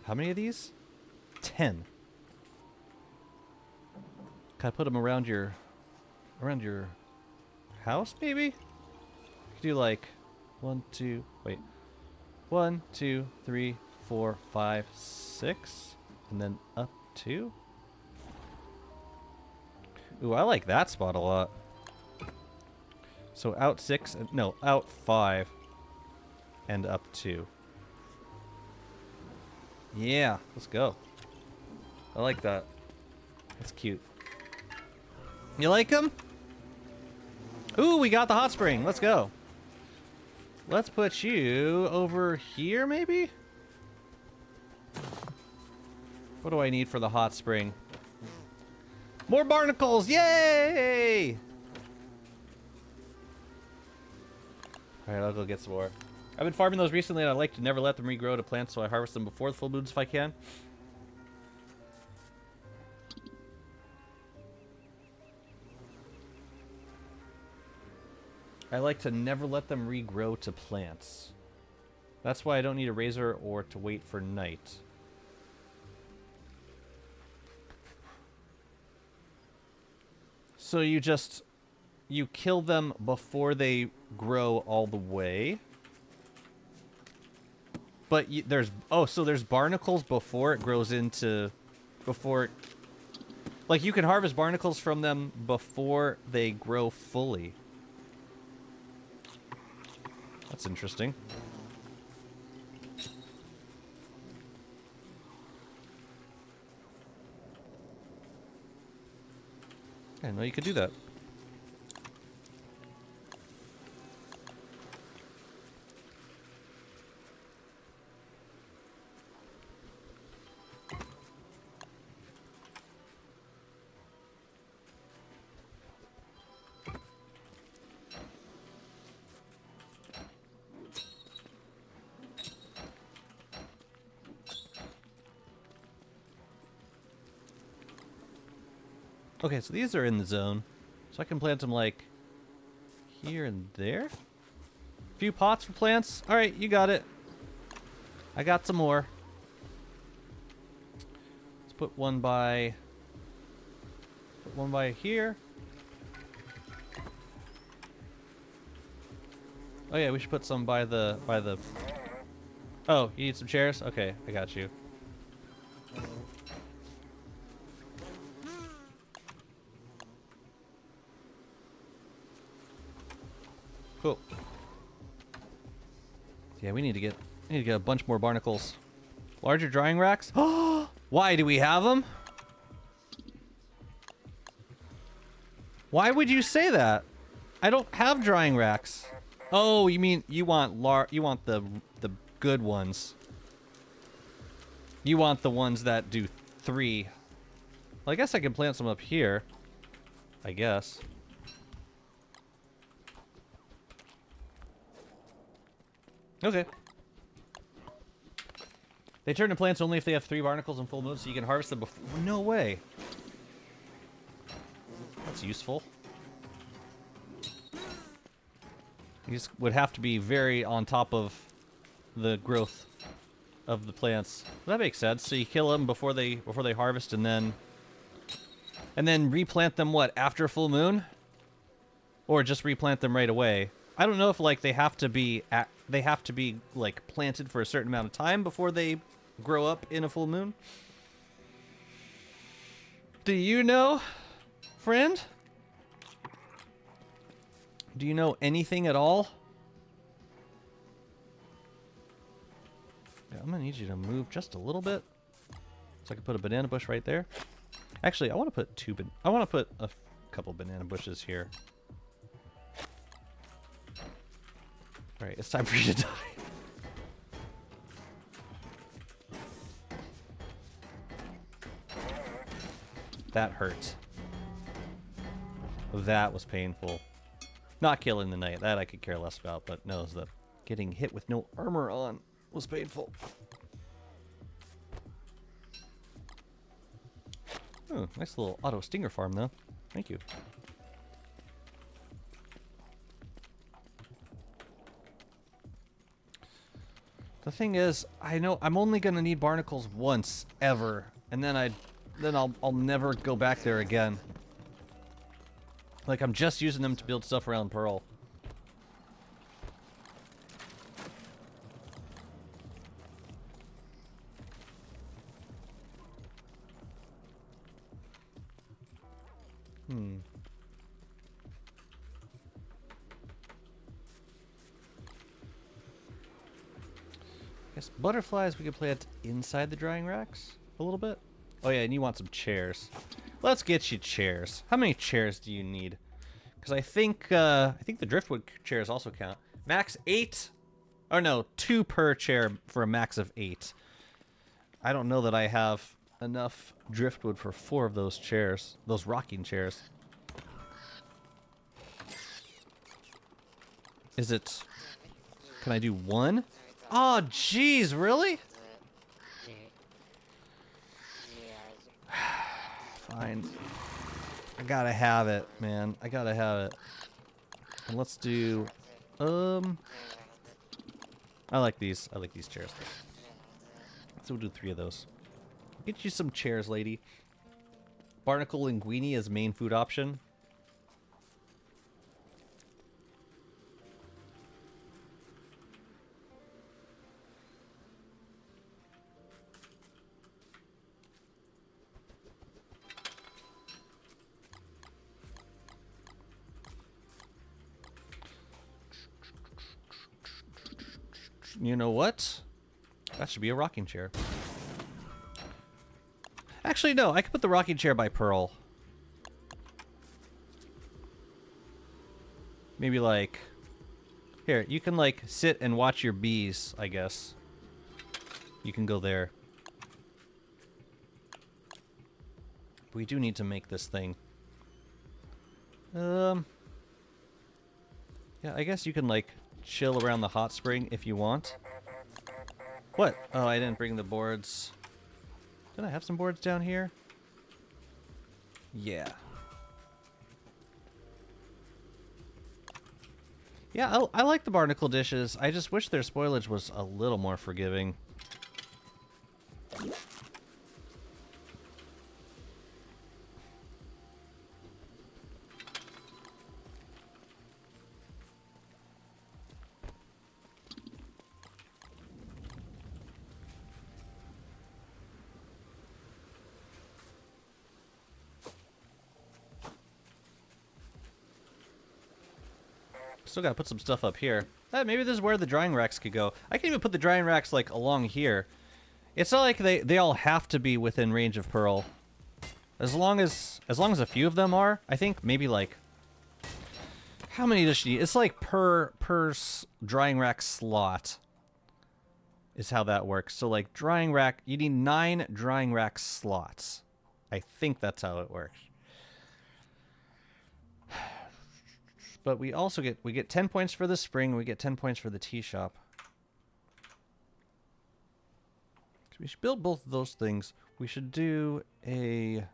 How many of these? 10. Can I put them around your house, maybe? You could do like 1, 2, wait. 1, 2, 3, 4, 5, 6, and then up 2. Ooh, I like that spot a lot. So out 6, and no, out 5, and up 2. Yeah, let's go. I like that. That's cute. You like them? Ooh, we got the hot spring. Let's go. Let's put you over here, maybe? What do I need for the hot spring? More barnacles! Yay! Alright, I'll go get some more. I've been farming those recently, and I like to never let them regrow to plants, so I harvest them before the full moons if I can. I like to never let them regrow to plants. That's why I don't need a razor or to wait for night. So you kill them before they grow all the way. But so there's barnacles before it grows into, like you can harvest barnacles from them before they grow fully. That's interesting. I didn't know you could do that. Okay, so these are in the zone. So I can plant them like here and there. A few pots for plants. All right, you got it. I got some more. Let's put one by here. Oh yeah, we should put some by the Oh, you need some chairs? Okay, I got you. Cool. Yeah, we need to get a bunch more barnacles. Larger drying racks? Why do we have them? Why would you say that? I don't have drying racks. Oh, you mean you want the good ones. You want the ones that do 3. Well, I guess I can plant some up here. I guess. Okay. They turn to plants only if they have 3 barnacles and full moon, so you can harvest them before. No way. That's useful. You just would have to be very on top of the growth of the plants. That makes sense. So you kill them before they harvest, and then replant them. What, after full moon, or just replant them right away? I don't know if like they have to be like planted for a certain amount of time before they grow up in a full moon. Do you know, friend? Do you know anything at all? Yeah, I'm gonna need you to move just a little bit, so I can put a banana bush right there. Actually, I want to put I want to put a couple banana bushes here. All right, it's time for you to die. That hurt. That was painful. Not killing the knight, that I could care less about, but no, the getting hit with no armor on was painful. Oh, nice little auto stinger farm though. Thank you. The thing is, I know I'm only gonna need barnacles once ever, and then I'll never go back there again. Like, I'm just using them to build stuff around Pearl. I guess butterflies we could plant inside the drying racks a little bit. Oh yeah, and you want some chairs. Let's get you chairs. How many chairs do you need? Because I think the driftwood chairs also count. Max 8? Or no, 2 per chair for a max of 8. I don't know that I have enough driftwood for 4 of those chairs. Those rocking chairs. Is it... Can I do 1? Oh, jeez, really? Fine. I gotta have it, man. I gotta have it. And let's do... I like these. I like these chairs. So we'll do 3 of those. Get you some chairs, lady. Barnacle linguine as main food option. You know what? That should be a rocking chair. Actually, no. I could put the rocking chair by Pearl. Maybe like... Here, you can like sit and watch your bees, I guess. You can go there. We do need to make this thing. Yeah, I guess you can like... chill around the hot spring if you want. What? Oh, I didn't bring the boards. Did I have some boards down here? Yeah. Yeah, I like the barnacle dishes. I just wish their spoilage was a little more forgiving. Still gotta put some stuff up here. Maybe this is where the drying racks could go. I can even put the drying racks like along here. It's not like they all have to be within range of Pearl. As long as a few of them are, I think maybe like... How many does she need? It's like per drying rack slot is how that works. So like drying rack, you need 9 drying rack slots. I think that's how it works. But we also get 10 points for the spring, we get 10 points for the tea shop. We should build both of those things. We should do a...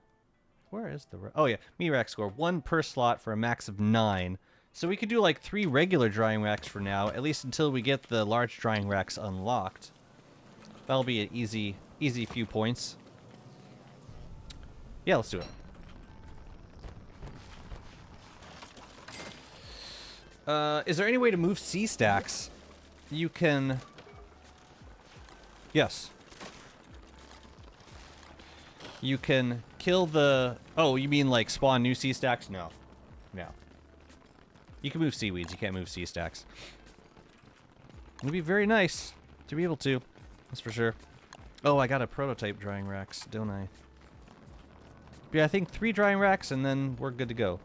Where is the... Oh, yeah. Meat rack score. 1 per slot for a max of 9. So we could do like 3 regular drying racks for now, at least until we get the large drying racks unlocked. That'll be an easy few points. Yeah, let's do it. Is there any way to move C stacks? You can... Yes. You can kill the... Oh, you mean like spawn new C stacks? No. No. You can move seaweeds, you can't move C stacks. It'd be very nice to be able to. That's for sure. Oh, I got a prototype drying racks, don't I? Yeah, I think 3 drying racks and then we're good to go.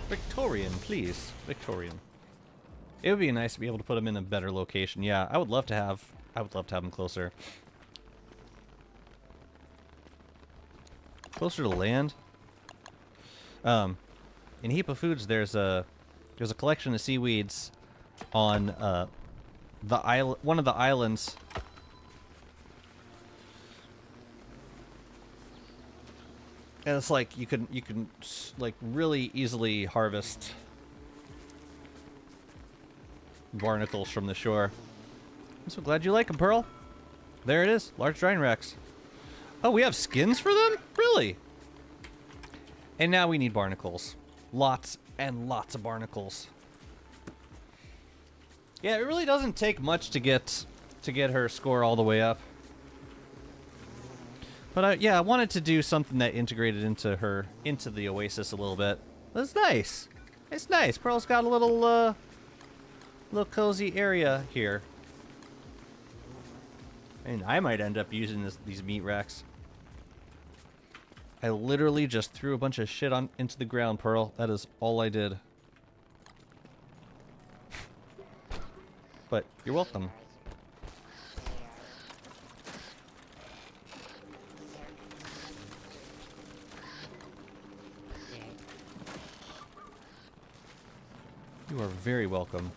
Victorian, please. Victorian. It would be nice to be able to put them in a better location. Yeah, I would love to have them closer. Closer to land. In Heap of Foods, there's a collection of seaweeds on one of the islands. And it's like you can like really easily harvest barnacles from the shore. I'm so glad you like them, Pearl. There it is, large drying racks. Oh, we have skins for them? Really? And now we need barnacles. Lots and lots of barnacles. Yeah, it really doesn't take much to get her score all the way up. But yeah, I wanted to do something that integrated into the Oasis a little bit. That's nice. It's nice. Pearl's got a little cozy area here. And I might end up using these meat racks. I literally just threw a bunch of shit into the ground, Pearl. That is all I did. But you're welcome. You are very welcome.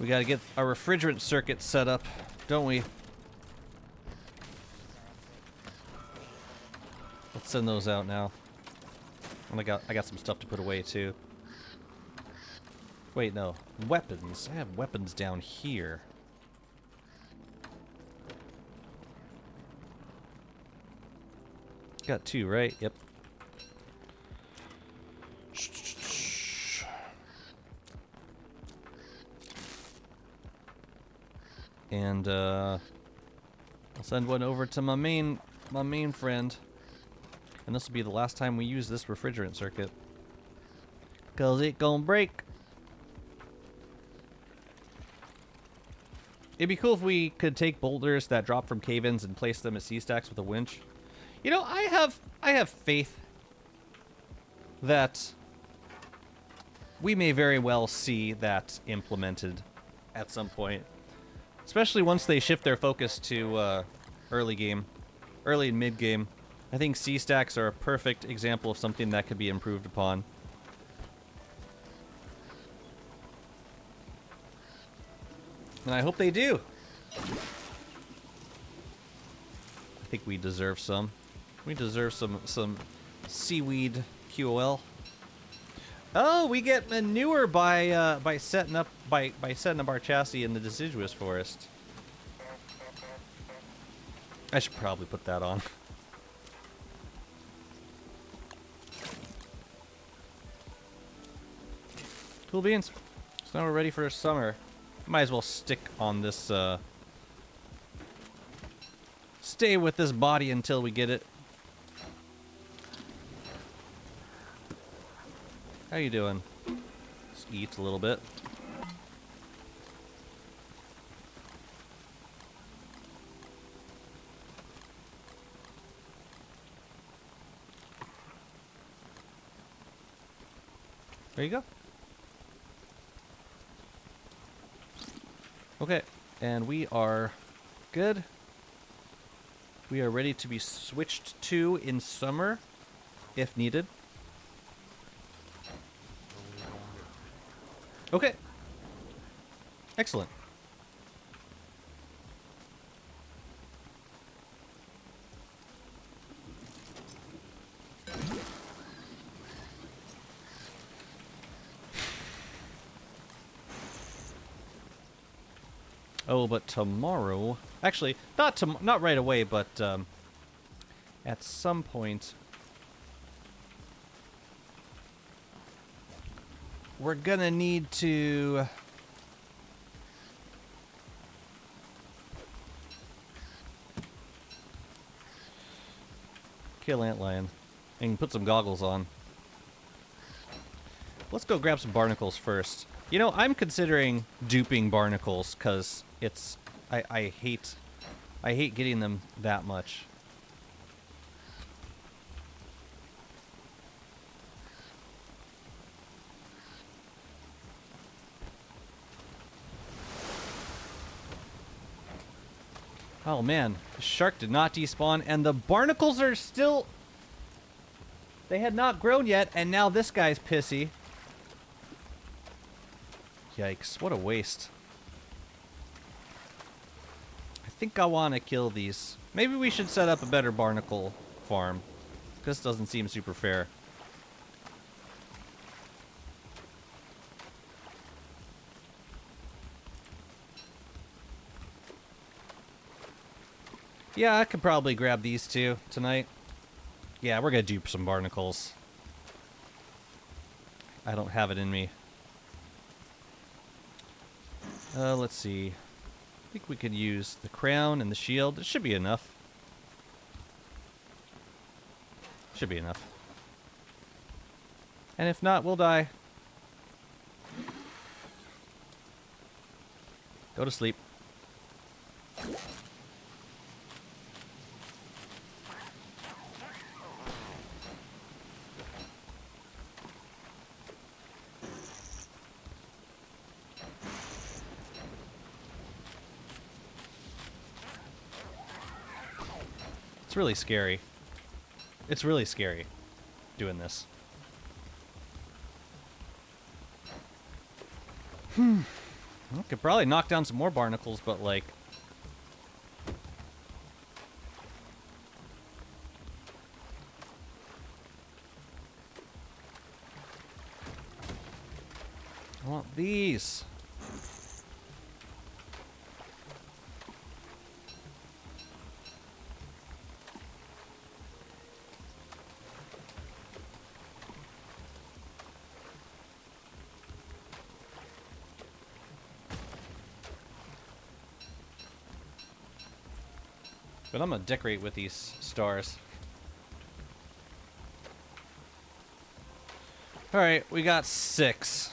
We gotta get our refrigerant circuit set up, don't we? Let's send those out now. And I got some stuff to put away too. Wait, no. Weapons. I have weapons down here. Got 2, right? Yep. And I'll send one over to my main friend. And this will be the last time we use this refrigerant circuit. 'Cause it gonna break. It'd be cool if we could take boulders that drop from cave-ins and place them at C-stacks with a winch. You know, I have faith that we may very well see that implemented at some point. Especially once they shift their focus to early and mid-game. I think C-stacks are a perfect example of something that could be improved upon. And I hope they do. I think we deserve some. We deserve some seaweed QOL. Oh, we get manure by setting up our chassis in the deciduous forest. I should probably put that on. Cool beans. So now we're ready for summer. Might as well stick on this. Stay with this body until we get it. How you doing? Just eat a little bit. There you go. Okay, And we are good. We are ready to be switched to in summer, if needed. Okay. Excellent. Oh, but tomorrow... Actually, not right away, but at some point... We're gonna need to... kill antlion. And put some goggles on. Let's go grab some barnacles first. You know, I'm considering duping barnacles, because it's... I hate getting them that much. Oh man, the shark did not despawn, and the barnacles are still... They had not grown yet, and now this guy's pissy. Yikes, what a waste. I think I want to kill these. Maybe we should set up a better barnacle farm. This doesn't seem super fair. Yeah, I could probably grab these two tonight. Yeah, we're gonna dupe some barnacles. I don't have it in me. Let's see. I think we could use the crown and the shield. It should be enough. Should be enough. And if not, we'll die. Go to sleep. It's really scary. It's really scary doing this. I could probably knock down some more barnacles, but like... I want these. But I'm gonna decorate with these stars. Alright, we got 6.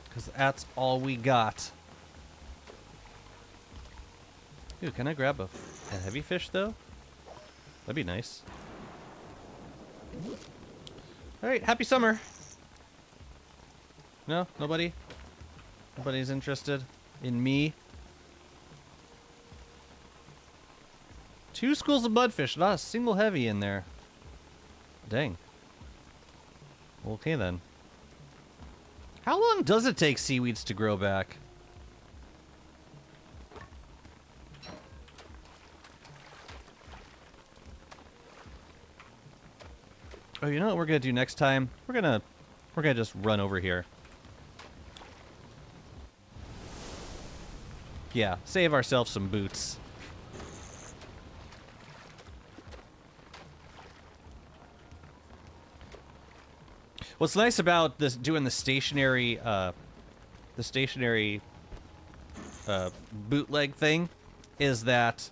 Because that's all we got. Ooh, can I grab a heavy fish, though? That'd be nice. Alright, happy summer! No? Nobody? Nobody's interested in me? 2 schools of mudfish, not a single heavy in there. Dang. Okay then. How long does it take seaweeds to grow back? Oh, you know what we're gonna do next time? We're gonna just run over here. Yeah, save ourselves some boots. What's nice about this doing the stationary bootleg thing is that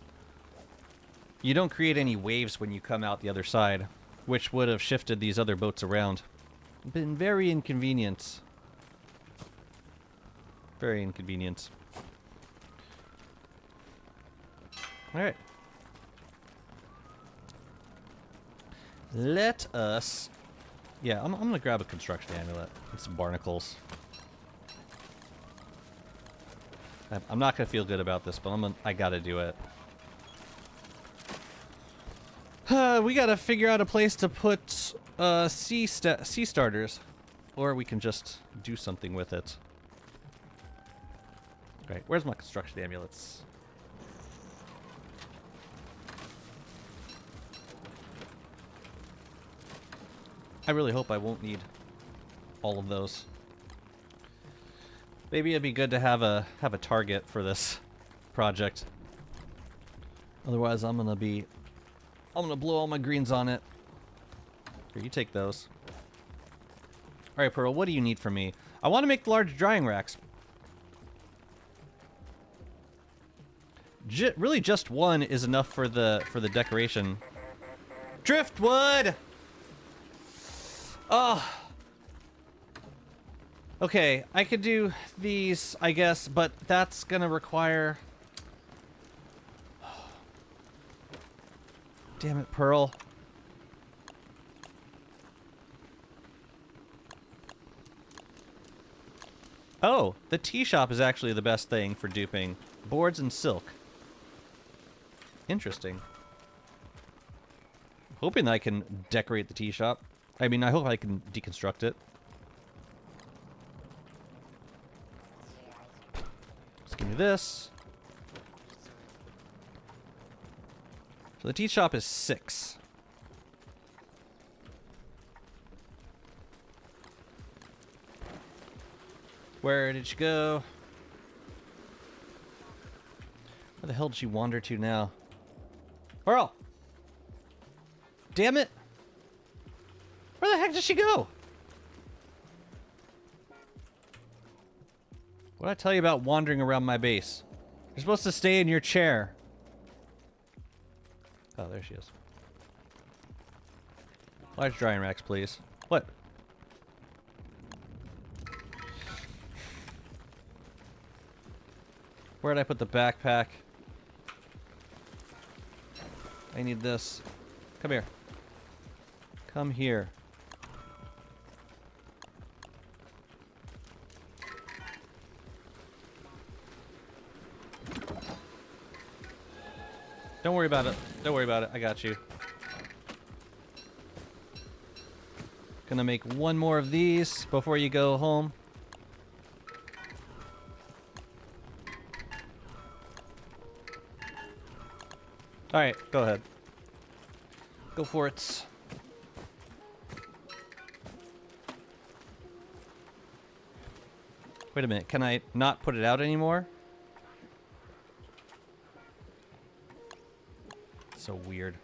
you don't create any waves when you come out the other side, which would have shifted these other boats around. Been very inconvenient. Very inconvenient. Alright. Let us... Yeah, I'm gonna grab a construction amulet and some barnacles. I'm not gonna feel good about this, but I gotta do it. We gotta figure out a place to put sea starters, or we can just do something with it. Right, where's my construction amulets? I really hope I won't need all of those. Maybe it'd be good to have a target for this project. Otherwise, I'm gonna blow all my greens on it. Here, you take those. All right, Pearl, what do you need from me? I want to make large drying racks. Really, just one is enough for the decoration. Driftwood. Oh. Okay, I could do these, I guess, but that's gonna require... Damn it, Pearl. Oh, the tea shop is actually the best thing for duping. Boards and silk. Interesting. Hoping that I can decorate the tea shop. I mean, I hope I can deconstruct it. Just give me this. So the tea shop is 6. Where did she go? Where the hell did she wander to now? Pearl! Damn it! Where the heck did she go? What did I tell you about wandering around my base? You're supposed to stay in your chair. Oh, there she is. Large drying racks, please. What? Where did I put the backpack? I need this. Come here. Come here. Don't worry about it. Don't worry about it. I got you. Gonna make one more of these before you go home. Alright, go ahead. Go for it. Wait a minute, can I not put it out anymore? So weird.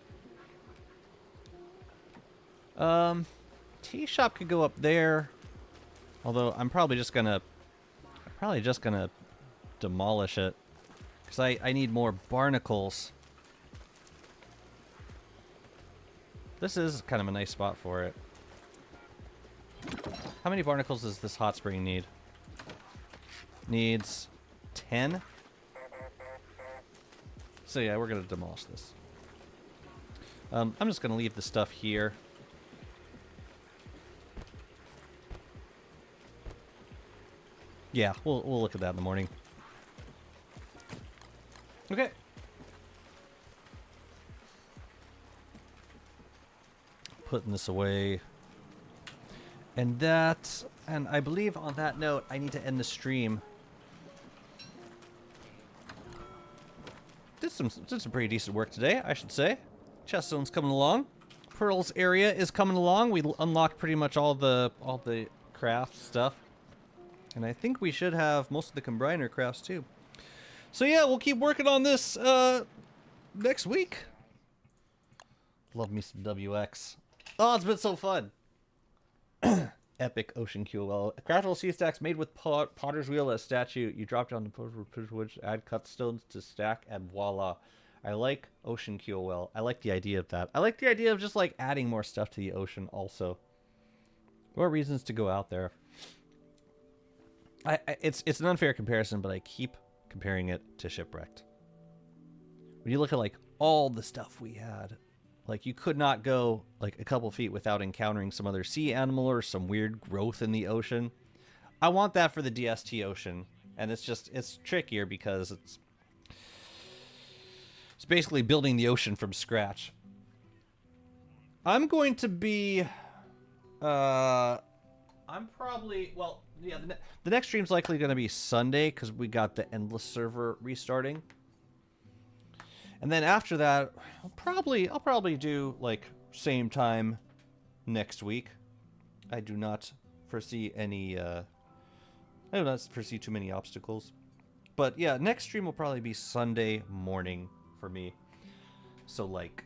Tea shop could go up there. Although I'm probably just gonna demolish it. Because I need more barnacles. This is kind of a nice spot for it. How many barnacles does this hot spring need? Needs 10? So yeah, we're gonna demolish this. I'm just gonna leave the stuff here. Yeah, we'll look at that in the morning. Okay. Putting this away. And I believe on that note, I need to end the stream. Did some pretty decent work today, I should say. Cheststone's coming along. Pearl's area is coming along. We unlocked pretty much all the craft stuff. And I think we should have most of the combiner crafts too. So yeah, we'll keep working on this next week. Love me some WX. Oh, it's been so fun. Epic ocean QOL. Craftable sea stacks made with potter's wheel as statue. You drop down the wood, add cut stones to stack, and voila. I like ocean QOL. I like the idea of that. I like the idea of just like adding more stuff to the ocean also. More reasons to go out there. It's an unfair comparison, but I keep comparing it to Shipwrecked. When you look at like all the stuff we had, like you could not go like a couple feet without encountering some other sea animal or some weird growth in the ocean. I want that for the DST ocean. And it's trickier because it's basically building the ocean from scratch. I'm going to be I'm probably, well, yeah, the next stream's likely going to be Sunday because we got the Endless server restarting. And then after that, I'll probably do like same time next week. I do not foresee any I do not foresee too many obstacles. But yeah, next stream will probably be Sunday morning for me. So like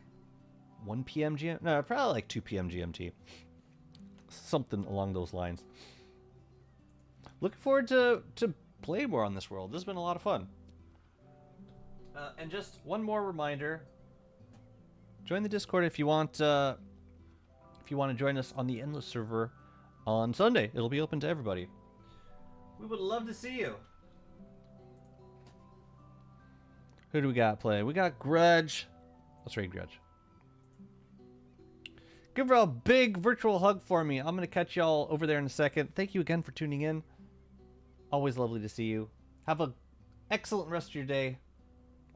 1 p.m. GMT? No, probably like 2 p.m. GMT. Something along those lines. Looking forward to play more on this world. This has been a lot of fun. And just one more reminder: join the Discord if you want. If you want to join us on the Endless server on Sunday, it'll be open to everybody. We would love to see you. Who do we got playing? We got Grudge. Let's raid Grudge. Give her a big virtual hug for me. I'm going to catch y'all over there in a second. Thank you again for tuning in. Always lovely to see you. Have an excellent rest of your day.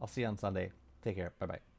I'll see you on Sunday. Take care. Bye-bye.